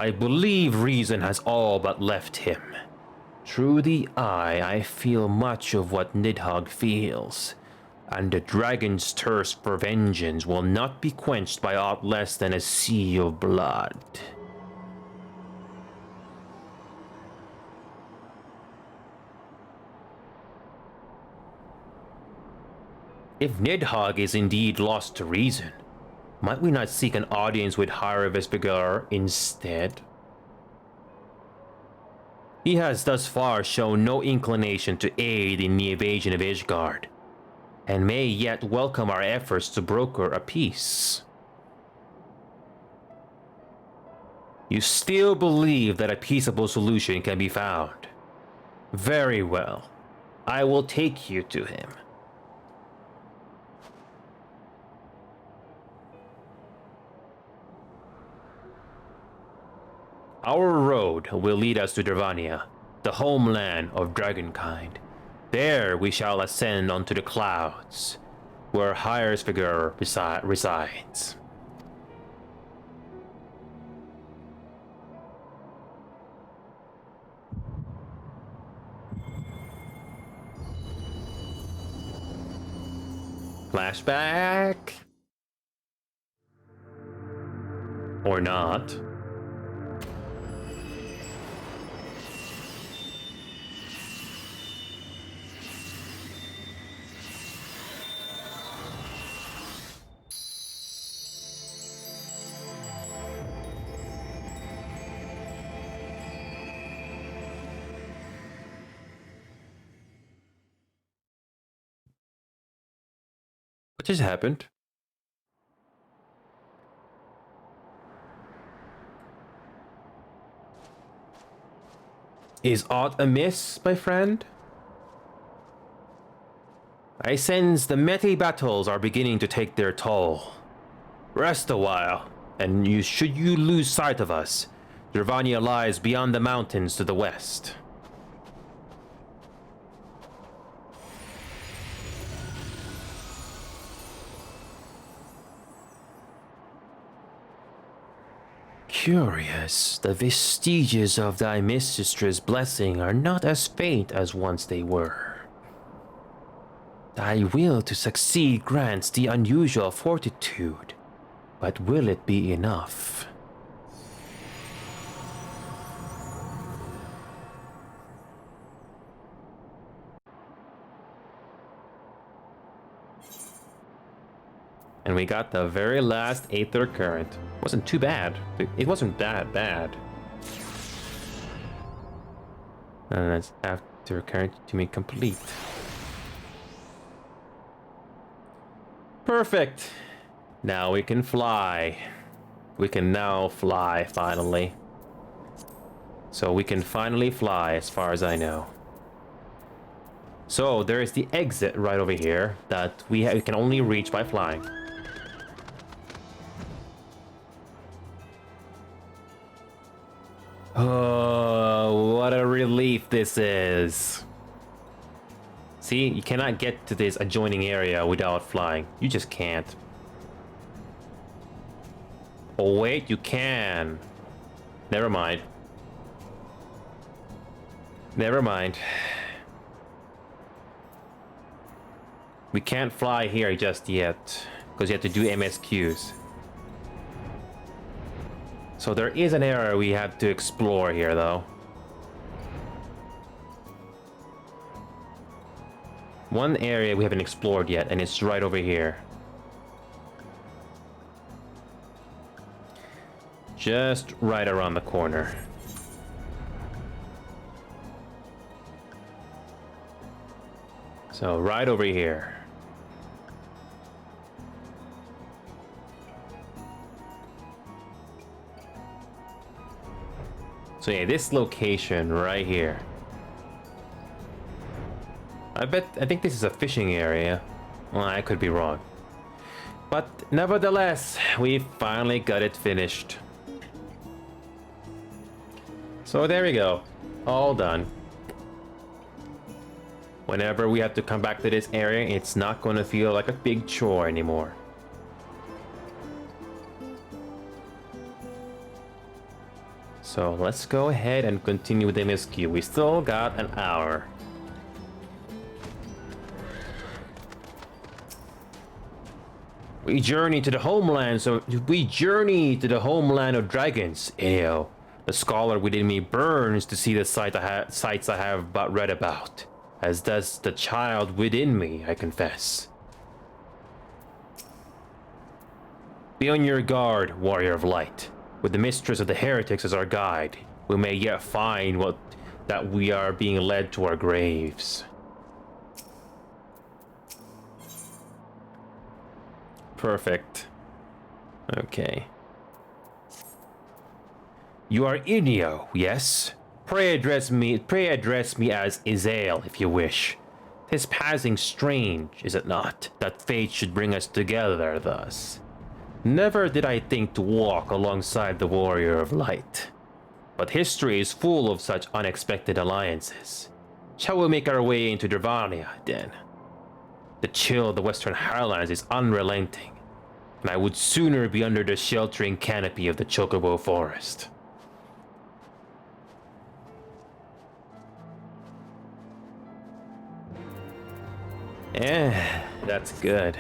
I believe reason has all but left him. Through the eye, I feel much of what Nidhogg feels, and the dragon's thirst for vengeance will not be quenched by aught less than a sea of blood. If Nidhogg is indeed lost to reason, might we not seek an audience with Heavensward instead? He has thus far shown no inclination to aid in the invasion of Ishgard, and may yet welcome our efforts to broker a peace. You still believe that a peaceable solution can be found? Very well. I will take you to him. Our road will lead us to Dervania, the homeland of dragonkind. There we shall ascend onto the clouds, where Heavensward resides. Flashback? Or not? What just happened? Is aught amiss, my friend? I sense the many battles are beginning to take their toll. Rest a while, and should you lose sight of us, Dervania lies beyond the mountains to the west. Curious, the vestiges of thy mistress' blessing are not as faint as once they were. Thy will to succeed grants the unusual fortitude, but will it be enough? And we got the very last Aether Current. Wasn't too bad. It wasn't that bad. And that's Aether Current to be complete. Perfect. Now we can fly. We can now fly, finally. So we can finally fly, as far as I know. So there is the exit right over here that we can only reach by flying. Oh, what a relief this is. See, you cannot get to this adjoining area without flying. You just can't. Oh wait, you can. Never mind. Never mind. We can't fly here just yet, because you have to do MSQs. So there is an area we have to explore here, though. One area we haven't explored yet, and it's right over here. Just right around the corner. So right over here. So yeah, this location right here. I think this is a fishing area. Well, I could be wrong. But nevertheless, we finally got it finished. So there we go. All done. Whenever we have to come back to this area, it's not going to feel like a big chore anymore. So let's go ahead and continue with the MSQ. We still got an hour. We journey to the homeland of dragons. Ew. The scholar within me burns to see the sights I have but read about, as does the child within me, I confess. Be on your guard, warrior of light. With the mistress of the heretics as our guide, we may yet find that we are being led to our graves. Perfect. Okay. You are Inio, yes? Pray address me as Izael, if you wish. 'Tis passing strange, is it not, that fate should bring us together thus? Never did I think to walk alongside the warrior of light. But history is full of such unexpected alliances. Shall we make our way into Dravania, then? The chill of the Western Highlands is unrelenting, and I would sooner be under the sheltering canopy of the Chocobo Forest. That's good.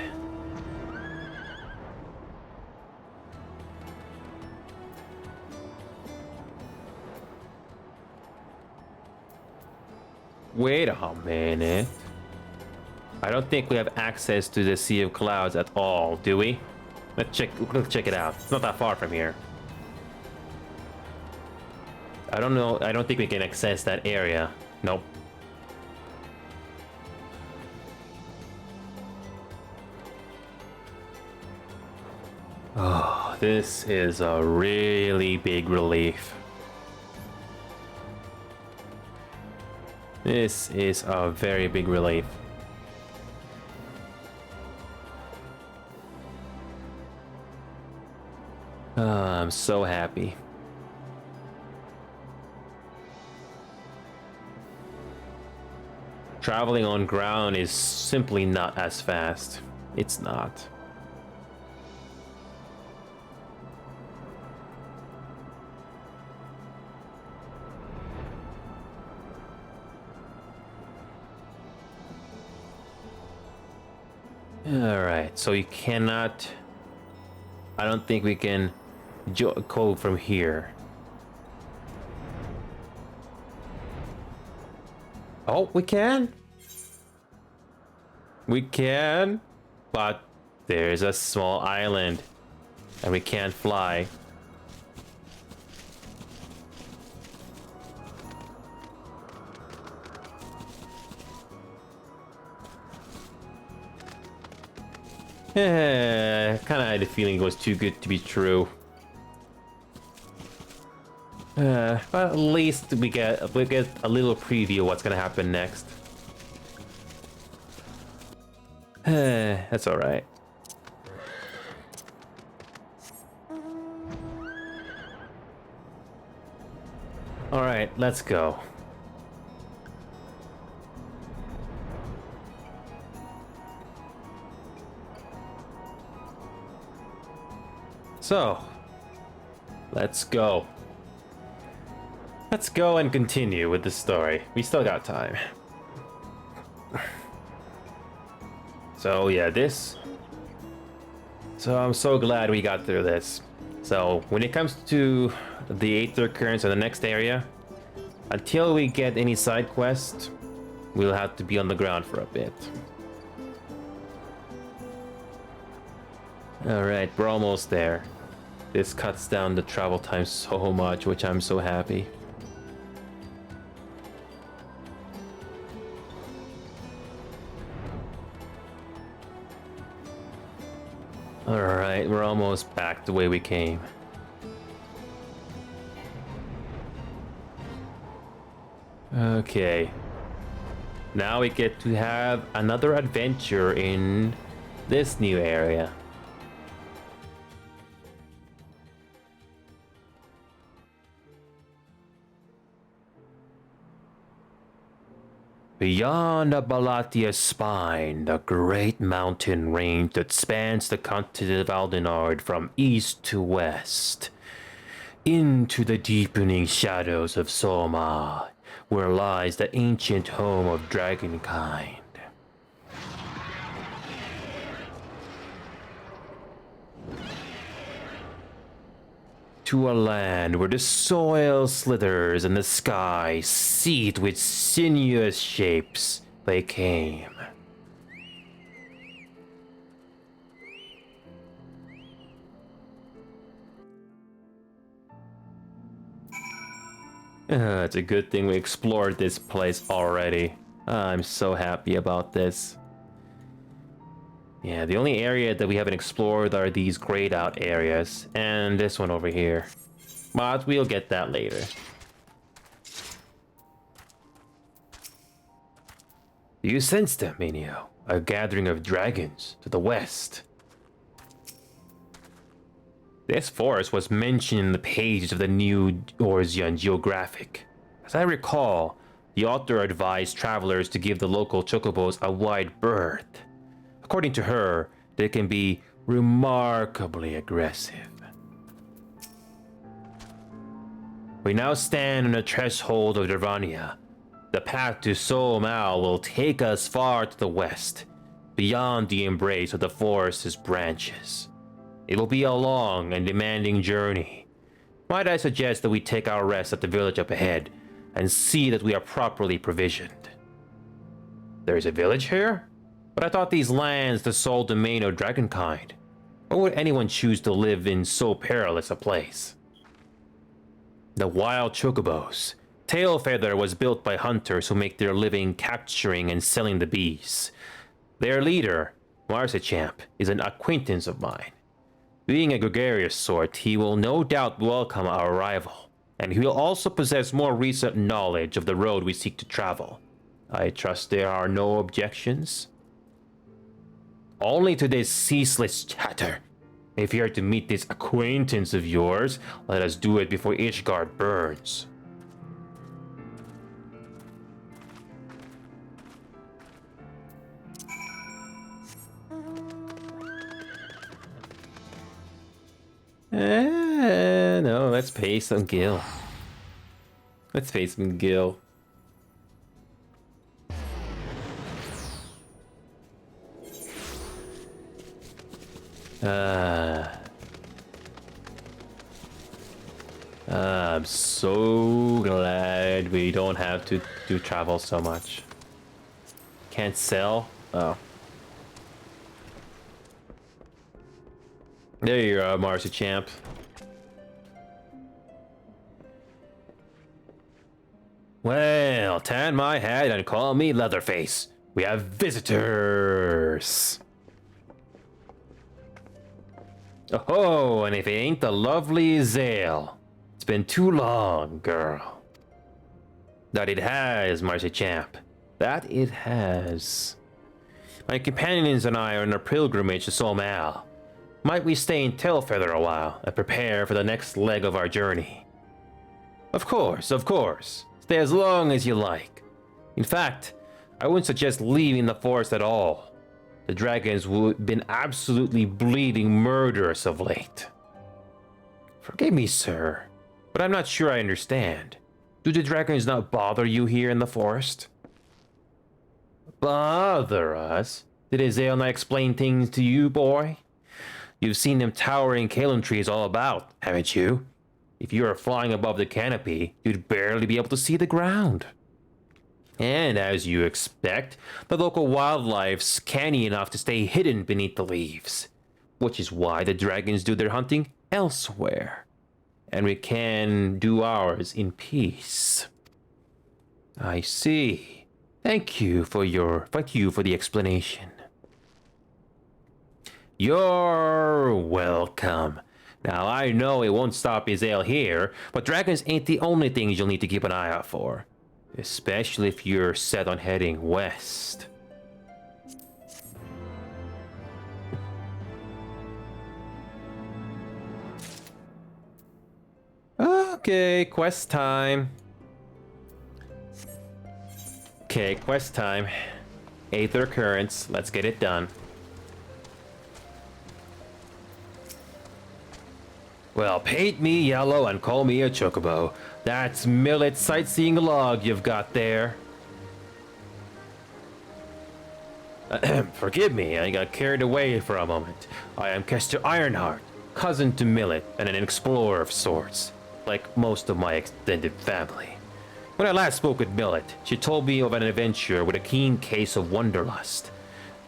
Wait a minute. I don't think we have access to the Sea of Clouds at all, do we? Let's check it out. It's not that far from here. I don't know. I don't think we can access that area. Nope. Oh, this is a really big relief. This is a very big relief. I'm so happy. Traveling on ground is simply not as fast. It's not. Alright, so you cannot... I don't think we can go from here. Oh, we can? We can, but there's a small island and we can't fly. Kind of had the feeling it was too good to be true. But at least we get a little preview of what's gonna happen next. That's all right. All right, let's go. So, let's go. Let's go and continue with the story. We still got time. So yeah, So I'm so glad we got through this. So when it comes to the Aether Currents in the next area, until we get any side quest, we'll have to be on the ground for a bit. Alright, we're almost there. This cuts down the travel time so much, which I'm so happy. Alright, we're almost back the way we came. Okay. Now we get to have another adventure in this new area. Beyond the Balatia Spine, the great mountain range that spans the continent of Aldenard from east to west, into the deepening shadows of Soma, where lies the ancient home of dragonkind. To a land where the soil slithers and the sky seethed with sinuous shapes, they came. It's a good thing we explored this place already. I'm so happy about this. Yeah, the only area that we haven't explored are these grayed out areas, and this one over here. But we'll get that later. Do you sense them, Minio? A gathering of dragons to the west. This forest was mentioned in the pages of the New Orzian Geographic. As I recall, the author advised travelers to give the local chocobos a wide berth. According to her, they can be remarkably aggressive. We now stand on the threshold of Dervania. The path to Somal will take us far to the west, beyond the embrace of the forest's branches. It will be a long and demanding journey. Might I suggest that we take our rest at the village up ahead and see that we are properly provisioned? There is a village here? But I thought these lands the sole domain of dragonkind. Why would anyone choose to live in so perilous a place? The wild chocobos. Tailfeather was built by hunters who make their living capturing and selling the beasts. Their leader, Marcichamp, is an acquaintance of mine. Being a gregarious sort, he will no doubt welcome our arrival, and he will also possess more recent knowledge of the road we seek to travel. I trust there are no objections? Only to this ceaseless chatter. If you are to meet this acquaintance of yours, let us do it before Ishgard burns. No, let's pay some gil. Let's pay some gil. I'm so glad we don't have to do travel so much. Can't sell? Oh. There you are, Marcichamp. Well, tan my hat and call me Leatherface. We have visitors. Oh, and if it ain't the lovely Zale. It's been too long, girl. That it has, Marcichamp. That it has. My companions and I are on a pilgrimage to Somal. Might we stay in Tailfeather a while and prepare for the next leg of our journey? Of course, of course. Stay as long as you like. In fact, I wouldn't suggest leaving the forest at all. The dragons have been absolutely bleeding murderous of late. Forgive me, sir, but I'm not sure I understand. Do the dragons not bother you here in the forest? Bother us? Did Azale not explain things to you, boy? You've seen them towering Kalon trees all about, haven't you? If you were flying above the canopy, you'd barely be able to see the ground. And as you expect, the local wildlife's canny enough to stay hidden beneath the leaves, which is why the dragons do their hunting elsewhere, and we can do ours in peace. I see. Thank you for the explanation. You're welcome. Now, I know it won't stop Azale here, but dragons ain't the only things you'll need to keep an eye out for. Especially if you're set on heading west. Okay, quest time. Okay, quest time. Aether Currents. Let's get it done. Well, paint me yellow and call me a chocobo. That's Millet's sightseeing log you've got there. Forgive me, I got carried away for a moment. I am Kester Ironheart, cousin to Millet and an explorer of sorts, like most of my extended family. When I last spoke with Millet, she told me of an adventure with a keen case of wanderlust.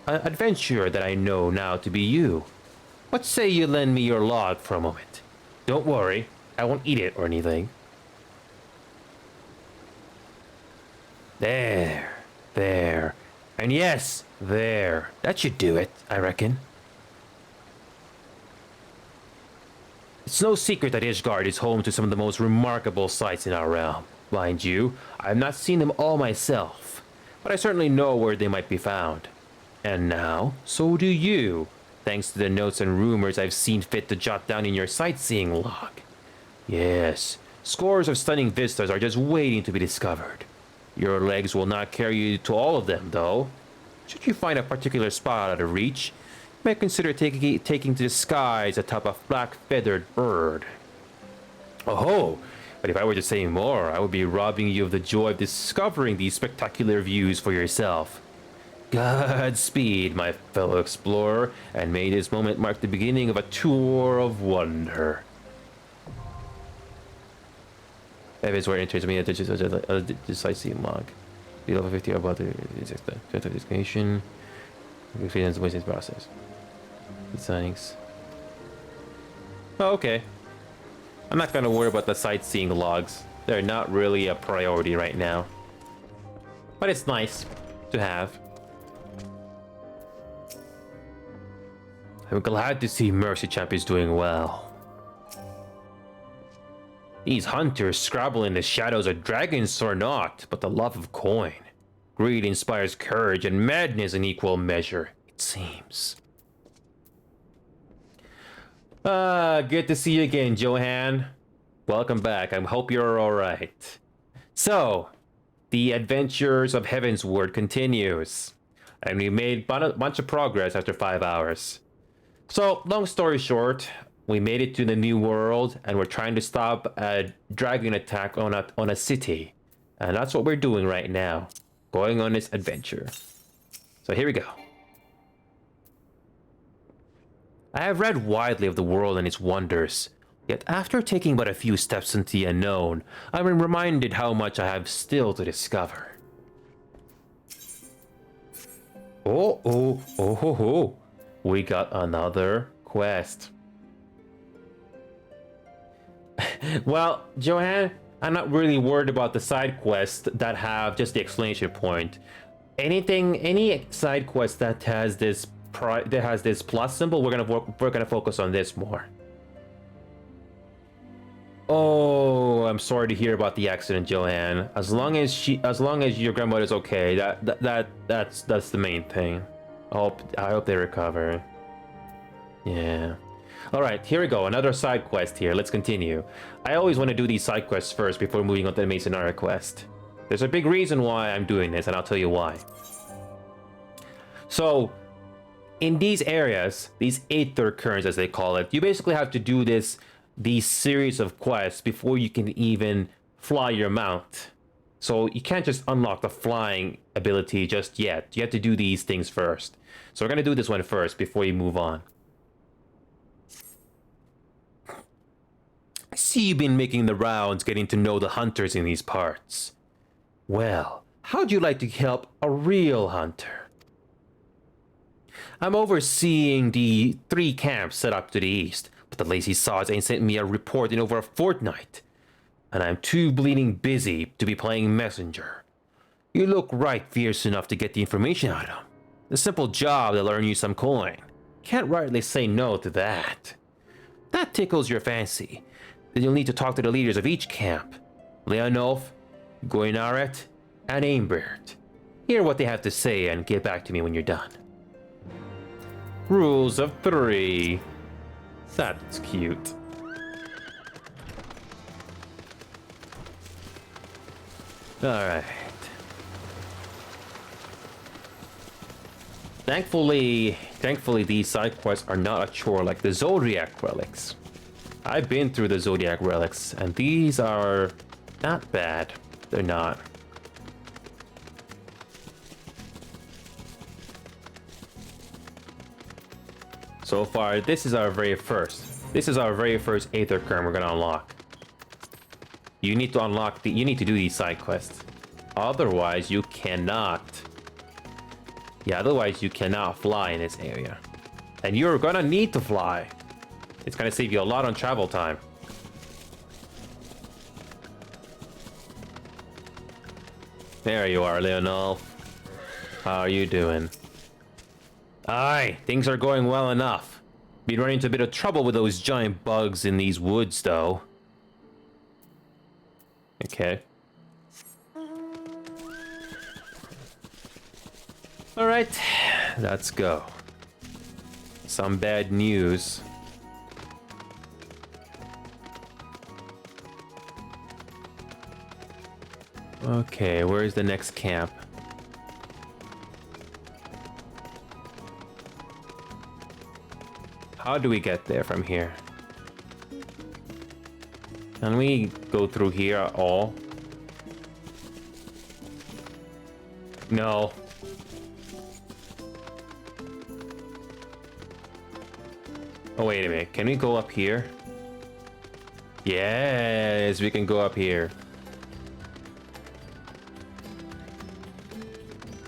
An adventure that I know now to be you. What say you lend me your log for a moment? Don't worry, I won't eat it or anything. There. And yes, there. That should do it, I reckon. It's no secret that Ishgard is home to some of the most remarkable sights in our realm. Mind you, I have not seen them all myself, but I certainly know where they might be found. And now, so do you, thanks to the notes and rumors I've seen fit to jot down in your sightseeing log. Yes, scores of stunning vistas are just waiting to be discovered. Your legs will not carry you to all of them, though. Should you find a particular spot out of reach, you might consider taking to the skies atop a black-feathered bird. Oh, but if I were to say more, I would be robbing you of the joy of discovering these spectacular views for yourself. Godspeed, my fellow explorer, and may this moment mark the beginning of a tour of wonder. Heavensward enters me at the sightseeing log. Below 50 about the destination. Experience the process. The signings. Oh, okay. I'm not gonna worry about the sightseeing logs. They're not really a priority right now. But it's nice to have. I'm glad to see Mercy Champ is doing well. These hunters scrabble in the shadows of dragons or not, but the love of coin. Greed inspires courage and madness in equal measure, it seems. Good to see you again, Johan. Welcome back. I hope you're alright. So, the adventures of Heavensward continues. And we made a bunch of progress after 5 hours. So, long story short, we made it to the new world, and we're trying to stop a dragon attack on a city. And that's what we're doing right now. Going on this adventure. So here we go. I have read widely of the world and its wonders. Yet after taking but a few steps into the unknown, I'm reminded how much I have still to discover. Oh. We got another quest. Well, Johan, I'm not really worried about the side quests that have just the exclamation point. Any side quest that has this plus symbol, we're gonna focus on this more. Oh, I'm sorry to hear about the accident, Johan. As long as your grandmother's okay, that's the main thing. I hope they recover. Yeah. Alright, here we go. Another side quest here. Let's continue. I always want to do these side quests first before moving on to the main scenario quest. There's a big reason why I'm doing this, and I'll tell you why. So, in these areas, these Aether Currents as they call it, you basically have to do these series of quests before you can even fly your mount. So you can't just unlock the flying ability just yet. You have to do these things first. So we're going to do this one first before you move on. I see you've been making the rounds getting to know the hunters in these parts. Well, how'd you like to help a real hunter? I'm overseeing the 3 camps set up to the east, but the lazy sods ain't sent me a report in over a fortnight. And I'm too bleeding busy to be playing messenger. You look right fierce enough to get the information out of them. A simple job that'll earn you some coin. Can't rightly say no to that. That tickles your fancy. Then you'll need to talk to the leaders of each camp. Leonolf, Goinaret, and Aimbert. Hear what they have to say and get back to me when you're done. Rules of 3. That's cute. Alright. Thankfully, these side quests are not a chore like the Zodiac relics. I've been through the Zodiac relics, and these are not bad. They're not. So far, this is our very first Aether Kern we're gonna unlock. You need to do these side quests. Otherwise, you cannot. Yeah, otherwise you cannot fly in this area. And you're gonna need to fly. It's gonna save you a lot on travel time. There you are, Leonel. How are you doing? Aye, things are going well enough. Been running into a bit of trouble with those giant bugs in these woods, though. Okay. Alright, let's go. Some bad news. Okay, where's the next camp? How do we get there from here? Can we go through here at all? No. Oh, wait a minute. Can we go up here? Yes, we can go up here.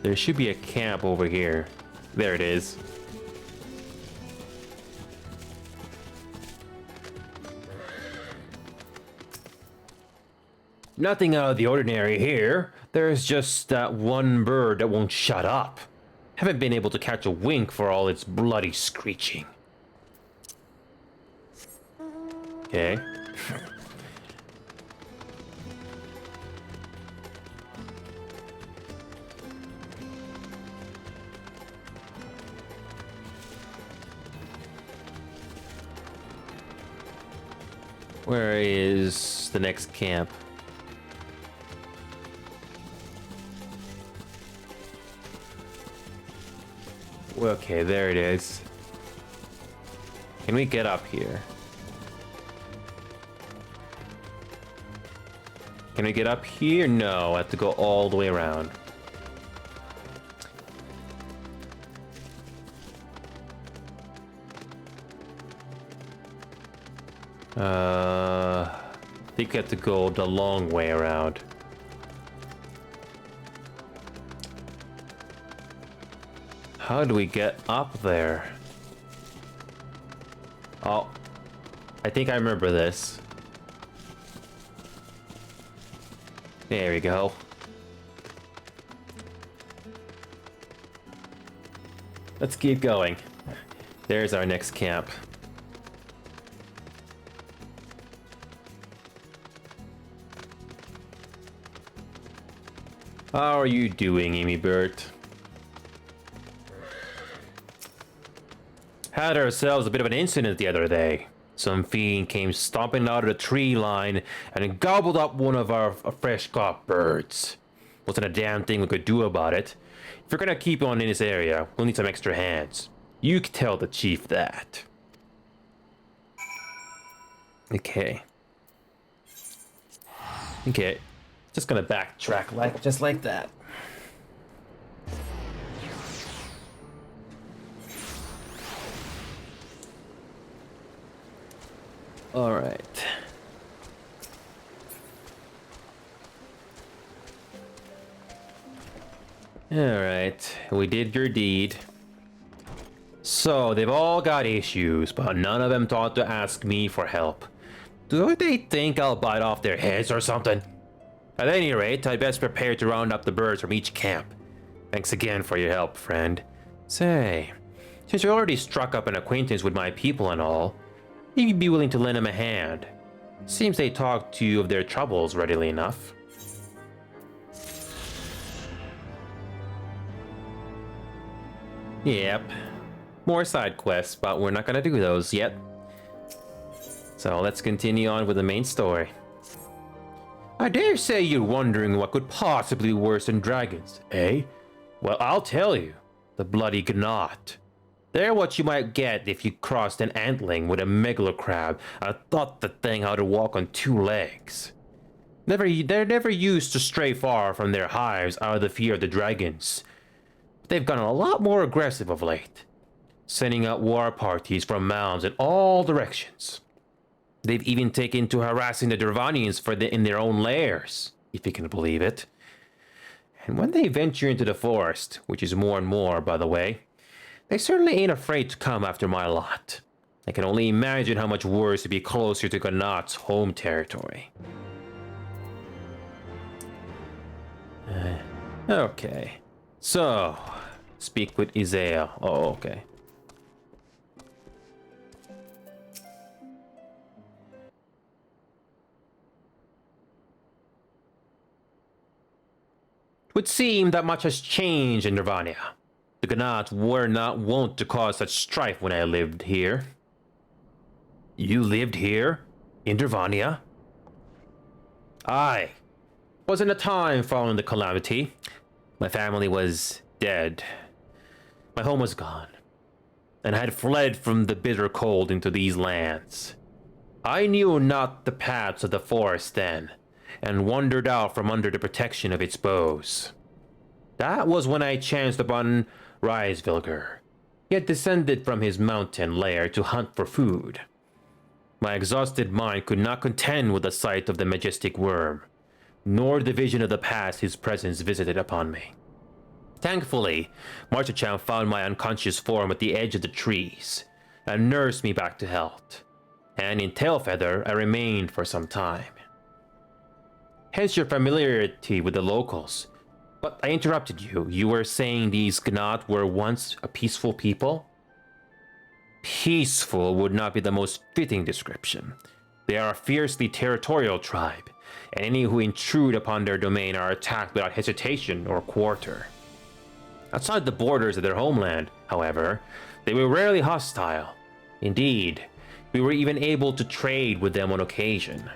There should be a camp over here. There it is. Nothing out of the ordinary here. There's just that one bird that won't shut up. Haven't been able to catch a wink for all its bloody screeching. Okay. Where is the next camp? Okay, there it is. Can we get up here? Can we get up here? No, I have to go all the way around. I think I have to go the long way around. How do we get up there? Oh, I think I remember this. There we go. Let's keep going. There's our next camp. How are you doing, Amy Bert? Had ourselves a bit of an incident the other day. Some fiend came stomping out of the tree line and gobbled up one of our fresh caught birds. Wasn't a damn thing we could do about it. If we're gonna keep on in this area, we'll need some extra hands. You can tell the chief that. Okay. Okay. Just gonna backtrack just like that. All right. All right. We did your deed. So they've all got issues, but none of them thought to ask me for help. Do they think I'll bite off their heads or something? At any rate, I'd best prepare to round up the birds from each camp. Thanks again for your help, friend. Say, since you already struck up an acquaintance with my people and all, you'd be willing to lend them a hand. Seems they talk to you of their troubles readily enough. Yep. More side quests, but we're not gonna do those yet. So let's continue on with the main story. I dare say you're wondering what could possibly be worse than dragons, eh? Well, I'll tell you. The bloody gnat. They're what you might get if you crossed an antling with a megalocrab and taught the thing how to walk on two legs. They're never used to stray far from their hives out of the fear of the dragons. They've gotten a lot more aggressive of late, sending out war parties from mounds in all directions. They've even taken to harassing the Dervanians in their own lairs, if you can believe it. And when they venture into the forest, which is more and more, by the way, they certainly ain't afraid to come after my lot. I can only imagine how much worse to be closer to Gnat's home territory. Okay. So, speak with Isaiah. Oh, okay. It would seem that much has changed in Nirvania. The Gnats were not wont to cause such strife when I lived here. You lived here? In Nirvania? Aye. Wasn't a time following the calamity. My family was dead. My home was gone. And I had fled from the bitter cold into these lands. I knew not the paths of the forest then, and wandered out from under the protection of its boughs. That was when I chanced upon Reisvilger. He had descended from his mountain lair to hunt for food. My exhausted mind could not contend with the sight of the majestic worm, nor the vision of the past his presence visited upon me. Thankfully, Marchachan found my unconscious form at the edge of the trees, and nursed me back to health. And in Tailfeather, I remained for some time. Hence your familiarity with the locals. But I interrupted you. You were saying these Gnat were once a peaceful people? Peaceful would not be the most fitting description. They are a fiercely territorial tribe, and any who intrude upon their domain are attacked without hesitation or quarter. Outside the borders of their homeland, however, they were rarely hostile. Indeed, we were even able to trade with them on occasion.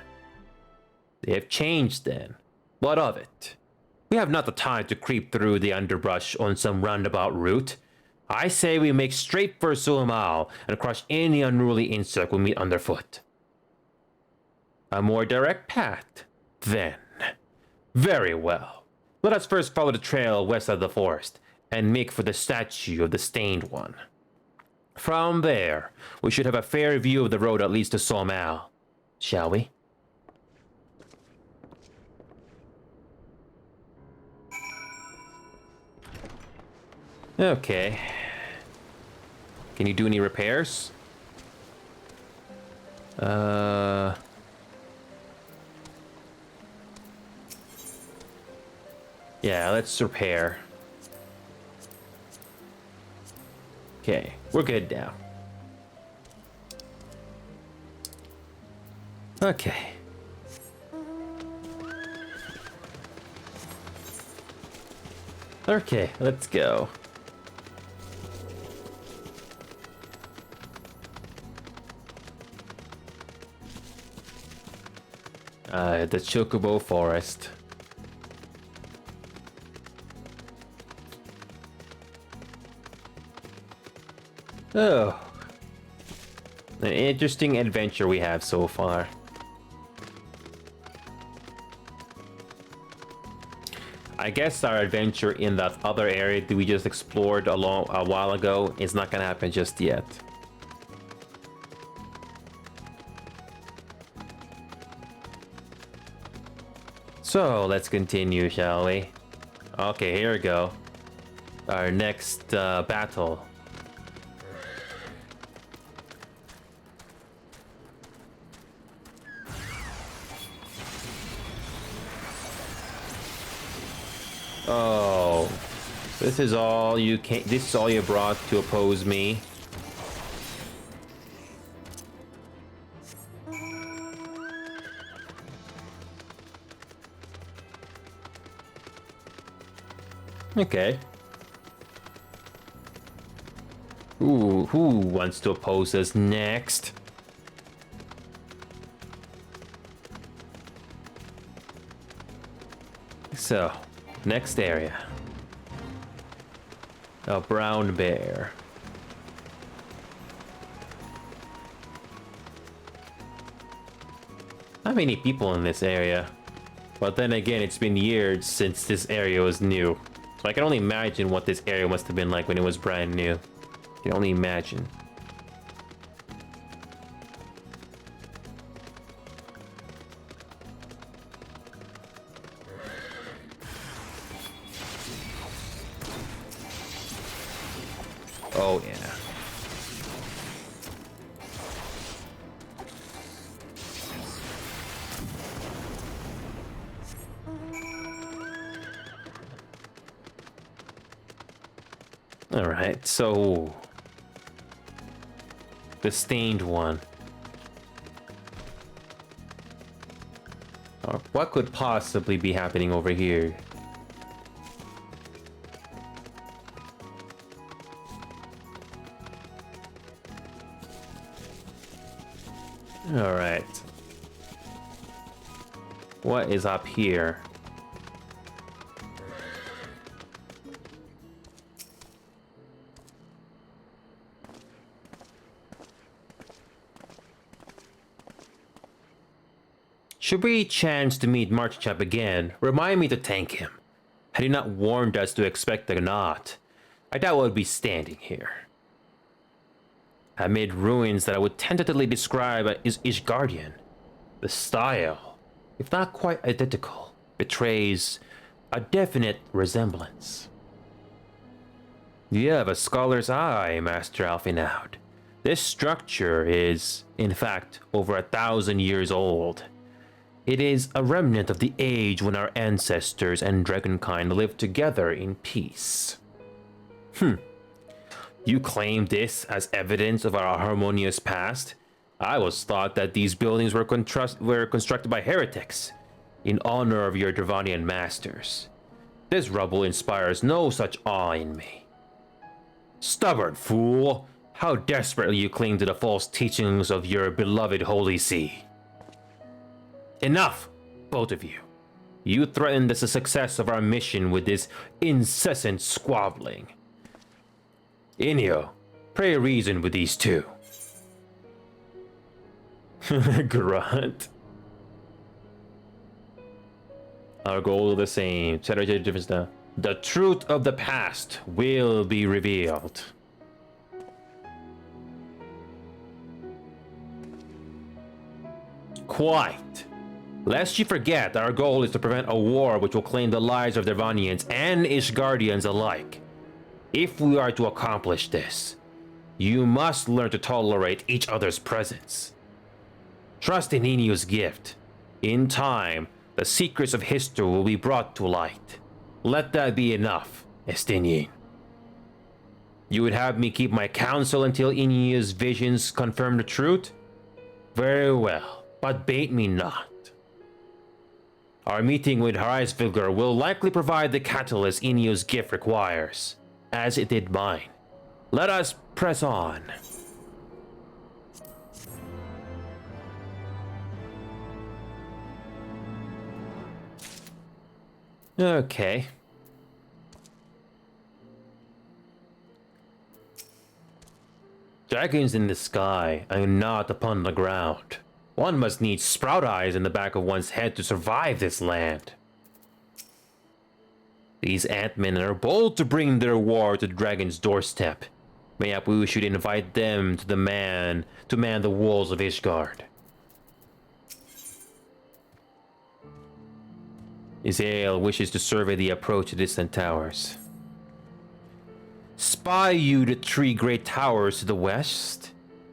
They have changed then. What of it? We have not the time to creep through the underbrush on some roundabout route. I say we make straight for Sulamau and crush any unruly insect we meet underfoot. A more direct path, then. Very well. Let us first follow the trail west of the forest and make for the statue of the Stained One. From there, we should have a fair view of the road that leads to Sulamau. Shall we? Okay. Can you do any repairs? Yeah, let's repair. Okay, we're good now. Okay. Okay, let's go. The Chocobo Forest. Oh. An interesting adventure we have so far. I guess our adventure in that other area that we just explored a while ago is not gonna happen just yet. So, let's continue, shall we? Okay, here we go. Our next battle. Oh, this is all you can. This is all you brought to oppose me. Okay. Ooh, who wants to oppose us next? So, next area. A brown bear. Not many people in this area. But then again, it's been years since this area was new. So I can only imagine what this area must have been like when it was brand new. I can only imagine. Oh, yeah. Alright, so... the stained one. What could possibly be happening over here? Alright. What is up here? Should we chance to meet Marchchap again, remind me to thank him. Had he not warned us to expect a knot, I doubt we'd be standing here. Amid ruins that I would tentatively describe as Ishgardian, the style, if not quite identical, betrays a definite resemblance. You have a scholar's eye, Master Alfinaud. This structure is, in fact, over 1,000 years old. It is a remnant of the age when our ancestors and dragonkind lived together in peace. You claim this as evidence of our harmonious past? I was taught that these buildings were constructed by heretics, in honor of your Dravanian masters. This rubble inspires no such awe in me. Stubborn fool! How desperately you cling to the false teachings of your beloved Holy See. Enough, both of you. You threaten the success of our mission with this incessant squabbling. Inio, pray reason with these two. Grunt. Our goal is the same. The truth of the past will be revealed. Quite. Lest you forget, our goal is to prevent a war which will claim the lives of Dervanians and Ishgardians alike. If we are to accomplish this, you must learn to tolerate each other's presence. Trust in Inio's gift. In time, the secrets of history will be brought to light. Let that be enough, Estinien. You would have me keep my counsel until Inio's visions confirm the truth? Very well, but bait me not. Our meeting with Heivensward will likely provide the catalyst Inio's gift requires, as it did mine. Let us press on. Okay. Dragons in the sky and not upon the ground. One must need sprout eyes in the back of one's head to survive this land. These ant-men are bold to bring their war to the dragon's doorstep. Mayhap we should invite them to man the walls of Ishgard. Isael wishes to survey the approach to distant towers. Spy you the 3 great towers to the west?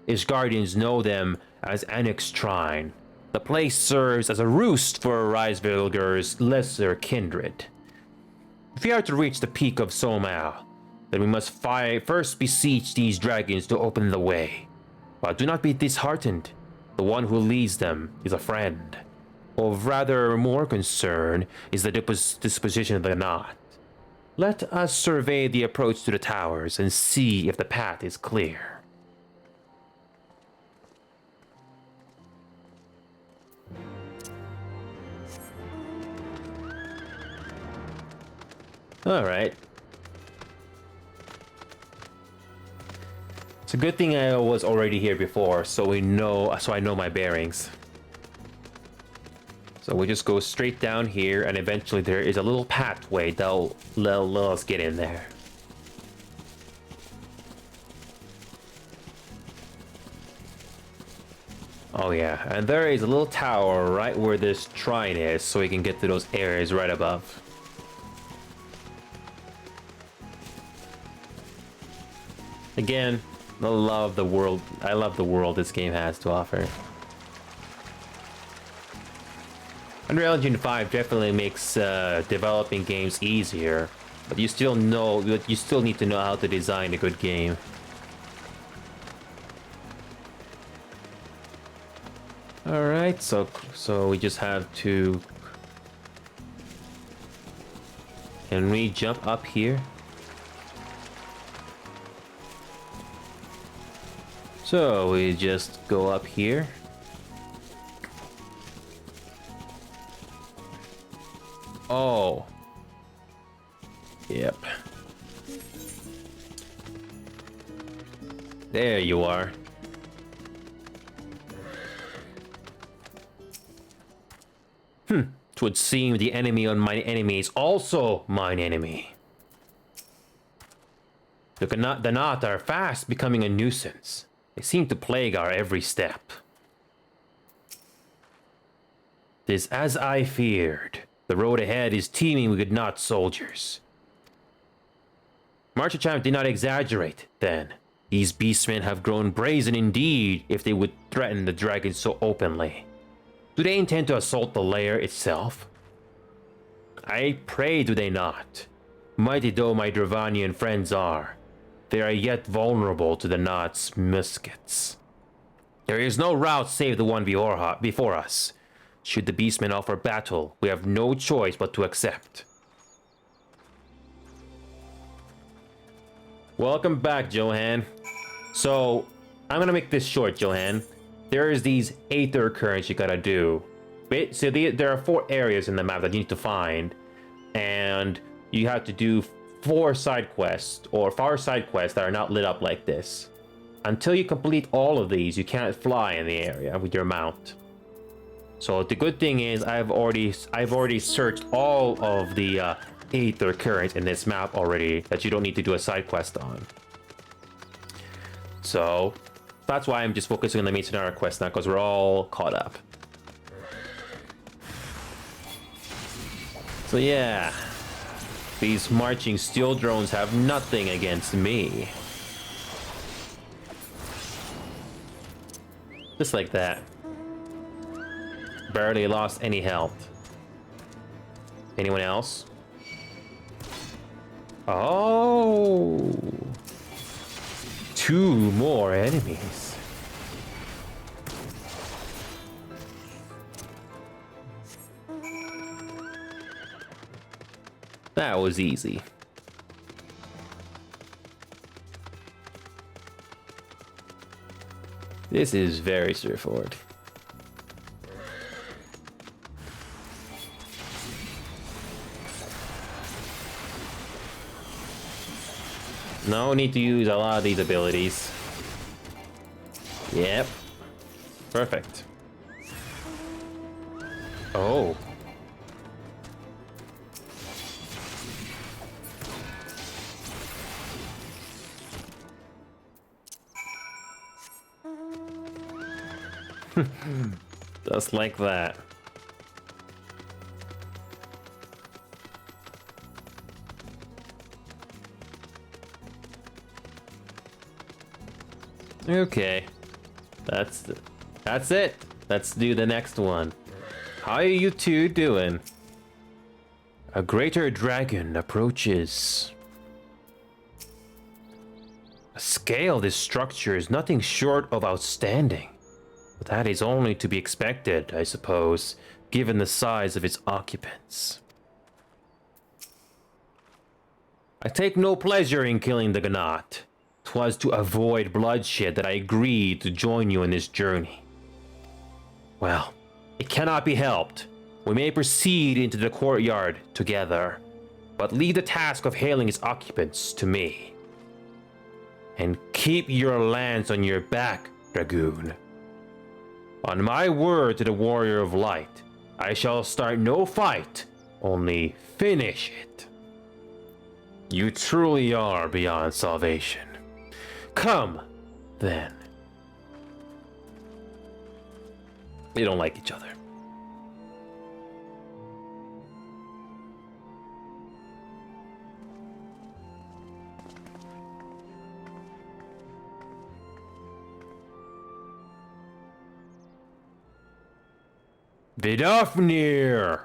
Ishgardians know them as Annex Trine. The place serves as a roost for Heivensward's lesser kindred. If we are to reach the peak of Somao, then we must first beseech these dragons to open the way. But do not be disheartened. The one who leads them is a friend. Of rather more concern is the disposition of the knot. Let us survey the approach to the towers and see if the path is clear. Alright. It's a good thing I was already here before, so I know my bearings. So we just go straight down here, and eventually there is a little pathway that'll let us get in there. Oh yeah, and there is a little tower right where this shrine is, so we can get to those areas right above. Again, I love the world this game has to offer. Unreal Engine 5 definitely makes developing games easier, but you still need to know how to design a good game. All right, so we just have to. Can we jump up here? So we just go up here. Oh. Yep. There you are. It would seem the enemy on my enemy is also mine enemy. The Knot are fast becoming a nuisance. They seem to plague our every step. Tis as I feared. The road ahead is teeming with Knot soldiers. Marchachamp did not exaggerate, then. These beastmen have grown brazen indeed if they would threaten the dragon so openly. Do they intend to assault the lair itself? I pray do they not. Mighty though my Dravanian friends are, they are yet vulnerable to the Knot's muskets. There is no route save the one before us. Should the beastmen offer battle, we have no choice but to accept. Welcome back, Johan. So, I'm gonna make this short, Johan. There's these Aether currents you gotta do. So there are 4 areas in the map that you need to find, and you have to do 4 side quests, or 4 side quests that are not lit up like this. Until you complete all of these, you can't fly in the area with your mount. So the good thing is I've already searched all of the Aether currents in this map already that you don't need to do a side quest on. So that's why I'm just focusing on the main scenario quest now, because we're all caught up. So yeah, these marching steel drones have nothing against me. Just like that. Barely lost any health. Anyone else? Oh, 2 more enemies. That was easy. This is very straightforward. No need to use a lot of these abilities. Yep. Perfect. Oh. Just like that. Okay. That's it. Let's do the next one. How are you two doing? A greater dragon approaches. The scale of this structure is nothing short of outstanding. But that is only to be expected, I suppose, given the size of its occupants. I take no pleasure in killing the Gnat. 'Twas to avoid bloodshed that I agreed to join you in this journey. Well, it cannot be helped. We may proceed into the courtyard together, but leave the task of hailing its occupants to me. and keep your lance on your back, Dragoon. On my word to the Warrior of Light, I shall start no fight, only finish it. You truly are beyond salvation. Come, then. They don't like each other. Vidofnir!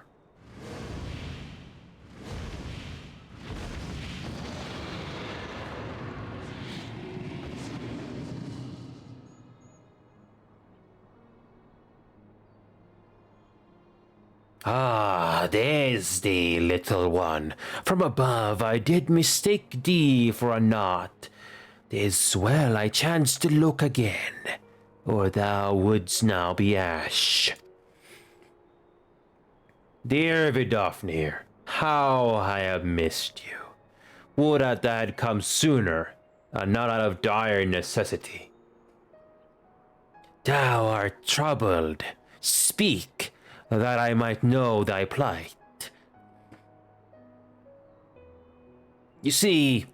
Ah, there's thee, little one. From above I did mistake thee for a knot. 'Tis well I chanced to look again, or thou wouldst now be ash. Dear Vidofnir, how I have missed you. Would that I had come sooner, and not out of dire necessity. Thou art troubled. Speak, that I might know thy plight. You see,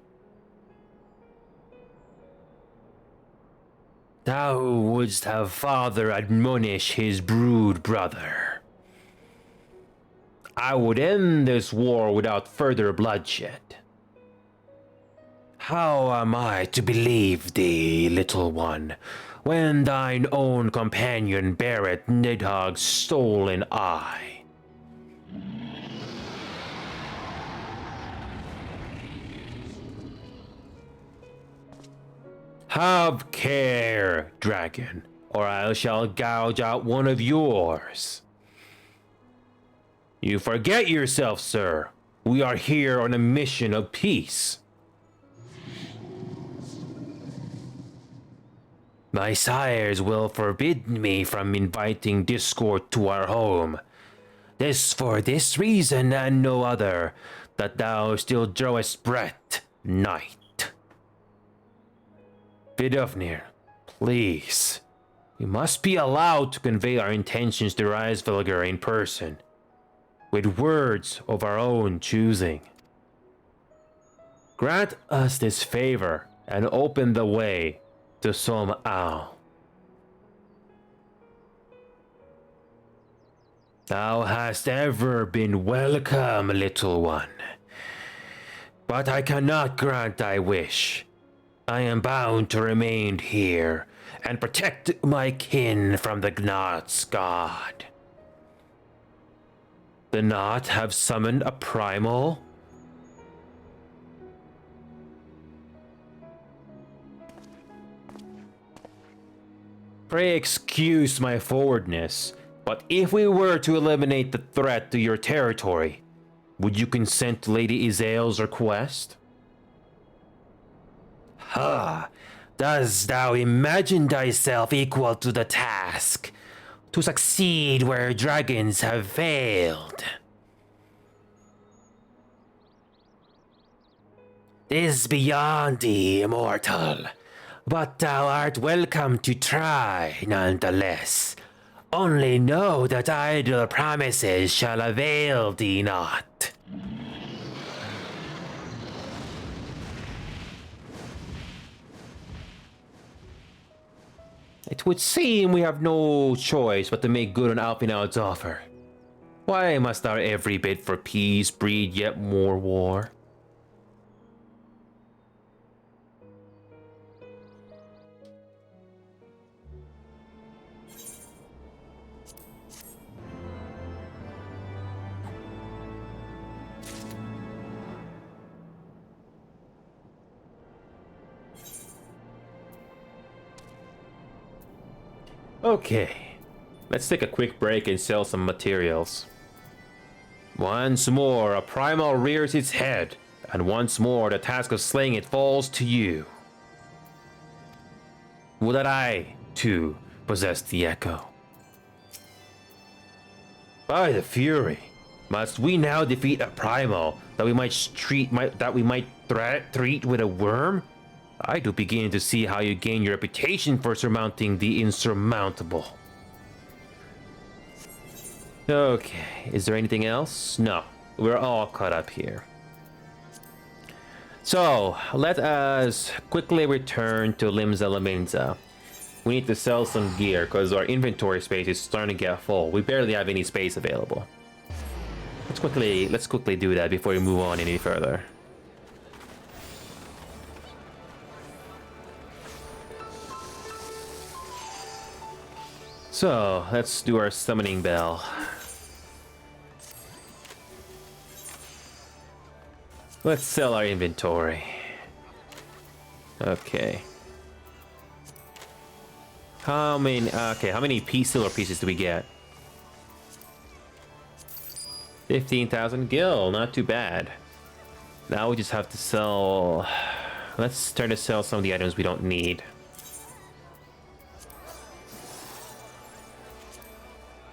thou wouldst have father admonish his brood brother. I would end this war without further bloodshed. How am I to believe thee, little one, when thine own companion beareth Nidhogg's stolen eye? Have care, dragon, or I shall gouge out one of yours. You forget yourself, sir. We are here on a mission of peace. My sires will forbid me from inviting discord to our home. This for this reason and no other, that thou still drawest breath, knight. Vidofnir, please. We must be allowed to convey our intentions to Reisvilger in person, with words of our own choosing. Grant us this favor and open the way to Som Ao. Thou hast ever been welcome, little one. But I cannot grant thy wish. I am bound to remain here and protect my kin from the Gnat's god. The Gnat have summoned a primal? Pray excuse my forwardness, but if we were to eliminate the threat to your territory, would you consent to Lady Izael's request? Ha! Dost thou imagine thyself equal to the task, to succeed where dragons have failed? 'Tis beyond thee, immortal. But thou art welcome to try, nonetheless. Only know that idle promises shall avail thee not. It would seem we have no choice but to make good on Alpinaud's offer. Why must our every bid for peace breed yet more war? Okay, let's take a quick break and sell some materials. Once more, a primal rears its head, and once more the task of slaying it falls to you. Would that I, too, possessed the echo. By the Fury, must we now defeat a primal that we might treat with a worm? I do begin to see how you gain your reputation for surmounting the insurmountable. Okay, is there anything else? No, we're all caught up here. So, let us quickly return to Limsa Laminza. We need to sell some gear because our inventory space is starting to get full. We barely have any space available. Let's quickly do that before we move on any further. So, let's do our summoning bell. Let's sell our inventory. Okay. How many silver pieces do we get? 15,000 gil, not too bad. Now we just have to sell... Let's start to sell some of the items we don't need.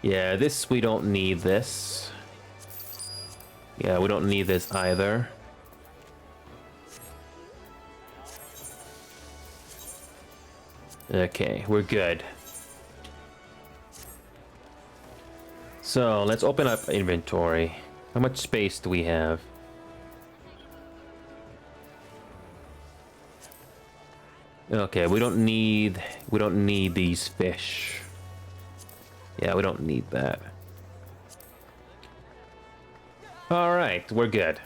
Yeah, we don't need this. Yeah, we don't need this either. Okay, we're good. So, let's open up inventory. How much space do we have? Okay, we don't need these fish. Yeah, we don't need that. All right, we're good.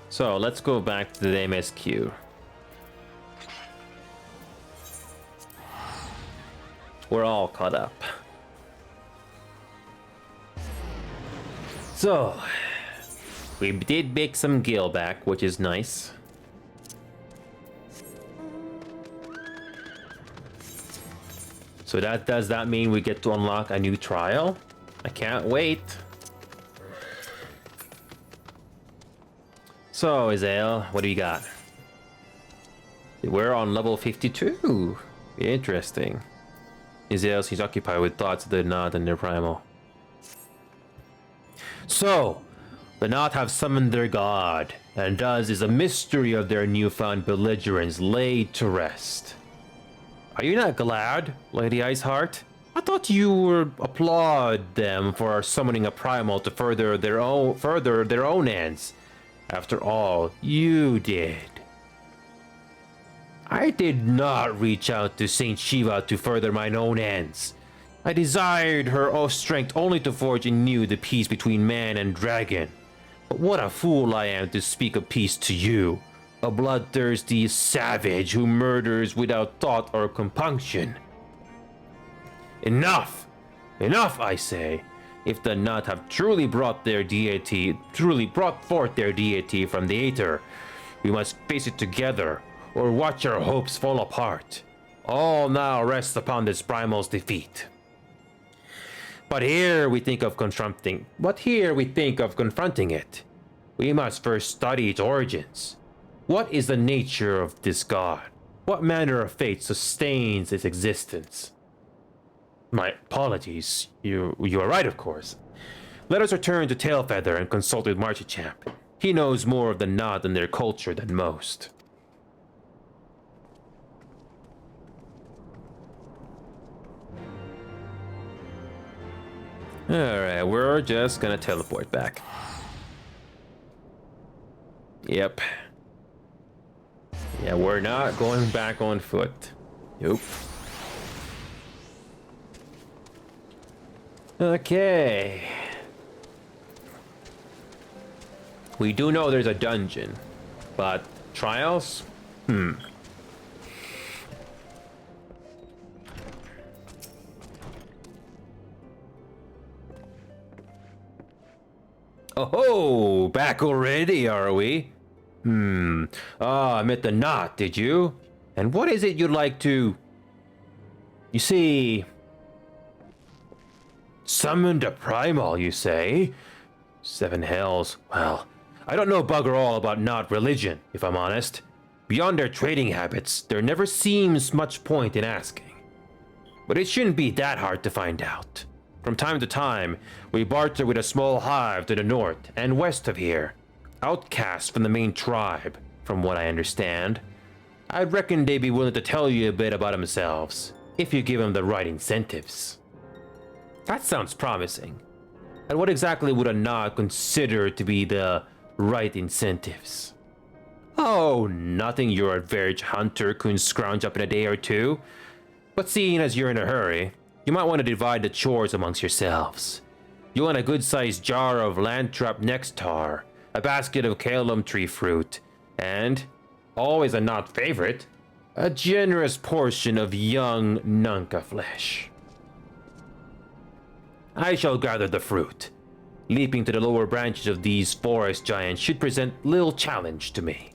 So, let's go back to the MSQ. We're all caught up. So, we did make some gil back, which is nice. So does that mean we get to unlock a new trial? I can't wait. So, Azael, what do you got? We're on level 52. Interesting. Azael seems occupied with thoughts of the Nod and their primal. So, the Nod have summoned their god, and thus is a mystery of their newfound belligerence laid to rest. Are you not glad, Lady Iceheart? I thought you would applaud them for summoning a primal to further their own ends. After all, you did. I did not reach out to Saint Shiva to further mine own ends. I desired her strength only to forge anew the peace between man and dragon. But what a fool I am to speak of peace to you, a bloodthirsty savage who murders without thought or compunction. Enough! Enough, I say! If the Nut have truly brought forth their deity from the Aether, we must face it together, or watch our hopes fall apart. All now rests upon this primal's defeat. But here we think of confronting it. We must first study its origins. What is the nature of this god? What manner of fate sustains its existence? My apologies. You are right, of course. Let us return to Tailfeather and consult with Marchichamp. He knows more of the Nod and their culture than most. Alright, we're just gonna teleport back. Yep. Yeah, we're not going back on foot. Nope. Okay. We do know there's a dungeon, but trials? Oh, back already, are we? I met the Knot, did you? And what is it you'd like to... You see... Summoned a primal, you say? Seven hells. Well, I don't know bugger all about Knot religion, if I'm honest. Beyond their trading habits, there never seems much point in asking. But it shouldn't be that hard to find out. From time to time, we barter with a small hive to the north and west of here. Outcasts from the main tribe, from what I understand. I reckon they'd be willing to tell you a bit about themselves, if you give them the right incentives. That sounds promising. And what exactly would a Nod consider to be the right incentives? Oh, nothing your average hunter couldn't scrounge up in a day or two. But seeing as you're in a hurry, you might want to divide the chores amongst yourselves. You want a good-sized jar of landtrap nectar, a basket of calum tree fruit, and, always a Nod favorite, a generous portion of young Nunca flesh. I shall gather the fruit. Leaping to the lower branches of these forest giants should present little challenge to me.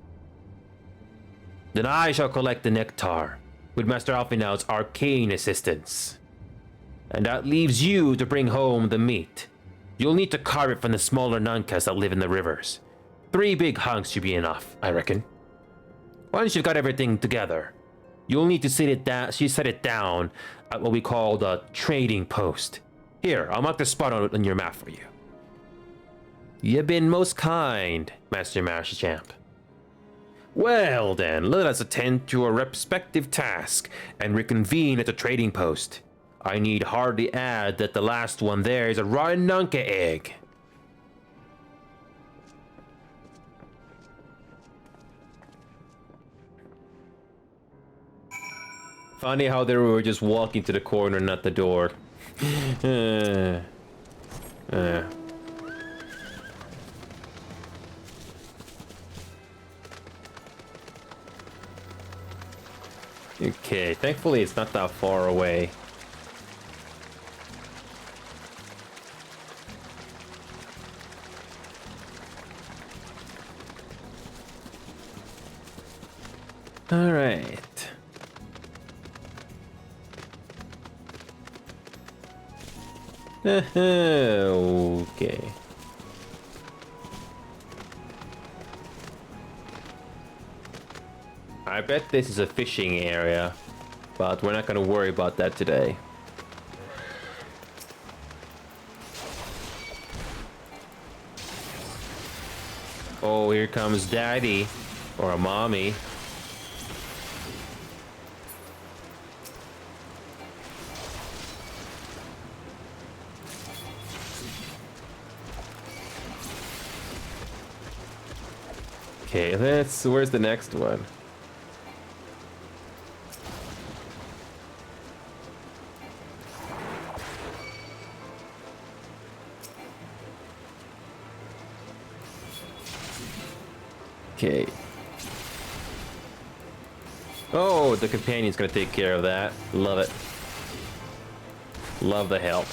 Then I shall collect the nectar, with Master Alfinaud's arcane assistance. And that leaves you to bring home the meat. You'll need to carve it from the smaller Nuncas that live in the rivers. 3 big hunks should be enough, I reckon. Once you've got everything together, you'll need to set it down at what we call the trading post. Here, I'll mark the spot on your map for you. You've been most kind, Master Marshchamp. Well then, let us attend to our respective task and reconvene at the trading post. I need hardly add that the last one there is a rotten Nunca egg. Funny how they were just walking to the corner, not the door. Okay, thankfully it's not that far away. All right. Okay. I bet this is a fishing area, but we're not gonna worry about that today. Oh, here comes Daddy, or a mommy. Okay, where's the next one? Okay. Oh, the companion's gonna take care of that. Love it. Love the help.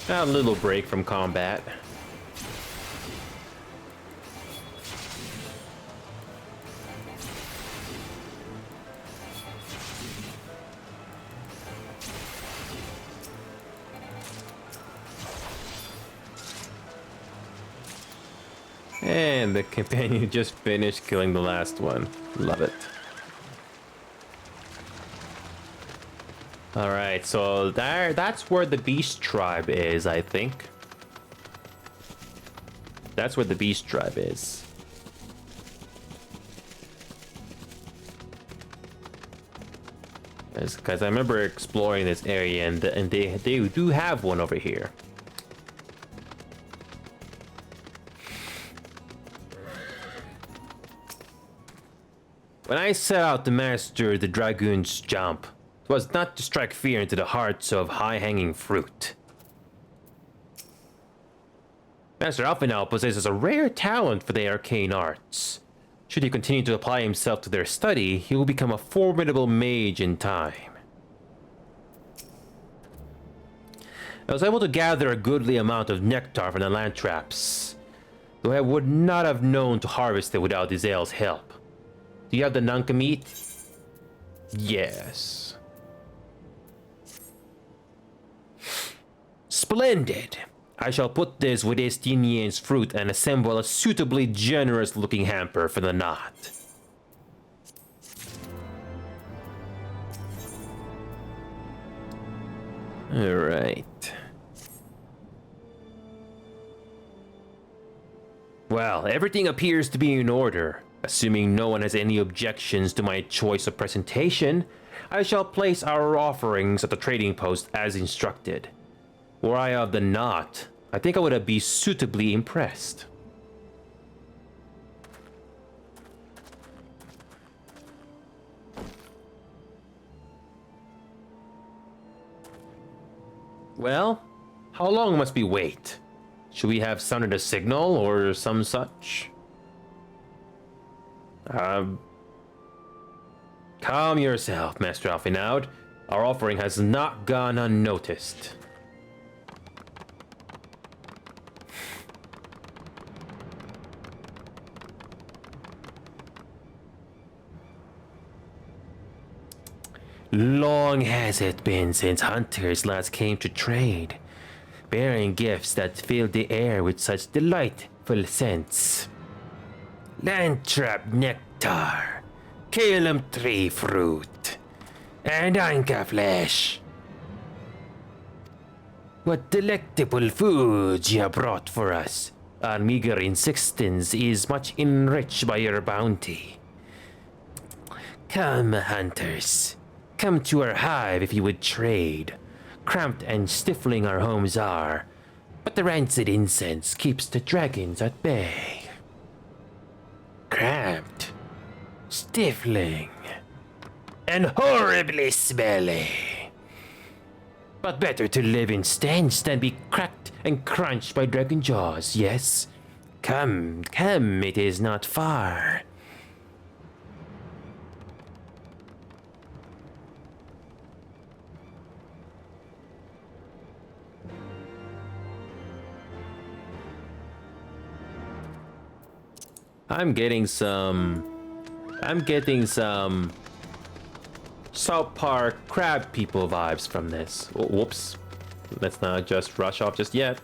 A little break from combat. And the companion just finished killing the last one. Love it. Alright, so that's where the beast tribe is, I think. That's where the beast tribe is. Because I remember exploring this area, and they do have one over here. When I set out to master the Dragoon's jump, it was not to strike fear into the hearts of high-hanging fruit. Master Alfinaud possesses a rare talent for the arcane arts. Should he continue to apply himself to their study, he will become a formidable mage in time. I was able to gather a goodly amount of nectar from the land traps, though I would not have known to harvest it without Izel's help. Do you have the Nunca meat? Yes. Splendid! I shall put this with Estinien's fruit and assemble a suitably generous-looking hamper for the knot. Alright. Well, everything appears to be in order. Assuming no one has any objections to my choice of presentation, I shall place our offerings at the trading post as instructed. Were I of the knot, I think I would be suitably impressed. Well, how long must we wait? Should we have sounded a signal or some such? Calm yourself, Master Alphinaud. Our offering has not gone unnoticed. Long has it been since hunters last came to trade, bearing gifts that filled the air with such delightful scents. Landtrap nectar, Calum tree fruit, and anka flesh. What delectable foods you have brought for us. Our meager insistence is much enriched by your bounty. Come, hunters. Come to our hive if you would trade. Cramped and stifling our homes are, but the rancid incense keeps the dragons at bay. Cramped, stifling, and horribly smelly. But better to live in stench than be cracked and crunched by dragon jaws, yes? Come, come, it is not far. I'm getting some South Park crab people vibes from this. Oh, whoops. Let's not just rush off just yet.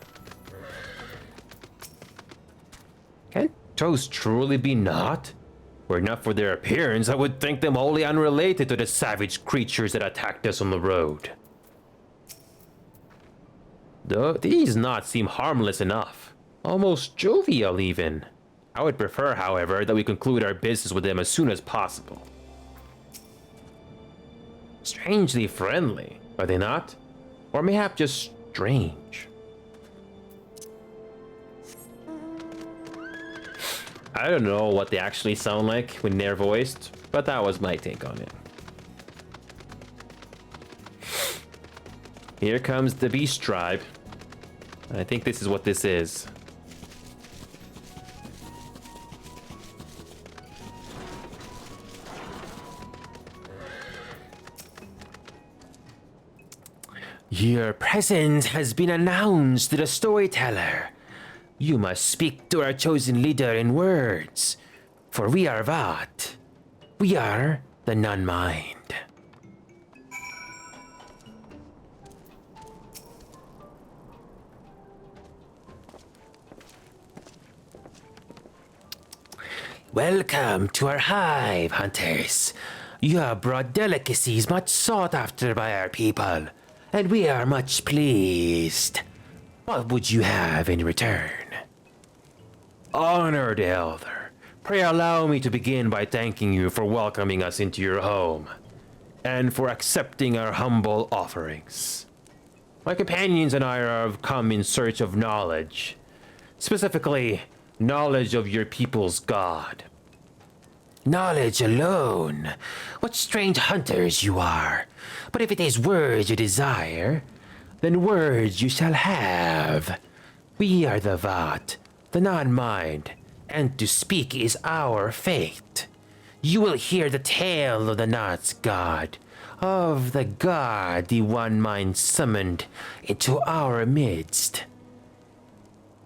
Can toes truly be not? Were it not for their appearance, I would think them wholly unrelated to the savage creatures that attacked us on the road. Though these knots seem harmless enough. Almost jovial even. I would prefer, however, that we conclude our business with them as soon as possible. Strangely friendly, are they not? Or mayhap just strange. I don't know what they actually sound like when they're voiced, but that was my take on it. Here comes the beast tribe. I think this is what this is. Your presence has been announced to the storyteller. You must speak to our chosen leader in words, for we are Vat. We are the non-mind. Welcome to our hive, hunters. You have brought delicacies much sought after by our people, and we are much pleased. What would you have in return? Honored Elder, pray allow me to begin by thanking you for welcoming us into your home, and for accepting our humble offerings. My companions and I have come in search of knowledge, specifically, knowledge of your people's god. Knowledge alone? What strange hunters you are. But if it is words you desire, then words you shall have. We are the Vat, the non-mind, and to speak is our fate. You will hear the tale of the Knot's god, of the god the One Mind summoned into our midst.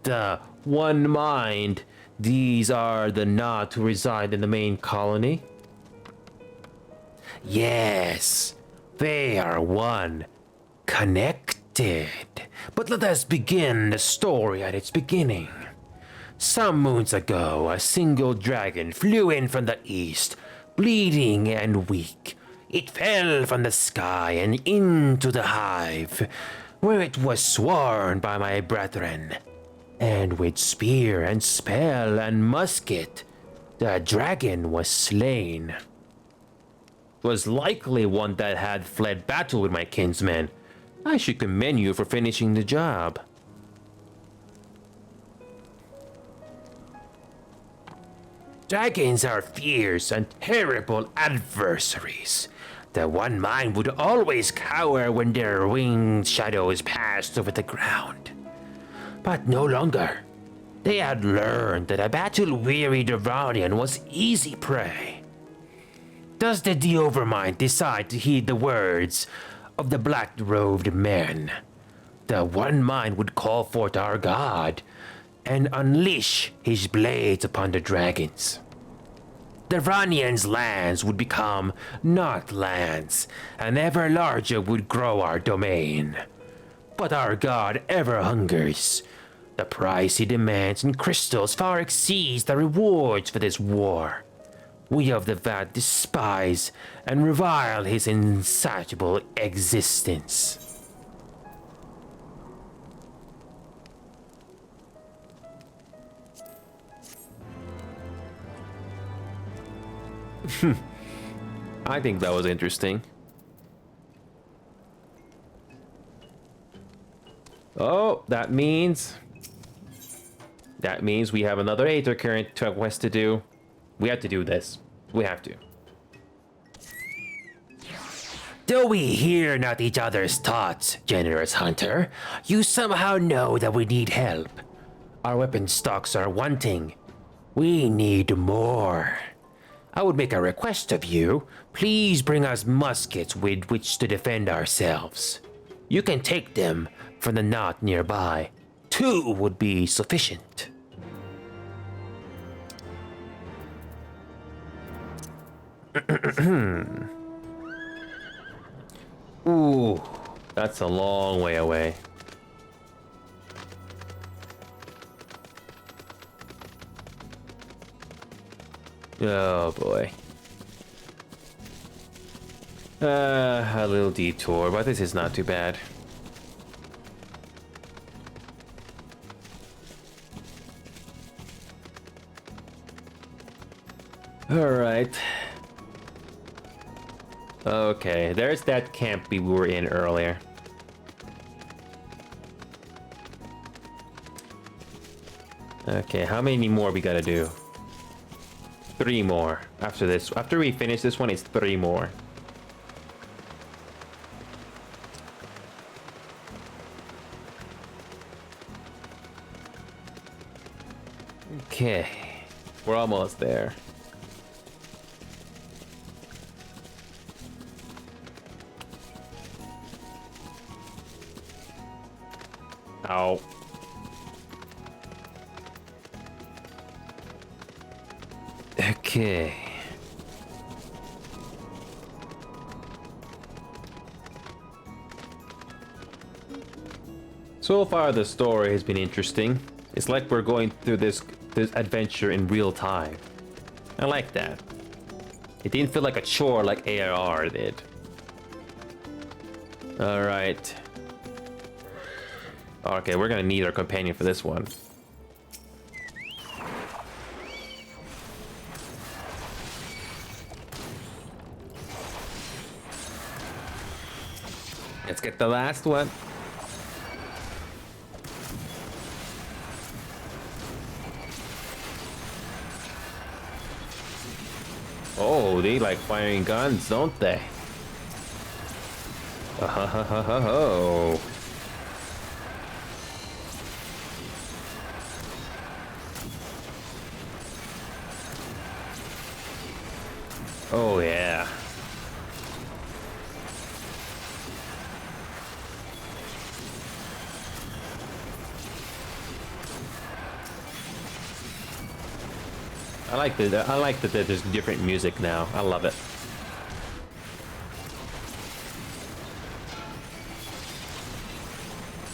The One Mind, these are the Knot who reside in the main colony? Yes, they are one, connected. But let us begin the story at its beginning. Some moons ago, a single dragon flew in from the east, bleeding and weak. It fell from the sky and into the hive, where it was sworn by my brethren. And with spear and spell and musket, the dragon was slain. Was likely one that had fled battle with my kinsmen. I should commend you for finishing the job. Dragons are fierce and terrible adversaries. The one mind would always cower when their winged shadows passed over the ground. But no longer. They had learned that a battle-weary Durranian was easy prey. Does the overmind decide to heed the words of the black-robed men? The one mind would call forth our god and unleash his blades upon the dragons. The Durranian's lands would become not lands, and ever larger would grow our domain. But our god ever hungers. The price he demands in crystals far exceeds the rewards for this war. We of the Vat despise and revile his insatiable existence. I think that was interesting. Oh, that means we have another Aether Current quest to do. We have to do this. We have to. Though we hear not each other's thoughts, generous hunter, you somehow know that we need help. Our weapon stocks are wanting. We need more. I would make a request of you. Please bring us muskets with which to defend ourselves. You can take them from the knot nearby. 2 would be sufficient. Ooh, that's a long way away. Oh boy. A little detour, but this is not too bad. Alright. Okay, there's that camp we were in earlier. Okay, how many more we gotta do? 3 more. After this, after we finish this one, it's 3 more. Okay, we're almost there. Ow. Okay. So far the story has been interesting. It's like we're going through this adventure in real time. I like that. It didn't feel like a chore like ARR did. Alright. Okay, we're gonna need our companion for this one. Let's get the last one. Oh, they like firing guns, don't they? Oh. Oh yeah. I like that there's different music now. I love it.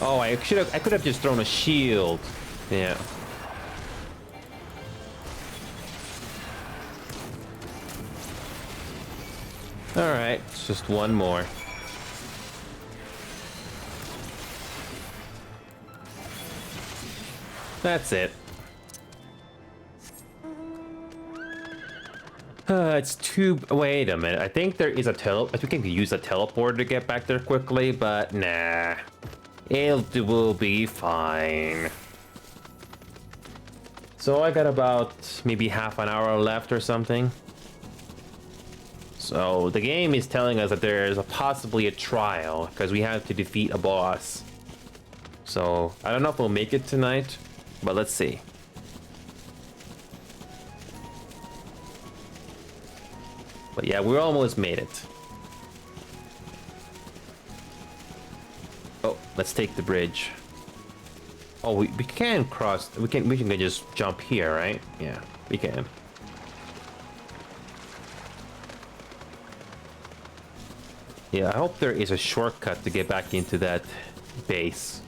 Oh, I could have just thrown a shield. Yeah. All right, it's just one more. That's it. It's too... Wait a minute. I think there is a I think we can use a teleporter to get back there quickly, but nah. It will be fine. So I got about maybe half an hour left or something. So the game is telling us that there's possibly a trial because we have to defeat a boss. So I don't know if we'll make it tonight, but let's see. But yeah, we almost made it. Oh, let's take the bridge. Oh, we can cross. We can just jump here, right? Yeah, we can. Yeah, I hope there is a shortcut to get back into that base.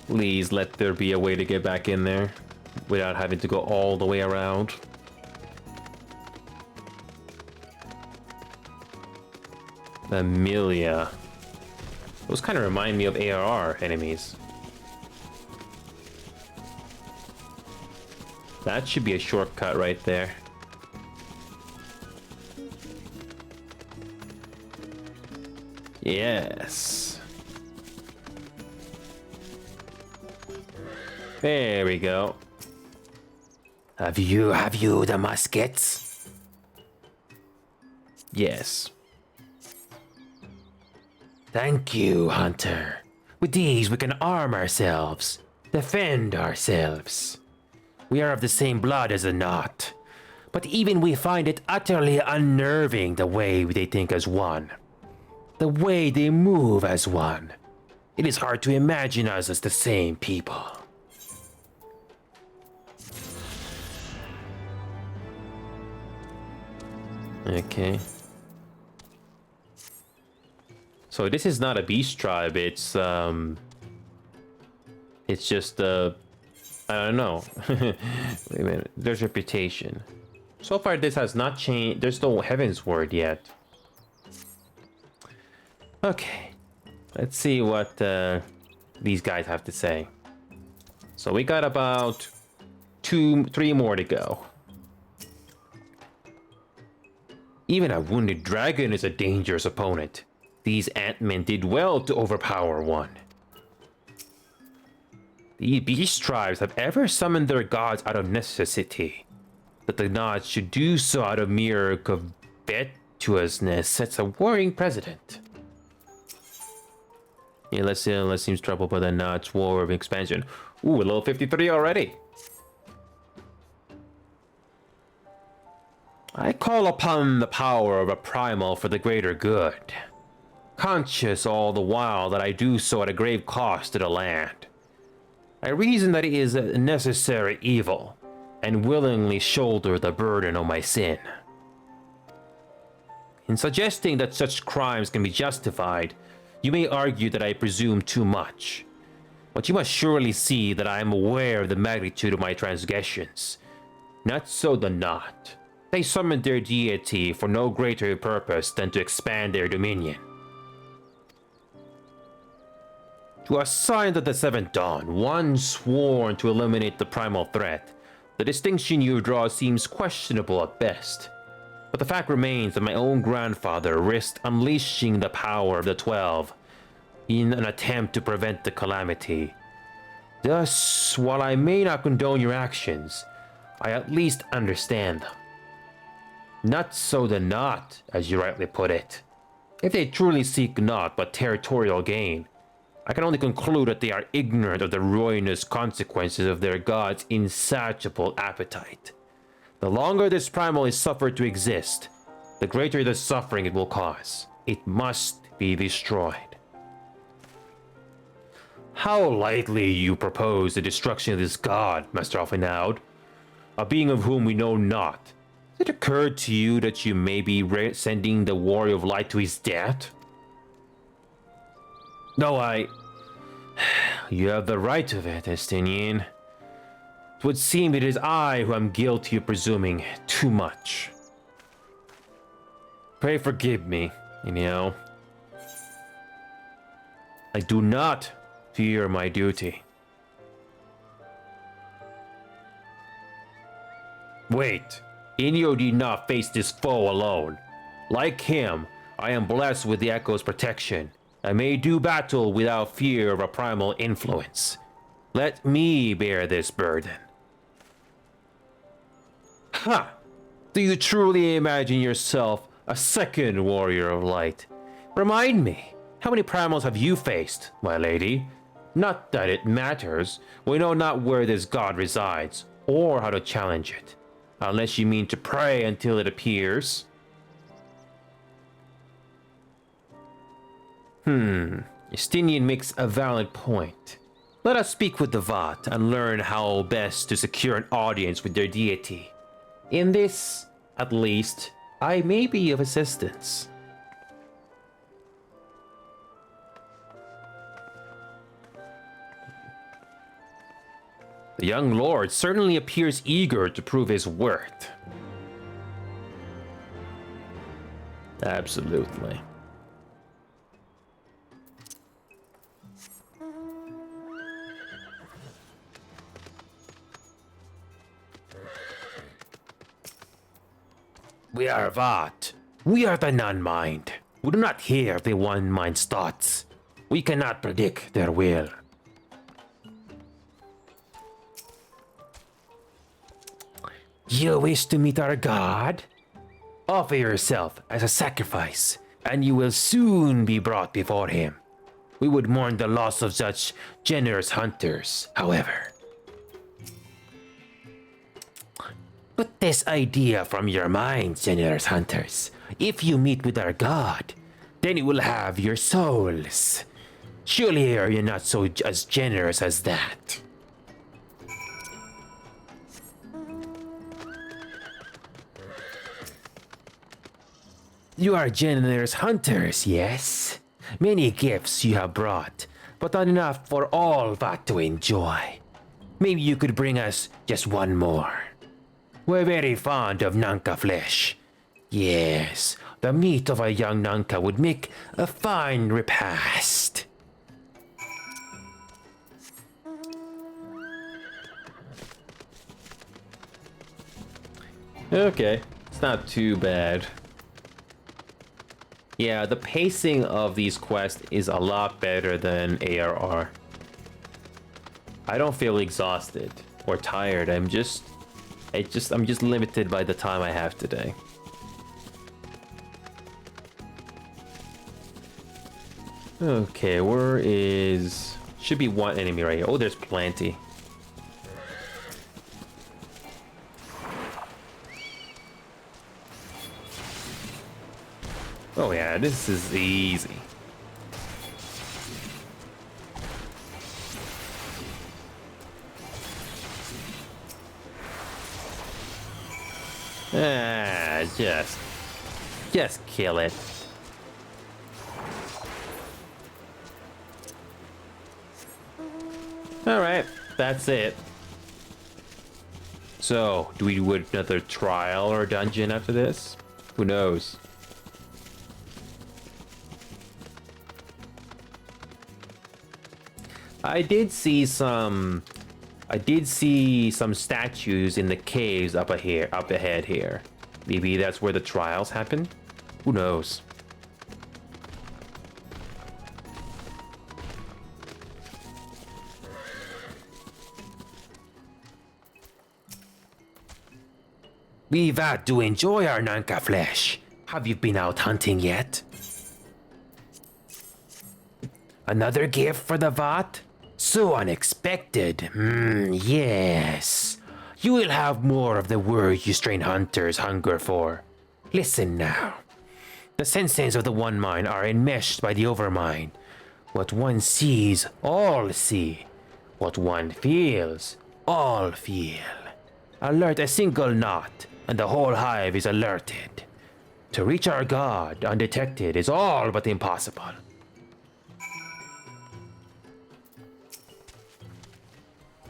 Please let there be a way to get back in there without having to go all the way around. Amelia. Those kind of remind me of ARR enemies. That should be a shortcut right there. Yes. There we go. Have you the muskets? Yes. Thank you, Hunter. With these, we can arm ourselves, defend ourselves. We are of the same blood as a knot, but even we find it utterly unnerving the way they think as one. The way they move as one. It is hard to imagine us as the same people. Okay. So this is not a beast tribe, it's just I don't know. Wait a minute, there's reputation. So far this has not changed, there's no Heavensward yet. Okay, let's see what these guys have to say. So we got about 3 more to go. Even a wounded dragon is a dangerous opponent. These ant-men did well to overpower one. The beast tribes have ever summoned their gods out of necessity. That the gods should do so out of mere covetousness sets a worrying precedent. Yeah, let's seems troubled by the Knots War of Expansion. Ooh, level 53 already. I call upon the power of a primal for the greater good. Conscious all the while that I do so at a grave cost to the land. I reason that it is a necessary evil, and willingly shoulder the burden of my sin. In suggesting that such crimes can be justified, you may argue that I presume too much. But you must surely see that I am aware of the magnitude of my transgressions. Not so the Knot. They summoned their deity for no greater purpose than to expand their dominion. To a sign of the Seventh Dawn, one sworn to eliminate the primal threat, the distinction you draw seems questionable at best. But the fact remains that my own grandfather risked unleashing the power of the 12 in an attempt to prevent the calamity. Thus, while I may not condone your actions, I at least understand them. Not so the Knot, as you rightly put it. If they truly seek naught but territorial gain, I can only conclude that they are ignorant of the ruinous consequences of their god's insatiable appetite. The longer this primal is suffered to exist, the greater the suffering it will cause. It must be destroyed. How lightly you propose the destruction of this god, Master Alphinaud, a being of whom we know not. Has it occurred to you that you may be sending the Warrior of Light to his death? No, You have the right of it, Estinian. It would seem it is I who am guilty of presuming too much. Pray forgive me, you know. I do not fear my duty. Wait, Inyo did not face this foe alone. Like him, I am blessed with the Echo's protection. I may do battle without fear of a primal influence. Let me bear this burden. Ha! Do you truly imagine yourself a second warrior of light? Remind me, how many primals have you faced, my lady? Not that it matters. We know not where this god resides, or how to challenge it. Unless you mean to pray until it appears. Justinian makes a valid point. Let us speak with the Vat and learn how best to secure an audience with their deity. In this, at least, I may be of assistance. The young lord certainly appears eager to prove his worth. Absolutely. We are Vat. We are the non-mind. We do not hear the one mind's thoughts. We cannot predict their will. You wish to meet our god? Offer yourself as a sacrifice, and you will soon be brought before him. We would mourn the loss of such generous hunters, however. Put this idea from your mind, generous hunters. If you meet with our god, then it will have your souls. Surely are you not so as generous as that? You are generous hunters, yes? Many gifts you have brought, but not enough for all Vat to enjoy. Maybe you could bring us just one more. We're very fond of Nanka flesh. Yes, the meat of a young Nanka would make a fine repast. Okay, it's not too bad. Yeah, the pacing of these quests is a lot better than ARR. I don't feel exhausted or tired. I'm just limited by the time I have today. Okay, where is... Should be one enemy right here. Oh, there's plenty. Oh yeah, this is easy. Ah, just kill it. Alright, that's it. So, do we do another trial or dungeon after this? Who knows? I did see some statues in the caves up ahead here. Maybe that's where the trials happen? Who knows? We've had to enjoy our Nanka flesh. Have you been out hunting yet? Another gift for the Vat? So unexpected. Yes. You will have more of the word you strange hunters hunger for. Listen now. The senses of the one mind are enmeshed by the overmind. What one sees, all see. What one feels, all feel. Alert a single knot, and the whole hive is alerted. To reach our god undetected is all but impossible.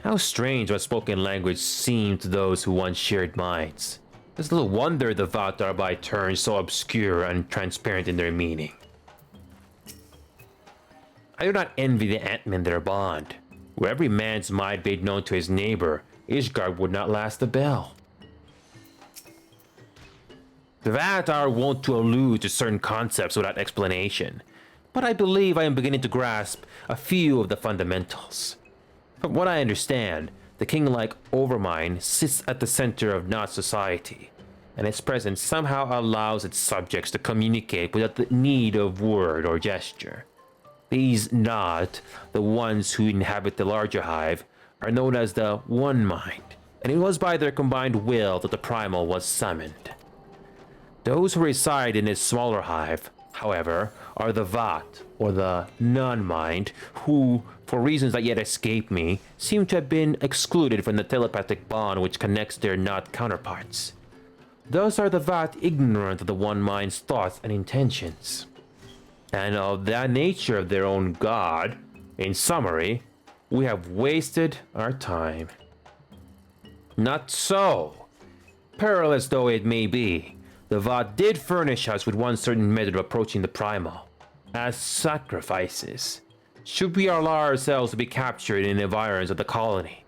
How strange what spoken language seemed to those who once shared minds. It's little wonder the Vat are by turns so obscure and transparent in their meaning. I do not envy the Ant-Men their bond. Where every man's might made known to his neighbor, Ishgard would not last a bell. The Vat are wont to allude to certain concepts without explanation, but I believe I am beginning to grasp a few of the fundamentals. From what I understand, the king-like Overmind sits at the center of Knot society, and its presence somehow allows its subjects to communicate without the need of word or gesture. These Knot, the ones who inhabit the larger hive, are known as the One Mind, and it was by their combined will that the Primal was summoned. Those who reside in this smaller hive, however, are the Vat, or the Non-Mind, who, for reasons that yet escape me, seem to have been excluded from the telepathic bond which connects their Knot counterparts. Thus are the Vat ignorant of the One Mind's thoughts and intentions, and of the nature of their own god. In summary, we have wasted our time. Not so. Perilous though it may be, the Vat did furnish us with one certain method of approaching the Primal, as sacrifices. Should we allow ourselves to be captured in the environs of the colony,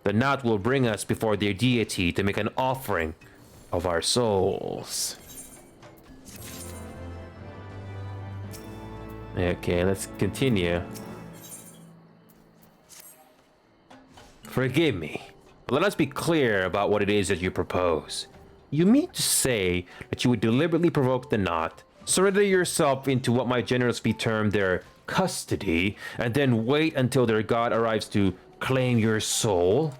the Knot will bring us before their deity to make an offering of our souls. Okay, let's continue. Forgive me, but let us be clear about what it is that you propose. You mean to say that you would deliberately provoke the Knot, surrender yourself into what might generously be termed their custody, and then wait until their god arrives to claim your soul?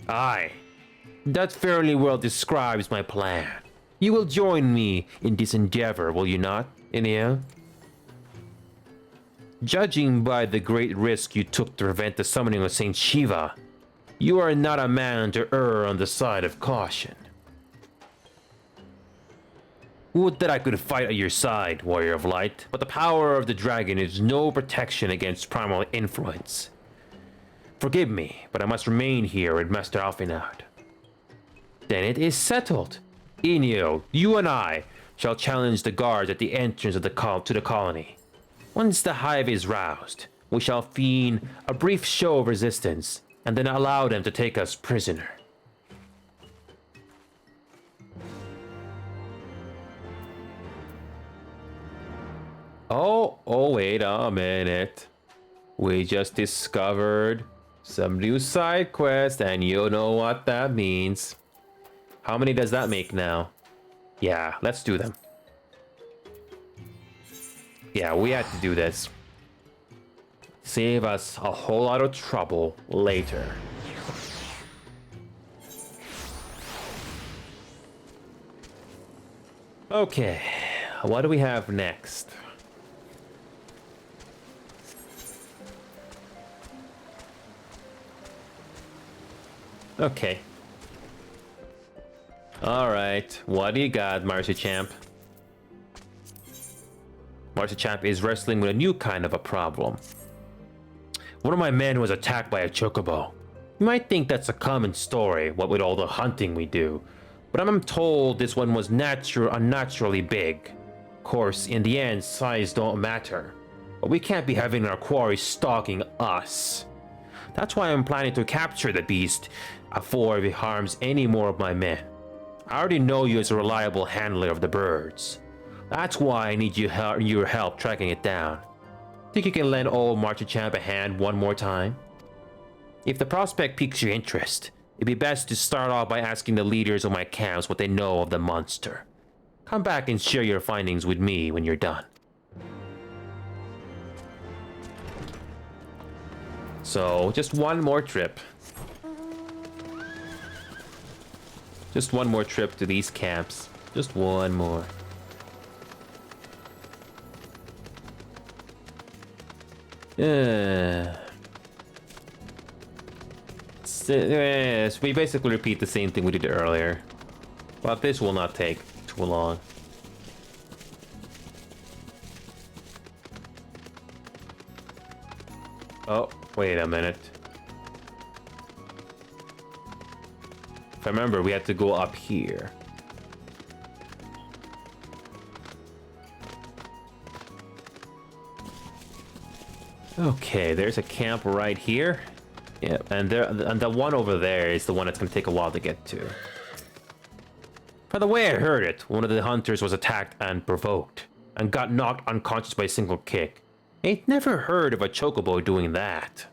Aye, that fairly well describes my plan. You will join me in this endeavor, will you not, Inia? Judging by the great risk you took to prevent the summoning of Saint Shiva, you are not a man to err on the side of caution. Would that I could fight at your side, Warrior of Light, but the power of the dragon is no protection against primal influence. Forgive me, but I must remain here with Master Alfinard. Then it is settled. Inio, you and I shall challenge the guards at the entrance of the to the colony. Once the hive is roused, we shall feign a brief show of resistance, and then allow them to take us prisoner. Oh, wait a minute. We just discovered some new side quest, and you know what that means. How many does that make now? Yeah, let's do them. Yeah, we had to do this. Save us a whole lot of trouble later. Okay, what do we have next? Okay. Alright, what do you got, Marcy-champ? Marcy-champ is wrestling with a new kind of a problem. One of my men was attacked by a chocobo. You might think that's a common story, what with all the hunting we do, but I'm told this one was unnaturally big. Of course, in the end, size don't matter, but we can't be having our quarry stalking us. That's why I'm planning to capture the beast before it harms any more of my men. I already know you as a reliable handler of the birds. That's why I need your help tracking it down. Think you can lend old Marcy-champ a hand one more time? If the prospect piques your interest, it'd be best to start off by asking the leaders of my camps what they know of the monster. Come back and share your findings with me when you're done. So, just one more trip. Just one more trip to these camps. Just one more. Yes, we basically repeat the same thing we did earlier. But this will not take too long. Oh, wait a minute. If I remember, we had to go up here. Okay, there's a camp right here. Yeah, and the one over there is the one that's gonna take a while to get to. By the way I heard it, one of the hunters was attacked and provoked, and got knocked unconscious by a single kick. Ain't never heard of a chocobo doing that.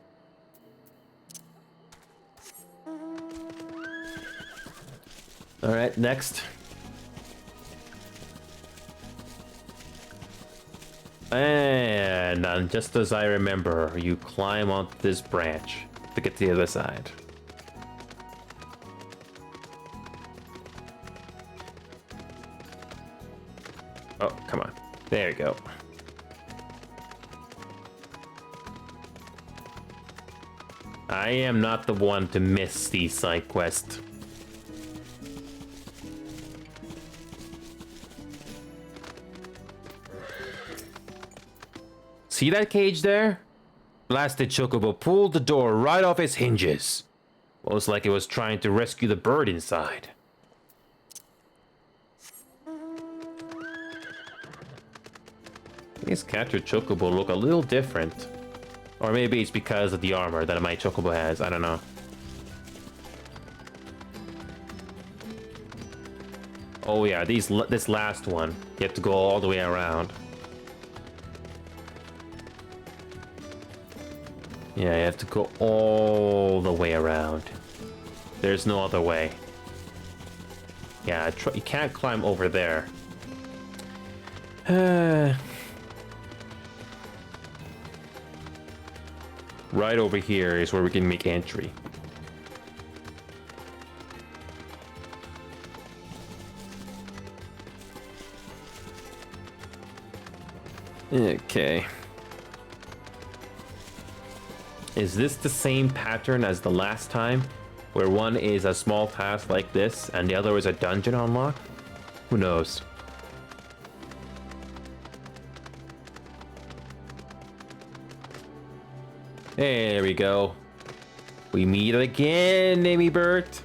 Alright, next. And just as I remember, you climb onto this branch to get to the other side. Oh, come on. There you go. I am not the one to miss these side quests. See that cage there? Blasted chocobo pulled the door right off its hinges. Most like it was trying to rescue the bird inside. These captured chocobo look a little different. Or maybe it's because of the armor that my chocobo has, I don't know. Oh yeah, this last one, you have to go all the way around. Yeah, you have to go all the way around. There's no other way. Yeah, you can't climb over there. Right over here is where we can make entry. Okay. Is this the same pattern as the last time? Where one is a small task like this and the other is a dungeon unlock? Who knows? There we go. We meet again, Amy Burt.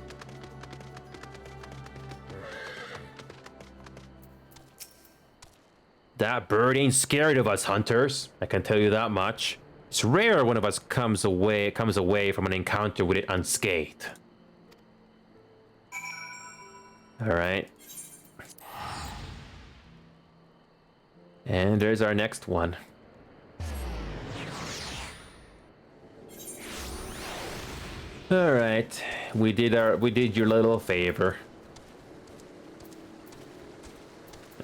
That bird ain't scared of us, hunters. I can tell you that much. It's rare one of us comes away from an encounter with it unscathed. All right. And there's our next one. All right, we did your little favor.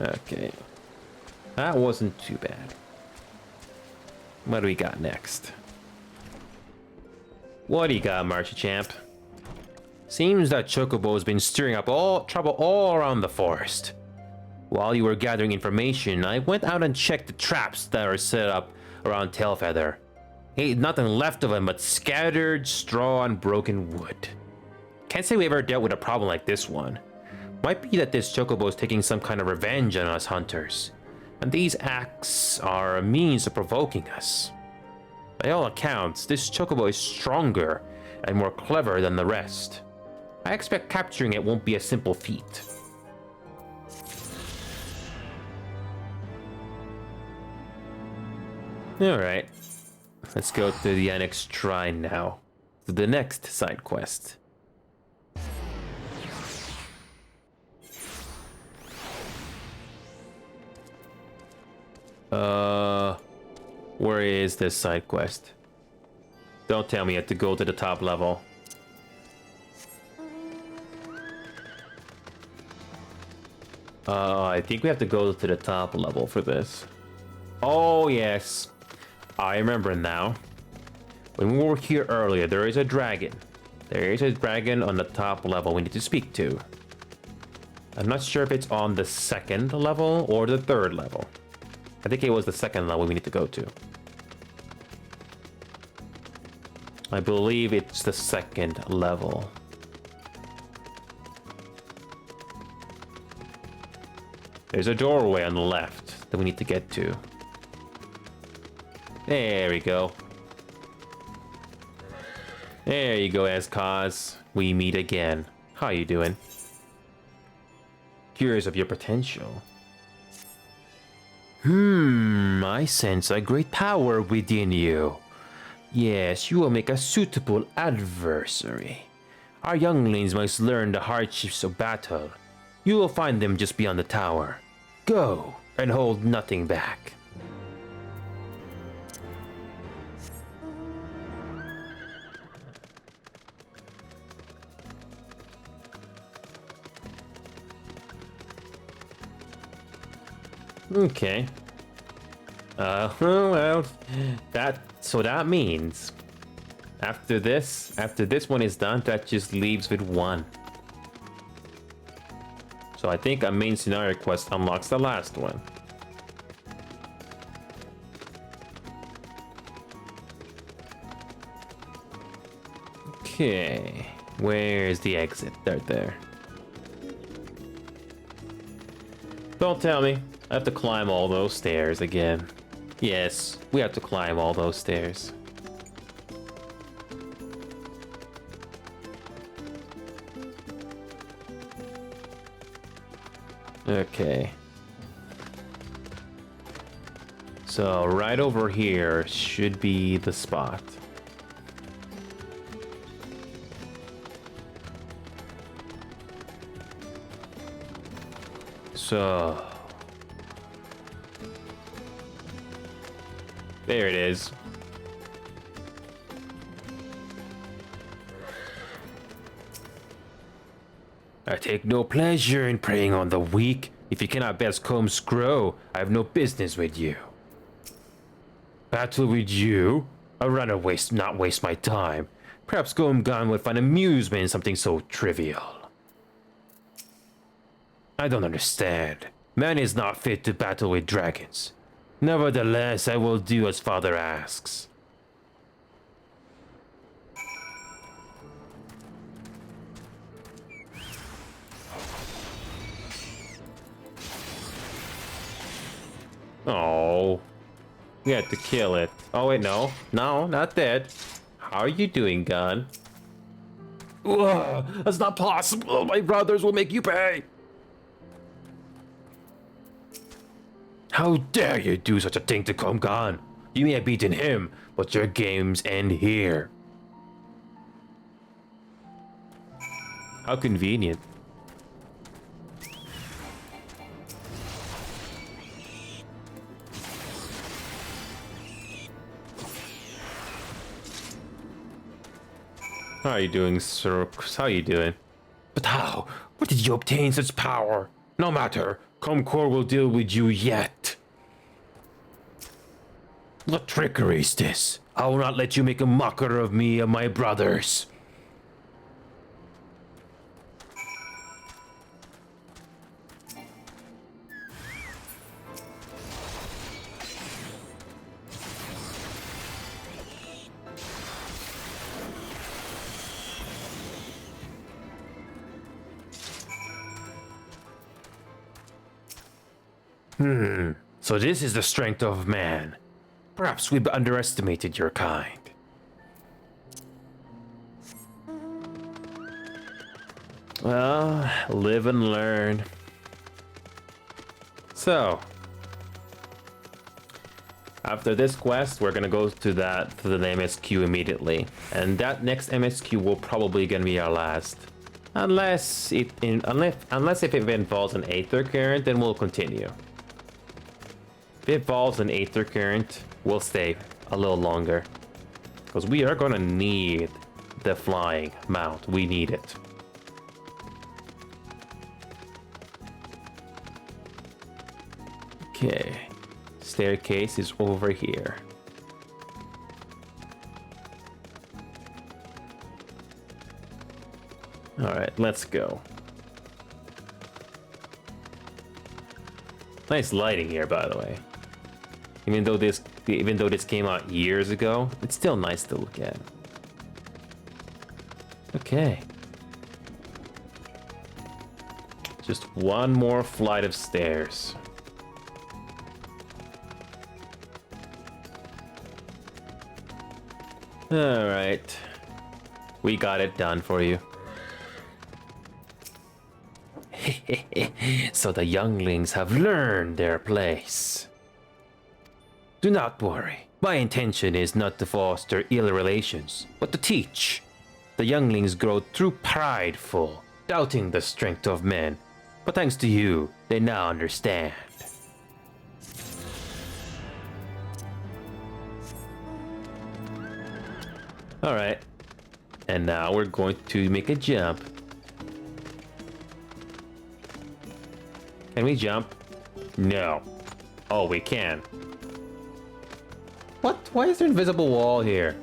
Okay, that wasn't too bad. What do we got next? What do you got, Marchichamp? Seems that Chocobo's been stirring up trouble all around the forest. While you were gathering information, I went out and checked the traps that are set up around Tailfeather. Ain't nothing left of them but scattered straw and broken wood. Can't say we ever dealt with a problem like this one. Might be that this Chocobo is taking some kind of revenge on us hunters, and these acts are a means of provoking us. By all accounts, this Chocobo is stronger and more clever than the rest. I expect capturing it won't be a simple feat. Alright. Let's go to the Annex Shrine now. To the next side quest. Where is this side quest? Don't tell me you have to go to the top level. I think we have to go to the top level for this. Oh, yes. I remember now. When we were here earlier, there is a dragon. There is a dragon on the top level we need to speak to. I'm not sure if it's on the second level or the third level. I think it was the second level we need to go to. I believe it's the second level. There's a doorway on the left that we need to get to. There we go. There you go, Azkaz. We meet again. How you doing? Curious of your potential. I sense a great power within you. Yes, you will make a suitable adversary. Our younglings must learn the hardships of battle. You will find them just beyond the tower. Go, and hold nothing back. Okay. Well, that means after this one is done, that just leaves with one. So I think a main scenario quest unlocks the last one. Okay, where's the exit? Right there. Don't tell me I have to climb all those stairs again. Yes, we have to climb all those stairs. Okay. So right over here should be the spot. So there it is. I take no pleasure in preying on the weak. If you cannot best comb scroll, I have no business with you. Battle with you? I'd rather not waste my time. Perhaps Gomgan would find amusement in something so trivial. I don't understand. Man is not fit to battle with dragons. Nevertheless, I will do as father asks. Oh, we had to kill it. Oh wait, no, not dead. How are you doing, gun? Ugh, that's not possible. My brothers will make you pay. How dare you do such a thing to Gomgan? You may have beaten him, but your games end here. How convenient. How are you doing, Sir? How are you doing? But how? Where did you obtain such power? No matter. Comcor will deal with you yet. What trickery is this? I will not let you make a mocker of me and my brothers. So this is the strength of man. Perhaps we've underestimated your kind. Well, live and learn. So, after this quest, we're gonna go to the MSQ immediately, and that next MSQ will probably gonna be our last, unless if it involves an Aether Current, then we'll continue. If it involves an Aether Current, we'll stay a little longer, because we are gonna need the flying mount. We need it. Okay, staircase is over here. All right, let's go. Nice lighting here, by the way. Even though this came out years ago, it's still nice to look at. Okay. Just one more flight of stairs. All right. We got it done for you. So the younglings have learned their place. Do not worry. My intention is not to foster ill relations, but to teach. The younglings grow too prideful, doubting the strength of men. But thanks to you, they now understand. Alright. And now we're going to make a jump. Can we jump? No. Oh, we can. What? Why is there an invisible wall here?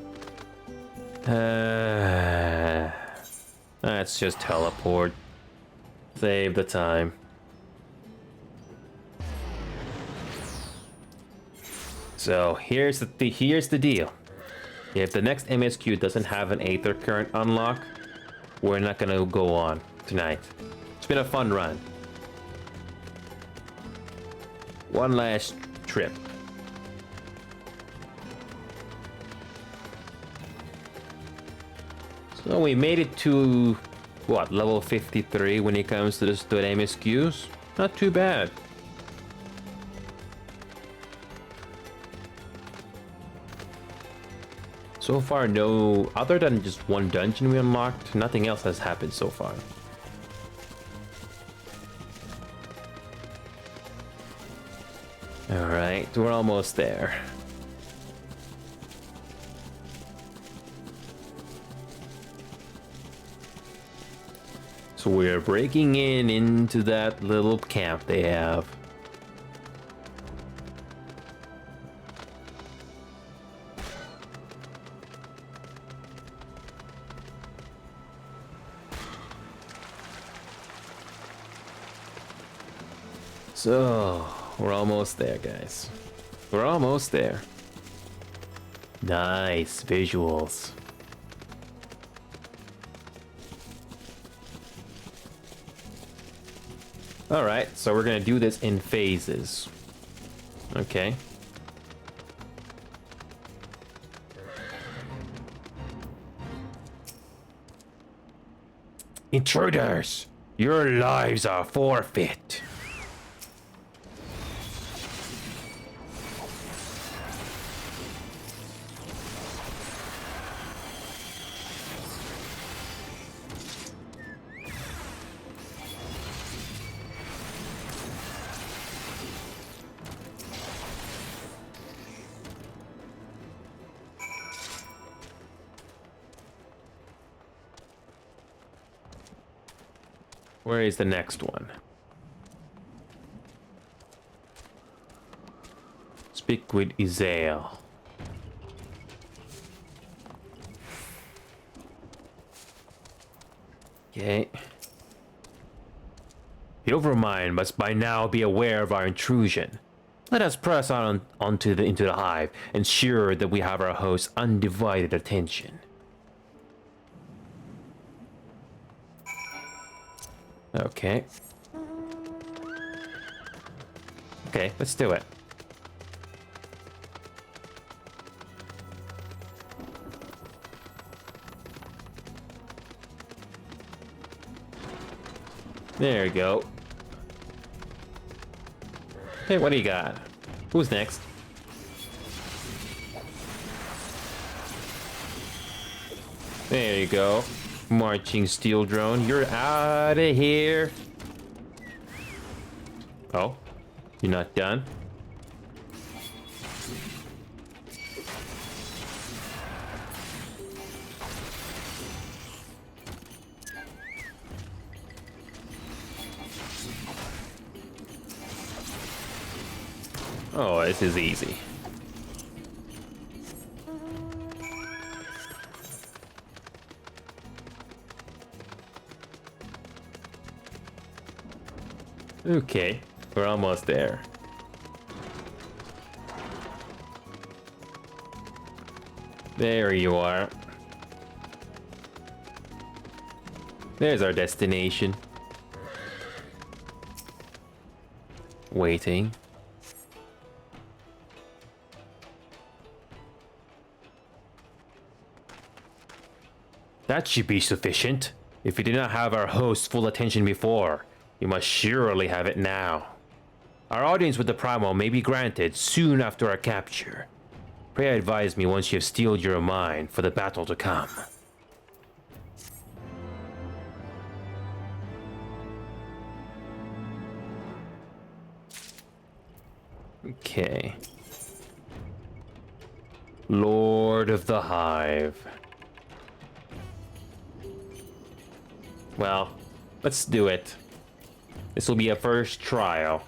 Let's just teleport. Save the time. So here's the deal. If the next MSQ doesn't have an Aether Current unlock, we're not gonna go on tonight. It's been a fun run. One last trip. So we made it to, what, level 53 when it comes to the stood MSQs? Not too bad. So far, no, other than just one dungeon we unlocked, nothing else has happened so far. Alright, we're almost there. So we're breaking into that little camp they have. So, we're almost there, guys. We're almost there. Nice visuals. Alright, so we're gonna do this in phases. Okay. Intruders! Your lives are forfeit. Where is the next one? Speak with Izael. Okay. The Overmind must by now be aware of our intrusion. Let us press on into the hive, ensure that we have our host's undivided attention. Okay. Okay, let's do it. There you go. Hey, what do you got? Who's next? There you go. Marching steel drone, you're out of here. Oh, you're not done? Oh, this is easy. Okay, we're almost there. There you are. There's our destination. Waiting. That should be sufficient. If you did not have our host's full attention before, you must surely have it now. Our audience with the Primal may be granted soon after our capture. Pray advise me once you have steeled your mind for the battle to come. Okay. Lord of the Hive. Well, let's do it. This will be a first trial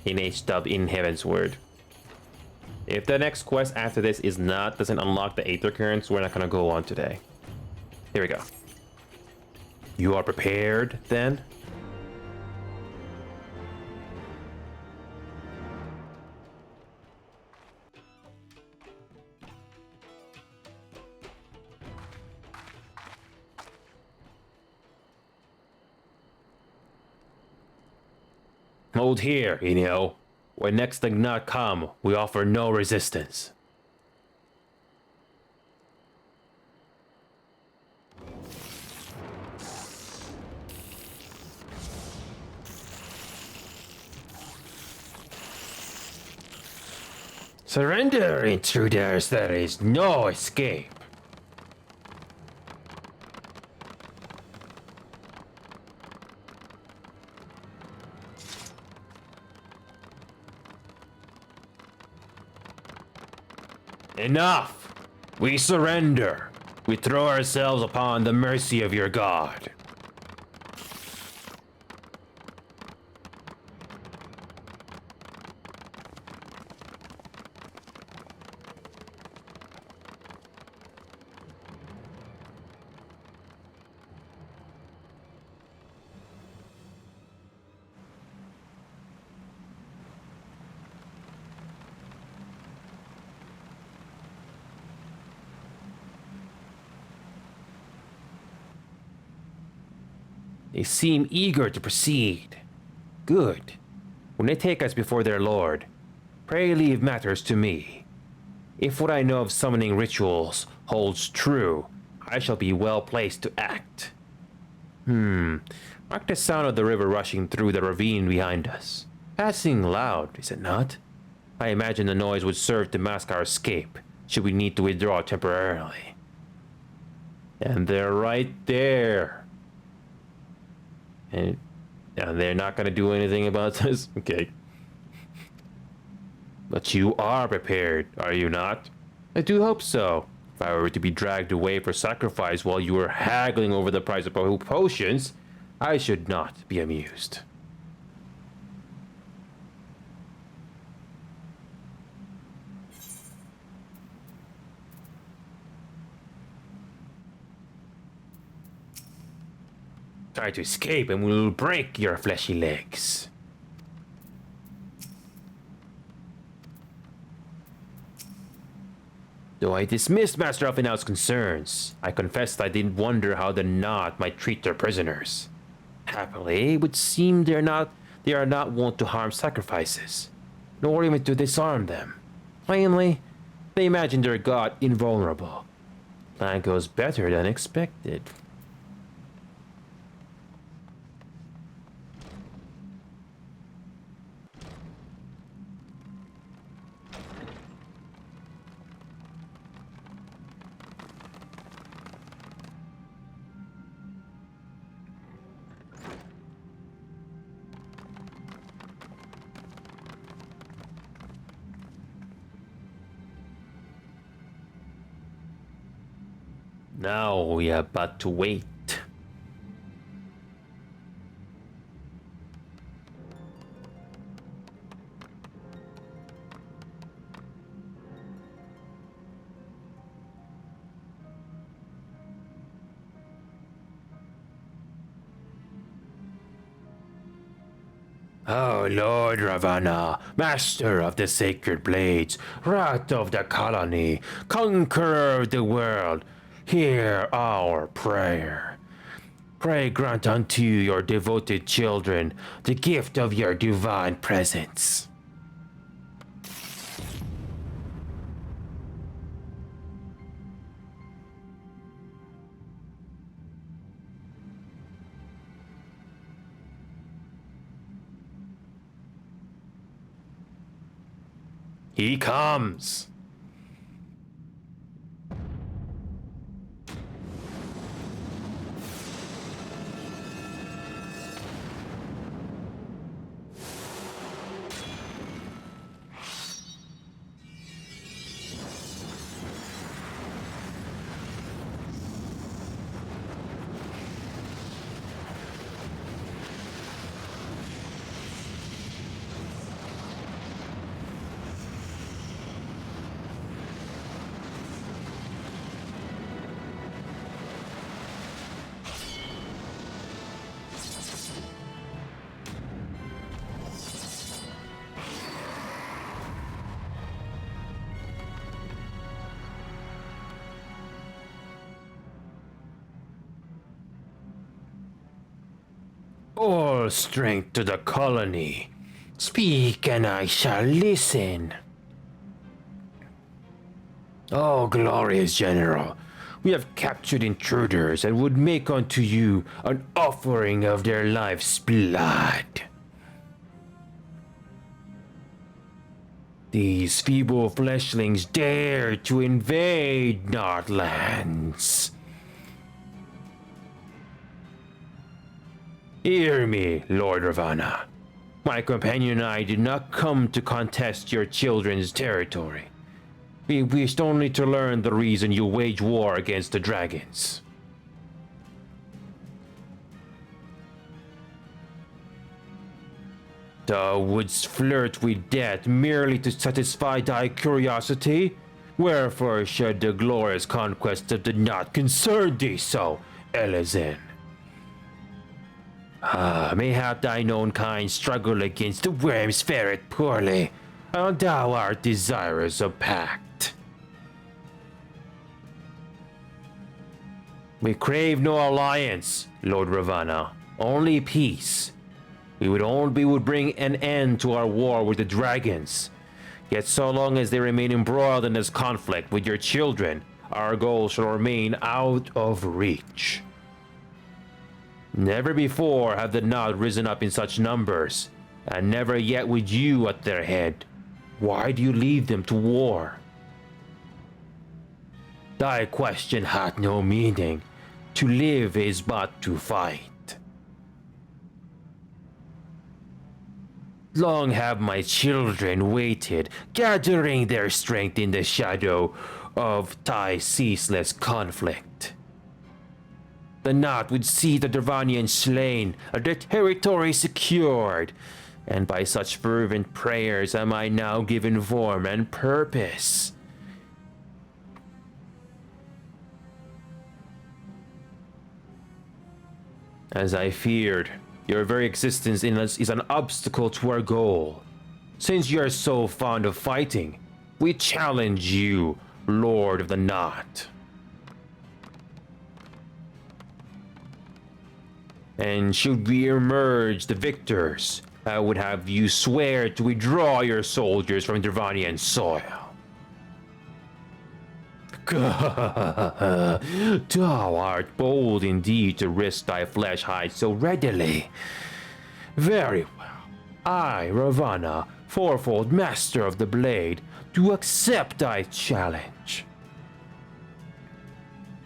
in H-Dub in Heavensward. If the next quest after this doesn't unlock the Aether Currents, we're not gonna go on today. Here we go. You are prepared, then? Hold here, Enio. When next the Gnat come, we offer no resistance. Surrender, intruders, there is no escape. Enough! We surrender. We throw ourselves upon the mercy of your god. They seem eager to proceed. Good. When they take us before their lord, pray leave matters to me. If what I know of summoning rituals holds true, I shall be well placed to act. Mark the sound of the river rushing through the ravine behind us. Passing loud, is it not? I imagine the noise would serve to mask our escape, should we need to withdraw temporarily. And they're right there. And they're not going to do anything about this? Okay. But you are prepared, are you not? I do hope so. If I were to be dragged away for sacrifice while you were haggling over the price of potions, I should not be amused. Try to escape and we'll break your fleshy legs. Though I dismissed Master Elfinaut's concerns, I confessed I didn't wonder how the Knot might treat their prisoners. Happily, it would seem they are not wont to harm sacrifices, nor even to disarm them. Plainly, they imagine their god invulnerable. Plan goes better than expected. Now we have but to wait. Oh, Lord Ravana, master of the sacred blades, rat of the colony, conqueror of the world, hear our prayer. Pray grant unto your devoted children the gift of your divine presence. He comes. All strength to the colony. Speak and I shall listen. Oh, glorious general, we have captured intruders and would make unto you an offering of their life's blood. These feeble fleshlings dare to invade Notlands. Hear me, Lord Ravana. My companion and I did not come to contest your children's territory. We wished only to learn the reason you wage war against the dragons. Thou wouldst flirt with death merely to satisfy thy curiosity? Wherefore should the glorious conquest of the Knot concern thee so, Elezen? Mayhap thine own kind struggle against the worms fared poorly, and thou art desirous of pact. We crave no alliance, Lord Ravana, only peace. We would bring an end to our war with the dragons. Yet so long as they remain embroiled in this conflict with your children, our goal shall remain out of reach. Never before have the Knot risen up in such numbers, and never yet with you at their head. Why do you lead them to war? Thy question hath no meaning. To live is but to fight. Long have my children waited, gathering their strength in the shadow of thy ceaseless conflict. The Knot would see the Dervanians slain, and their territory secured, and by such fervent prayers am I now given form and purpose. As I feared, your very existence in us is an obstacle to our goal. Since you are so fond of fighting, we challenge you, Lord of the Knot. And should we emerge the victors, I would have you swear to withdraw your soldiers from Dervanian soil. Thou art bold indeed to risk thy flesh hide so readily. Very well. I, Ravana, fourfold master of the blade, do accept thy challenge.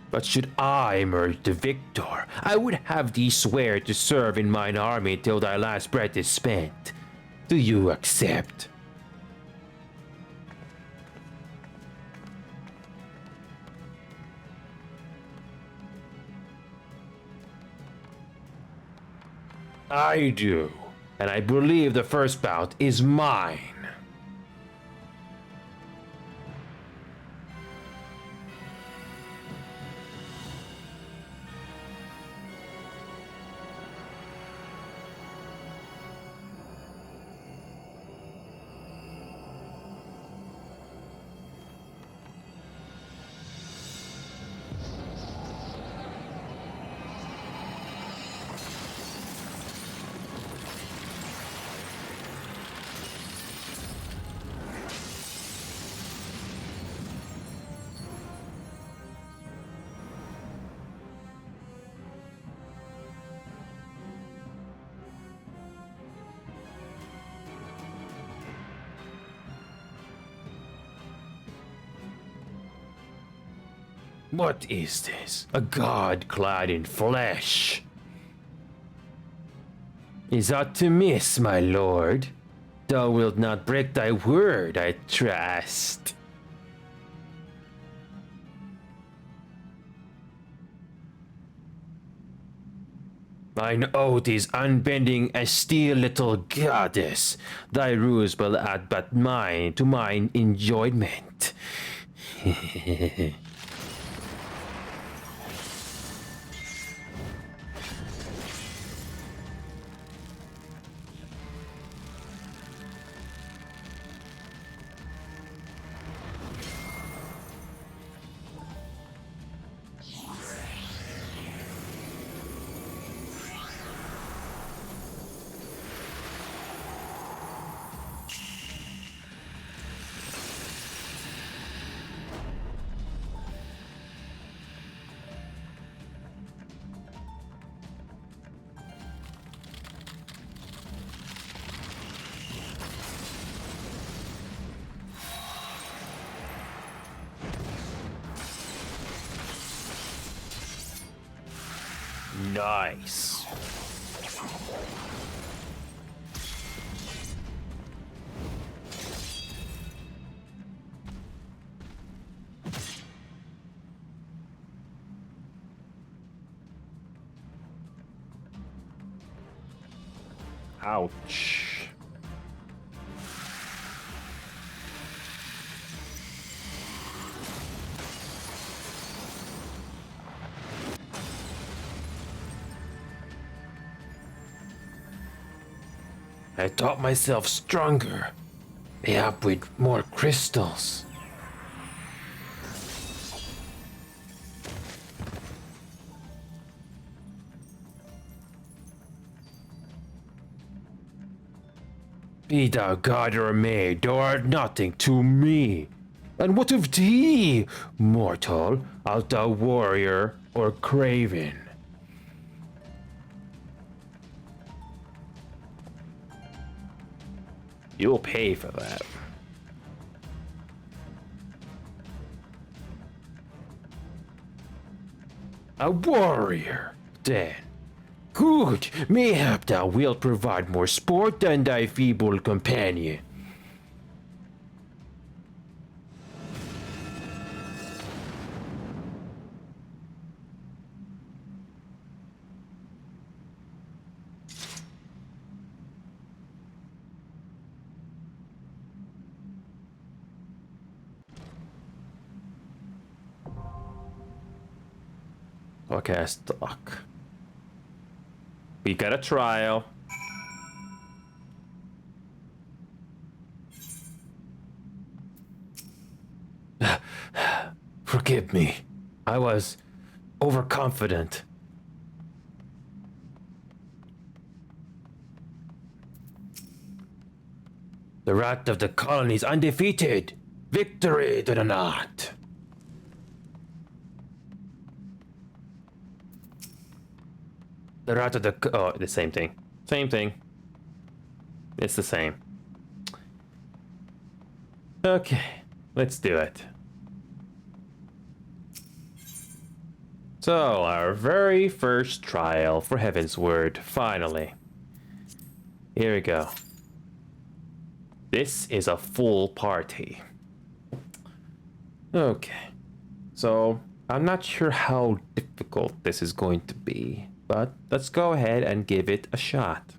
But should I emerge the victor, I would have thee swear to serve in mine army till thy last breath is spent. Do you accept? I do, and I believe the first bout is mine. What is this? A god clad in flesh? Is aught to miss, my lord? Thou wilt not break thy word, I trust. Thine oath is unbending as steel, little goddess. Thy rules will add but mine to mine enjoyment. Nice. Ouch. I thought myself stronger. Yeah, with more crystals. Be thou god or maid, thou art nothing to me. And what of thee, mortal? Art thou warrior or craven? You'll pay for that. A warrior, then. Good, mayhap thou wilt provide more sport than thy feeble companion. Okay, stock. We got a trial. Forgive me. I was overconfident. The rat of the colony's undefeated. Victory to the knot. The rat of the... Oh, the same thing. Same thing. It's the same. Okay, let's do it. So, our very first trial for Heavensward, finally. Here we go. This is a full party. Okay. So, I'm not sure how difficult this is going to be, but let's go ahead and give it a shot.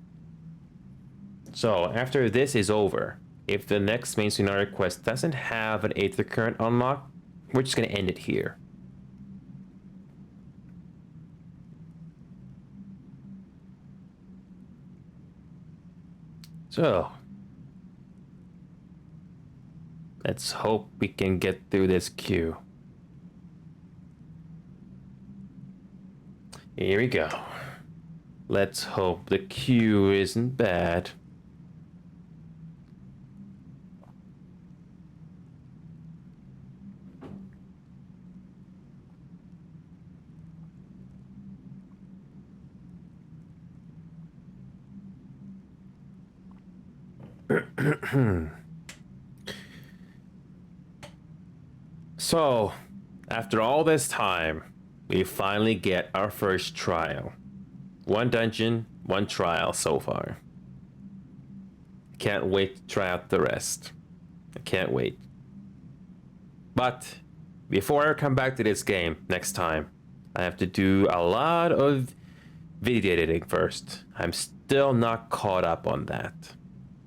So, after this is over, if the next main scenario quest doesn't have an Aether Current unlocked, we're just going to end it here. So, let's hope we can get through this queue. Here we go. Let's hope the queue isn't bad. So, after all this time, we finally get our first trial. One dungeon, one trial so far. Can't wait to try out the rest. I can't wait. But before I come back to this game next time, I have to do a lot of video editing first. I'm still not caught up on that.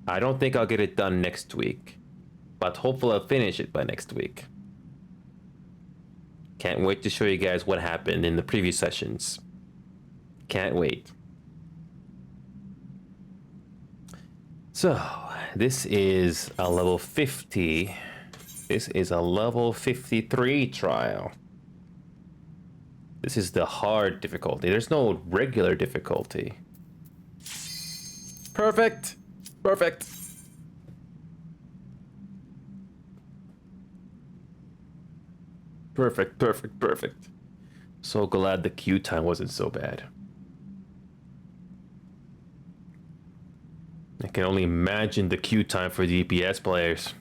I don't think I'll get it done next week, but hopefully I'll finish it by next week. Can't wait to show you guys what happened in the previous sessions. Can't wait. So, this is a level 50. This is a level 53 trial. This is the hard difficulty. There's no regular difficulty. Perfect. Perfect. Perfect, perfect, perfect. So glad the queue time wasn't so bad. I can only imagine the queue time for DPS players.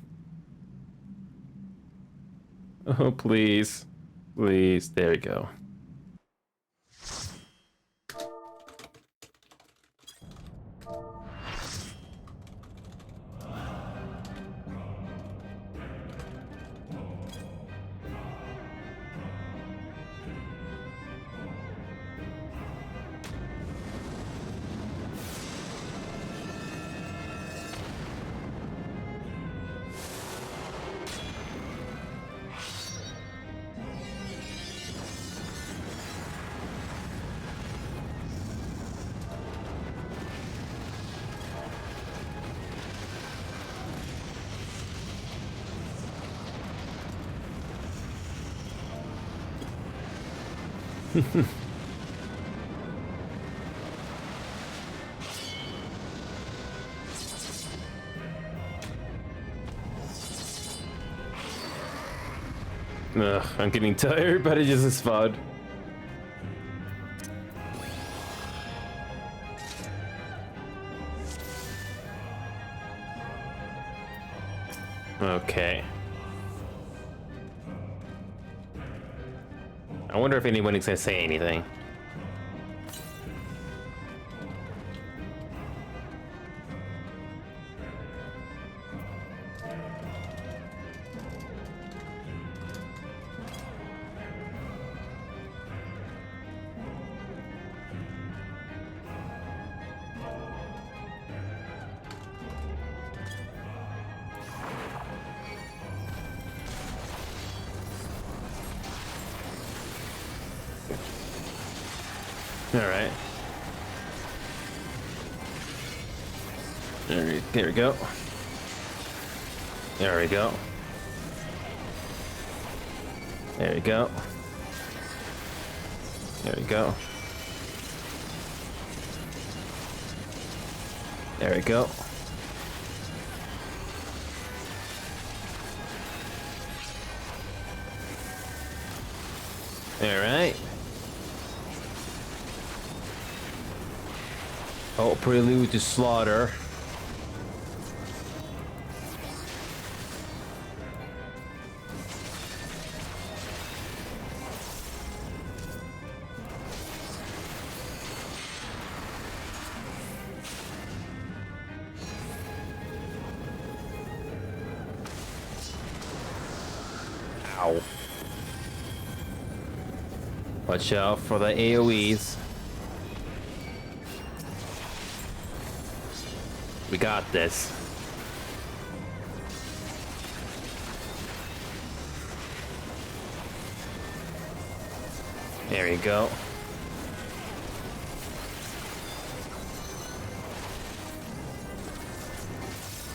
Oh, please. Please. There we go. Ugh, I'm getting tired, but it just is fun. Okay. I wonder if anybody's gonna say anything. All right. There we go. There we go. There we go. There we go. There we go. All right. Oh, prelude to slaughter. Ow. Watch out for the AoEs. We got this. There you go.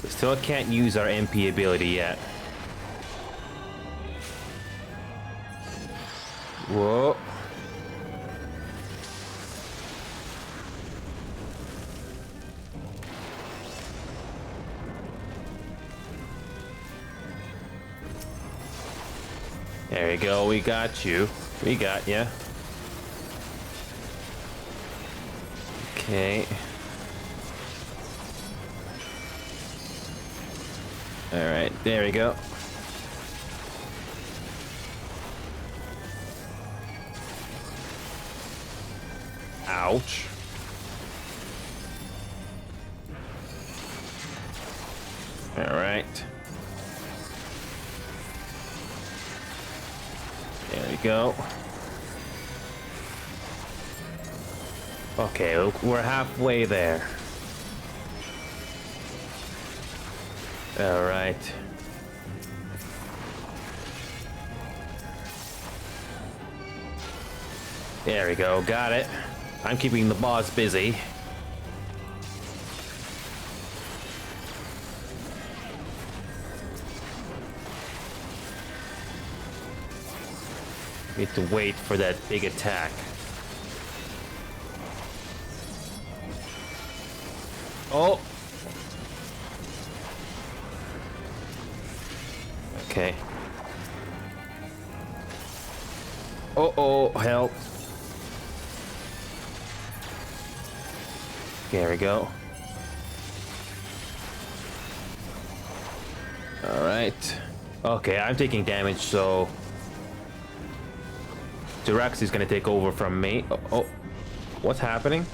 We still can't use our MP ability yet. Whoa. There you go, we got you. We got ya. Okay. Alright, there we go. Ouch. Alright. There we go. Okay, we're halfway there. All right. There we go, got it. I'm keeping the boss busy. Need to wait for that big attack. Oh! Okay. Oh, help. There we go. Alright. Okay, I'm taking damage, so Jirax is gonna take over from me. Oh, what's happening?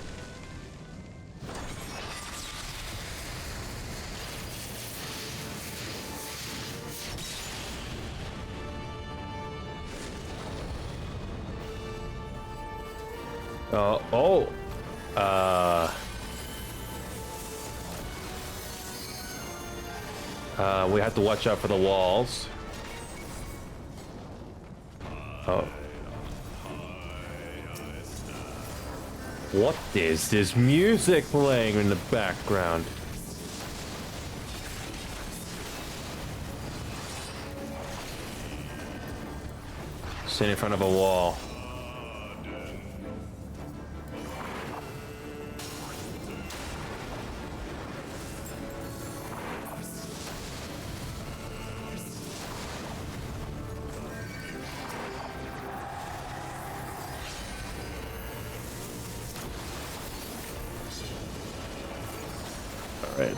We have to watch out for the walls. Oh. What is this music playing in the background? Sit in front of a wall.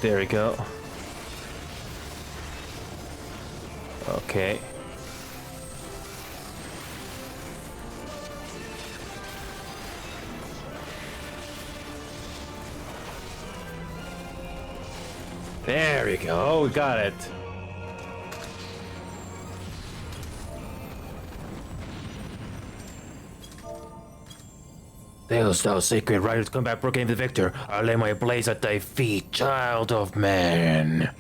There we go. Okay. There we go. We got it. Hails thou sacred rider to combat proclaim the victor. I lay my blades at thy feet, child of man.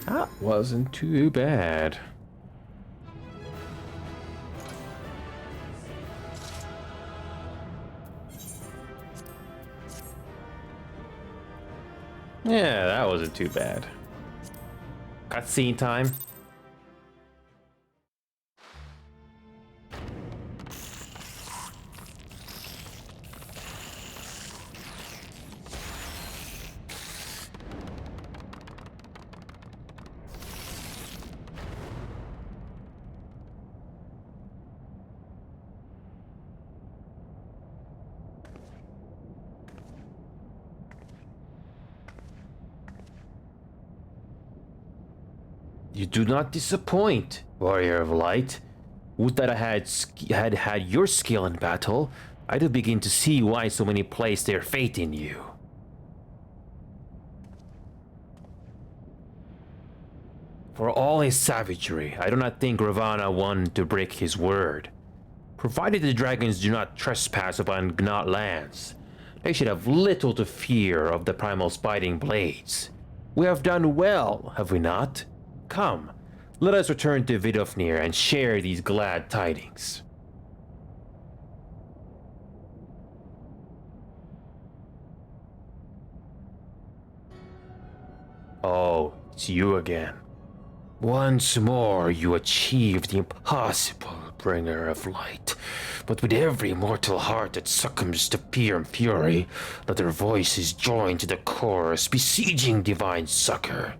That wasn't too bad. Yeah, that wasn't too bad. Cutscene time. You do not disappoint, warrior of light. Would that I had your skill in battle, I do begin to see why so many place their faith in you. For all his savagery, I do not think Ravana won to break his word. Provided the dragons do not trespass upon Gnat lands, they should have little to fear of the primal spiting blades. We have done well, have we not? Come, let us return to Vidofnir and share these glad tidings. Oh, it's you again. Once more you achieved the impossible, bringer of light. But with every mortal heart that succumbs to fear and fury, let their voices join to the chorus, besieging divine succor.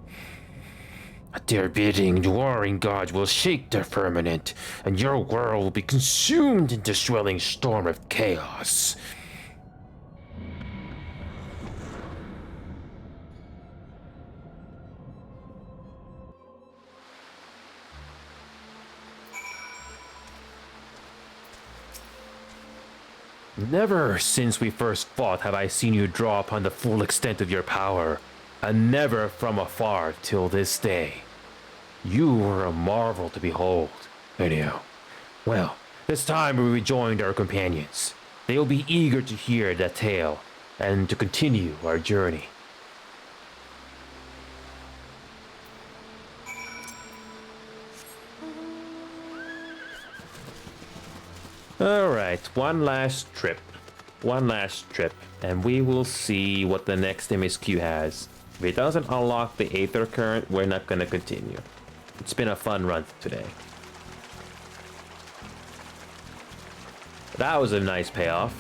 At their bidding, the warring gods will shake their firmament, and your world will be consumed in the swelling storm of chaos. Never since we first fought have I seen you draw upon the full extent of your power, and never from afar till this day. You were a marvel to behold, anyhow. Well, this time we rejoined our companions. They will be eager to hear that tale, and to continue our journey. Alright, one last trip, and we will see what the next MSQ has. If it doesn't unlock the Aether Current, we're not gonna continue. It's been a fun run today. That was a nice payoff.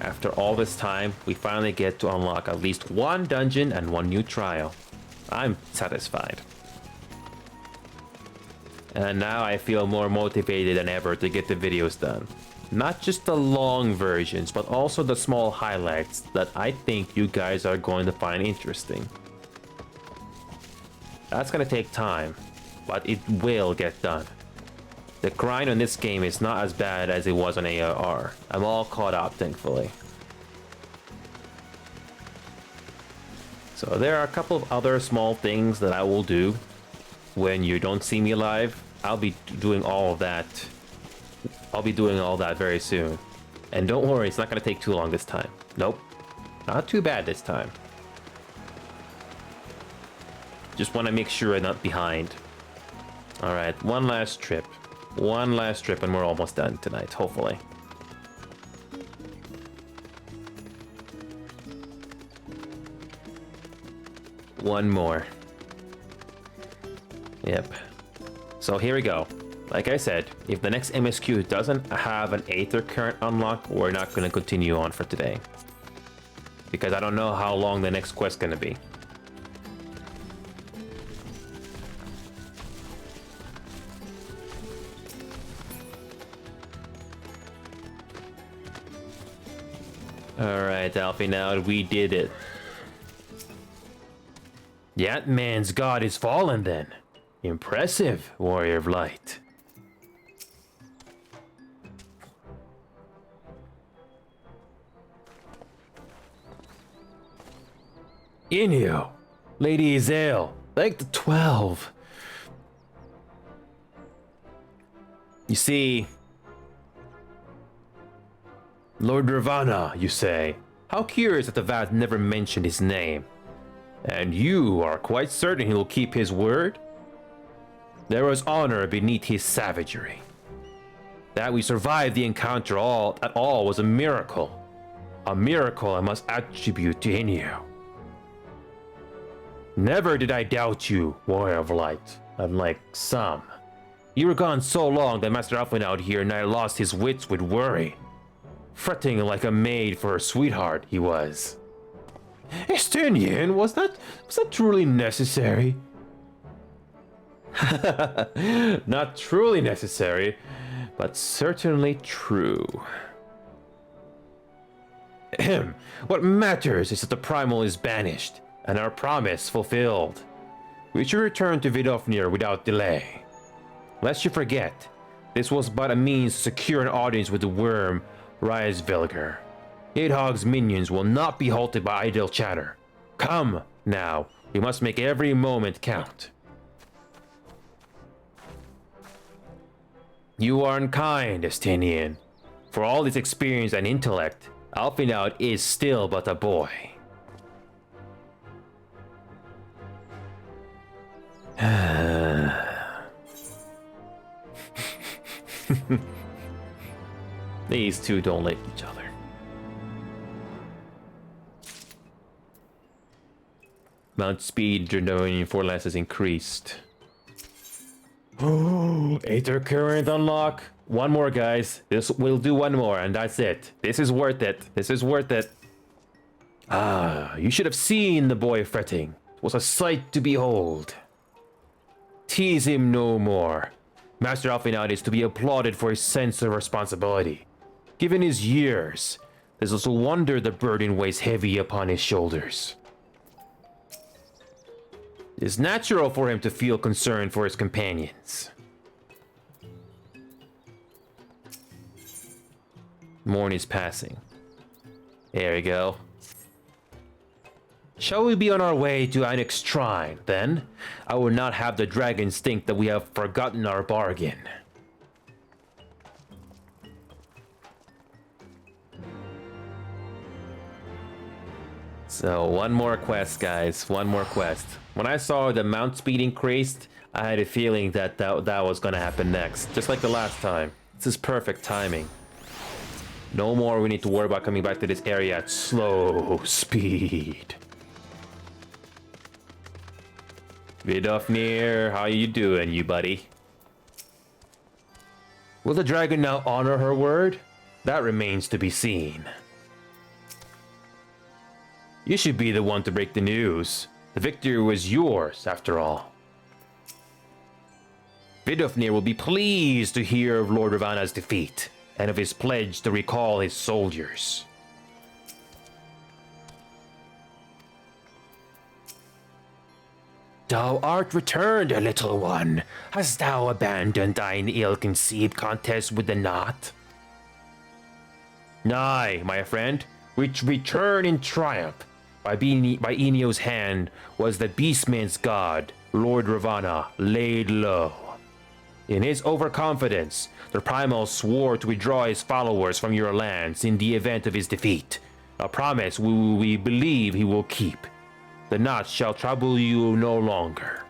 After all this time, we finally get to unlock at least one dungeon and one new trial. I'm satisfied. And now I feel more motivated than ever to get the videos done. Not just the long versions, but also the small highlights that I think you guys are going to find interesting. That's gonna take time, but it will get done. The grind on this game is not as bad as it was on ARR. I'm all caught up, thankfully. So there are a couple of other small things that I will do when you don't see me live. I'll be doing all of that. I'll be doing all that very soon. And don't worry, it's not going to take too long this time. Nope. Not too bad this time. Just want to make sure I'm not behind. Alright, one last trip. One last trip and we're almost done tonight, hopefully. One more. Yep. So here we go. Like I said, if the next MSQ doesn't have an Aether Current unlock, we're not going to continue on for today. Because I don't know how long the next quest's going to be. Alright, Alfie, now we did it. That man's god is fallen then. Impressive, warrior of light. Inyo, Lady Izael, like the 12. You see, Lord Ravana, you say. How curious that the Vat never mentioned his name. And you are quite certain he will keep his word? There was honor beneath his savagery. That we survived the encounter at all was a miracle. A miracle I must attribute to Inyo. Never did I doubt you, warrior of light, unlike some. You were gone so long that Master Alphen out here nigh lost his wits with worry. Fretting like a maid for her sweetheart, he was. Estinian, was that truly necessary? Not truly necessary, but certainly true. Ahem. What matters is that the primal is banished, and our promise fulfilled. We should return to Vidofnir without delay. Lest you forget, this was but a means to secure an audience with the worm, Reisvelger. Nidhogg's minions will not be halted by idle chatter. Come, now, we must make every moment count. You are unkind, Estinian. For all his experience and intellect, Alphinaud is still but a boy. These two don't like each other. Mount speed during 4 less has increased. Oh, Aether current unlock. One more, guys. We'll do one more, and that's it. This is worth it. This is worth it. Ah, you should have seen the boy fretting. It was a sight to behold. Tease him no more. Master Alphinaud is to be applauded for his sense of responsibility. Given his years, there's also wonder the burden weighs heavy upon his shoulders. It is natural for him to feel concern for his companions. Morn is passing. There we go. Shall we be on our way to Einek's shrine, then? I will not have the dragons think that we have forgotten our bargain. So, one more quest, guys. One more quest. When I saw the mount speed increased, I had a feeling that was gonna happen next. Just like the last time. This is perfect timing. No more we need to worry about coming back to this area at slow speed. Vidofnir, how you doing, you buddy? Will the dragon now honor her word? That remains to be seen. You should be the one to break the news. The victory was yours, after all. Vidofnir will be pleased to hear of Lord Ravana's defeat, and of his pledge to recall his soldiers. Thou art returned, little one. Hast thou abandoned thine ill-conceived contest with the knot? Nay, my friend, which return in triumph. By Enio's hand was the beastman's god, Lord Ravana, laid low. In his overconfidence, the primal swore to withdraw his followers from your lands in the event of his defeat, a promise we believe he will keep. The knot shall trouble you no longer.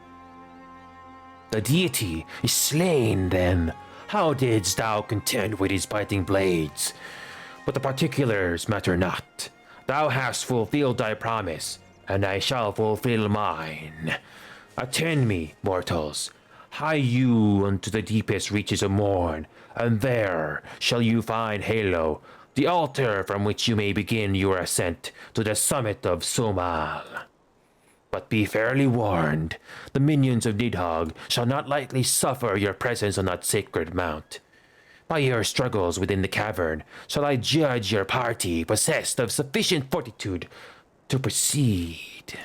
The deity is slain, then. How didst thou contend with his biting blades? But the particulars matter not. Thou hast fulfilled thy promise, and I shall fulfill mine. Attend me, mortals. Hie you unto the deepest reaches of morn, and there shall you find Halo, the altar from which you may begin your ascent to the summit of Sumal. But be fairly warned, the minions of Nidhogg shall not lightly suffer your presence on that sacred mount. By your struggles within the cavern, shall I judge your party possessed of sufficient fortitude to proceed.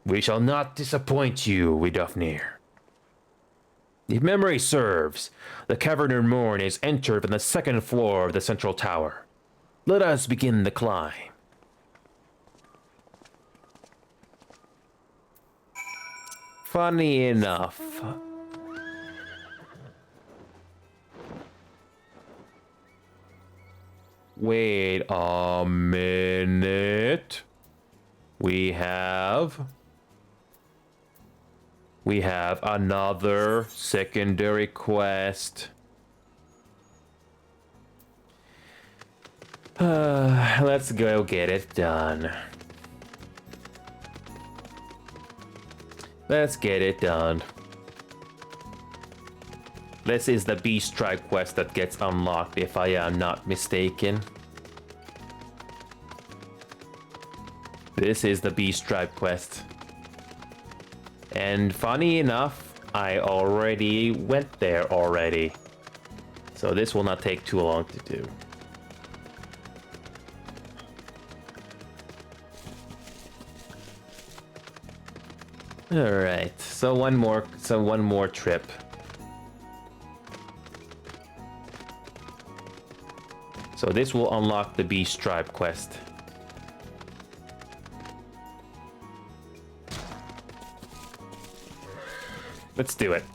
We shall not disappoint you, Widofnir. If memory serves, the Caverner Morn is entered from the second floor of the central tower. Let us begin the climb. Funny enough, wait a minute. We have another secondary quest. Let's go get it done. Let's get it done. This is the Beast Tribe quest that gets unlocked, if I am not mistaken. This is the Beast Tribe quest. And funny enough, I already went there already. So this will not take too long to do. Alright, so one more trip. So this will unlock the Beast Tribe quest. Let's do it.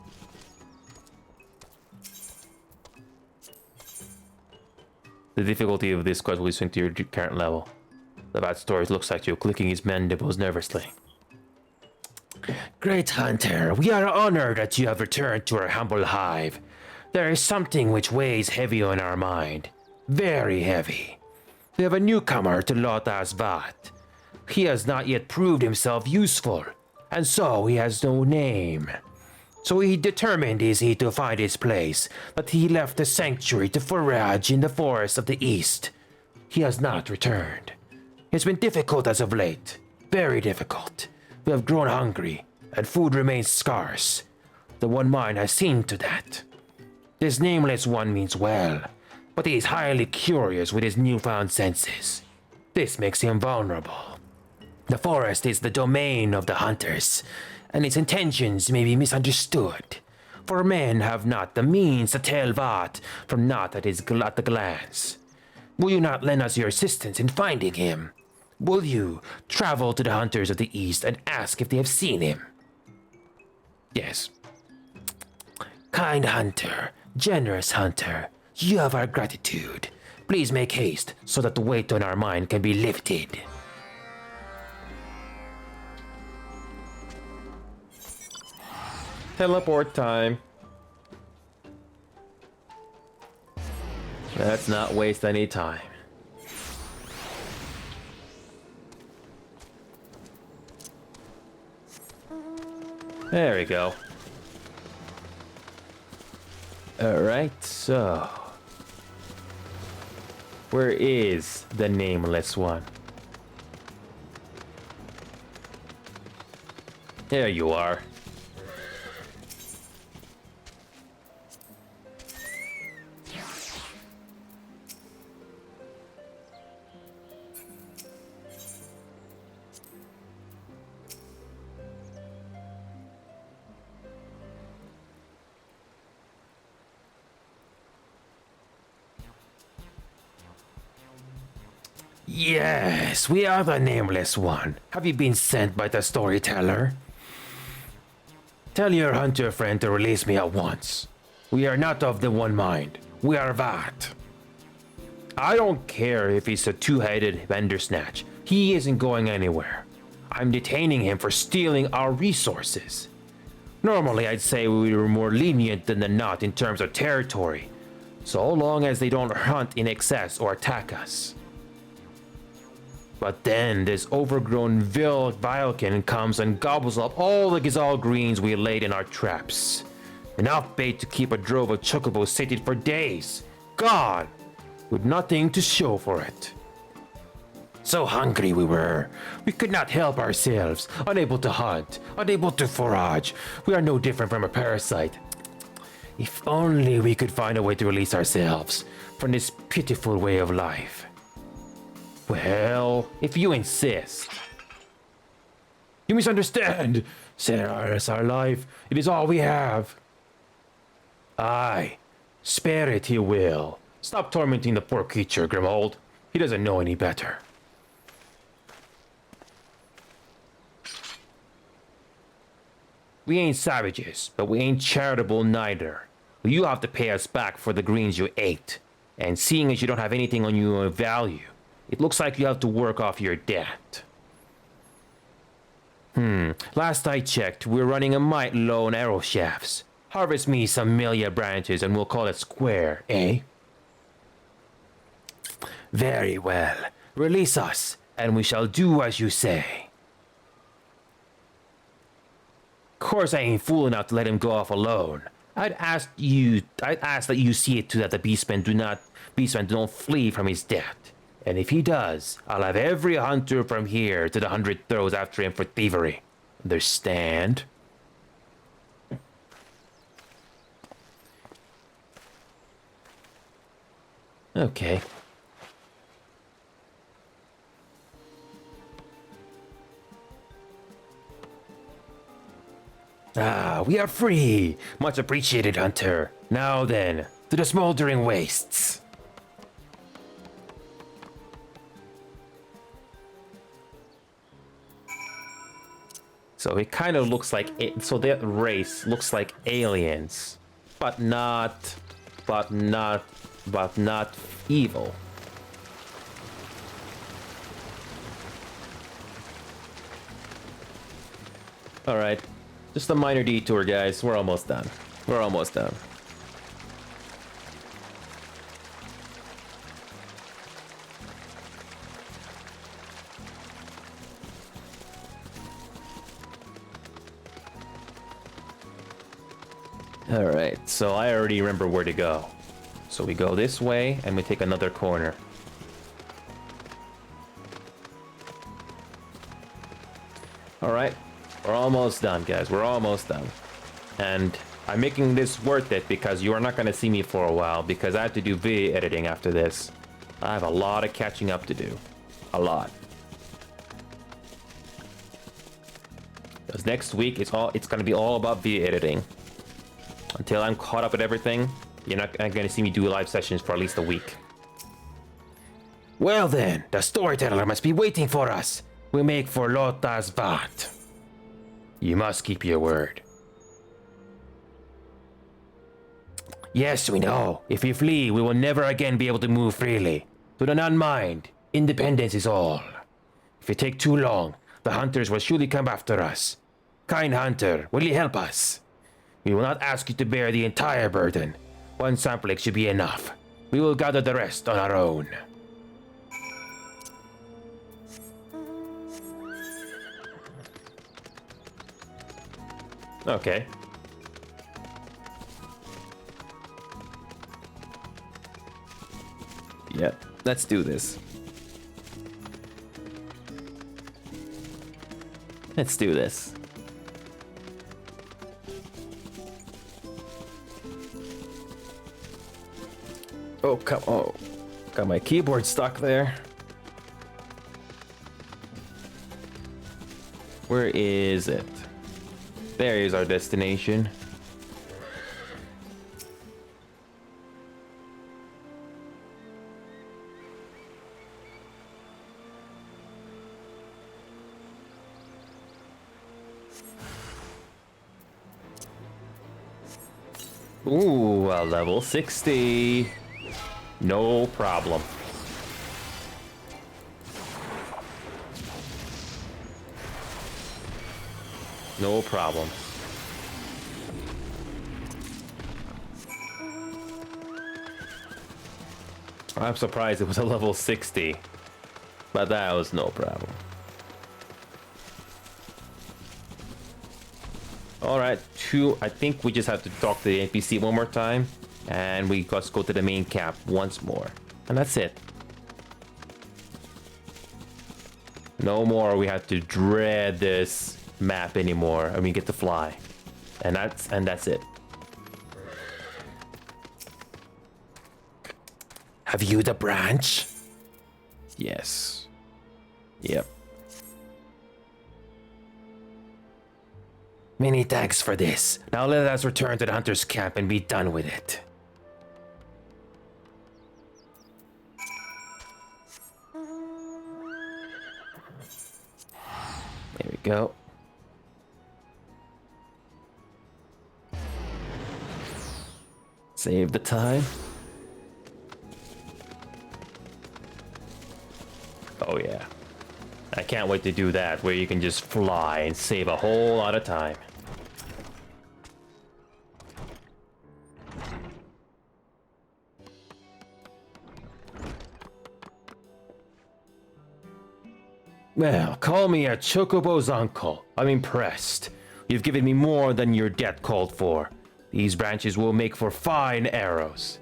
The difficulty of this quest will be synced to your current level. The bad stories looks like you clicking his mandibles nervously. Great Hunter, we are honored that you have returned to our humble hive. There is something which weighs heavy on our mind. Very heavy. We have a newcomer to Lothar Vat. He has not yet proved himself useful, and so he has no name. So determined is he to find his place, that he left the sanctuary to forage in the forests of the east. He has not returned. It's been difficult as of late. Very difficult. We have grown hungry, and food remains scarce. The One Mind has seen to that. This nameless one means well, but he is highly curious with his newfound senses. This makes him vulnerable. The forest is the domain of the hunters, and its intentions may be misunderstood, for men have not the means to tell Vat from not at the glance. Will you not lend us your assistance in finding him? Will you travel to the hunters of the east and ask if they have seen him? Yes. Kind hunter, generous hunter, you have our gratitude. Please make haste so that the weight on our mind can be lifted. Teleport time. Let's not waste any time. There we go. Alright, so... where is the nameless one? There you are. Yes, we are the nameless one. Have you been sent by the storyteller? Tell your hunter friend to release me at once. We are not of the One Mind. We are Vat. I don't care if he's a two-headed Bandersnatch. He isn't going anywhere. I'm detaining him for stealing our resources. Normally, I'd say we were more lenient than not in terms of territory, so long as they don't hunt in excess or attack us. But then this overgrown Vilken comes and gobbles up all the gazelle greens we laid in our traps. Enough bait to keep a drove of chocobos sated for days. God! With nothing to show for it. So hungry we were. We could not help ourselves. Unable to hunt. Unable to forage. We are no different from a parasite. If only we could find a way to release ourselves from this pitiful way of life. Well, if you insist. You misunderstand. Sarah is our life. It is all we have. Aye, spare it he will. Stop tormenting the poor creature, Grimhold. He doesn't know any better. We ain't savages, but we ain't charitable neither. You have to pay us back for the greens you ate. And seeing as you don't have anything on you of value, it looks like you have to work off your debt. Last I checked, we're running a mite low on arrow shafts. Harvest me some Melia branches and we'll call it square, eh? Very well. Release us, and we shall do as you say. Of course I ain't fool enough to let him go off alone. I'd ask that you see it to that the beastmen don't flee from his debt. And if he does, I'll have every hunter from here to the 100 throws after him for thievery. Understand? Okay. Ah, we are free! Much appreciated, Hunter. Now then, to the smoldering wastes. So it kind of looks like so that race looks like aliens, but not evil. All right, just a minor detour, guys. We're almost done. We're almost done. Alright, so I already remember where to go. So we go this way, and we take another corner. Alright, we're almost done, guys. We're almost done. And I'm making this worth it because you are not going to see me for a while, because I have to do video editing after this. I have a lot of catching up to do. A lot. Because next week, it's going to be all about video editing. Until I'm caught up with everything, you're not going to see me do live sessions for at least a week. Well then, the storyteller must be waiting for us. We make for Lothar's Vat. You must keep your word. Yes, we know. If we flee, we will never again be able to move freely. So do not mind. Independence is all. If it take too long, the hunters will surely come after us. Kind hunter, will you help us? We will not ask you to bear the entire burden. One sampling should be enough. We will gather the rest on our own. Okay. Yep, let's do this. Let's do this. Oh, come on. Got my keyboard stuck there. Where is it? There is our destination. Ooh, a level 60. No problem. No problem. I'm surprised it was a level 60, but that was no problem. Alright, I think we just have to talk to the NPC one more time, and we just go to the main camp once more. And that's it. No more we have to dread this map anymore, and we get to fly. And that's it. Have you the branch? Yes. Yep. Many thanks for this. Now let us return to the hunter's camp and be done with it. There we go. Save the time. Oh yeah. I can't wait to do that, where you can just fly and save a whole lot of time. Well, call me a Chocobo's uncle. I'm impressed. You've given me more than your debt called for. These branches will make for fine arrows.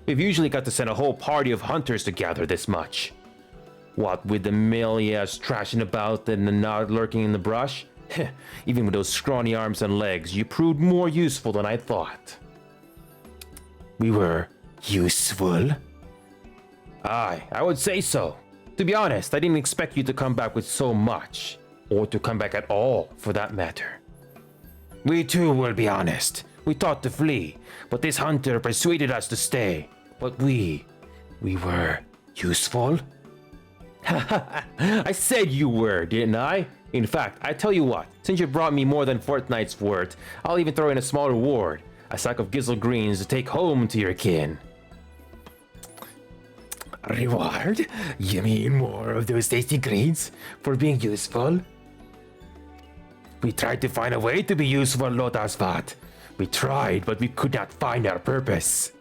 We've usually got to send a whole party of hunters to gather this much. What with the Melias trashing about and the Nod lurking in the brush? Even with those scrawny arms and legs, you proved more useful than I thought. We were useful? Aye, I would say so. To be honest, I didn't expect you to come back with so much. Or to come back at all, for that matter. We too will be honest. We thought to flee, but this hunter persuaded us to stay. But we were useful? I said you were, didn't I? In fact, I tell you what, since you brought me more than fortnight's worth, I'll even throw in a small reward. A sack of gizzle greens to take home to your kin. Reward? You mean more of those tasty greens for being useful? We tried to find a way to be useful, Lotasvat. We tried, but we could not find our purpose.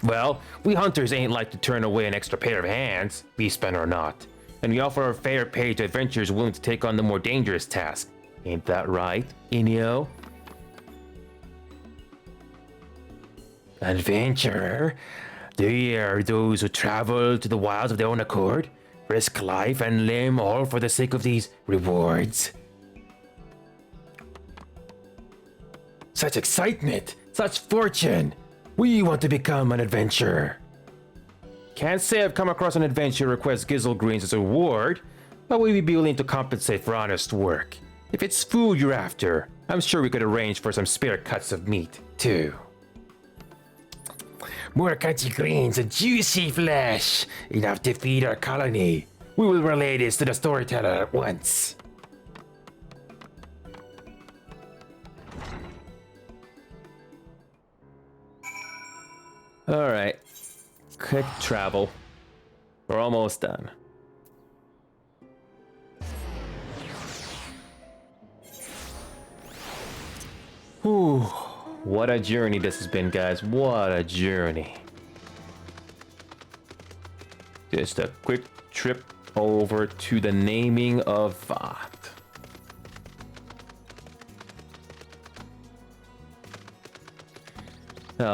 Well, we hunters ain't like to turn away an extra pair of hands, beastmen or not. And we offer a fair pay to adventurers willing to take on the more dangerous task. Ain't that right, Inyo? Adventurer? They are those who travel to the wilds of their own accord, risk life and limb all for the sake of these rewards. Such excitement! Such fortune! We want to become an adventurer. Can't say I've come across an adventure request gizzle greens as a reward, but we'd be willing to compensate for honest work. If it's food you're after, I'm sure we could arrange for some spare cuts of meat, too. More crunchy greens and juicy flesh, enough to feed our colony. We will relay this to the storyteller at once. Alright. Quick travel. We're almost done. Whew. What a journey this has been, guys. What a journey. Just a quick trip over to the naming of Vat.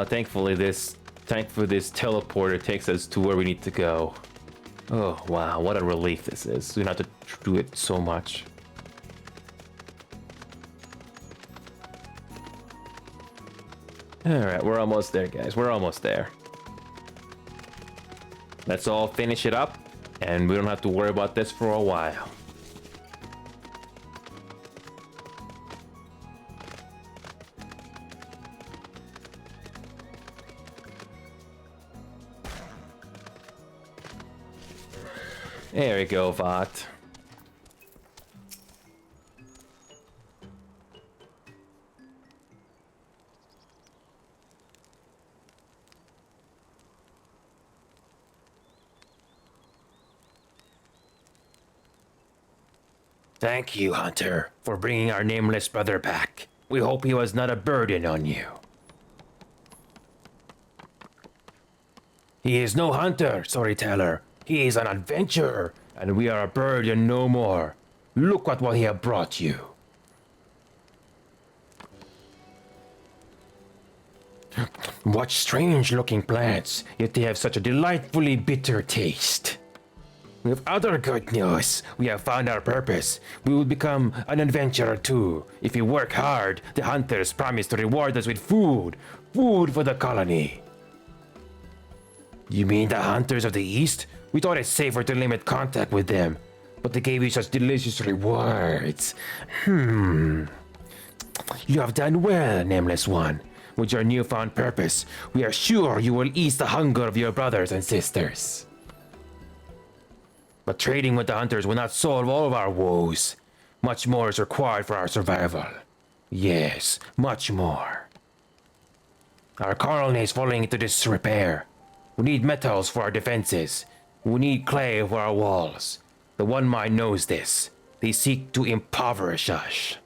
Thankfully this teleporter takes us to where we need to go. Oh wow, what a relief this is. We don't have to do it so much. Alright, we're almost there, guys. We're almost there. Let's all finish it up, and we don't have to worry about this for a while. There we go, Vat. Thank you, Hunter, for bringing our nameless brother back. We hope he was not a burden on you. He is no hunter, storyteller. He is an adventurer, and we are a burden no more. Look at what he has brought you. What strange-looking plants, yet they have such a delightfully bitter taste. We have other good news. We have found our purpose. We will become an adventurer too. If we work hard, the hunters promise to reward us with food. Food for the colony. You mean the hunters of the east? We thought it safer to limit contact with them, but they gave you such delicious rewards. You have done well, Nameless One. With your newfound purpose, we are sure you will ease the hunger of your brothers and sisters. But trading with the hunters will not solve all of our woes. Much more is required for our survival. Yes, much more. Our colony is falling into disrepair. We need metals for our defenses. We need clay for our walls. The One Mind knows this. They seek to impoverish us.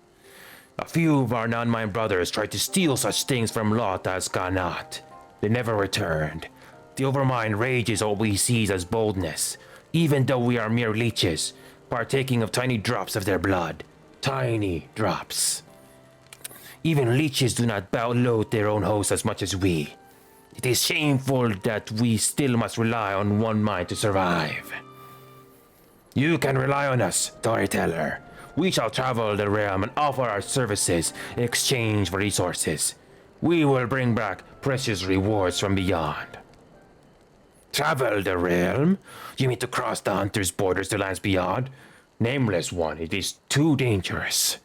A few of our non-mind brothers tried to steal such things from Lot as Ganat. They never returned. The Overmind rages what we seize as boldness, even though we are mere leeches, partaking of tiny drops of their blood. Tiny drops. Even leeches do not load their own hosts as much as we. It is shameful that we still must rely on One Mind to survive. You can rely on us, Storyteller. We shall travel the realm and offer our services in exchange for resources. We will bring back precious rewards from beyond. Travel the realm? You mean to cross the hunter's borders to lands beyond? Nameless One, it is too dangerous.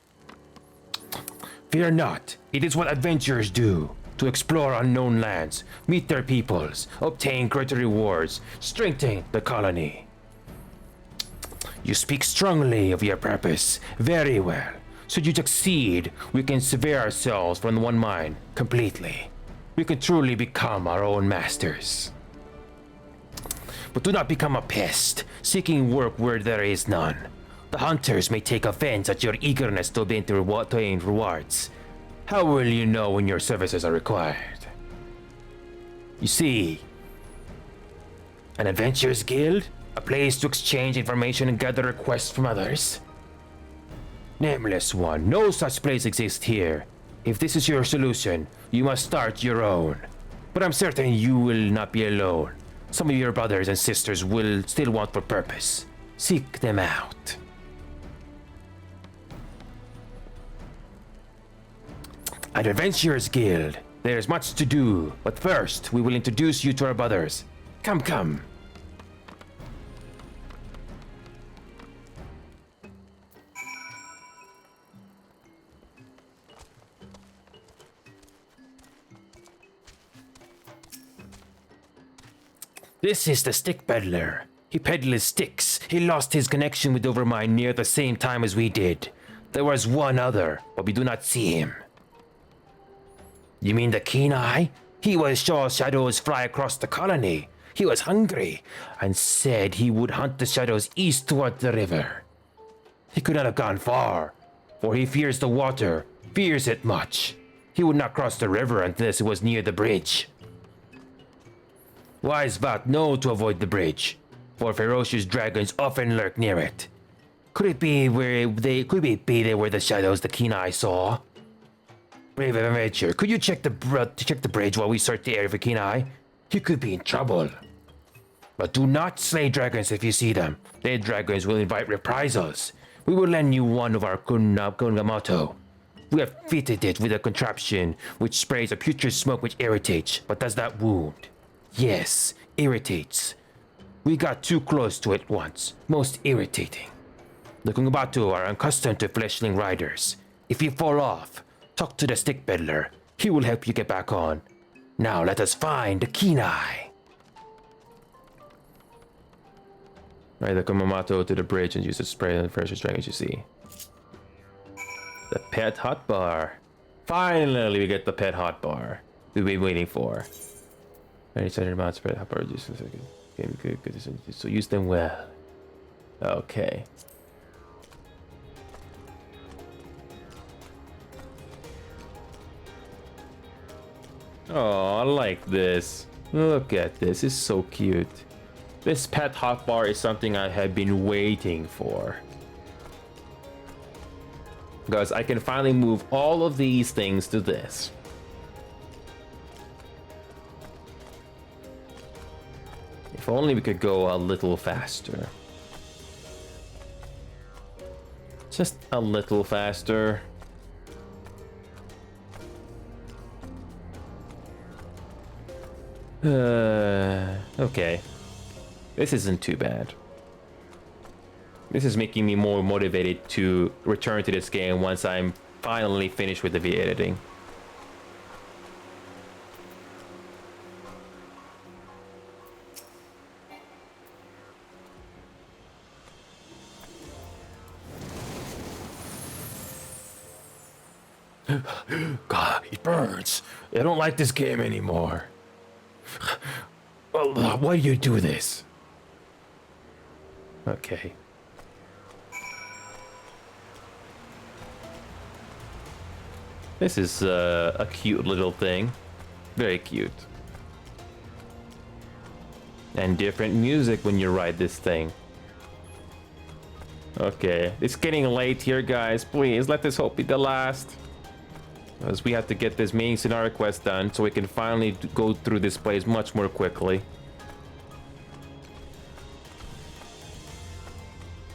Fear not, it is what adventurers do. To explore unknown lands, meet their peoples, obtain greater rewards, strengthen the colony. You speak strongly of your purpose. Very well. Should you succeed, we can sever ourselves from the One Mind completely. We can truly become our own masters. But do not become a pest, seeking work where there is none. The hunters may take offense at your eagerness to obtain rewards. How will you know when your services are required? You see, an adventurers guild? A place to exchange information and gather requests from others? Nameless One, no such place exists here. If this is your solution, you must start your own. But I'm certain you will not be alone. Some of your brothers and sisters will still want for purpose. Seek them out. An adventurers guild. There's much to do, but first we will introduce you to our brothers. Come, come. This is the stick peddler. He peddles sticks. He lost his connection with Overmind near the same time as we did. There was one other, but we do not see him. You mean the Keen Eye? He saw shadows fly across the colony. He was hungry and said he would hunt the shadows east toward the river. He could not have gone far, for he fears the water, fears it much. He would not cross the river unless it was near the bridge. Wise Vat know to avoid the bridge, for ferocious dragons often lurk near it. Could it be they were the shadows the Keen Eye saw? Brave adventurer, could you check the bridge while we search the area for Keen Eye? You could be in trouble. But do not slay dragons if you see them. Dead dragons will invite reprisals. We will lend you one of our Kungamoto. We have fitted it with a contraption which sprays a putrid smoke which irritates, but does not wound. Yes, irritates. We got too close to it once. Most irritating. The Kungamoto are accustomed to fleshling riders. If you fall off, talk to the stick peddler. He will help you get back on. Now let us find the Keen Eye. Ride the Kumamoto to the bridge and use the spray on the ferocious dragons you see. The pet hotbar. Finally, we get the pet hotbar we've been waiting for. Any certain amount of pet hotbar. Good. So use them well. Okay. Oh, I like this. Look at this. It's so cute. This pet hotbar is something I have been waiting for. Because I can finally move all of these things to this. If only we could go a little faster. Just a little faster. Okay. This isn't too bad. This is making me more motivated to return to this game once I'm finally finished with the video editing. God, it burns. I don't like this game anymore. Well, why do you do this? Okay. This is a cute little thing. Very cute. And different music when you ride this thing. Okay, it's getting late here, guys. Please, let this hope be the last. Because we have to get this main scenario quest done so we can finally go through this place much more quickly.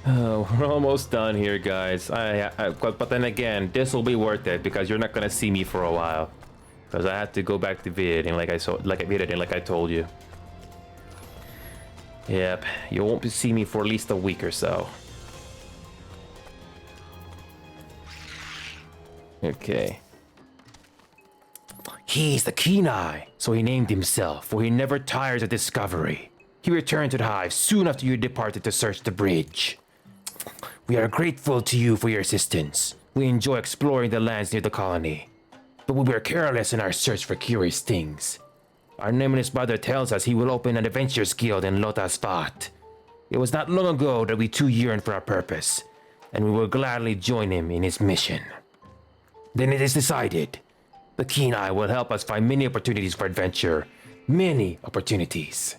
Oh, we're almost done here, guys. But then again, this will be worth it because you're not gonna see me for a while. Because I had to go back to videoing like I told you. Yep, you won't see me for at least a week or so. Okay. He's the Keen Eye, so he named himself, for he never tires of discovery. He returned to the hive soon after you departed to search the bridge. We are grateful to you for your assistance. We enjoy exploring the lands near the colony, but we were careless in our search for curious things. Our nameless brother tells us he will open an adventurers guild in Lotas Vat. It was not long ago that we too yearned for our purpose, and we will gladly join him in his mission. Then it is decided. The Keen Eye will help us find many opportunities for adventure. Many opportunities.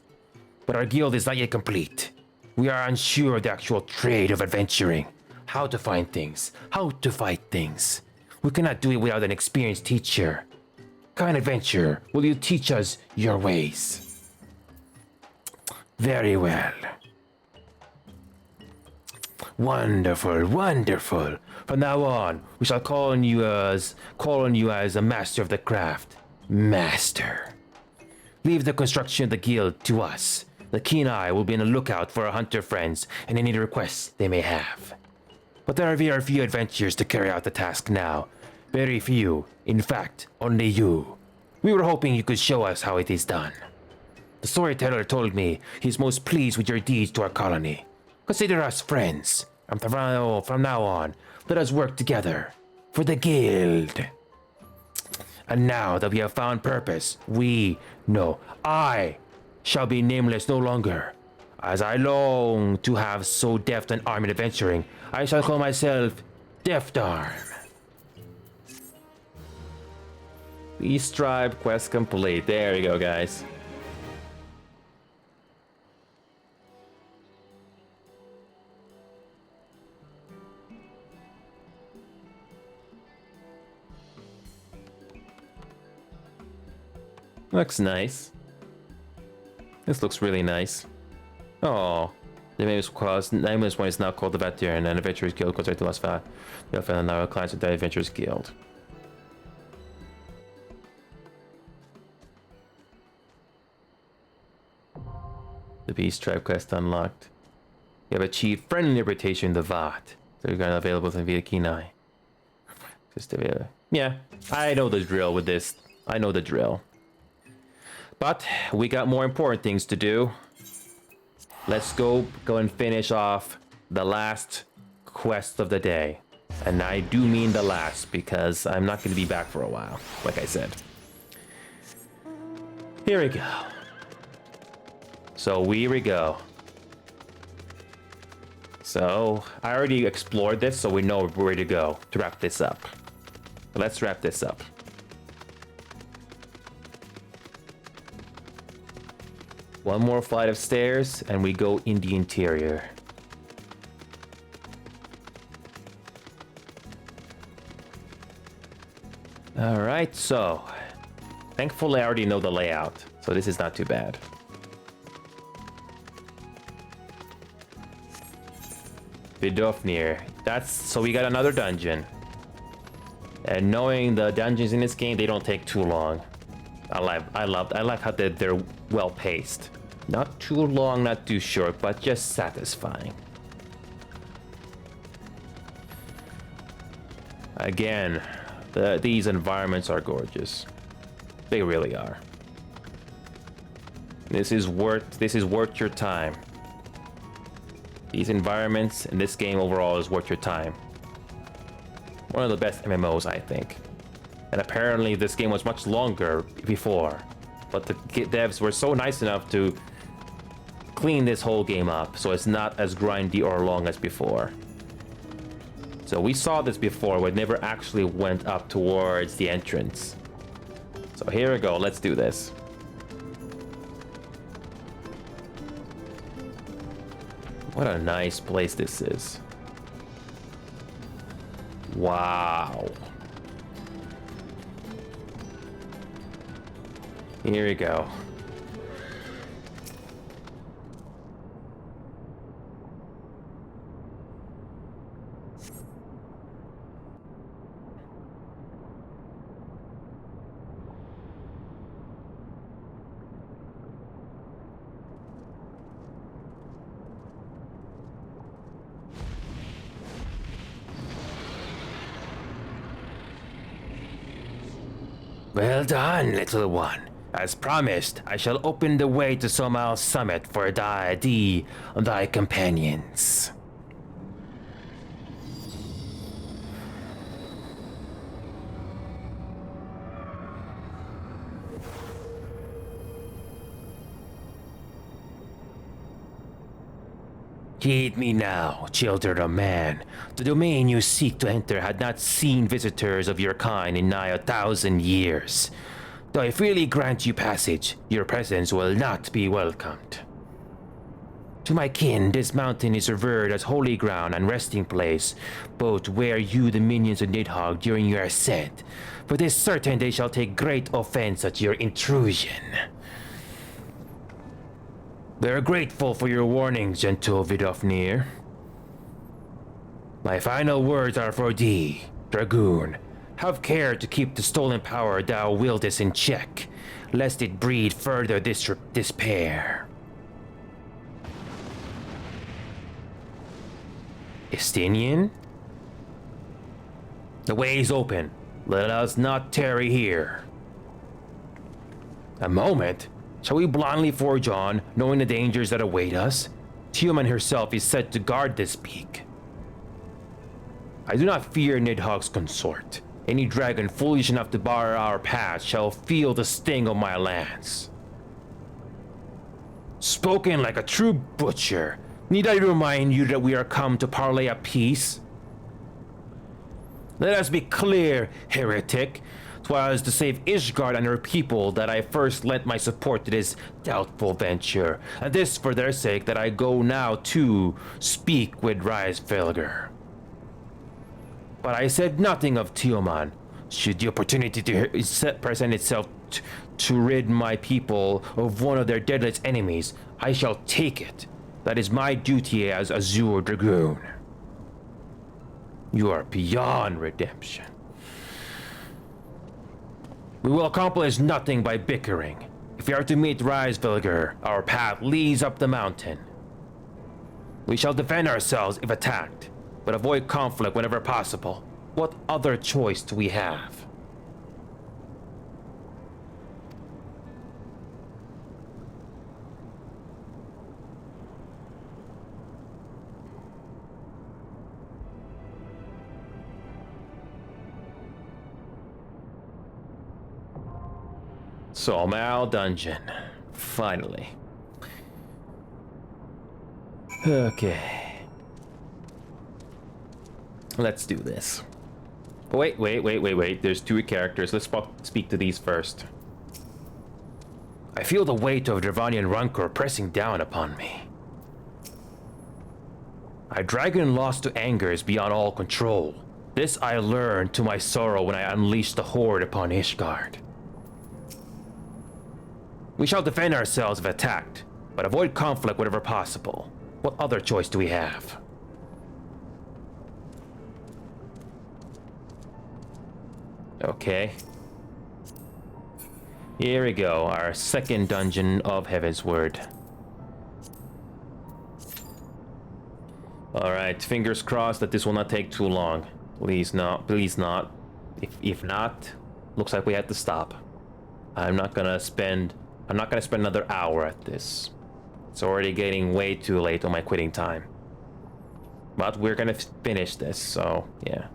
But our guild is not yet complete. We are unsure of the actual trade of adventuring. How to find things. How to fight things. We cannot do it without an experienced teacher. Kind adventurer, will you teach us your ways? Very well. Wonderful, wonderful. From now on, we shall call on you as a master of the craft. Master. Leave the construction of the guild to us. The Keen Eye will be on the lookout for our hunter friends and any requests they may have. But there are very few adventurers to carry out the task now. Very few. In fact, only you. We were hoping you could show us how it is done. The storyteller told me he's most pleased with your deeds to our colony. Consider us friends. From now on, let us work together for the guild. And now that we have found purpose, I shall be nameless no longer. As I long to have so deft an arm in adventuring, I shall call myself Deft Arm. East Tribe quest complete. There you go, guys. Looks nice. This looks really nice. Oh, the nameless one is now called the Veteran, and Adventurers Guild goes right to Las Vegas. You'll find now a class of the Adventurers Guild. The Beast Tribe quest unlocked. You have achieved friendly reputation in the Vat. So you're gonna available via Kenai. Just yeah, I know the drill with this. I know the drill. But we got more important things to do. Let's go and finish off the last quest of the day. And I do mean the last, because I'm not going to be back for a while, like I said. Here we go. So here we go. So I already explored this, so we know where to go to wrap this up. Let's wrap this up. One more flight of stairs, and we go in the interior. Alright, so thankfully I already know the layout, so this is not too bad. Vidofnir. So we got another dungeon. And knowing the dungeons in this game, they don't take too long. I like how they're well paced. Not too long, not too short, but just satisfying. Again, these environments are gorgeous. They really are. This is worth your time. These environments and this game overall is worth your time. One of the best MMOs, I think. And apparently this game was much longer before, but the devs were so nice enough to clean this whole game up so it's not as grindy or long as before. So we saw this before, but never actually went up towards the entrance. So here we go, let's do this. What a nice place this is. Wow. Here we go. Well done, little one. As promised, I shall open the way to Somal's summit for thy companions. Heed me now, children of man. The domain you seek to enter had not seen visitors of your kind in nigh 1,000 years. Though I freely grant you passage, your presence will not be welcomed. To my kin, this mountain is revered as holy ground and resting place, both where you the minions of Nidhogg during your ascent. For this certain they shall take great offense at your intrusion. We are grateful for your warnings, gentle Vidofnir. My final words are for thee, Dragoon. Have care to keep the stolen power thou wieldest in check, lest it breed further despair. Estinian? The way is open. Let us not tarry here. A moment? Shall we blindly forge on, knowing the dangers that await us? Tiamat herself is said to guard this peak. I do not fear Nidhogg's consort. Any dragon foolish enough to bar our path shall feel the sting of my lance. Spoken like a true butcher. Need I remind you that we are come to parley of peace? Let us be clear, heretic. 'Twas to save Ishgard and her people that I first lent my support to this doubtful venture, and this for their sake that I go now to speak with Reisfelger. But I said nothing of Tiamat. Should the opportunity to present itself to rid my people of one of their deadliest enemies, I shall take it. That is my duty as Azure Dragoon. You are beyond redemption. We will accomplish nothing by bickering. If we are to meet Reisfelger, our path leads up the mountain. We shall defend ourselves if attacked, but avoid conflict whenever possible. What other choice do we have? Somal Dungeon. Finally. Okay. Let's do this. Wait. There's two characters. Let's speak to these first. I feel the weight of Dravanian rancor pressing down upon me. Our dragon lost to anger is beyond all control. This I learned to my sorrow when I unleashed the horde upon Ishgard. We shall defend ourselves if attacked, but avoid conflict whenever possible. What other choice do we have? Okay. Here we go, our second dungeon of Heavensward. Alright, fingers crossed that this will not take too long. Please not, please not. If not, looks like we have to stop. I'm not gonna spend another hour at this. It's already getting way too late on my quitting time. But we're gonna finish this, so yeah.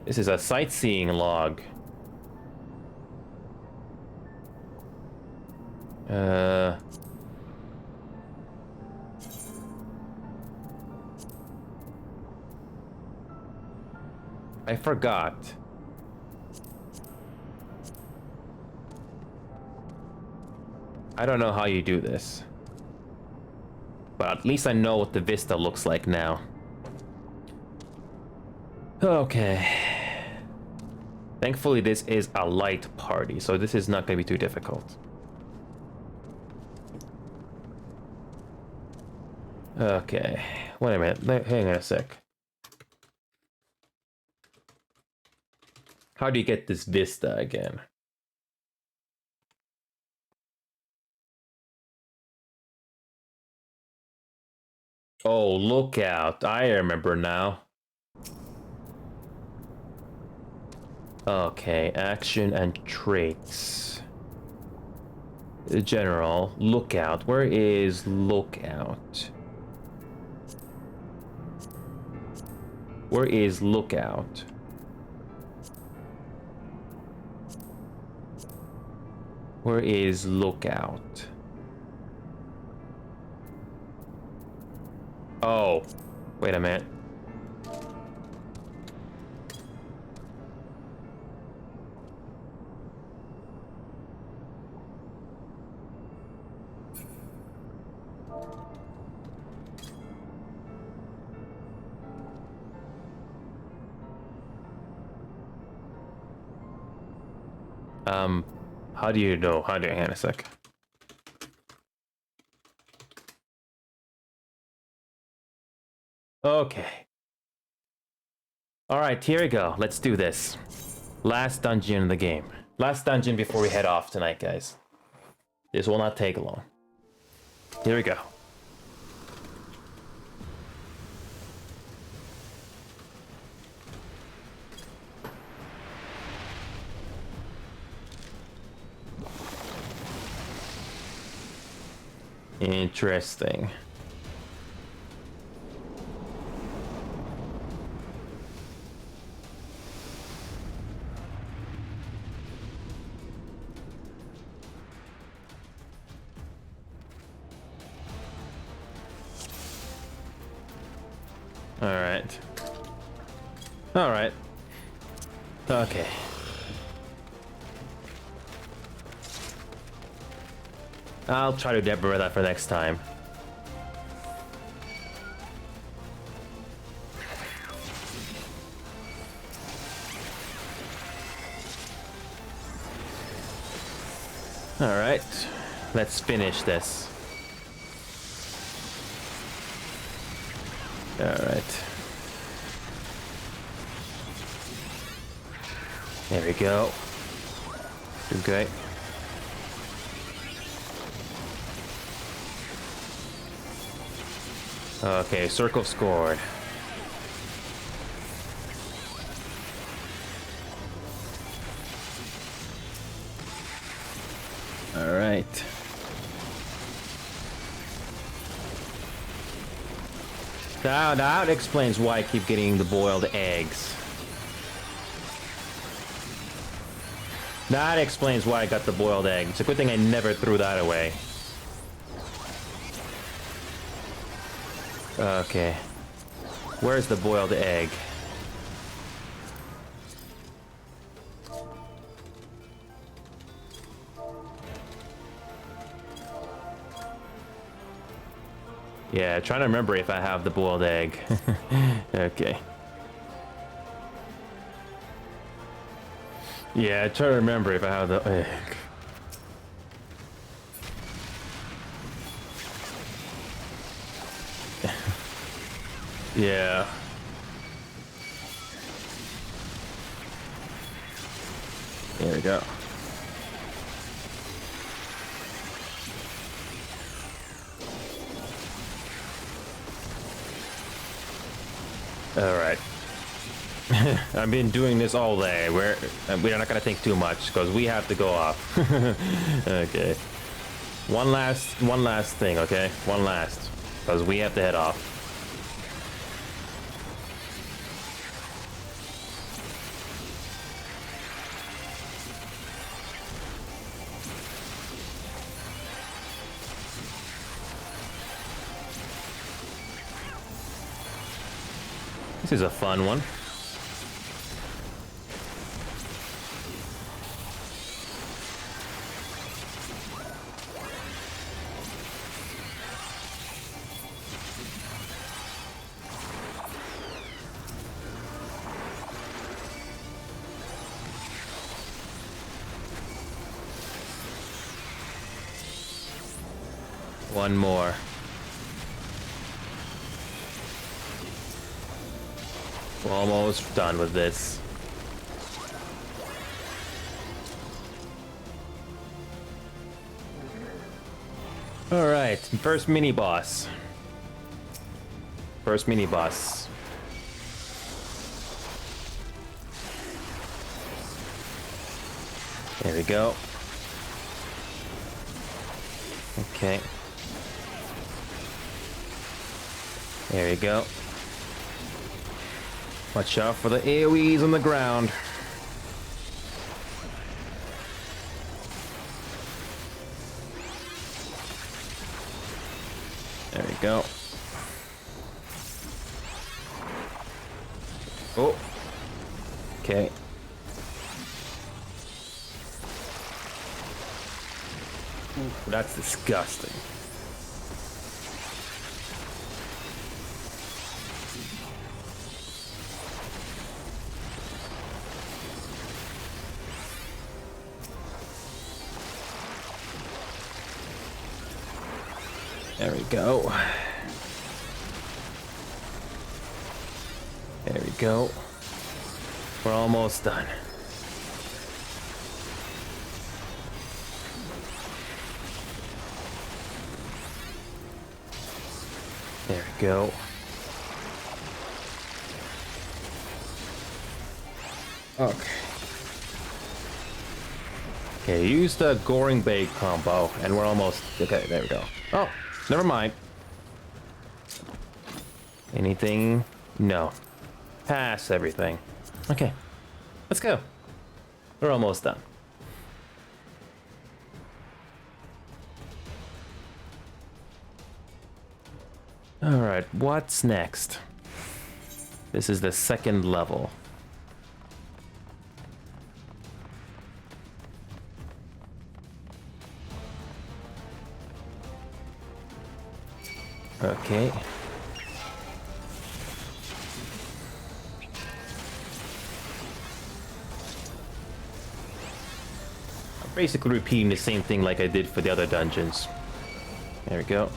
This is a sightseeing log. I forgot. I don't know how you do this. But at least I know what the vista looks like now. Okay. Thankfully, this is a light party, so this is not going to be too difficult. Okay. Wait a minute. Hang on a sec. How do you get this vista again? Oh, lookout. I remember now. Okay, action and traits. General, lookout. Where is lookout? Where is lookout? Where is lookout? Oh, wait a minute. How do you know? Hang on a sec. Okay. Alright, here we go. Let's do this. Last dungeon in the game. Last dungeon before we head off tonight, guys. This will not take long. Here we go. Interesting. Alright. Alright. Okay. I'll try to remember that for next time. Alright. Let's finish this. Alright. There we go. Okay. Okay, circle scored. All right. Now that explains why I keep getting the boiled eggs. That explains why I got the boiled egg. It's a good thing I never threw that away. Okay. Where's the boiled egg? Yeah, trying to remember if I have the boiled egg. Okay. Yeah, try to remember if I have the egg. Yeah. Here we go. Alright. I've been doing this all day. We're not gonna think too much because we have to go off. Okay. One last thing, okay? One last. Because we have to head off. This is a fun one. One more. We're almost done with this. Alright, first mini boss. First mini boss. There we go. Okay. There you go. Watch out for the AoEs on the ground. There we go. Oh. Okay. Ooh, that's disgusting. There we go. There we go. We're almost done. There we go. Okay. Okay, use the Goring Bait combo, and we're almost... Okay, there we go. Oh, never mind. Anything? No. Pass everything. Okay, let's go. We're almost done. Alright, what's next? This is the second level. Okay. I'm basically repeating the same thing like I did for the other dungeons. There we go.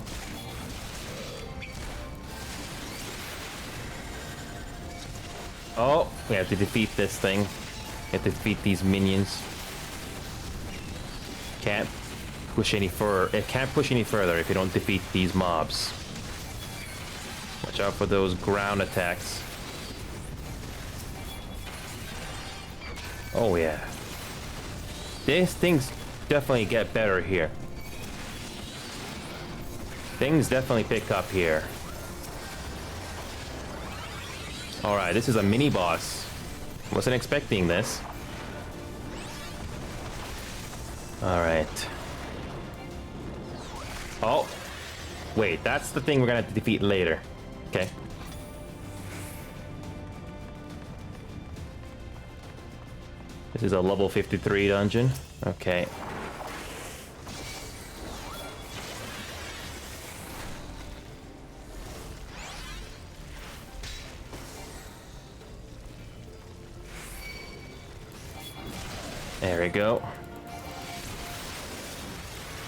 Oh, we have to defeat this thing. We have to defeat these minions. Can't push any further. It can't push any further if you don't defeat these mobs. Watch out for those ground attacks. Oh yeah. These things definitely get better here. Things definitely pick up here. Alright, this is a mini boss. Wasn't expecting this. Alright. Oh. Wait, that's the thing we're gonna have to defeat later. Okay. This is a level 53 dungeon. Okay. There we go.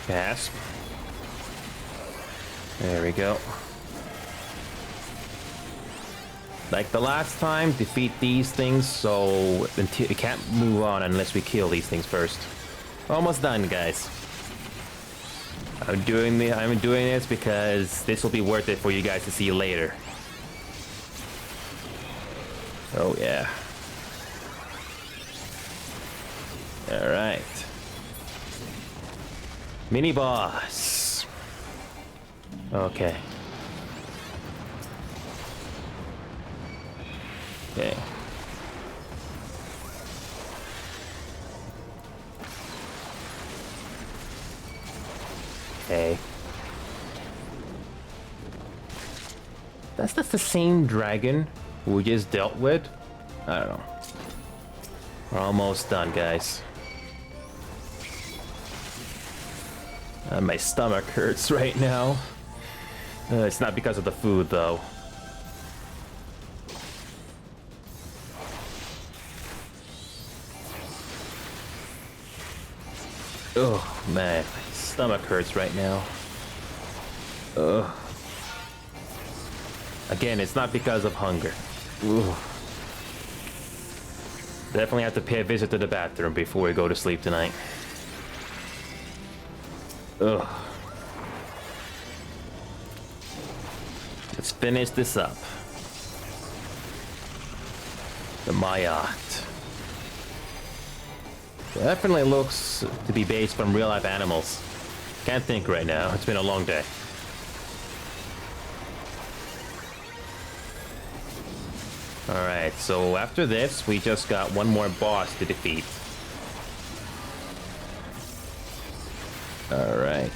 Gasp. There we go. Like the last time, defeat these things so until we can't move on unless we kill these things first. Almost done, guys. I'm doing this because this will be worth it for you guys to see later. Oh yeah. All right. Mini boss. Okay. Okay. Okay. That's the same dragon we just dealt with? I don't know. We're almost done, guys. My stomach hurts right now. It's not because of the food, though. Oh, man. My stomach hurts right now. Ugh. Again, it's not because of hunger. Ugh. Definitely have to pay a visit to the bathroom before we go to sleep tonight. Ugh. Let's finish this up. The Mayat. Definitely looks to be based from real life animals. Can't think right now. It's been a long day. Alright, so after this, we just got one more boss to defeat. Alright.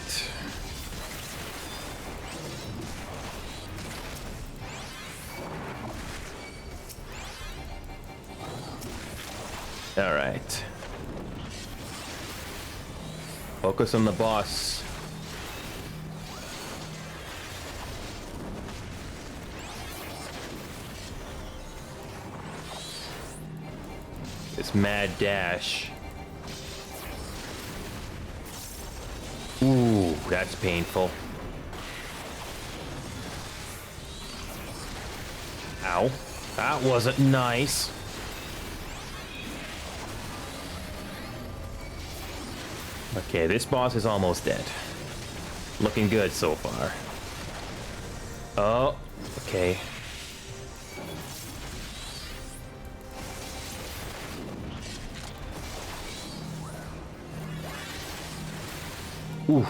Alright. Focus on the boss. This mad dash. Ooh, that's painful. Ow. That wasn't nice. Okay, this boss is almost dead. Looking good so far. Oh, okay. Ooh.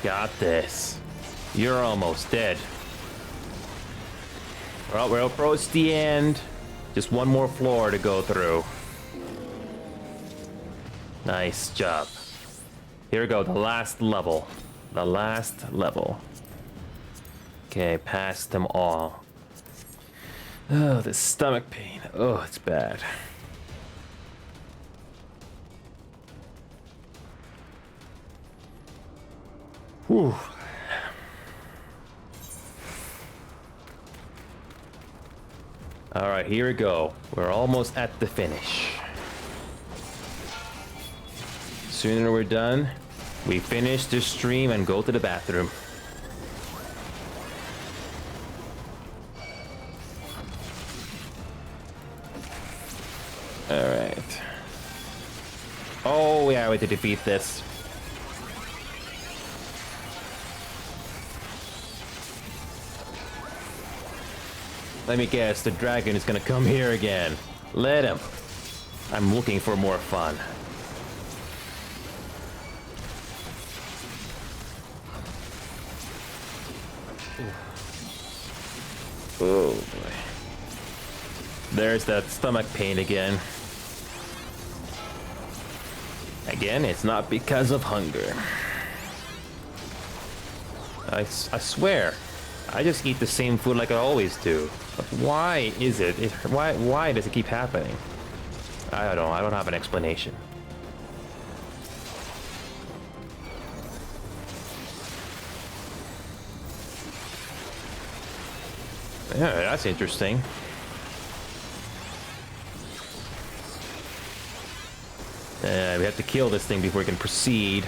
Got this. You're almost dead. Well, we're approached the end. Just one more floor to go through. Nice job. Here we go, the last level. The last level. Okay, past them all. Oh, the stomach pain. Oh, it's bad. Whew. All right, here we go. We're almost at the finish. Sooner we're done, we finish this stream and go to the bathroom. All right. Oh, yeah, we have to defeat this. Let me guess, the dragon is gonna come here again. Let him. I'm looking for more fun. Oh boy. There's that stomach pain again. Again, it's not because of hunger. I swear, I just eat the same food like I always do. But why is it? Why does it keep happening? I don't know. I don't have an explanation. Yeah, that's interesting. We have to kill this thing before we can proceed.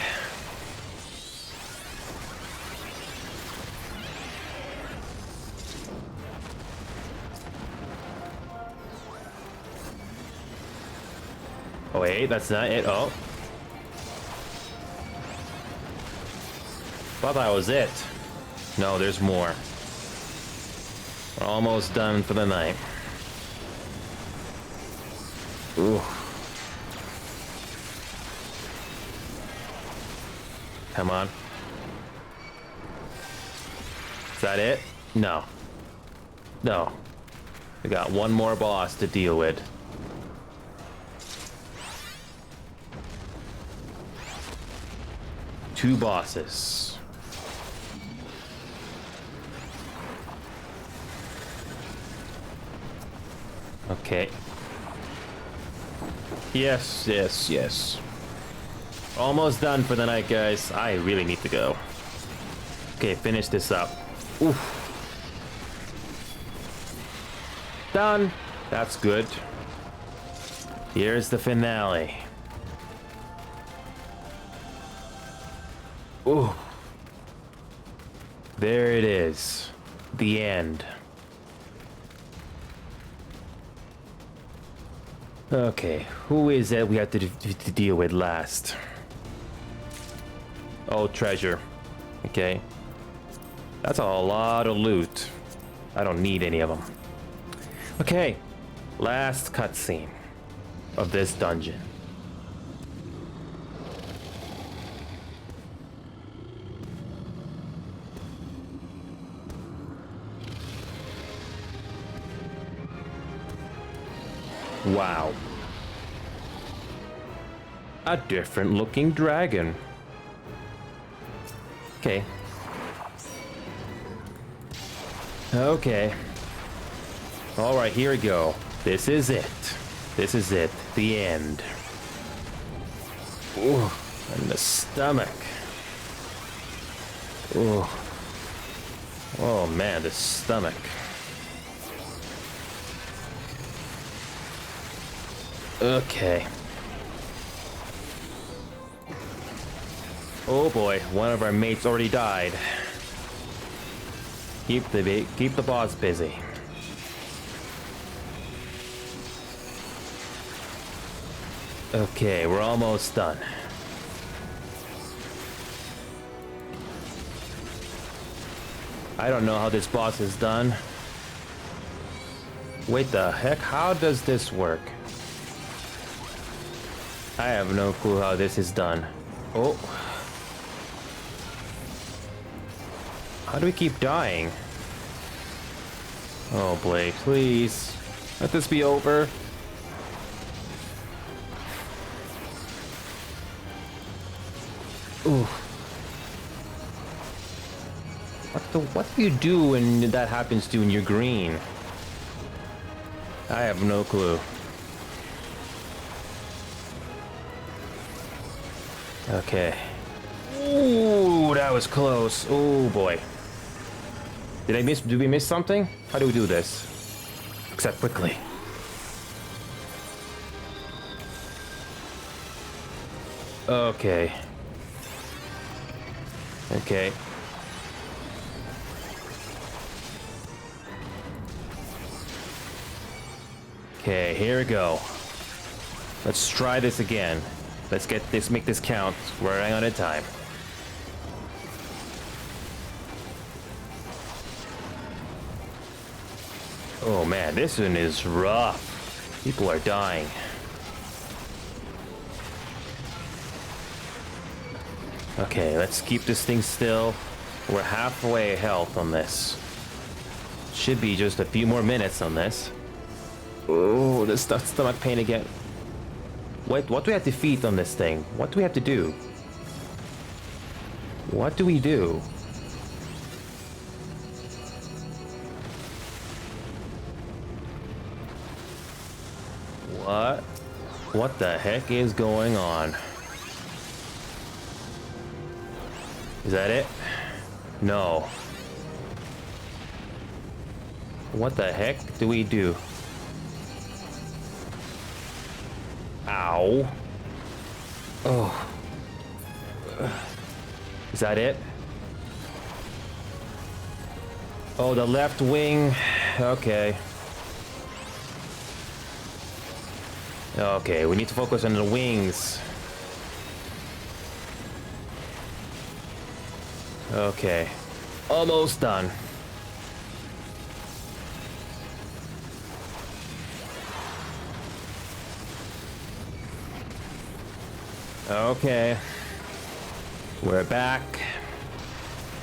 Oh wait, that's not it. Oh. Thought that was it. No, there's more. We're almost done for the night. Ooh. Come on. Is that it? No. No. We got one more boss to deal with. Two bosses. Okay. Yes, yes, yes. Almost done for the night, guys. I really need to go. Okay, finish this up. Oof. Done. That's good. Here's the finale. Ooh. There it is. The end. Okay, who is it we have to deal with last? Oh, treasure. Okay. That's a lot of loot. I don't need any of them. Okay, last cutscene of this dungeon. Wow. A different looking dragon. Okay. Okay. All right, here we go. This is it. This is it. The end. Ooh, and the stomach. Ooh. Oh man, the stomach. Okay. Oh boy, one of our mates already died. Keep the boss busy. Okay, we're almost done. I don't know how this boss is done. Wait, the heck? How does this work? I have no clue how this is done. Oh. How do we keep dying? Oh boy, please. Let this be over. Ooh. What do you do when that happens to you when you're green? I have no clue. Okay. Ooh, that was close. Oh boy. Did we miss something? How do we do this? Except quickly. Okay. Okay. Okay, here we go. Let's try this again. Let's make this count. We're running out of time. Oh man, this one is rough. People are dying. Okay, let's keep this thing still. We're halfway health on this. Should be just a few more minutes on this. Oh, this stomach pain again. Wait, what do we have to feed on this thing? What do we have to do? What do we do? What? What the heck is going on? Is that it? No. What the heck do we do? Ow. Oh. Is that it? Oh, the left wing. Okay. Okay, we need to focus on the wings. Okay. Almost done. Okay. We're back.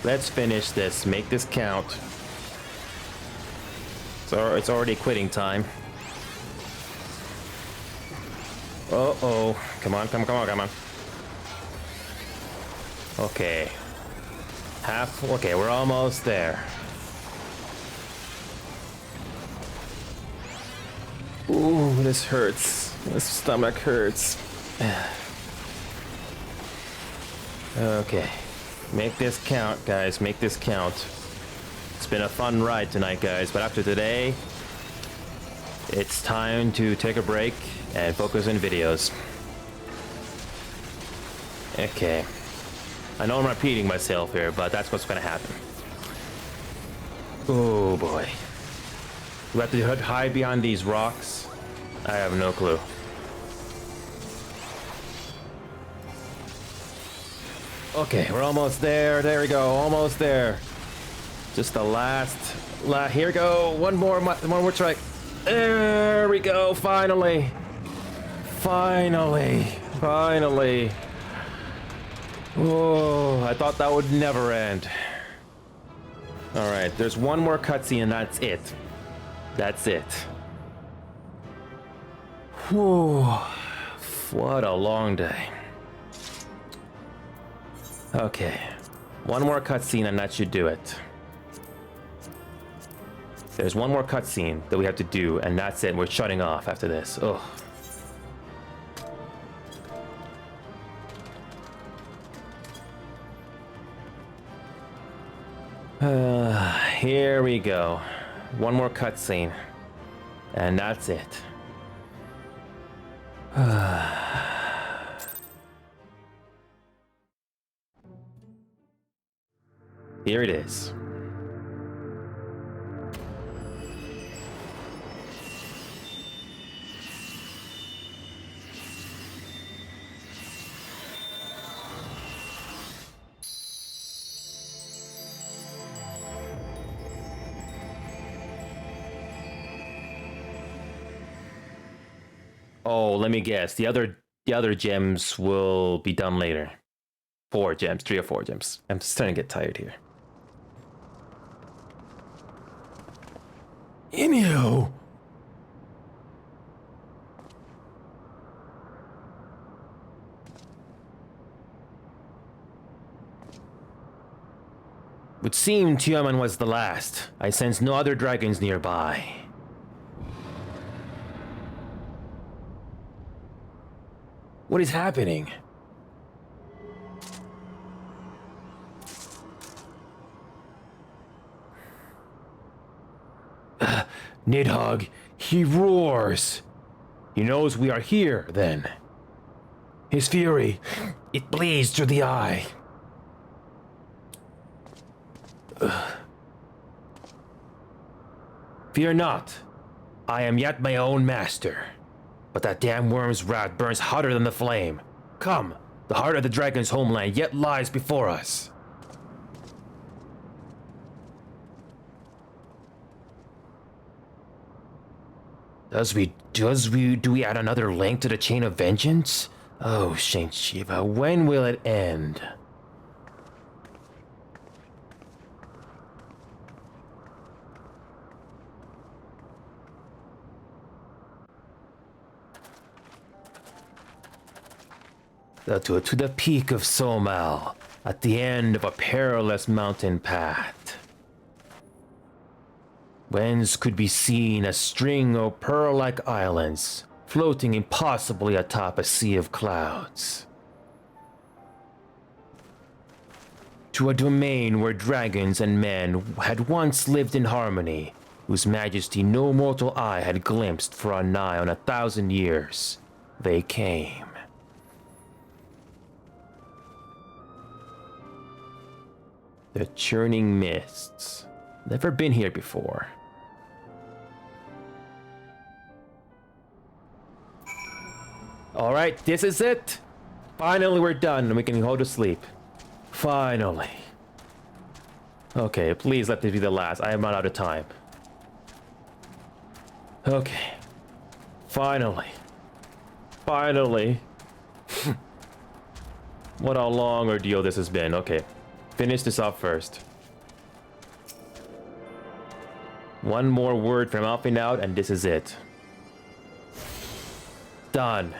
Let's finish this. Make this count. So it's already quitting time. Uh-oh. Come on, come on. Okay. Okay, we're almost there. Ooh, this hurts. This stomach hurts. Okay. Make this count, guys. Make this count. It's been a fun ride tonight, guys, but after today, it's time to take a break and focus on videos. Okay. I know I'm repeating myself here, but that's what's gonna happen. Oh boy. We have to hide behind these rocks? I have no clue. Okay, we're almost there. There we go, almost there. Just the last. Here we go. One more try. There we go. Finally. Oh, I thought that would never end. All right, there's one more cutscene and that's it. That's it. Whew. What a long day. Okay, one more cutscene and that should do it. There's one more cutscene that we have to do and that's it. We're shutting off after this. Ugh. Here we go. One more cutscene. And that's it. Here it is. Oh, let me guess. The other gems will be done later. 4 gems, 3 or 4 gems. I'm starting to get tired here. Emu! Would seem Tiaman was the last. I sense no other dragons nearby. What is happening? Nidhogg, he roars. He knows we are here, then. His fury, it bleeds through the eye. Fear not. I am yet my own master. But that damn worm's wrath burns hotter than the flame. Come, the heart of the dragon's homeland yet lies before us. Do we add another link to the chain of vengeance? Oh, Saint Shiva, when will it end? To the peak of Somal, at the end of a perilous mountain path. Whence could be seen a string of pearl-like islands, floating impossibly atop a sea of clouds. To a domain where dragons and men had once lived in harmony, whose majesty no mortal eye had glimpsed for a nigh on 1,000 years, they came. The churning mists. Never been here before. All right, this is it. Finally, we're done and we can go to sleep. Finally. Okay, please let this be the last. I am not out of time. Okay. Finally. Finally. What a long ordeal this has been. Okay. Finish this off first. One more word from Alping Out and this is it. Done.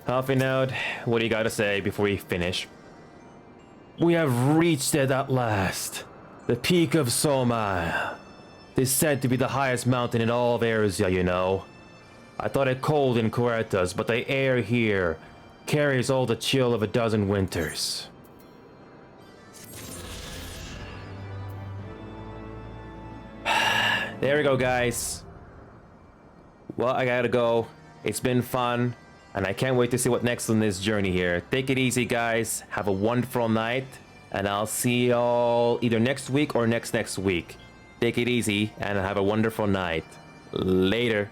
Alping Out, what do you gotta say before we finish? We have reached it at last. The peak of Soma. It is said to be the highest mountain in all of Erisia, you know. I thought it cold in Coertas, but the air here carries all the chill of a dozen winters. There we go, guys. Well, I gotta go. It's been fun, and I can't wait to see what next on this journey here. Take it easy, guys. Have a wonderful night, and I'll see y'all either next week or next week. Take it easy, and have a wonderful night. Later.